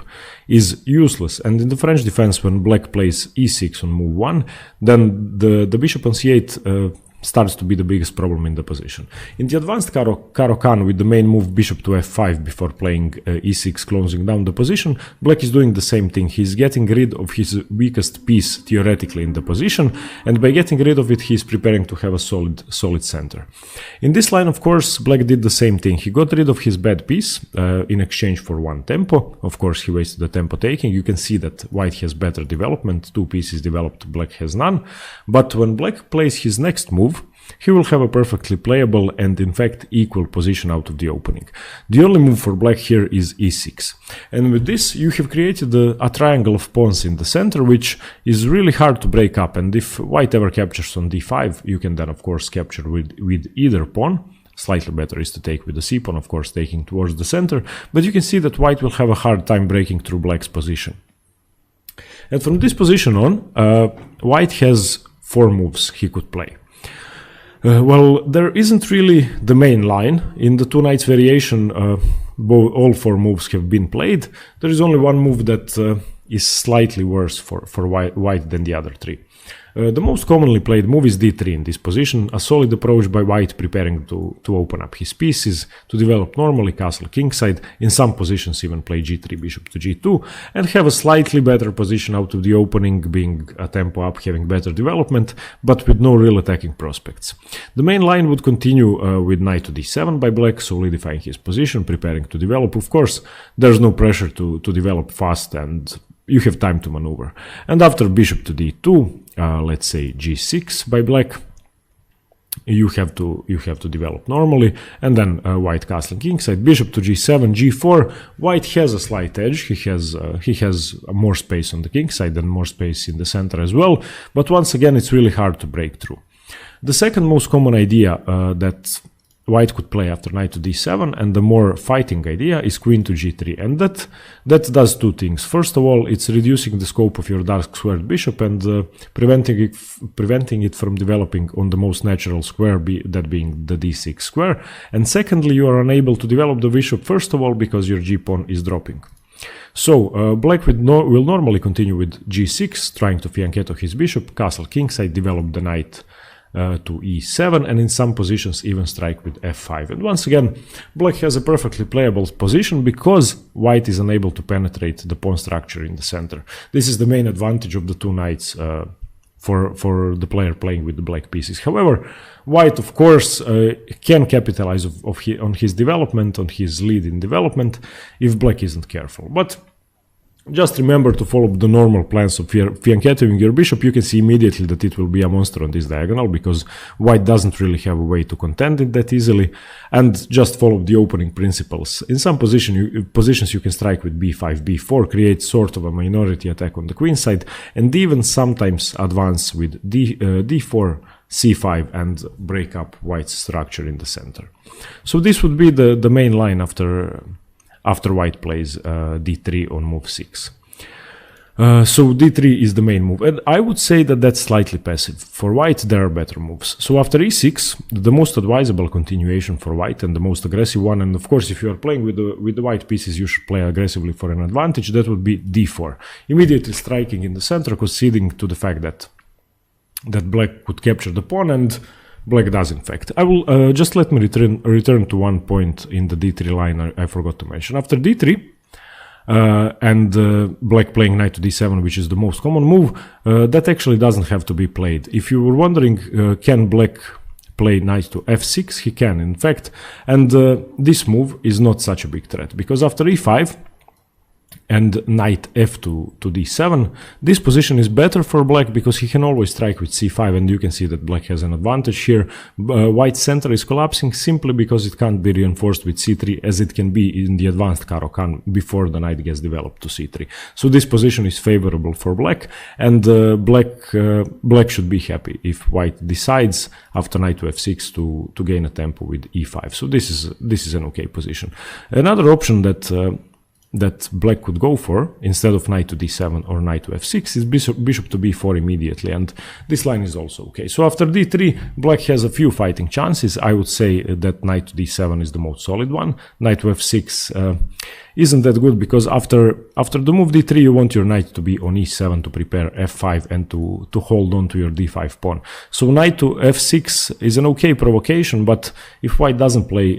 is useless. And in the French defense, when black plays e6 on move 1, then the bishop on c8 starts to be the biggest problem in the position. In the advanced Caro Kann, with the main move bishop to f5 before playing e6, closing down the position, black is doing the same thing. He's getting rid of his weakest piece theoretically in the position, and by getting rid of it, he's preparing to have a solid center. In this line, of course, black did the same thing. He got rid of his bad piece in exchange for one tempo. Of course, he wasted the tempo taking. You can see that white has better development, 2 pieces developed, black has none. But when black plays his next move, he will have a perfectly playable and in fact equal position out of the opening. The only move for black here is e6. And with this you have created a triangle of pawns in the center, which is really hard to break up. And if white ever captures on d5, you can then of course capture with either pawn. Slightly better is to take with the c-pawn, of course taking towards the center, but you can see that white will have a hard time breaking through black's position. And from this position on, white has 4 moves he could play. Well, there isn't really the main line. In the two knights variation, all 4 moves have been played. There is only one move that is slightly worse for white than the other 3. The most commonly played move is d3 in this position, a solid approach by white preparing to open up his pieces, to develop normally castle kingside, in some positions even play g3 bishop to g2, and have a slightly better position out of the opening, being a tempo up, having better development, but with no real attacking prospects. The main line would continue with knight to d7 by black, solidifying his position, preparing to develop. Of course, there's no pressure to develop fast, and you have time to maneuver. And after bishop to d2, let's say g6 by black, you have to develop normally, and then white castling kingside, bishop to g7, g4. White has a slight edge. He has more space on the king side and more space in the center as well. But once again, it's really hard to break through. The second most common idea that white could play after knight to d7, and the more fighting idea is queen to g3, and that does two things. First of all, it's reducing the scope of your dark squared bishop and preventing it from developing on the most natural square, that being the d6 square. And secondly, you are unable to develop the bishop, first of all, because your g-pawn is dropping. So black will normally continue with g6, trying to fianchetto his bishop, castle kingside, develop the knight to e7, and in some positions even strike with f5. And once again, black has a perfectly playable position because white is unable to penetrate the pawn structure in the center. This is the main advantage of the two knights for the player playing with the black pieces. However, white, of course, can capitalize on his development, on his lead in development, if black isn't careful. But just remember to follow the normal plans of fianchettoing your bishop. You can see immediately that it will be a monster on this diagonal because white doesn't really have a way to contend it that easily, and just follow the opening principles. In some positions you can strike with b5, b4, create sort of a minority attack on the queen side, and even sometimes advance with d4, c5 and break up white's structure in the center. So this would be the main line after white plays d3 on move 6. So d3 is the main move, and I would say that that's slightly passive. For white, there are better moves. So after e6, the most advisable continuation for white and the most aggressive one, and of course if you are playing with the white pieces, you should play aggressively for an advantage, that would be d4. Immediately striking in the center, conceding to the fact that black could capture the pawn, and black does in fact. I will just let me return to one point in the d3 line I forgot to mention. After d3 and black playing knight to d7, which is the most common move, that actually doesn't have to be played. If you were wondering, can black play knight to f6? He can in fact, and this move is not such a big threat, because after e5 and knight f to d7, this position is better for black because he can always strike with c5, and you can see that black has an advantage here. White's center is collapsing simply because it can't be reinforced with c3 as it can be in the advanced Caro Kann before the knight gets developed to c3. So this position is favorable for black, and black should be happy if white decides after knight to f6 to gain a tempo with e5. So this is an okay position. Another option that black could go for instead of knight to d7 or knight to f6 is bishop to b4 immediately, and this line is also okay. So after d3, black has a few fighting chances. I would say that knight to d7 is the most solid one. Knight to f6 isn't that good because after the move d3 you want your knight to be on e7 to prepare f5 and to hold on to your d5 pawn. So knight to f6 is an okay provocation, but if white doesn't play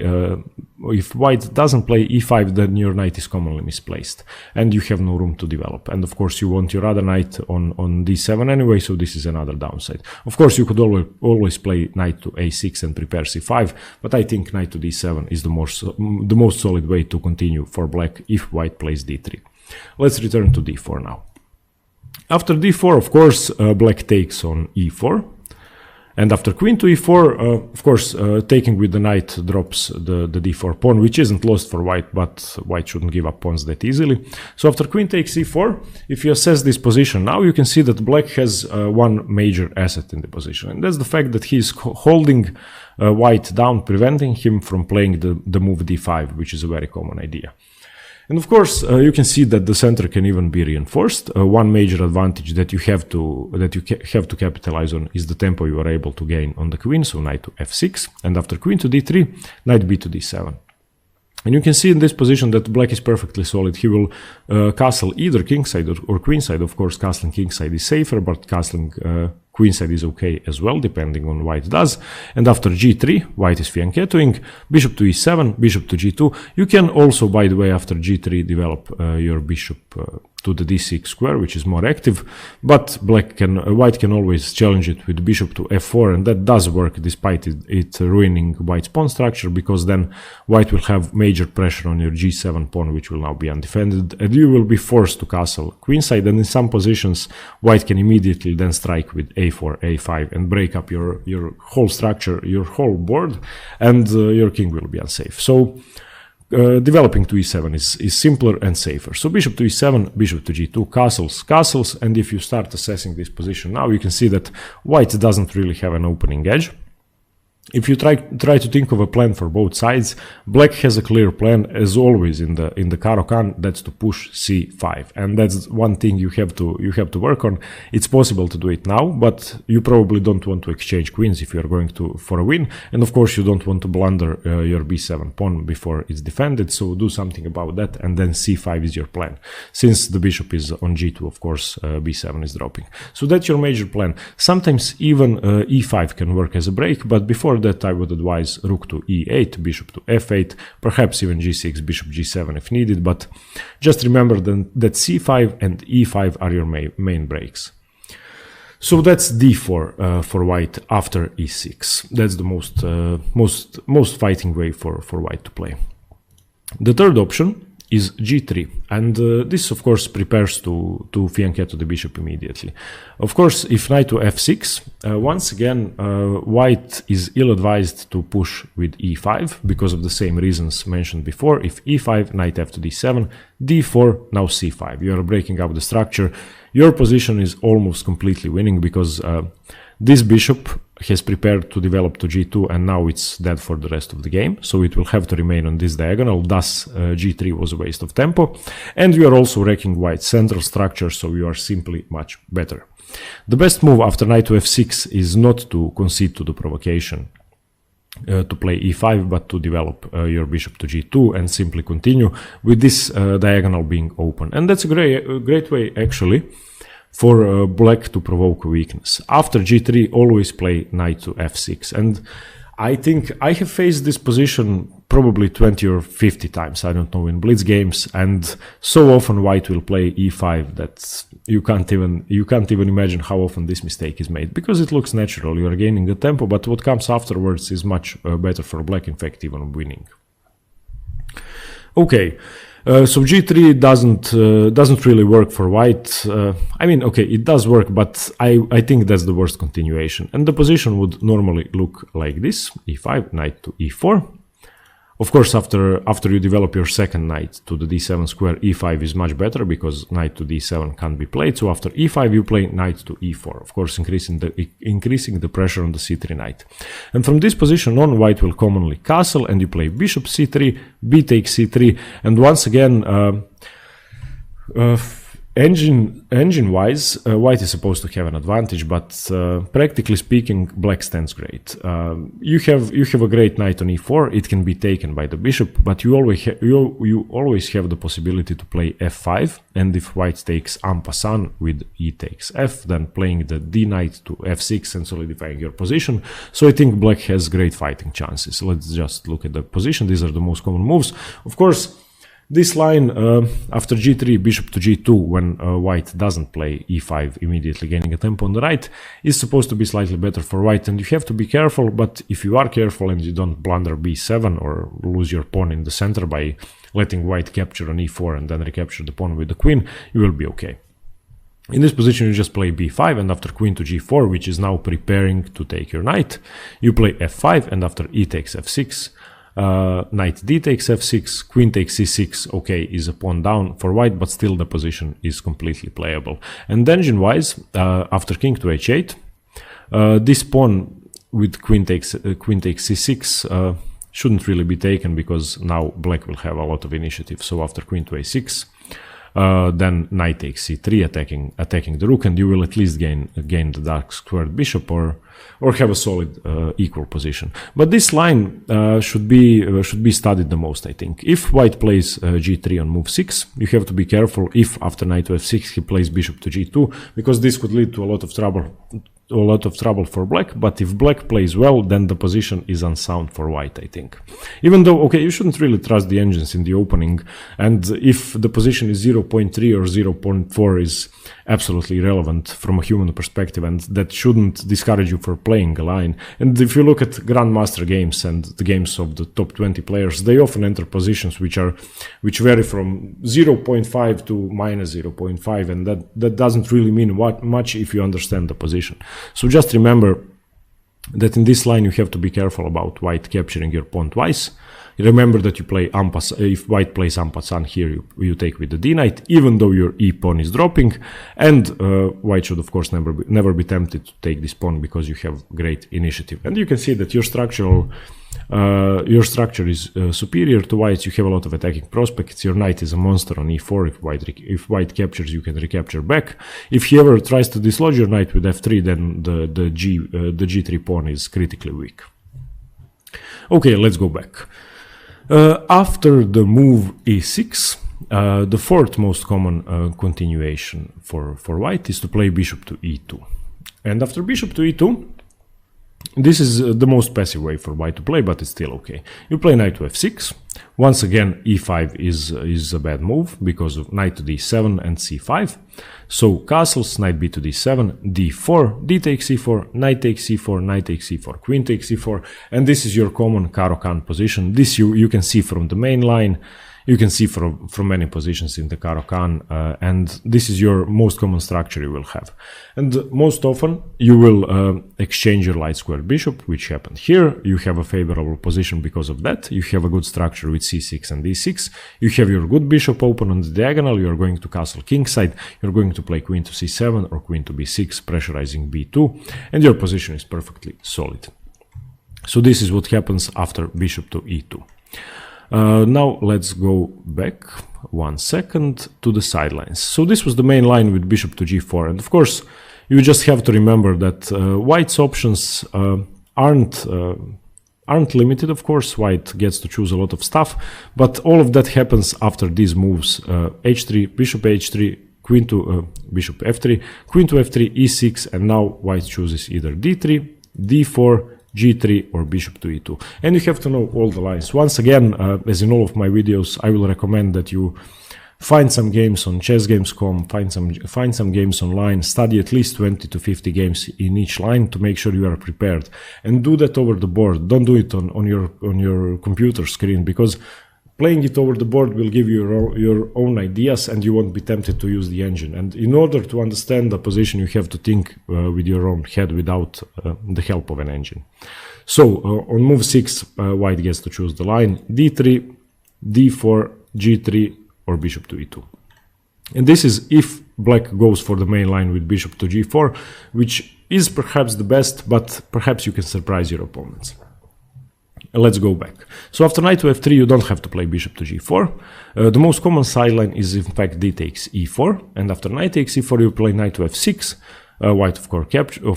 e5, then your knight is commonly misplaced and you have no room to develop. And of course you want your other knight on d7 anyway, so this is another downside. Of course you could always play knight to a6 and prepare c5, but I think knight to d7 is the most solid way to continue for black if white plays d3. Let's return to d4 now. After d4, of course, black takes on e4. And after queen to e4, of course, taking with the knight drops the d4 pawn, which isn't lost for white, but white shouldn't give up pawns that easily. So after queen takes e4, if you assess this position now, you can see that black has one major asset in the position, and that's the fact that he's holding white down, preventing him from playing the move d5, which is a very common idea. And of course, you can see that the center can even be reinforced. One major advantage that you have to capitalize on is the tempo you are able to gain on the queen. So knight to f6, and after queen to d3, knight b to d7. And you can see in this position that black is perfectly solid. He will castle either kingside or queenside. Of course, castling kingside is safer, but castling queenside is okay as well, depending on white does. And after g3, white is fianchettoing, bishop to e7, bishop to g2. You can also, by the way, after g3, develop your bishop to the d6 square, which is more active, but white can always challenge it with bishop to f4, and that does work despite it ruining white's pawn structure, because then white will have major pressure on your g7 pawn, which will now be undefended, and you will be forced to castle queenside, and in some positions white can immediately then strike with a4, a5 and break up your whole structure, your whole board, and your king will be unsafe. So developing to e7 is simpler and safer. So bishop to e7, bishop to g2, castles, and if you start assessing this position now, you can see that white doesn't really have an opening edge. If you try to think of a plan for both sides, black has a clear plan, as always in the Caro Kann, that's to push c5, and that's one thing you have to work on. It's possible to do it now, but you probably don't want to exchange queens if you are going for a win, and of course you don't want to blunder your b7 pawn before it's defended. So do something about that, and then c5 is your plan. Since the bishop is on g2, of course b7 is dropping. So that's your major plan. Sometimes even e5 can work as a break, but before that I would advise rook to e8, bishop to f8, perhaps even g6, bishop g7 if needed, but just remember that c5 and e5 are your main breaks. So that's d4 for white after e6. That's the most fighting way for white to play. The third option is g3, and this of course prepares to fianchetto the bishop immediately. Of course, if knight to f6, once again white is ill-advised to push with e5 because of the same reasons mentioned before. If e5, knight f to d7, d4, now c5. You are breaking up the structure. Your position is almost completely winning because this bishop has prepared to develop to g2, and now it's dead for the rest of the game, so it will have to remain on this diagonal. Thus g3 was a waste of tempo, and you are also wrecking white's central structure, so you are simply much better. The best move after knight to f6 is not to concede to the provocation to play e5, but to develop your bishop to g2 and simply continue with this diagonal being open. And that's a great way actually for black to provoke a weakness. After g3, always play knight to f6. And I think I have faced this position probably 20 or 50 times, I don't know, in blitz games, and so often white will play e5 that you can't even imagine how often this mistake is made, because it looks natural, you are gaining the tempo, but what comes afterwards is much better for black, in fact even winning. Okay. So g3 doesn't really work for white. I mean, okay, it does work, but I think that's the worst continuation. And the position would normally look like this: e5, knight to e4. Of course, after you develop your second knight to the d7 square, e5 is much better because knight to d7 can't be played. So after e5, you play knight to e4, of course, increasing the pressure on the c3 knight. And from this position on, white will commonly castle, and you play bishop c3, b takes c3, and once again, engine-wise, white is supposed to have an advantage, but practically speaking, black stands great. You have a great knight on e4. It can be taken by the bishop, but you always have the possibility to play f5. And if white takes en passant with e takes f, then playing the d knight to f6 and solidifying your position. So I think black has great fighting chances. Let's just look at the position. These are the most common moves. Of course, this line after g3, bishop to g2, when white doesn't play e5, immediately gaining a tempo on the right, is supposed to be slightly better for white, and you have to be careful. But if you are careful and you don't blunder b7 or lose your pawn in the center by letting white capture on e4 and then recapture the pawn with the queen, you will be okay. In this position, you just play b5, and after queen to g4, which is now preparing to take your knight, you play f5, and after e takes f6, knight d takes f6, queen takes c6, okay, is a pawn down for white, but still the position is completely playable. And engine-wise, after king to h8, this pawn with queen takes c6 shouldn't really be taken, because now black will have a lot of initiative. So after queen to a6, then knight takes c3, attacking the rook, and you will at least gain the dark squared bishop, or have a solid equal position. But this line should be studied the most, I think. If white plays g3 on move 6, you have to be careful if after knight to f6 he plays bishop to g2, because this could lead to a lot of of trouble for black, but if black plays well, then the position is unsound for white, I think. Even though, okay, you shouldn't really trust the engines in the opening, and if the position is 0.3 or 0.4 is absolutely irrelevant from a human perspective, and that shouldn't discourage you for playing a line. And if you look at Grandmaster games and the games of the top 20 players, they often enter positions which vary from 0.5 to minus 0.5, and that doesn't really mean much if you understand the position. So just remember that in this line you have to be careful about white capturing your pawn twice. Remember that you play if white plays en passant here, you take with the d knight, even though your e pawn is dropping, and white should of course never be tempted to take this pawn because you have great initiative. And you can see that your structure is superior to white's. You have a lot of attacking prospects. Your knight is a monster on e4. If white captures, you can recapture back. If he ever tries to dislodge your knight with f3, then the g3 pawn is critically weak. Okay, let's go back. After the move e6, the fourth most common continuation for white is to play bishop to e2. And after bishop to e2, this is the most passive way for white to play, but it's still okay. You play knight to f6. Once again, e5 is a bad move because of knight to d7 and c5. So castles, knight b to d7, d4, d takes c4, knight takes c4, knight takes c4, queen takes c4, and this is your common Caro Kann position. This you can see from the main line. You can see from many positions in the Caro Kann, and this is your most common structure you will have. And most often you will exchange your light square bishop, which happened here. You have a favorable position because of that. You have a good structure with c6 and d6. You have your good bishop open on the diagonal. You are going to castle kingside. You're going to play queen to c7 or queen to b6, pressurizing b2, and your position is perfectly solid. So this is what happens after bishop to e2. Now let's go back 1 second to the sidelines. So this was the main line with bishop to g4, and of course you just have to remember that white's options aren't limited. Of course, white gets to choose a lot of stuff, but all of that happens after these moves: h3, bishop h3, queen to bishop f3, queen to f3, e6, and now white chooses either d3, d4, g3 or bishop to e2. And you have to know all the lines. Once again, as in all of my videos, I will recommend that you find some games on chessgames.com, find some games online, study at least 20 to 50 games in each line to make sure you are prepared, and do that over the board. Don't do it on your computer screen, because playing it over the board will give you your own ideas and you won't be tempted to use the engine. And in order to understand the position, you have to think with your own head without the help of an engine. So on move 6, white gets to choose the line: d3, d4, g3 or bishop to e2. And this is if black goes for the main line with bishop to g4, which is perhaps the best, but perhaps you can surprise your opponents. Let's go back. So after knight to f3, you don't have to play bishop to g4. The most common sideline is in fact d takes e4, and after knight takes e4, you play knight to f6. White of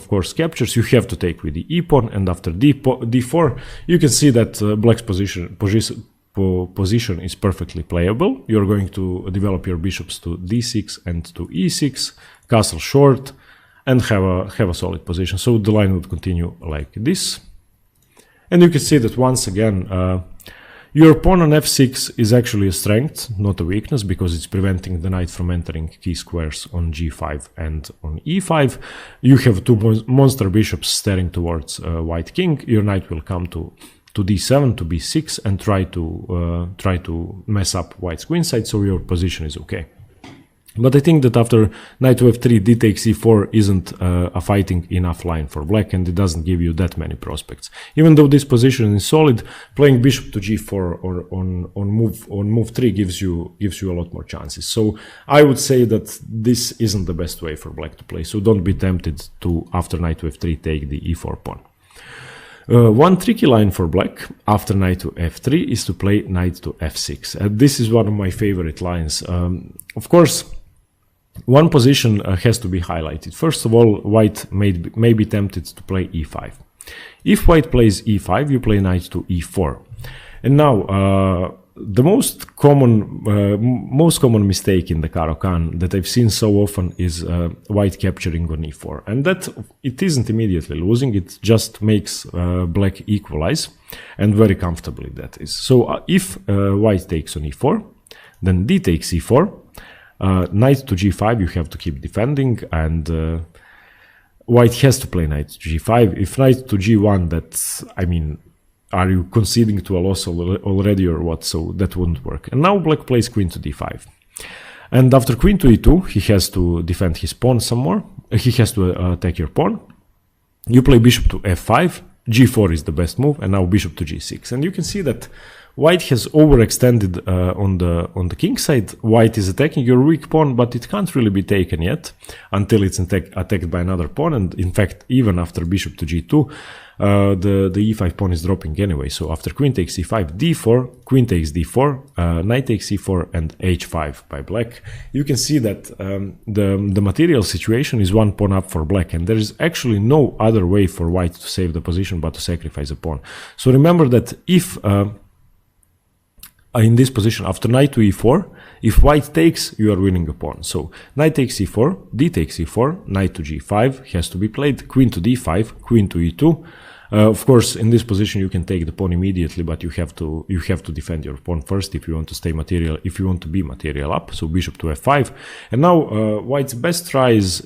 course captures. You have to take with the e pawn, and after d4, you can see that black's position is perfectly playable. You're going to develop your bishops to d6 and to e6, castle short, and have a solid position. So the line would continue like this. And you can see that once again, your pawn on f6 is actually a strength, not a weakness, because it's preventing the knight from entering key squares on g5 and on e5. You have two monster bishops staring towards white king. Your knight will come to d7, to b6, and try to mess up white's queenside, so your position is okay. But I think that after knight to f3, d takes e4 isn't a fighting enough line for black, and it doesn't give you that many prospects. Even though this position is solid, playing bishop to g4 or on move 3 gives you a lot more chances. So I would say that this isn't the best way for black to play. So don't be tempted to, after knight to f3, take the e4 pawn. One tricky line for black after knight to f3 is to play knight to f6. This is one of my favorite lines. Of course, one position has to be highlighted. First of all, white may be tempted to play e5. If white plays e5, you play knight to e4. And now, the most common mistake in the Caro Kann that I've seen so often is white capturing on e4, and that it isn't immediately losing, it just makes black equalize, and very comfortably that is. So if white takes on e4, then d takes e4, knight to g5, you have to keep defending, and white has to play knight to g5. If knight to g1, that's, I mean, are you conceding to a loss already or what? So that wouldn't work. And now black plays queen to d5. And after queen to e2, he has to defend his pawn some more. He has to attack your pawn. You play bishop to f5. g4 is the best move, and now bishop to g6. And you can see that white has overextended on the king side. White is attacking your weak pawn, but it can't really be taken yet until it's attacked by another pawn. And in fact, even after bishop to g2, the e5 pawn is dropping anyway. So after queen takes e5, d4, queen takes d4, knight takes e4, and h5 by black. You can see that the material situation is one pawn up for black, and there is actually no other way for white to save the position but to sacrifice a pawn. So remember that if in this position, after knight to e4, if white takes, you are winning a pawn. So knight takes e4, d takes e4, knight to g5 has to be played, queen to d5, queen to e2. Of course, in this position you can take the pawn immediately, but you have to defend your pawn first if you want to stay material, if you want to be material up. So bishop to f5, and now white's best try is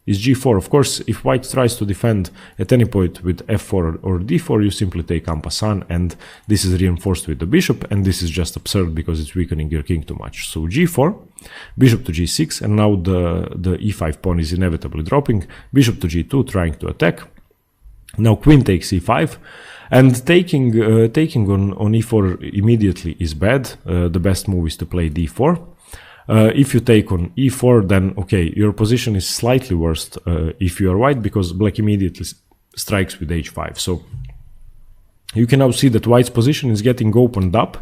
g4. Of course, if white tries to defend at any point with f4 or d4, you simply take en passant, and this is reinforced with the bishop, and this is just absurd because it's weakening your king too much. So g4, bishop to g6, and now the e5 pawn is inevitably dropping, bishop to g2 trying to attack. Now queen takes e5, and taking on e4 immediately is bad. The best move is to play d4. If you take on e4, then okay, your position is slightly worse if you are white, because black immediately strikes with h5. So you can now see that white's position is getting opened up.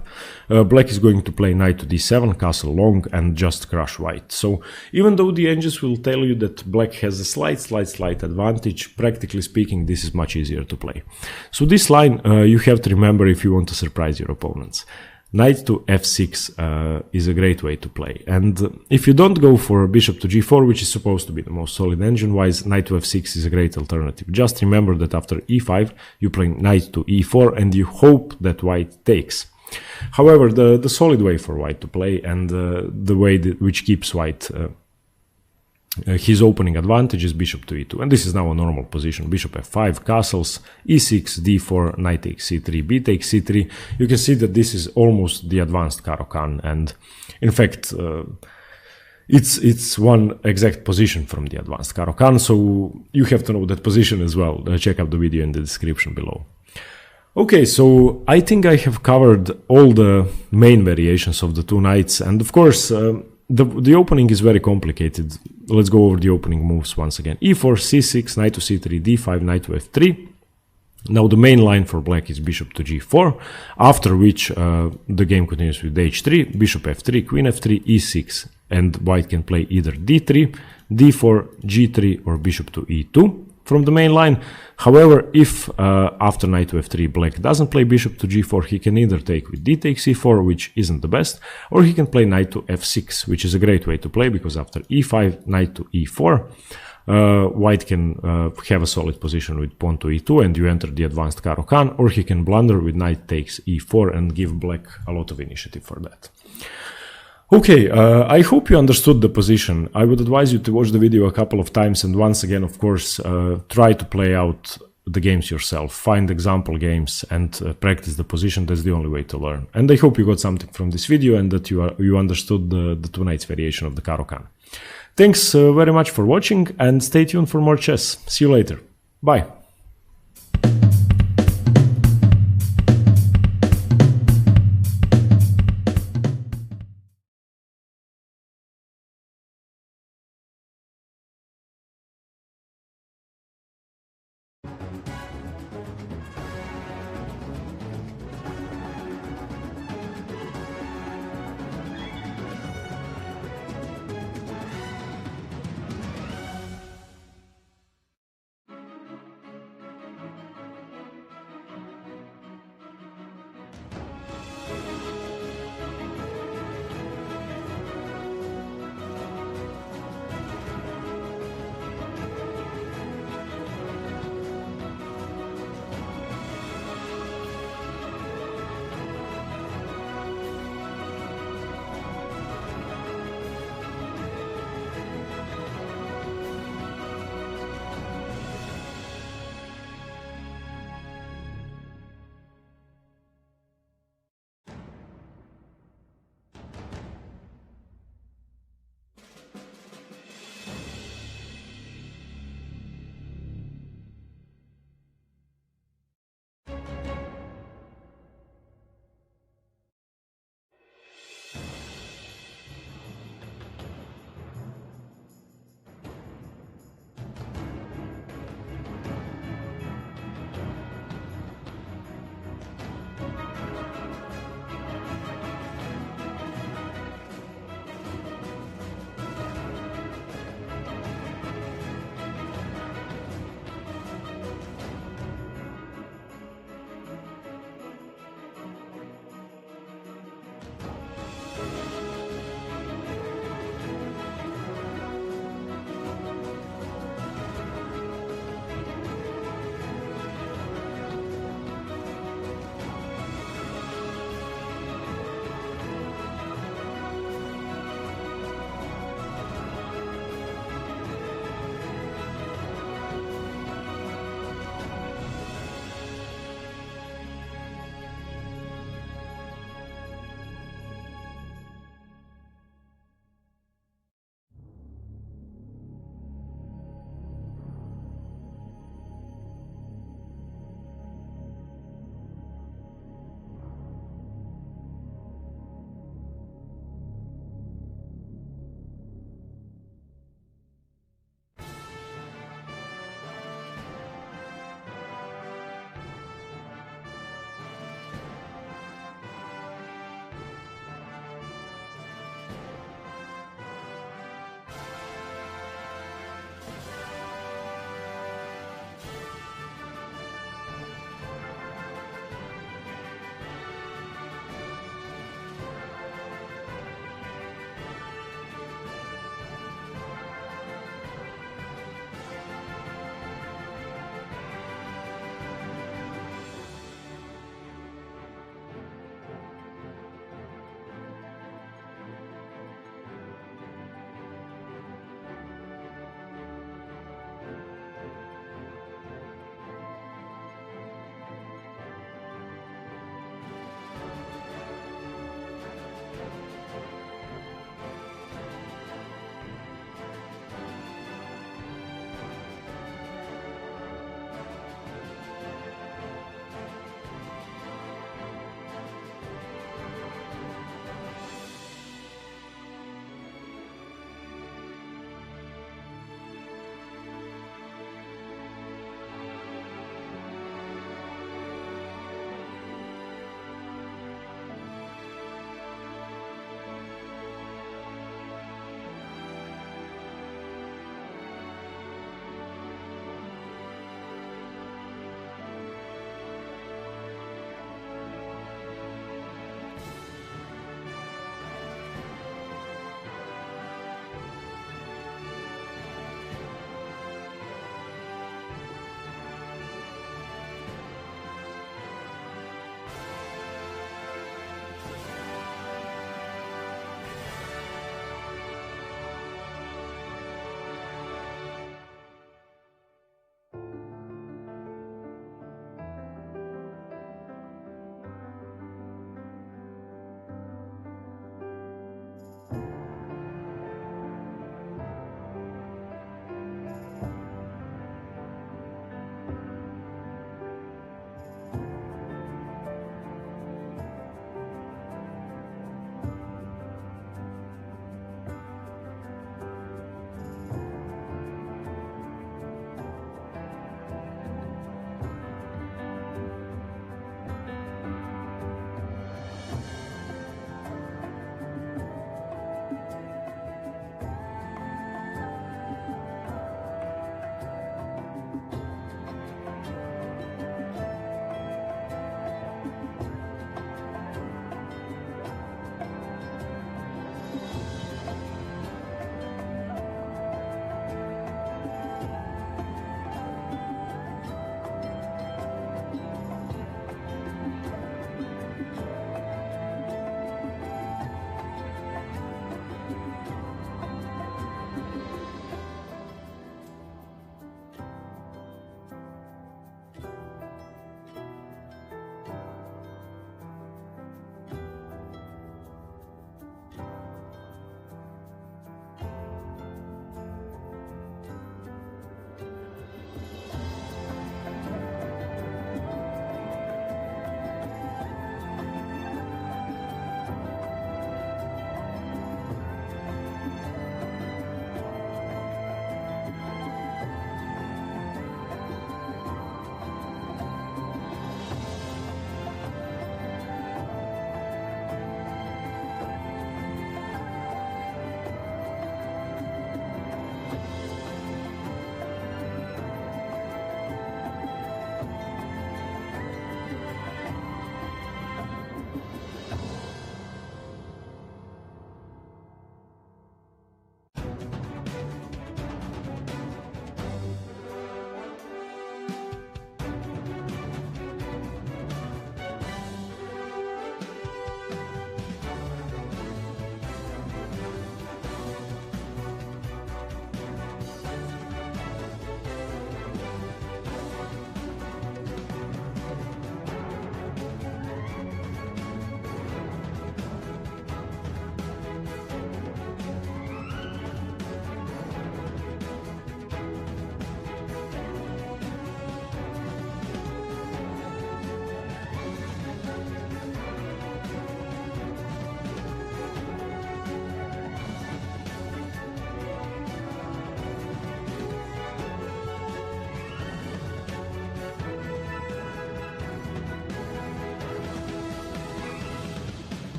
Black is going to play knight to d7, castle long, and just crush white. So even though the engines will tell you that black has a slight advantage, practically speaking, this is much easier to play. So this line you have to remember if you want to surprise your opponents. Knight to f6 is a great way to play, and if you don't go for bishop to g4, which is supposed to be the most solid engine-wise, knight to f6 is a great alternative. Just remember that after e5 you play knight to e4 and you hope that white takes. However, the solid way for white to play, and the way which keeps white his opening advantage, is bishop to e2, and this is now a normal position. Bishop f5, castles, e6, d4, knight takes c3, b takes c3. You can see that this is almost the advanced Caro Kann, and in fact it's one exact position from the advanced Caro Kann, so you have to know that position as well. Check out the video in the description below. Okay, so I think I have covered all the main variations of the two knights, and of course the opening is very complicated. Let's go over the opening moves once again. e4, c6, knight to c3, d5, knight to f3. Now the main line for black is bishop to g4, after which the game continues with h3, bishop f3, queen f3, e6, and white can play either d3, d4, g3, or bishop to e2 from the main line. However, if after knight to f3 black doesn't play bishop to g4, he can either take with d takes e4, which isn't the best, or he can play knight to f6, which is a great way to play, because after e5, knight to e4, white can have a solid position with pawn to e2 and you enter the advanced Caro Kann, or he can blunder with knight takes e4 and give black a lot of initiative for that. Okay, I hope you understood the position. I would advise you to watch the video a couple of times, and once again, of course, try to play out the games yourself. Find example games and practice the position. That's the only way to learn. And I hope you got something from this video and that you understood the two knights variation of the Caro Kann. Thanks very much for watching, and stay tuned for more chess. See you later. Bye.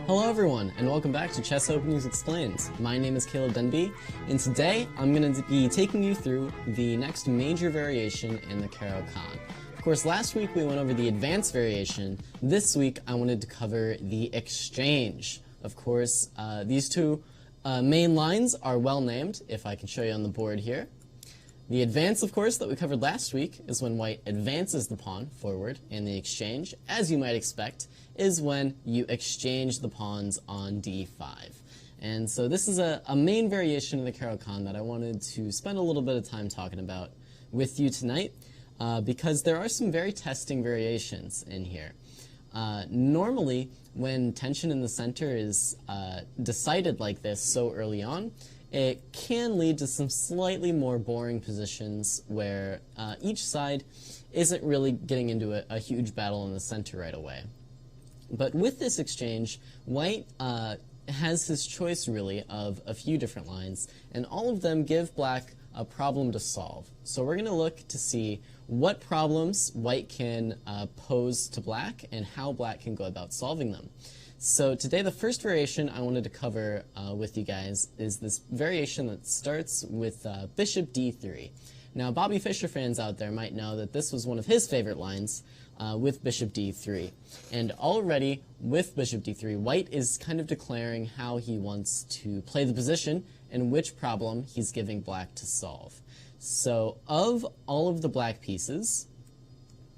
Hello everyone, and welcome back to Chess Openings Explained. My name is Caleb Denby, and today I'm going to be taking you through the next major variation in the Caro Kann. Of course, last week we went over the advanced variation. This week I wanted to cover the exchange. Of course, these two main lines are well named, if I can show you on the board here. The advance, of course, that we covered last week is when white advances the pawn forward, and the exchange, as you might expect, is when you exchange the pawns on d5. And so this is a main variation of the Caro Kann that I wanted to spend a little bit of time talking about with you tonight, because there are some very testing variations in here. Normally, when tension in the center is decided like this so early on, it can lead to some slightly more boring positions where each side isn't really getting into a huge battle in the center right away. But with this exchange, white has his choice really of a few different lines, and all of them give black a problem to solve. So we're going to look to see what problems white can pose to black and how black can go about solving them. So today the first variation I wanted to cover with you guys is this variation that starts with bishop d3. Now Bobby Fischer fans out there might know that this was one of his favorite lines with bishop d3. And already with bishop d3, white is kind of declaring how he wants to play the position and which problem he's giving black to solve. So of all of the black pieces,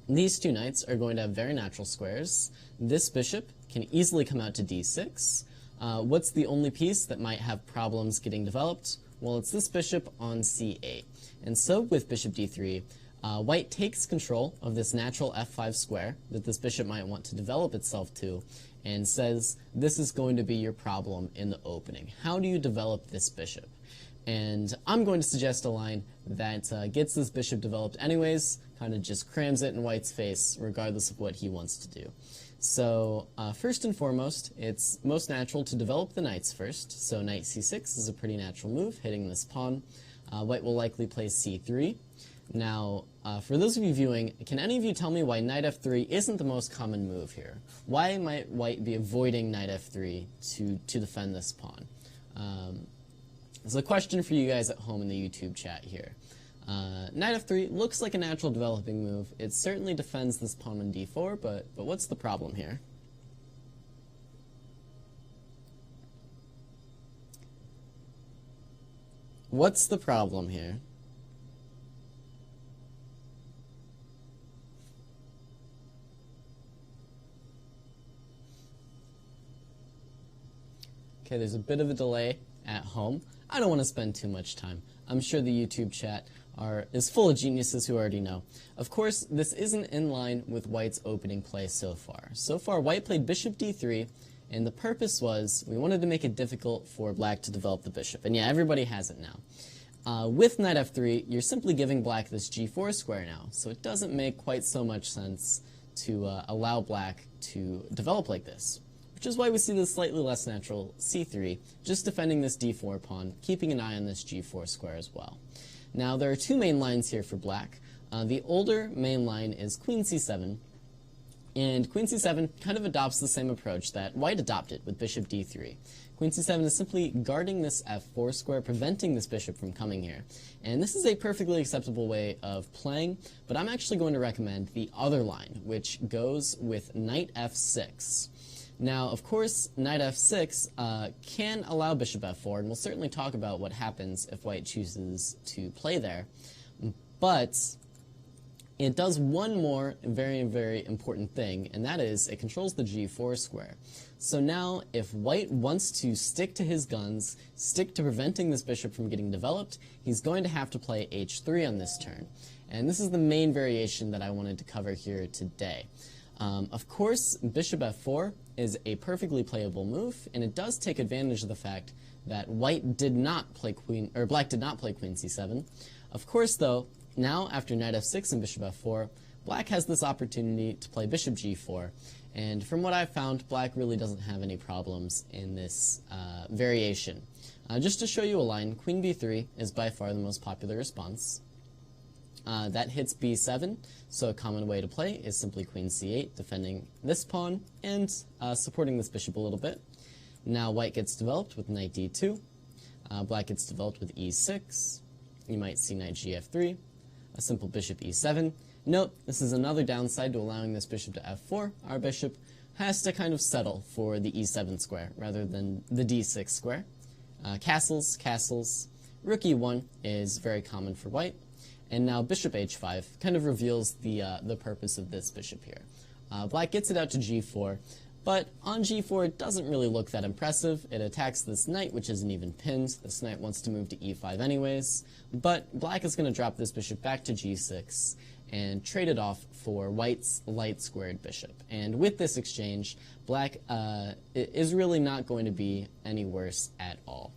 these two knights are going to have very natural squares. This bishop can easily come out to d6. What's the only piece that might have problems getting developed? Well, it's this bishop on c8. And so with bishop d3, white takes control of this natural f5 square that this bishop might want to develop itself to, and says, this is going to be your problem in the opening. How do you develop this bishop? And I'm going to suggest a line that gets this bishop developed anyways, kind of just crams it in white's face, regardless of what he wants to do. So first and foremost, it's most natural to develop the knights first. So knight c6 is a pretty natural move, hitting this pawn. White will likely play c3. Now, for those of you viewing, can any of you tell me why knight f3 isn't the most common move here? Why might white be avoiding knight f3 to defend this pawn? It's a question for you guys at home in the YouTube chat here. Knight f3 looks like a natural developing move. It certainly defends this pawn on d4, but what's the problem here? What's the problem here? Okay, there's a bit of a delay at home. I don't want to spend too much time. I'm sure the YouTube chat is full of geniuses who already know. Of course, this isn't in line with white's opening play so far. So far, white played bishop d3, and the purpose was we wanted to make it difficult for black to develop the bishop. And yeah, everybody has it now. With knight f3, you're simply giving black this g4 square now, so it doesn't make quite so much sense to allow black to develop like this. Which is why we see this slightly less natural c3, just defending this d4 pawn, keeping an eye on this g4 square as well. Now, there are two main lines here for black. The older main line is queen c7, and queen c7 kind of adopts the same approach that white adopted with bishop d3. Queen c7 is simply guarding this f4 square, preventing this bishop from coming here. And this is a perfectly acceptable way of playing, but I'm actually going to recommend the other line, which goes with knight f6. Now, of course, knight f6 can allow bishop f4, and we'll certainly talk about what happens if white chooses to play there. But it does one more very, very important thing, and that is it controls the g4 square. So now, if white wants to stick to his guns, stick to preventing this bishop from getting developed, he's going to have to play h3 on this turn. And this is the main variation that I wanted to cover here today. Of course, bishop f4 is a perfectly playable move, and it does take advantage of the fact that white did not play black did not play queen c7. Of course, though, now after knight f6 and bishop f4, black has this opportunity to play bishop g4, and from what I've found, black really doesn't have any problems in this variation. Just to show you a line, queen b3 is by far the most popular response. That hits b7, so a common way to play is simply queen c8, defending this pawn and supporting this bishop a little bit. Now white gets developed with knight d2. Black gets developed with e6. You might see knight gf3. A simple bishop e7. Note, this is another downside to allowing this bishop to f4. Our bishop has to kind of settle for the e7 square rather than the d6 square. Castles, castles. Rook e1 is very common for white. And now bishop h5 kind of reveals the purpose of this bishop here. Black gets it out to g4, but on g4 it doesn't really look that impressive. It attacks this knight, which isn't even pinned. This knight wants to move to e5 anyways, but black is going to drop this bishop back to g6 and trade it off for white's light-squared bishop. And with this exchange, black is really not going to be any worse at all.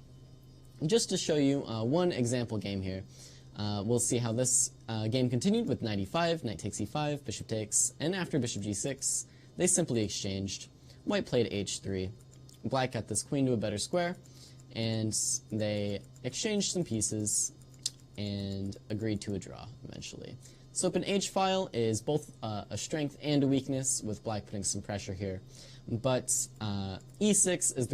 Just to show you one example game here, we'll see how this game continued with knight e5, knight takes e5, bishop takes, and after bishop g6, they simply exchanged. White played h3, black got this queen to a better square, and they exchanged some pieces and agreed to a draw eventually. So open h-file is both a strength and a weakness, with black putting some pressure here, but e6 is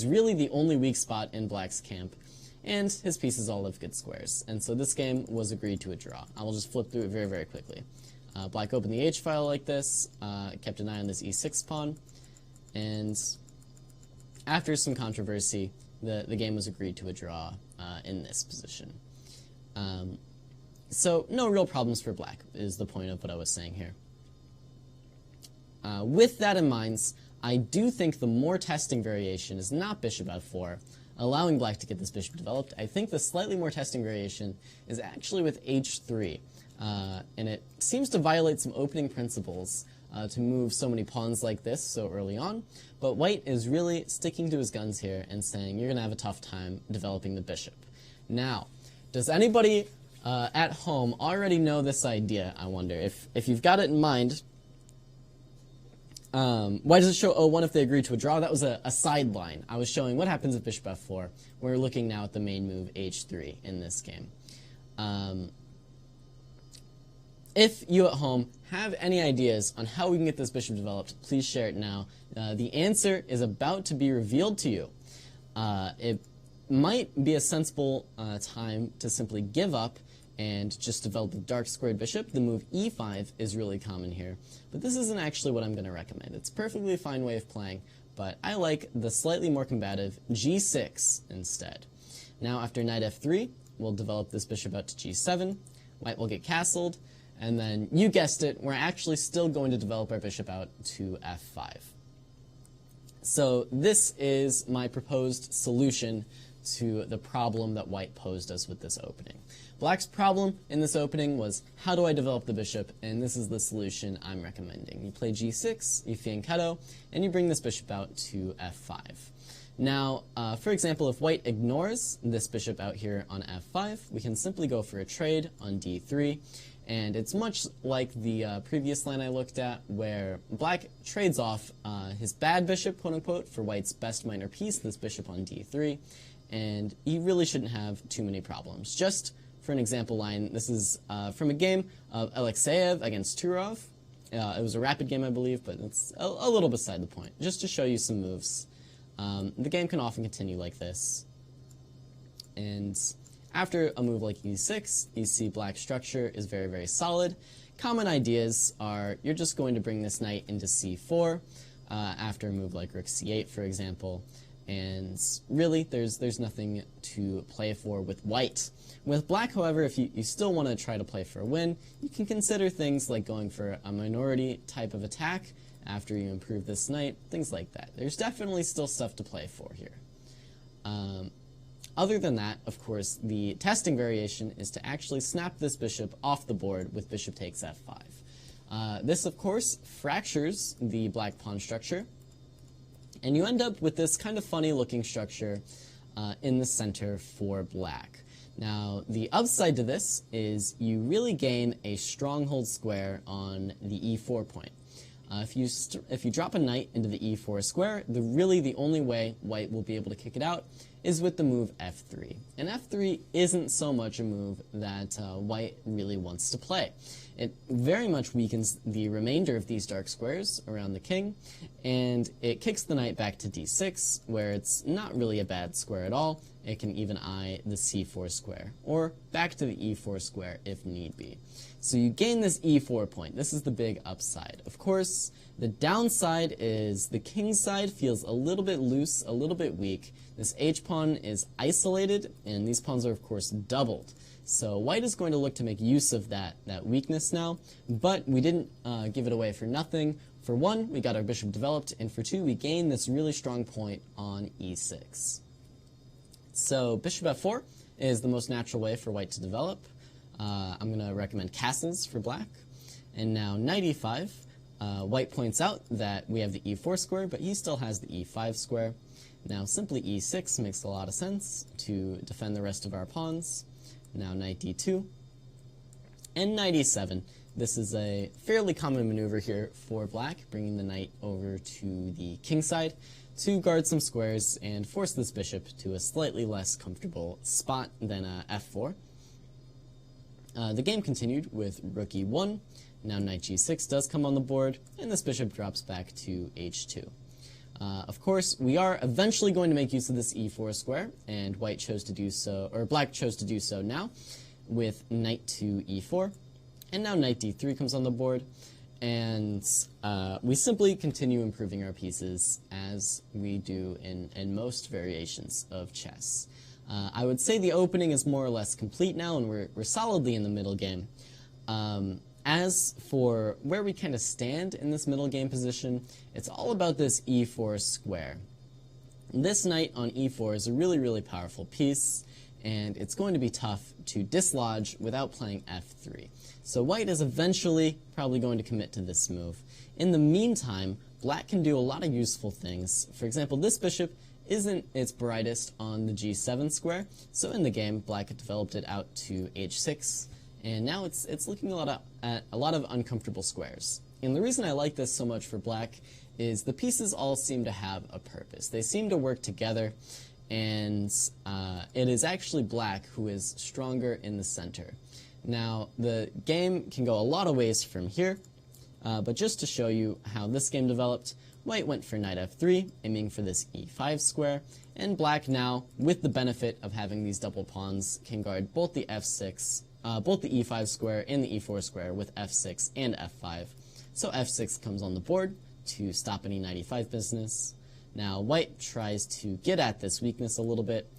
really the only weak spot in black's camp, and his pieces all have good squares. And so this game was agreed to a draw. I will just flip through it very, very quickly. Black opened the h-file like this, kept an eye on this e6 pawn, and after some controversy, the game was agreed to a draw in this position. So no real problems for black is the point of what I was saying here. With that in mind, I do think the more testing variation is not bishop f4, allowing black to get this bishop developed. I think the slightly more testing variation is actually with h3, and it seems to violate some opening principles to move so many pawns like this so early on, but white is really sticking to his guns here and saying you're going to have a tough time developing the bishop. Now, does anybody at home already know this idea, I wonder? If you've got it in mind, why does it show O1 if they agree to a draw? That was a sideline. I was showing what happens if bishop f4. We're looking now at the main move h3 in this game. If you at home have any ideas on how we can get this bishop developed, please share it now. The answer is about to be revealed to you. It might be a sensible time to simply give up and just develop a dark squared bishop. The move e5 is really common here, but this isn't actually what I'm going to recommend. It's a perfectly fine way of playing, but I like the slightly more combative g6 instead. Now after knight f3, we'll develop this bishop out to g7, white will get castled, and then, you guessed it, we're actually still going to develop our bishop out to f5. So this is my proposed solution to the problem that white posed us with this opening. Black's problem in this opening was, how do I develop the bishop? And this is the solution I'm recommending. You play g6, you fianchetto, and you bring this bishop out to f5. Now, for example, if white ignores this bishop out here on f5, we can simply go for a trade on d3, and it's much like the previous line I looked at, where black trades off his bad bishop, quote-unquote, for white's best minor piece, this bishop on d3, and you really shouldn't have too many problems. Just for an example line, this is from a game of Alexeyev against Turov. It was a rapid game, I believe, but it's a little beside the point. Just to show you some moves. The game can often continue like this. And after a move like e6, you see black's structure is very, very solid. Common ideas are you're just going to bring this knight into c4 after a move like rook c8, for example. And really, there's nothing to play for with white. With black, however, if you still want to try to play for a win, you can consider things like going for a minority type of attack after you improve this knight, things like that. There's definitely still stuff to play for here. Other than that, of course, the testing variation is to actually snap this bishop off the board with bishop takes f5. This, of course, fractures the black pawn structure, and you end up with this kind of funny-looking structure in the center for black. Now, the upside to this is you really gain a stronghold square on the e4 point. If you drop a knight into the e4 square, really the only way white will be able to kick it out is with the move f3. And f3 isn't so much a move that white really wants to play. It very much weakens the remainder of these dark squares around the king, and it kicks the knight back to d6, where it's not really a bad square at all. It can even eye the c4 square, or back to the e4 square if need be. So you gain this e4 point. This is the big upside. Of course, the downside is the king side feels a little bit loose, a little bit weak. This h-pawn is isolated, and these pawns are, of course, doubled. So white is going to look to make use of that weakness now, but we didn't give it away for nothing. For one, we got our bishop developed, and for two, we gained this really strong point on e6. So bishop f4 is the most natural way for white to develop. I'm going to recommend castles for black. And now knight e5. White points out that we have the e4 square, but he still has the e5 square. Now simply e6 makes a lot of sense to defend the rest of our pawns. Now knight d2. And knight e7. This is a fairly common maneuver here for black, bringing the knight over to the king side to guard some squares and force this bishop to a slightly less comfortable spot than f4. The game continued with rook e1. Now knight g6 does come on the board, and this bishop drops back to h2. Of course, we are eventually going to make use of this e4 square, and white chose to do so, or black chose to do so now, with knight to e4. And now knight d3 comes on the board, and we simply continue improving our pieces as we do in most variations of chess. I would say the opening is more or less complete now, and we're solidly in the middle game. As for where we kind of stand in this middle game position, it's all about this e4 square. This knight on e4 is a really, really powerful piece, and it's going to be tough to dislodge without playing f3. So white is eventually probably going to commit to this move. In the meantime, black can do a lot of useful things. For example, this bishop isn't its brightest on the g7 square, so in the game, black had developed it out to h6, and now it's looking at a lot of uncomfortable squares. And the reason I like this so much for black is the pieces all seem to have a purpose. They seem to work together, and it is actually black who is stronger in the center. Now, the game can go a lot of ways from here, but just to show you how this game developed, white went for knight f3, aiming for this e5 square, and black now, with the benefit of having these double pawns, can guard both the both the e5 square and the e4 square with f6 and f5. So f6 comes on the board to stop any knight e5 business. Now white tries to get at this weakness a little bit.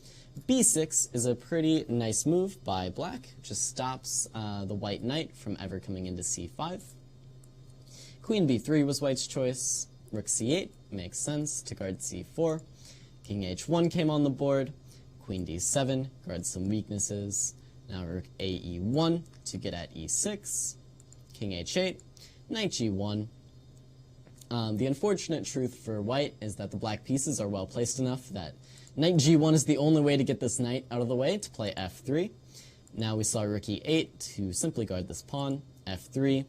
b6 is a pretty nice move by black, just stops the white knight from ever coming into c5. Queen b3 was white's choice. Rook c8 makes sense to guard c4. King h1 came on the board. Queen d7 guards some weaknesses. Now rook ae1 to get at e6. King h8. Knight g1. The unfortunate truth for white is that the black pieces are well placed enough that knight g1 is the only way to get this knight out of the way to play f3. Now we saw rook e8 to simply guard this pawn. f3.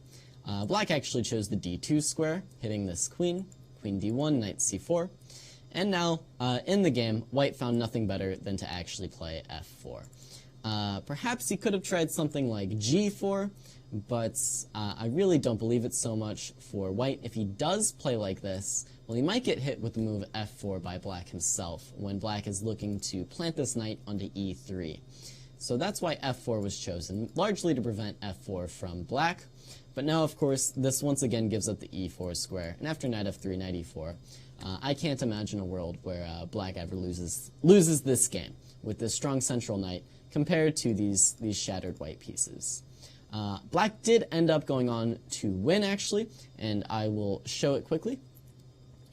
Black actually chose the d2 square, hitting this queen. Queen d1, knight c4. And now, in the game, white found nothing better than to actually play f4. Perhaps he could have tried something like g4, but I really don't believe it so much for white. If he does play like this, well, he might get hit with the move f4 by black himself when black is looking to plant this knight onto e3. So that's why f4 was chosen, largely to prevent f4 from black. But now, of course, this once again gives up the e4 square, and after knight f3, knight e4, I can't imagine a world where black ever loses this game with this strong central knight compared to these shattered white pieces. Black did end up going on to win, actually, and I will show it quickly.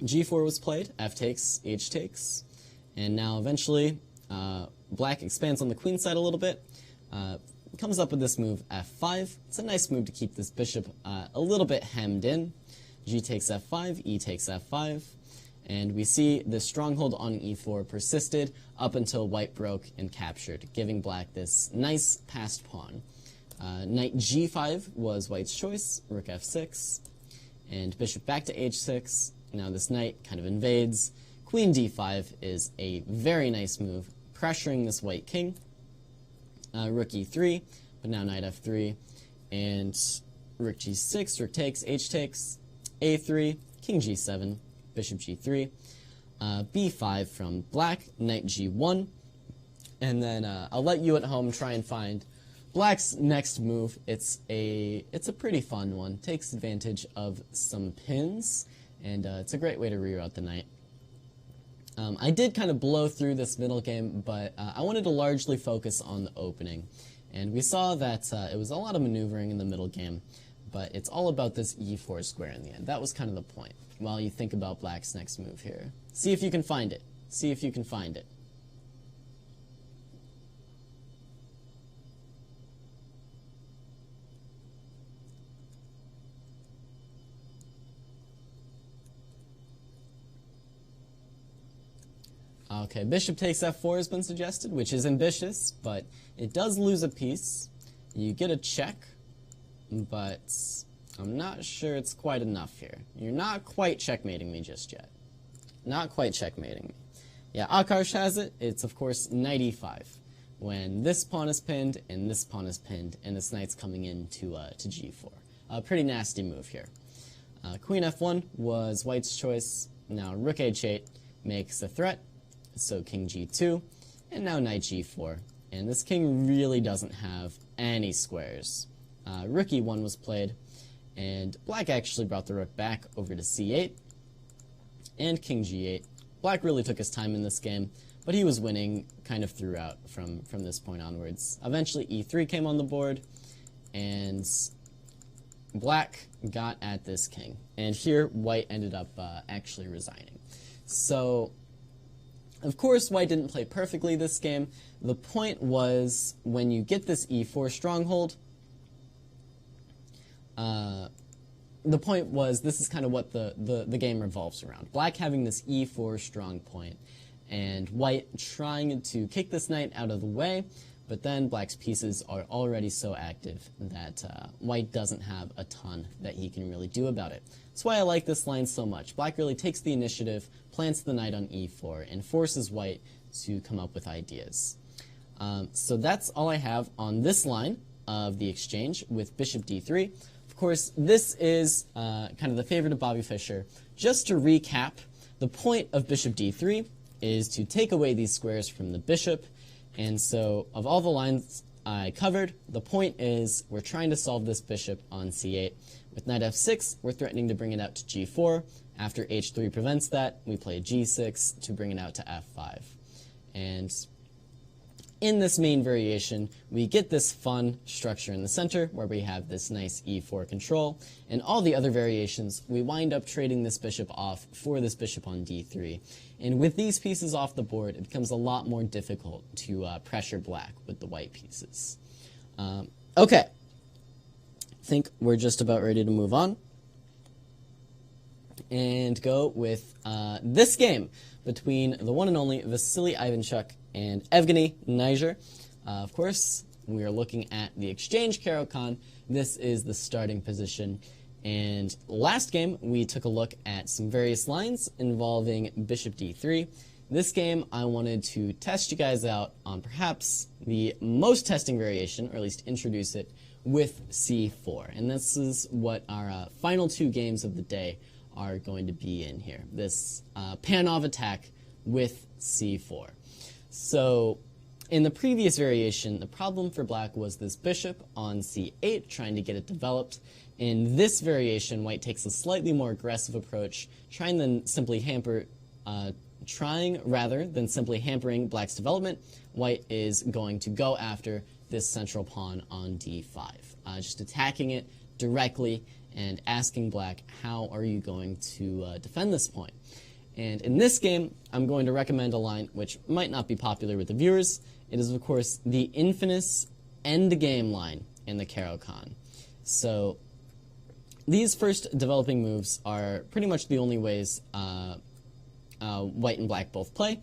g4 was played, f takes, h takes, and now eventually black expands on the queen side a little bit, comes up with this move f5. It's a nice move to keep this bishop a little bit hemmed in. G takes f5, e takes f5, and we see the stronghold on e4 persisted up until white broke and captured, giving black this nice passed pawn. Knight g5 was white's choice, rook f6, and bishop back to h6. Now this knight kind of invades. Queen d5 is a very nice move, pressuring this white king. Rook e3, but now knight f3, and rook g6, rook takes, h takes, a3, king g7, bishop g3, b5 from black, knight g1, and then I'll let you at home try and find black's next move. It's a pretty fun one. Takes advantage of some pins, and it's a great way to reroute the knight. I did kind of blow through this middle game, but I wanted to largely focus on the opening. And we saw that it was a lot of maneuvering in the middle game, but it's all about this e4 square in the end. That was kind of the point. While you think about black's next move here. See if you can find it. See if you can find it. Okay, bishop takes f4 has been suggested, which is ambitious, but it does lose a piece. You get a check, but I'm not sure it's quite enough here. You're not quite checkmating me just yet. Not quite checkmating me. Yeah, Akarsh has it. It's, of course, knight e5, when this pawn is pinned and this pawn is pinned, and this knight's coming in to g4. A pretty nasty move here. Queen f1 was white's choice. Now rook h8 makes a threat. So king g2, and now knight g4. And this king really doesn't have any squares. Rook e1 was played, and black actually brought the rook back over to c8, and king g8. Black really took his time in this game, but he was winning kind of throughout from this point onwards. Eventually e3 came on the board, and black got at this king. And here white ended up actually resigning. So of course, white didn't play perfectly this game. The point was, when you get this e4 stronghold, the point was, this is kind of what the game revolves around. Black having this e4 strong point, and white trying to kick this knight out of the way, but then black's pieces are already so active that white doesn't have a ton that he can really do about it. That's why I like this line so much. Black really takes the initiative, plants the knight on e4, and forces white to come up with ideas. So that's all I have on this line of the exchange with bishop d3. Of course, this is kind of the favorite of Bobby Fischer. Just to recap, the point of bishop d3 is to take away these squares from the bishop. And so, of all the lines I covered, the point is we're trying to solve this bishop on c8. With knight f6, we're threatening to bring it out to g4. After h3 prevents that, we play g6 to bring it out to f5. And in this main variation, we get this fun structure in the center where we have this nice e4 control. And all the other variations, we wind up trading this bishop off for this bishop on d3. And with these pieces off the board, it becomes a lot more difficult to pressure black with the white pieces. Okay. I think we're just about ready to move on and go with this game between the one and only Vasily Ivanchuk and Evgeny Niger. Of course, we are looking at the exchange Caro Kann. This is the starting position. And last game, we took a look at some various lines involving bishop d3. This game, I wanted to test you guys out on perhaps the most testing variation, or at least introduce it, with c4. And this is what our final two games of the day are going to be in here. This Panov attack with c4. So in the previous variation, the problem for black was this bishop on c8, trying to get it developed. In this variation, white takes a slightly more aggressive approach, trying rather than simply hampering black's development. White is going to go after this central pawn on d5, just attacking it directly and asking black, how are you going to defend this point? And in this game, I'm going to recommend a line which might not be popular with the viewers. It is, of course, the infamous endgame line in the Caro Kann. So these first developing moves are pretty much the only ways white and black both play.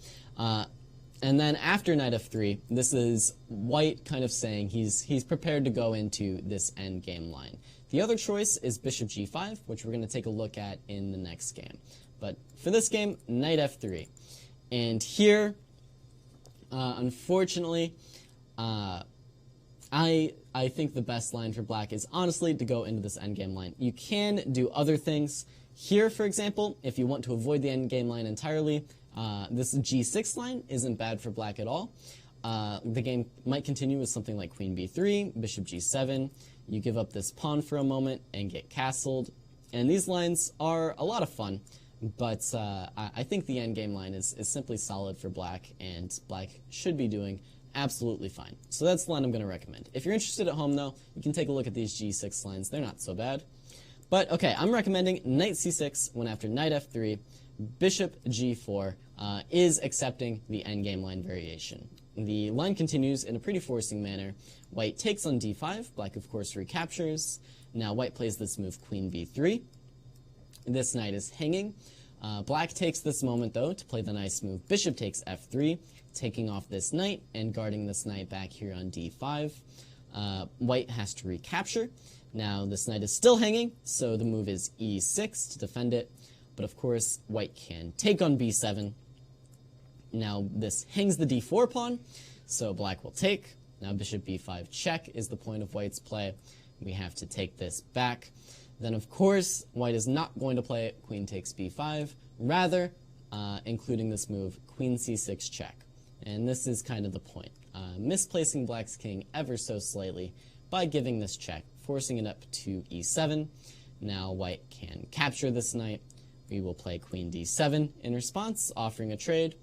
And then after knight f3, this is white kind of saying he's prepared to go into this endgame line. The other choice is bishop g5, which we're going to take a look at in the next game. But for this game, knight f3. And here, unfortunately, I think the best line for black is honestly to go into this endgame line. You can do other things. Here, for example, if you want to avoid the endgame line entirely, this g6 line isn't bad for black at all. The game might continue with something like queen b3, bishop g7. You give up this pawn for a moment and get castled. And these lines are a lot of fun, but I think the endgame line is simply solid for black, and black should be doing absolutely fine. So that's the line I'm going to recommend. If you're interested at home, though, you can take a look at these g6 lines. They're not so bad. But, okay, I'm recommending knight c6 when after knight f3, bishop g4 is accepting the endgame line variation. The line continues in a pretty forcing manner. White takes on d5. Black, of course, recaptures. Now white plays this move queen b3. This knight is hanging. Black takes this moment, though, to play the nice move bishop takes f3, taking off this knight and guarding this knight back here on d5. White has to recapture. Now this knight is still hanging, so the move is e6 to defend it. But of course, white can take on b7. Now this hangs the d4 pawn, so black will take. Now bishop b5 check is the point of white's play. We have to take this back. Then of course, white is not going to play queen takes b5, rather including this move queen c6 check. And this is kind of the point. Misplacing black's king ever so slightly by giving this check, forcing it up to e7. Now white can capture this knight. We will play queen d7 in response, offering a trade.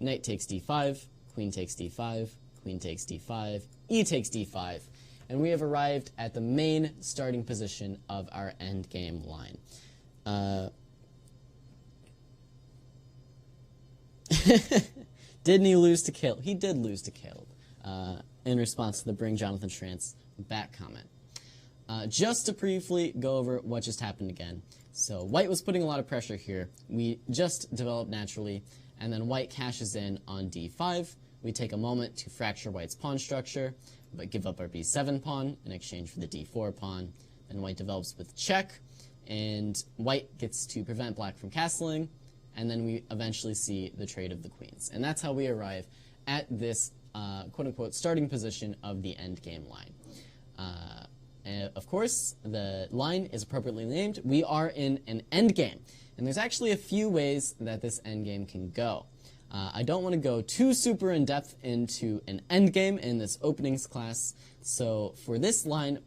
Knight takes d5, queen takes d5, queen takes d5, e takes d5. And we have arrived at the main starting position of our endgame line. Didn't he lose to Caleb? He did lose to Caleb in response to the Bring Jonathan Schrantz back comment. Just to briefly go over what just happened again. So white was putting a lot of pressure here. We just developed naturally, and then white cashes in on d5. We take a moment to fracture white's pawn structure, but give up our b7 pawn in exchange for the d4 pawn. Then white develops with check, and white gets to prevent black from castling, and then we eventually see the trade of the queens. And that's how we arrive at this quote-unquote starting position of the endgame line. Of course, the line is appropriately named. We are in an endgame, and there's actually a few ways that this endgame can go. I don't want to go too super in-depth into an endgame in this openings class, so for this line,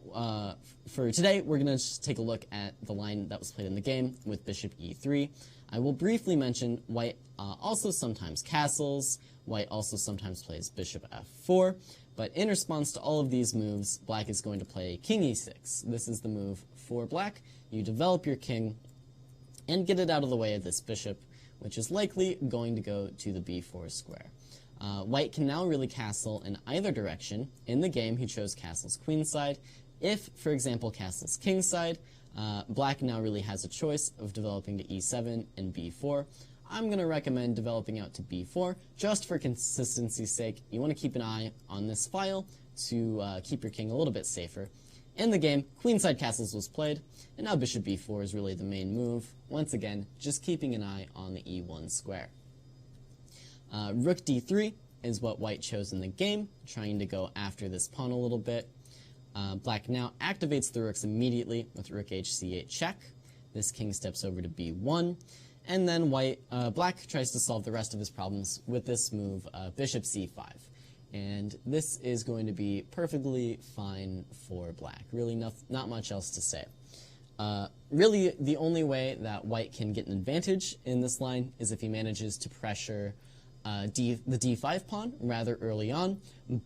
for today, we're going to just take a look at the line that was played in the game with bishop e3. I will briefly mention white also sometimes castles, white also sometimes plays bishop f4, but in response to all of these moves, black is going to play king e6. This is the move for black. You develop your king and get it out of the way of this bishop, which is likely going to go to the b4 square. White can now really castle in either direction. In the game, he chose castle's queenside. If, for example, castle's kingside, black now really has a choice of developing to e7 and b4. I'm going to recommend developing out to b4, just for consistency's sake. You want to keep an eye on this file to keep your king a little bit safer. In the game, queenside castles was played, and now bishop b4 is really the main move. Once again, just keeping an eye on the e1 square. Rook d3 is what white chose in the game, trying to go after this pawn a little bit. Black now activates the rooks immediately with rook hc8 check. This king steps over to b1, and then black tries to solve the rest of his problems with this move, bishop c5. And this is going to be perfectly fine for black. Really not much else to say. Really, the only way that white can get an advantage in this line is if he manages to pressure the d5 pawn rather early on,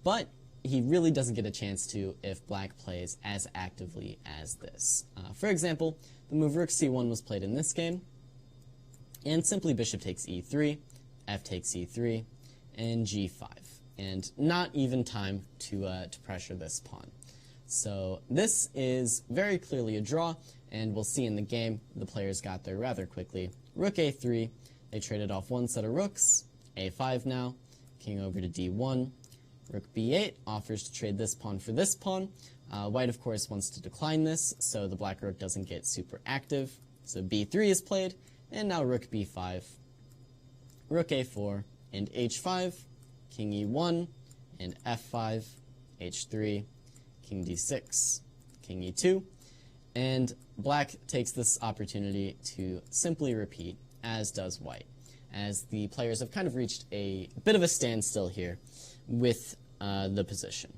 but he really doesn't get a chance to if black plays as actively as this. For example, the move rook c1 was played in this game, and simply bishop takes e3, f takes e3, and g5. And not even time to pressure this pawn. So this is very clearly a draw, and we'll see in the game the players got there rather quickly. Rook a3, they traded off one set of rooks, a5 now, king over to d1. Rook b8 offers to trade this pawn for this pawn. White, of course, wants to decline this, so the black rook doesn't get super active. So b3 is played, and now rook b5, rook a4, and h5, king e1, and f5, h3, king d6, king e2, and black takes this opportunity to simply repeat, as does white, as the players have kind of reached a bit of a standstill here with the position.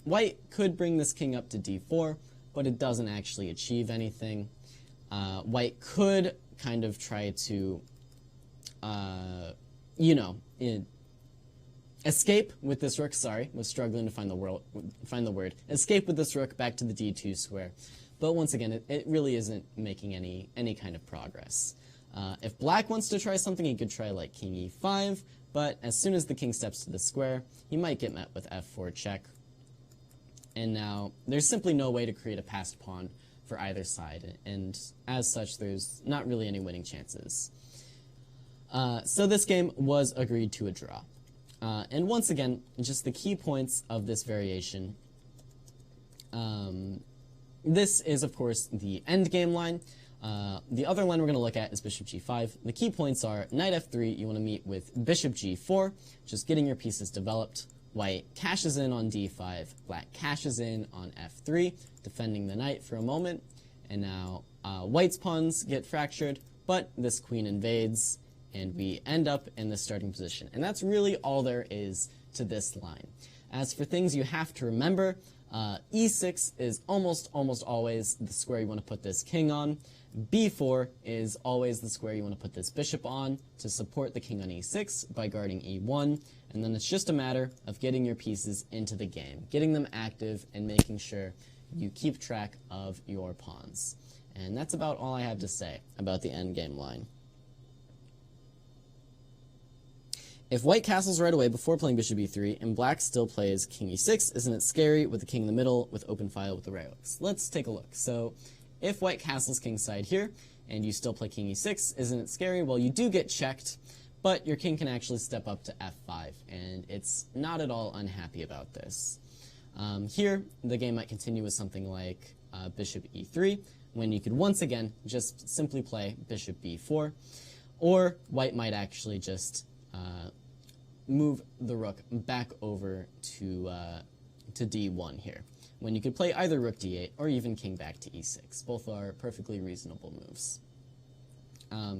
White could bring this king up to d4, but it doesn't actually achieve anything. White could kind of try to, escape with this rook. Sorry, was struggling to find the word. Escape with this rook back to the d2 square. But once again, it really isn't making any kind of progress. If black wants to try something, he could try like king e5, but as soon as the king steps to the square, he might get met with f4 check. And now there's simply no way to create a passed pawn for either side, and as such, there's not really any winning chances. So this game was agreed to a draw. And once again, just the key points of this variation. This is, of course, the endgame line. The other line we're going to look at is bishop g5. The key points are knight f3, you want to meet with bishop g4, just getting your pieces developed. White cashes in on d5, black cashes in on f3, defending the knight for a moment, and now white's pawns get fractured, but this queen invades, and we end up in the starting position. And that's really all there is to this line. As for things you have to remember, e6 is almost always the square you want to put this king on. b4 is always the square you want to put this bishop on to support the king on e6 by guarding e1, and then it's just a matter of getting your pieces into the game, getting them active, and making sure you keep track of your pawns. And that's about all I have to say about the endgame line. If white castles right away before playing bishop e3, and black still plays king e6, isn't it scary with the king in the middle with open file with the railings? Let's take a look. So if white castles kingside here, and you still play king e6, isn't it scary? Well, you do get checked, but your king can actually step up to f5, and it's not at all unhappy about this. Here, the game might continue with something like bishop e3, when you could once again just simply play bishop b4, or white might actually just move the rook back over to d1 here, when you could play either rook d8 or even king back to e6. Both are perfectly reasonable moves.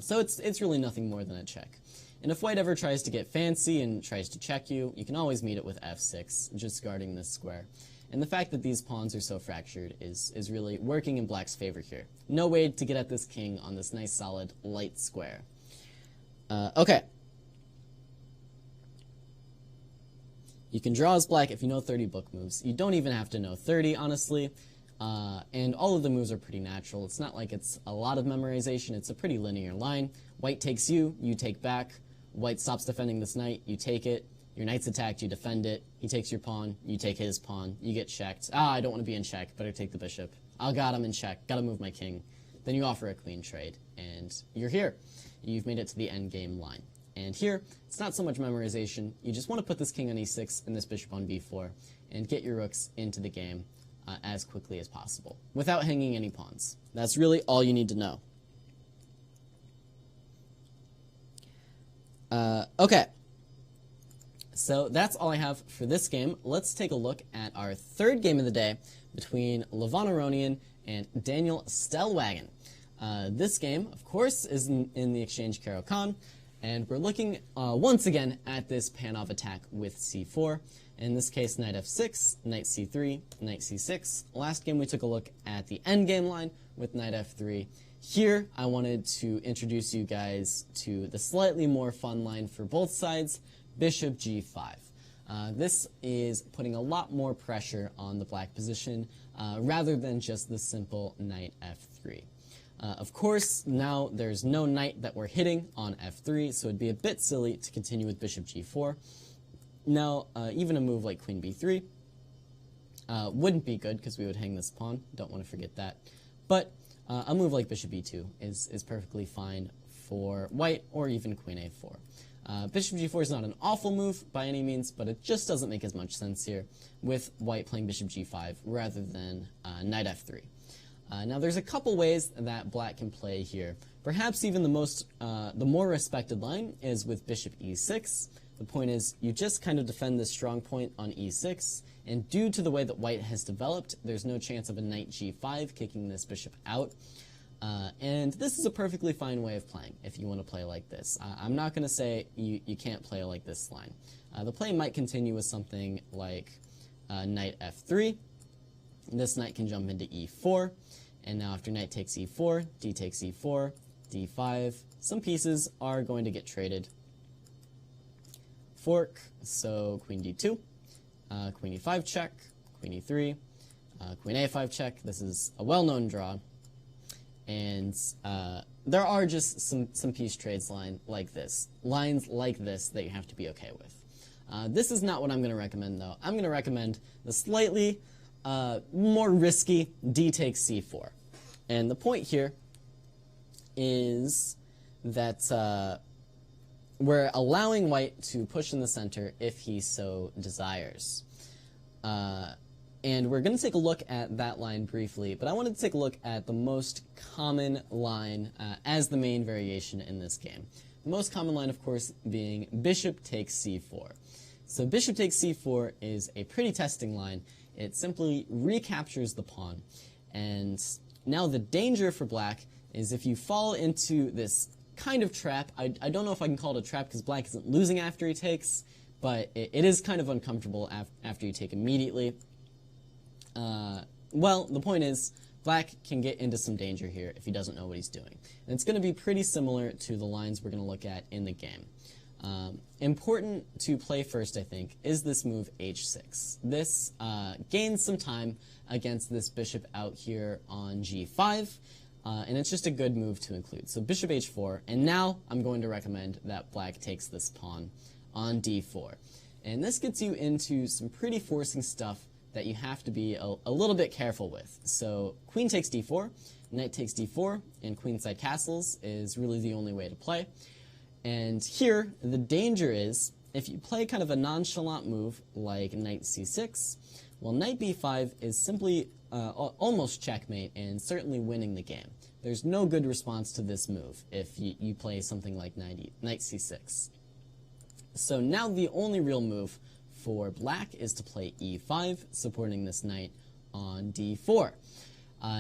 So it's really nothing more than a check. And if white ever tries to get fancy and tries to check you, you can always meet it with f6, just guarding this square. And the fact that these pawns are so fractured is really working in black's favor here. No way to get at this king on this nice solid light square. Okay. You can draw as black if you know 30 book moves. You don't even have to know 30, honestly. And all of the moves are pretty natural. It's not like it's a lot of memorization. It's a pretty linear line. White takes you take back. White stops defending this knight, you take it. Your knight's attacked, you defend it. He takes your pawn, you take his pawn. You get checked. I don't want to be in check. Better take the bishop. Got him in check. Gotta move my king. Then you offer a queen trade, and you're here. You've made it to the endgame line. And here, it's not so much memorization. You just want to put this king on e6 and this bishop on b4 and get your rooks into the game as quickly as possible without hanging any pawns. That's really all you need to know. Okay. So that's all I have for this game. Let's take a look at our third game of the day between Levon Aronian and Daniel Stellwagen. This game, of course, is in the exchange Caro Kann. And we're looking once again at this Panov attack with c4. In this case, knight f6, knight c3, knight c6. Last game we took a look at the endgame line with knight f3. Here, I wanted to introduce you guys to the slightly more fun line for both sides, bishop g5. This is putting a lot more pressure on the black position rather than just the simple knight f3. Of course, now there's no knight that we're hitting on f3, so it'd be a bit silly to continue with bishop g4. Now, even a move like queen b3 wouldn't be good because we would hang this pawn. Don't want to forget that. But a move like bishop e2 is perfectly fine for white, or even queen a4. Bishop g4 is not an awful move by any means, but it just doesn't make as much sense here with white playing bishop g5 rather than knight f3. Now there's a couple ways that black can play here. Perhaps even the more respected line is with bishop e6. The point is you just kind of defend this strong point on e6, and due to the way that white has developed, there's no chance of a knight g5 kicking this bishop out. And this is a perfectly fine way of playing if you want to play like this. I'm not going to say you can't play like this line. The play might continue with something like knight f3. This knight can jump into e4, and now after knight takes e4, d takes e4, d5, some pieces are going to get traded. Fork, so queen d2, queen e5 check, queen e3, queen a5 check. This is a well-known draw. And there are just some piece trades lines like this that you have to be okay with. This is not what I'm going to recommend, though. I'm going to recommend the slightly more risky d takes c4. And the point here is that we're allowing white to push in the center if he so desires. And we're going to take a look at that line briefly, but I wanted to take a look at the most common line as the main variation in this game. The most common line, of course, being bishop takes c4. So bishop takes c4 is a pretty testing line. It simply recaptures the pawn. And now the danger for black is if you fall into this kind of trap. I don't know if I can call it a trap because black isn't losing after he takes, but it is kind of uncomfortable after you take immediately. Well, the point is, black can get into some danger here if he doesn't know what he's doing. And it's going to be pretty similar to the lines we're going to look at in the game. Important to play first, I think, is this move h6. This gains some time against this bishop out here on g5, and it's just a good move to include. So bishop h4, and now I'm going to recommend that black takes this pawn on d4. And this gets you into some pretty forcing stuff that you have to be a little bit careful with. So queen takes d4, knight takes d4, and queenside castles is really the only way to play. And here, the danger is, if you play kind of a nonchalant move like knight c6, well, knight b5 is simply almost checkmate and certainly winning the game. There's no good response to this move if you play something like knight c6. So now the only real move for black is to play e5, supporting this knight on d4.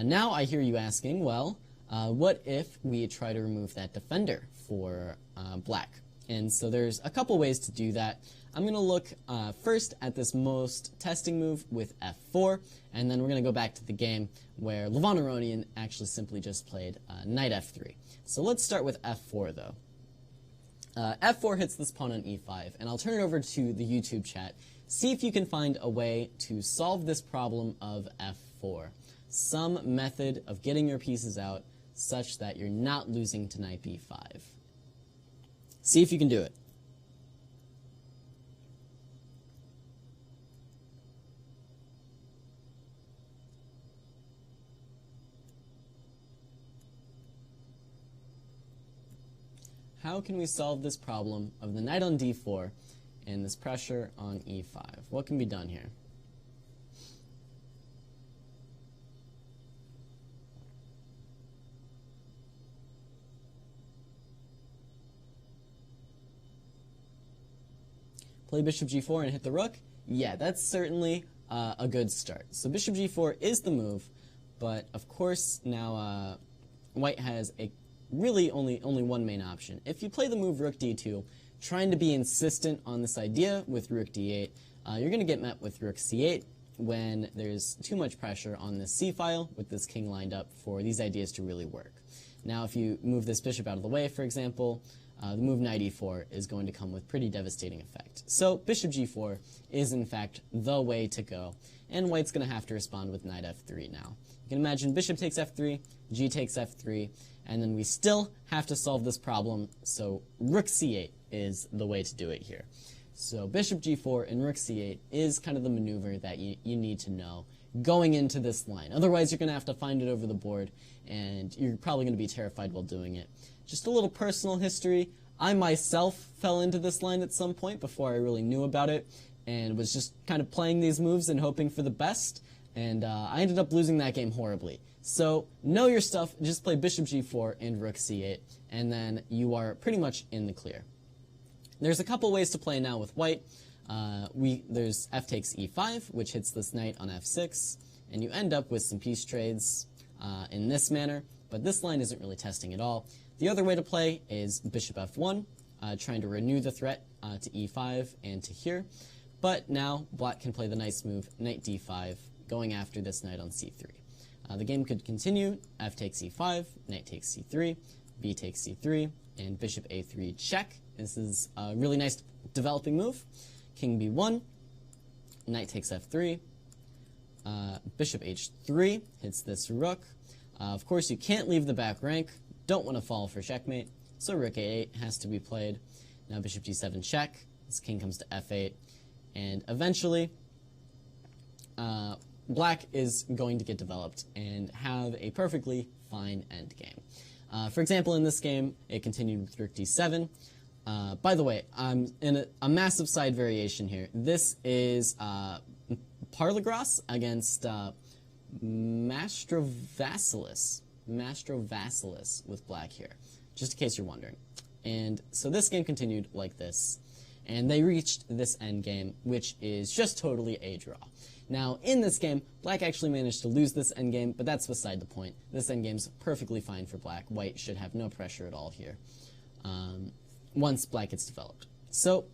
Now I hear you asking, well, what if we try to remove that defender for black? And so there's a couple ways to do that. I'm going to look first at this most testing move with f4, and then we're going to go back to the game where Levon Aronian actually simply just played knight f3. So let's start with f4, though. F4 hits this pawn on e5, and I'll turn it over to the YouTube chat. See if you can find a way to solve this problem of f4. Some method of getting your pieces out such that you're not losing to knight b5. See if you can do it. How can we solve this problem of the knight on d4 and this pressure on e5? What can be done here? Play bishop g4 and hit the rook? Yeah, that's certainly a good start. So bishop g4 is the move, but of course now white has a really only one main option. If you play the move rook d2, trying to be insistent on this idea with rook d8, you're going to get met with rook c8 when there's too much pressure on this c-file with this king lined up for these ideas to really work. Now if you move this bishop out of the way, for example, the move knight e4 is going to come with pretty devastating effect. So bishop g4 is in fact the way to go, and white's going to have to respond with knight f3 now. You can imagine bishop takes f3, g takes f3, and then we still have to solve this problem, so rook c8 is the way to do it here. So bishop g4 and rook c8 is kind of the maneuver that you need to know going into this line. Otherwise, you're going to have to find it over the board, and you're probably going to be terrified while doing it. Just a little personal history. I myself fell into this line at some point before I really knew about it, and was just kind of playing these moves and hoping for the best, and I ended up losing that game horribly. So know your stuff, just play bishop g4 and rook c8, and then you are pretty much in the clear. There's a couple ways to play now with white. There's f takes e5, which hits this knight on f6, and you end up with some piece trades in this manner, but this line isn't really testing at all. The other way to play is bishop f1, trying to renew the threat to e5 and to here, but now black can play the nice move, knight d5, going after this knight on c3. The game could continue, f takes e5, knight takes c3, b takes c3, and bishop a3 check. This is a really nice developing move. King b1, knight takes f3, bishop h3 hits this rook. Of course, you can't leave the back rank, don't want to fall for checkmate, so rook a8 has to be played. Now bishop g7 check, this king comes to f8, and eventually black is going to get developed and have a perfectly fine endgame. For example, in this game, it continued with rook d7. By the way, I'm in a massive side variation here. This is Parlegras against Mastrovasilis with black here, just in case you're wondering. And so this game continued like this, and they reached this endgame, which is just totally a draw. Now, in this game, black actually managed to lose this endgame, but that's beside the point. This endgame's perfectly fine for black. White should have no pressure at all here once black gets developed. So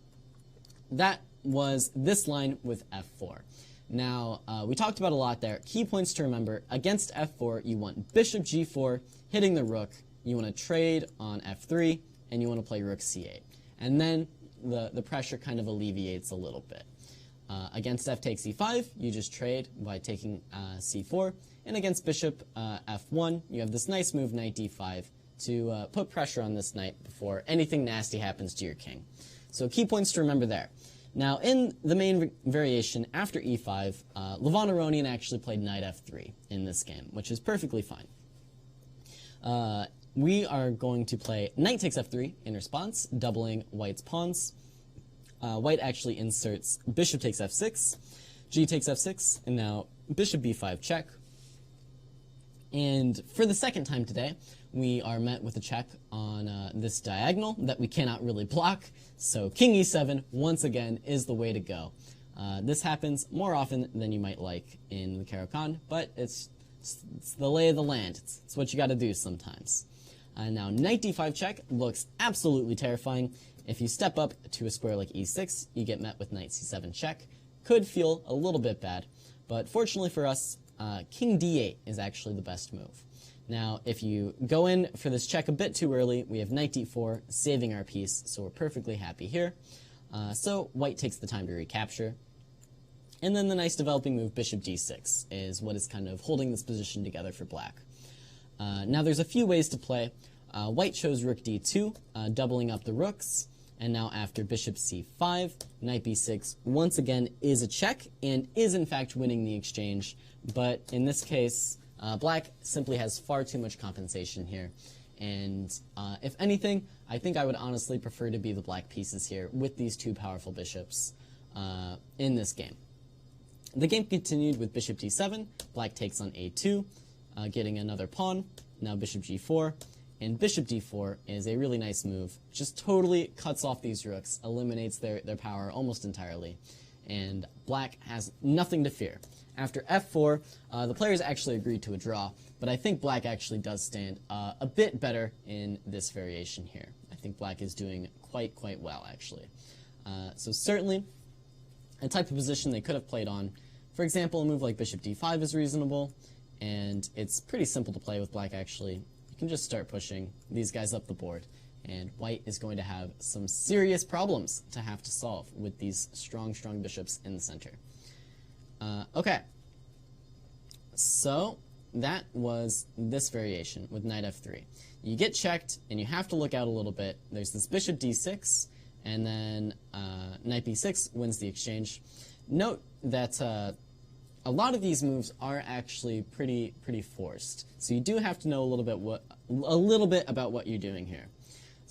that was this line with f4. Now, we talked about a lot there. Key points to remember: against f4, you want bishop g4, hitting the rook, you want to trade on f3, and you want to play rook c8. And then the pressure kind of alleviates a little bit. Against f takes e5, you just trade by taking c4, and against bishop f1, you have this nice move, knight d5, to put pressure on this knight before anything nasty happens to your king. So key points to remember there. Now, in the main variation after e5, Levon Aronian actually played knight f3 in this game, which is perfectly fine. We are going to play knight takes f3 in response, doubling white's pawns. White actually inserts bishop takes f6, g takes f6, and now bishop b5 check. And for the second time today, we are met with a check on this diagonal that we cannot really block, so king e7 once again is the way to go. This happens more often than you might like in the Caro Kann, but it's the lay of the land. It's what you got to do sometimes. Now knight d5 check looks absolutely terrifying. If you step up to a square like e6, you get met with knight c7 check. Could feel a little bit bad, but fortunately for us, king d8 is actually the best move. Now, if you go in for this check a bit too early, we have knight d4 saving our piece, so we're perfectly happy here. So white takes the time to recapture. And then the nice developing move, bishop d6, is what is kind of holding this position together for black. Now there's a few ways to play. White chose rook d2, doubling up the rooks. And now after bishop c5, knight b6 once again is a check and is in fact winning the exchange. But in this case, black simply has far too much compensation here. And if anything, I think I would honestly prefer to be the black pieces here with these two powerful bishops in this game. The game continued with bishop d7, black takes on a2, getting another pawn, now bishop g4, and bishop d4 is a really nice move. Just totally cuts off these rooks, eliminates their power almost entirely, and black has nothing to fear. After f4, the players actually agreed to a draw, but I think black actually does stand a bit better in this variation here. I think black is doing quite well, actually. So certainly a type of position they could have played on. For example, a move like bishop d5 is reasonable, and it's pretty simple to play with black, actually. You can just start pushing these guys up the board, and white is going to have some serious problems to have to solve with these strong bishops in the center. Okay, so that was this variation with knight f3. You get checked, and you have to look out a little bit. There's this bishop d6, and then knight b6 wins the exchange. Note that a lot of these moves are actually pretty forced, so you do have to know a little bit about what you're doing here.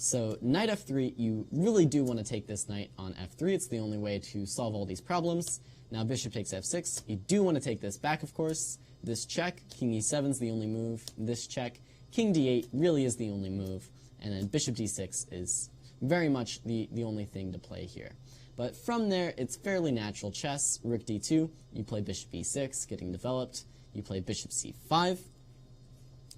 So knight f3, you really do want to take this knight on f3. It's the only way to solve all these problems. Now bishop takes f6. You do want to take this back, of course. This check, king e7 is the only move. This check, king d8 really is the only move. And then bishop d6 is very much the only thing to play here. But from there, it's fairly natural chess. Rook d2, you play bishop e6, getting developed. You play bishop c5.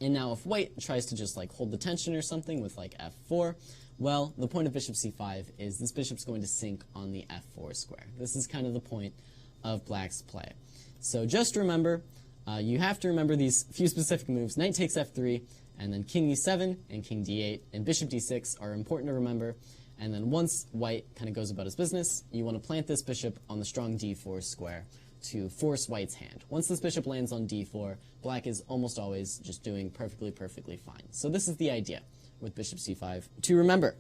And now if white tries to just like hold the tension or something with like f4, well, the point of bishop c5 is this bishop's going to sink on the f4 square. This is kind of the point of black's play. So just remember, you have to remember these few specific moves. Knight takes f3, and then king e7 and king d8 and bishop d6 are important to remember. And then once white kind of goes about his business, you want to plant this bishop on the strong d4 square to force white's hand. Once this bishop lands on d4, black is almost always just doing perfectly fine. So this is the idea with bishop c5 to remember.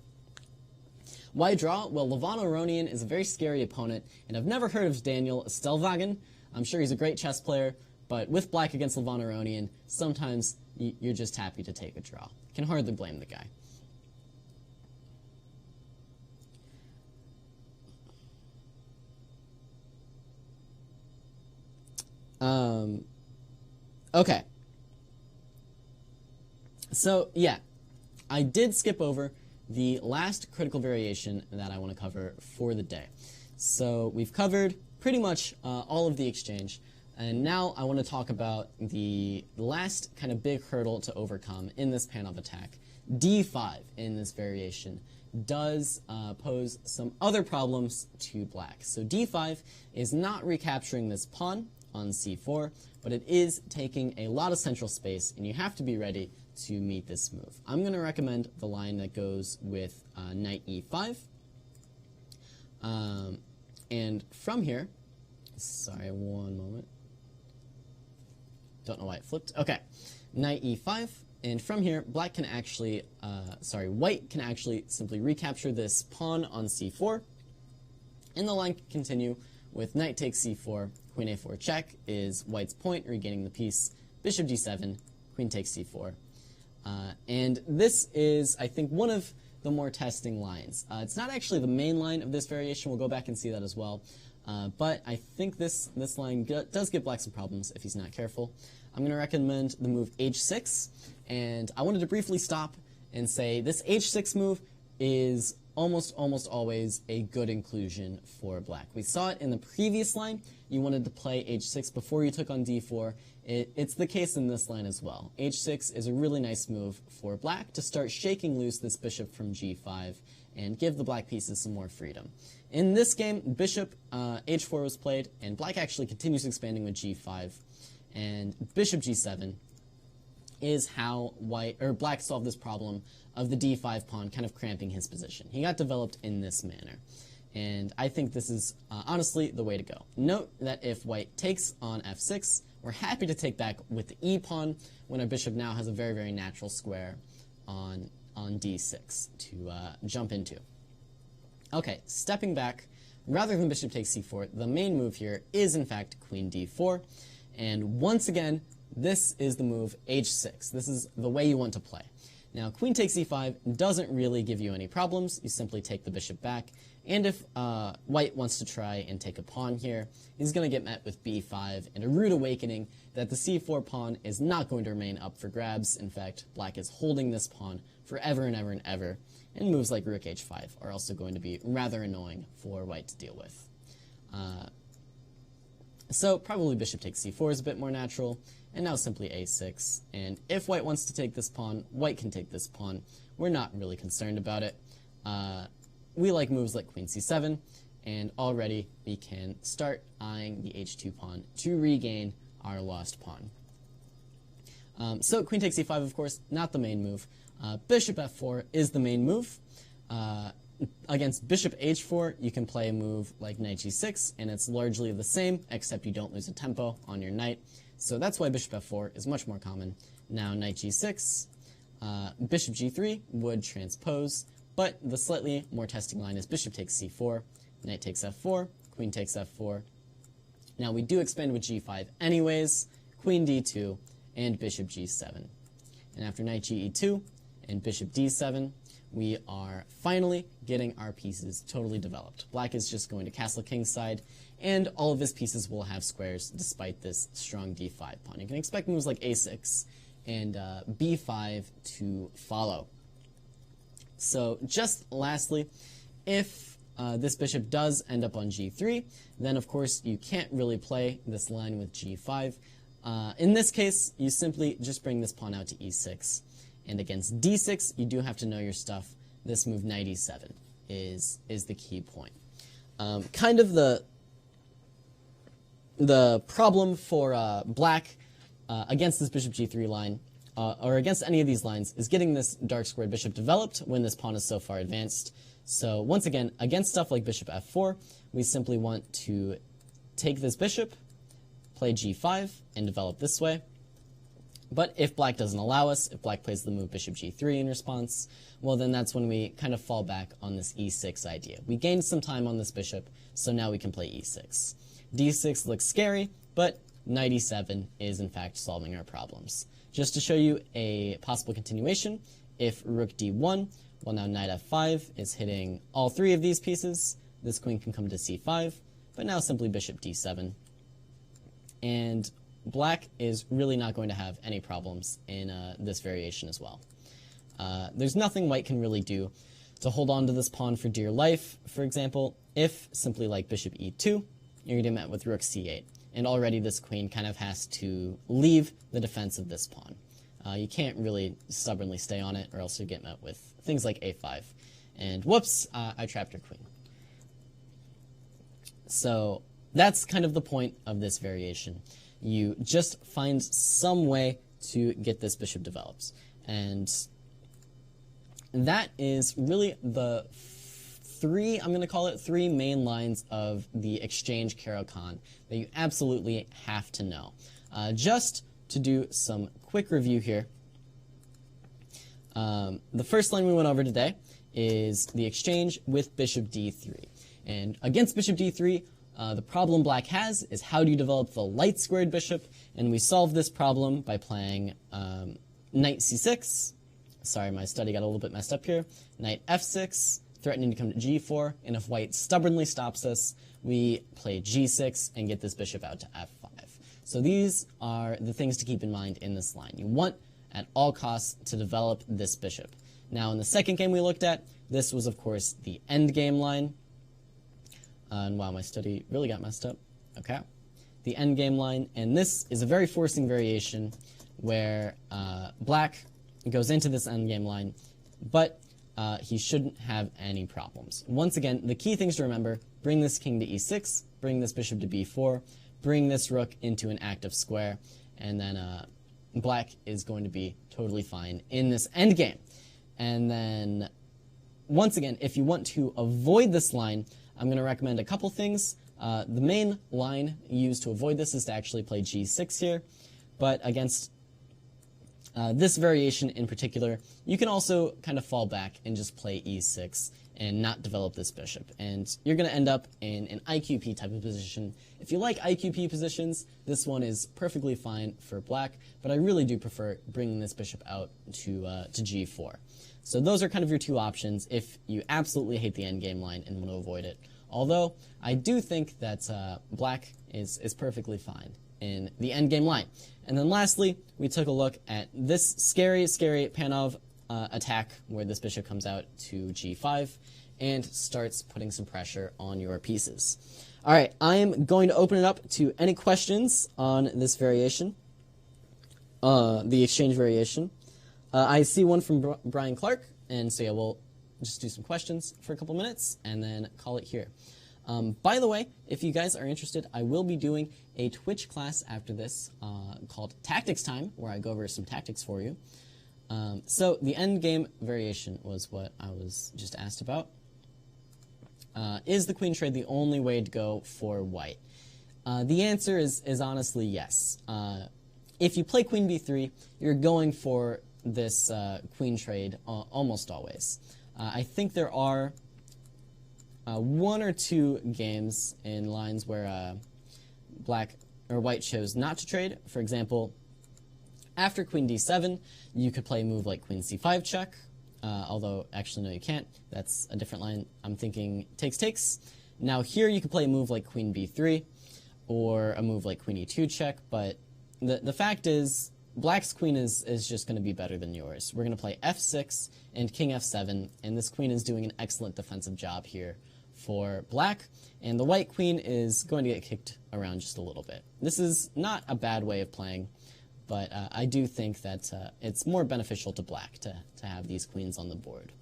Why draw? Well, Levon Aronian is a very scary opponent, and I've never heard of Daniel Stelvagen. I'm sure he's a great chess player, but with black against Levon Aronian, sometimes you're just happy to take a draw. Can hardly blame the guy. Okay. So, yeah, I did skip over the last critical variation that I want to cover for the day. So we've covered pretty much all of the exchange, and now I want to talk about the last kind of big hurdle to overcome in this pan of attack. d5 in this variation does pose some other problems to black. So d5 is not recapturing this pawn on c4, but it is taking a lot of central space, and you have to be ready to meet this move. I'm going to recommend the line that goes with knight e5. And from here, sorry, one moment. Don't know why it flipped. Okay, knight e5, and from here, black can actually, white can actually simply recapture this pawn on c4, and the line can continue with knight takes c4, queen a4 check is white's point, regaining the piece, bishop d7, queen takes c4. And this is, I think, one of the more testing lines. It's not actually the main line of this variation. We'll go back and see that as well. But I think this line does give black some problems if he's not careful. I'm going to recommend the move h6. And I wanted to briefly stop and say this h6 move is almost always a good inclusion for black. We saw it in the previous line. You wanted to play h6 before you took on d4. It's the case in this line as well. h6 is a really nice move for black to start shaking loose this bishop from g5 and give the black pieces some more freedom. In this game, bishop h4 was played, and black actually continues expanding with g5, and bishop g7 is how black solved this problem of the d5 pawn kind of cramping his position. He got developed in this manner, and I think this is honestly the way to go. Note that if white takes on f6, we're happy to take back with the e pawn when our bishop now has a very natural square on d6 to jump into. Okay, stepping back, rather than bishop takes c4, the main move here is in fact queen d4, and once again, this is the move h6. This is the way you want to play. Now, queen takes e5 doesn't really give you any problems. You simply take the bishop back, and if white wants to try and take a pawn here, he's going to get met with b5 and a rude awakening that the c4 pawn is not going to remain up for grabs. In fact, black is holding this pawn forever and ever, and moves like rook h5 are also going to be rather annoying for white to deal with. So probably bishop takes c4 is a bit more natural, and now simply a6. And if white wants to take this pawn, white can take this pawn. We're not really concerned about it. We like moves like queen c7, and already we can start eyeing the h2 pawn to regain our lost pawn. So queen takes e5, of course, not the main move. Bishop f4 is the main move. Against bishop h4, you can play a move like knight g6, and it's largely the same, except you don't lose a tempo on your knight. So that's why bishop f4 is much more common. Now knight g6, bishop g3 would transpose, but the slightly more testing line is bishop takes c4, knight takes f4, queen takes f4. Now we do expand with g5 anyways, queen d2, and bishop g7. And after knight ge2 and bishop d7, we are finally getting our pieces totally developed. Black is just going to castle kingside, and all of his pieces will have squares despite this strong d5 pawn. You can expect moves like a6 and b5 to follow. So just lastly, if this bishop does end up on g3, then of course you can't really play this line with g5. In this case, you simply just bring this pawn out to e6. And against d6, you do have to know your stuff. This move, knight e7, is the key point. Kind of the problem for black against this bishop g3 line, or against any of these lines, is getting this dark squared bishop developed when this pawn is so far advanced. So once again, against stuff like bishop f4, we simply want to take this bishop, play g5, and develop this way. But if black doesn't allow us, if black plays the move bishop g3 in response, well then that's when we kind of fall back on this e6 idea. We gained some time on this bishop, so now we can play e6. d6 looks scary, but knight e7 is in fact solving our problems. Just to show you a possible continuation, if rook d1, well now knight f5 is hitting all three of these pieces, this queen can come to c5, but now simply bishop d7. And black is really not going to have any problems in this variation as well. There's nothing white can really do to hold on to this pawn for dear life. For example, if, simply like bishop e2, you're going to be met with rook c8. And already this queen kind of has to leave the defense of this pawn. You can't really stubbornly stay on it, or else you get met with things like a5. And whoops, I trapped your queen. So that's kind of the point of this variation. You just find some way to get this bishop developed. And that is really the I'm going to call it three main lines of the exchange Caro Kann that you absolutely have to know. Just to do some quick review here, the first line we went over today is the exchange with bishop d3. And against bishop d3, the problem black has is how do you develop the light squared bishop, and we solve this problem by playing knight c6. Sorry, my study got a little bit messed up here. Knight f6, threatening to come to g4, and if white stubbornly stops us, we play g6 and get this bishop out to f5. So these are the things to keep in mind in this line. You want, at all costs, to develop this bishop. Now, in the second game we looked at, this was, of course, the endgame line. And wow, my study really got messed up. Okay. The endgame line, and this is a very forcing variation where black goes into this endgame line, but he shouldn't have any problems. Once again, the key things to remember: bring this king to e6, bring this bishop to b4, bring this rook into an active square, and then black is going to be totally fine in this endgame. And then, once again, if you want to avoid this line, I'm going to recommend a couple things. The main line used to avoid this is to actually play g6 here, but against this variation in particular, you can also kind of fall back and just play e6 and not develop this bishop. And you're going to end up in an IQP type of position. If you like IQP positions, this one is perfectly fine for black, but I really do prefer bringing this bishop out to g4. So those are kind of your two options if you absolutely hate the endgame line and want to avoid it. Although, I do think that black is perfectly fine in the endgame line. And then lastly, we took a look at this scary, scary Panov attack where this bishop comes out to g5 and starts putting some pressure on your pieces. All right, I am going to open it up to any questions on this variation, the exchange variation. I see one from Brian Clark, and so yeah, we'll just do some questions for a couple minutes and then call it here. By the way, if you guys are interested, I will be doing a Twitch class after this called Tactics Time, where I go over some tactics for you. So the endgame variation was what I was just asked about. Is the queen trade the only way to go for white? The answer is honestly yes. If you play queen b3, you're going for this queen trade almost always. I think there are one or two games in lines where black or white chose not to trade. For example, after queen d7, you could play a move like queen c5 check, although actually no, you can't. That's a different line. I'm thinking takes. Now here you could play a move like queen b3 or a move like queen e2 check, but the fact is black's queen is just going to be better than yours. We're going to play f6 and king f7, and this queen is doing an excellent defensive job here for black, and the white queen is going to get kicked around just a little bit. This is not a bad way of playing, but I do think that it's more beneficial to black to have these queens on the board.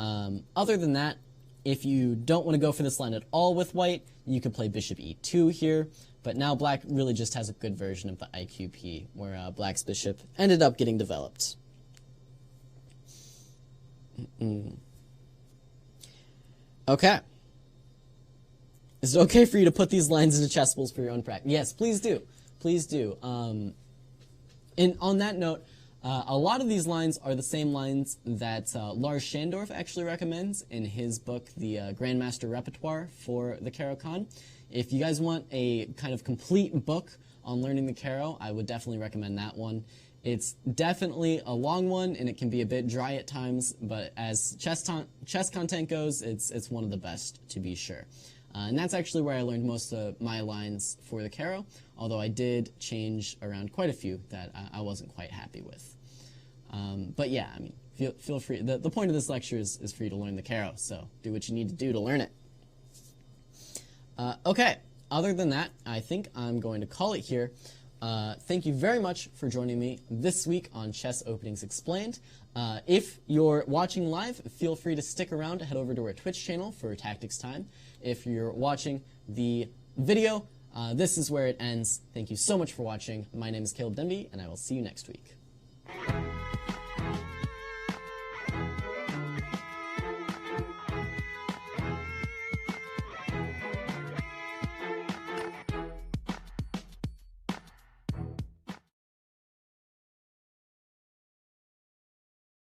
Other than that, if you don't want to go for this line at all with white, you could play bishop e2 here, but now black really just has a good version of the IQP, where black's bishop ended up getting developed. Okay. Is it okay for you to put these lines into chess pools for your own practice? Yes, please do. Please do. And on that note, a lot of these lines are the same lines that Lars Schandorf actually recommends in his book, The Grandmaster Repertoire for the Caro Kann. If you guys want a kind of complete book on learning the Caro, I would definitely recommend that one. It's definitely a long one, and it can be a bit dry at times, but as chess content goes, it's one of the best, to be sure. And that's actually where I learned most of my lines for the Caro, although I did change around quite a few that I wasn't quite happy with. But yeah, I mean, feel free. The point of this lecture is for you to learn the Caro, so do what you need to do to learn it. Okay, other than that, I think I'm going to call it here. Thank you very much for joining me this week on Chess Openings Explained. If you're watching live, feel free to stick around to head over to our Twitch channel for Tactics Time. If you're watching the video, this is where it ends. Thank you so much for watching. My name is Caleb Denby, and I will see you next week.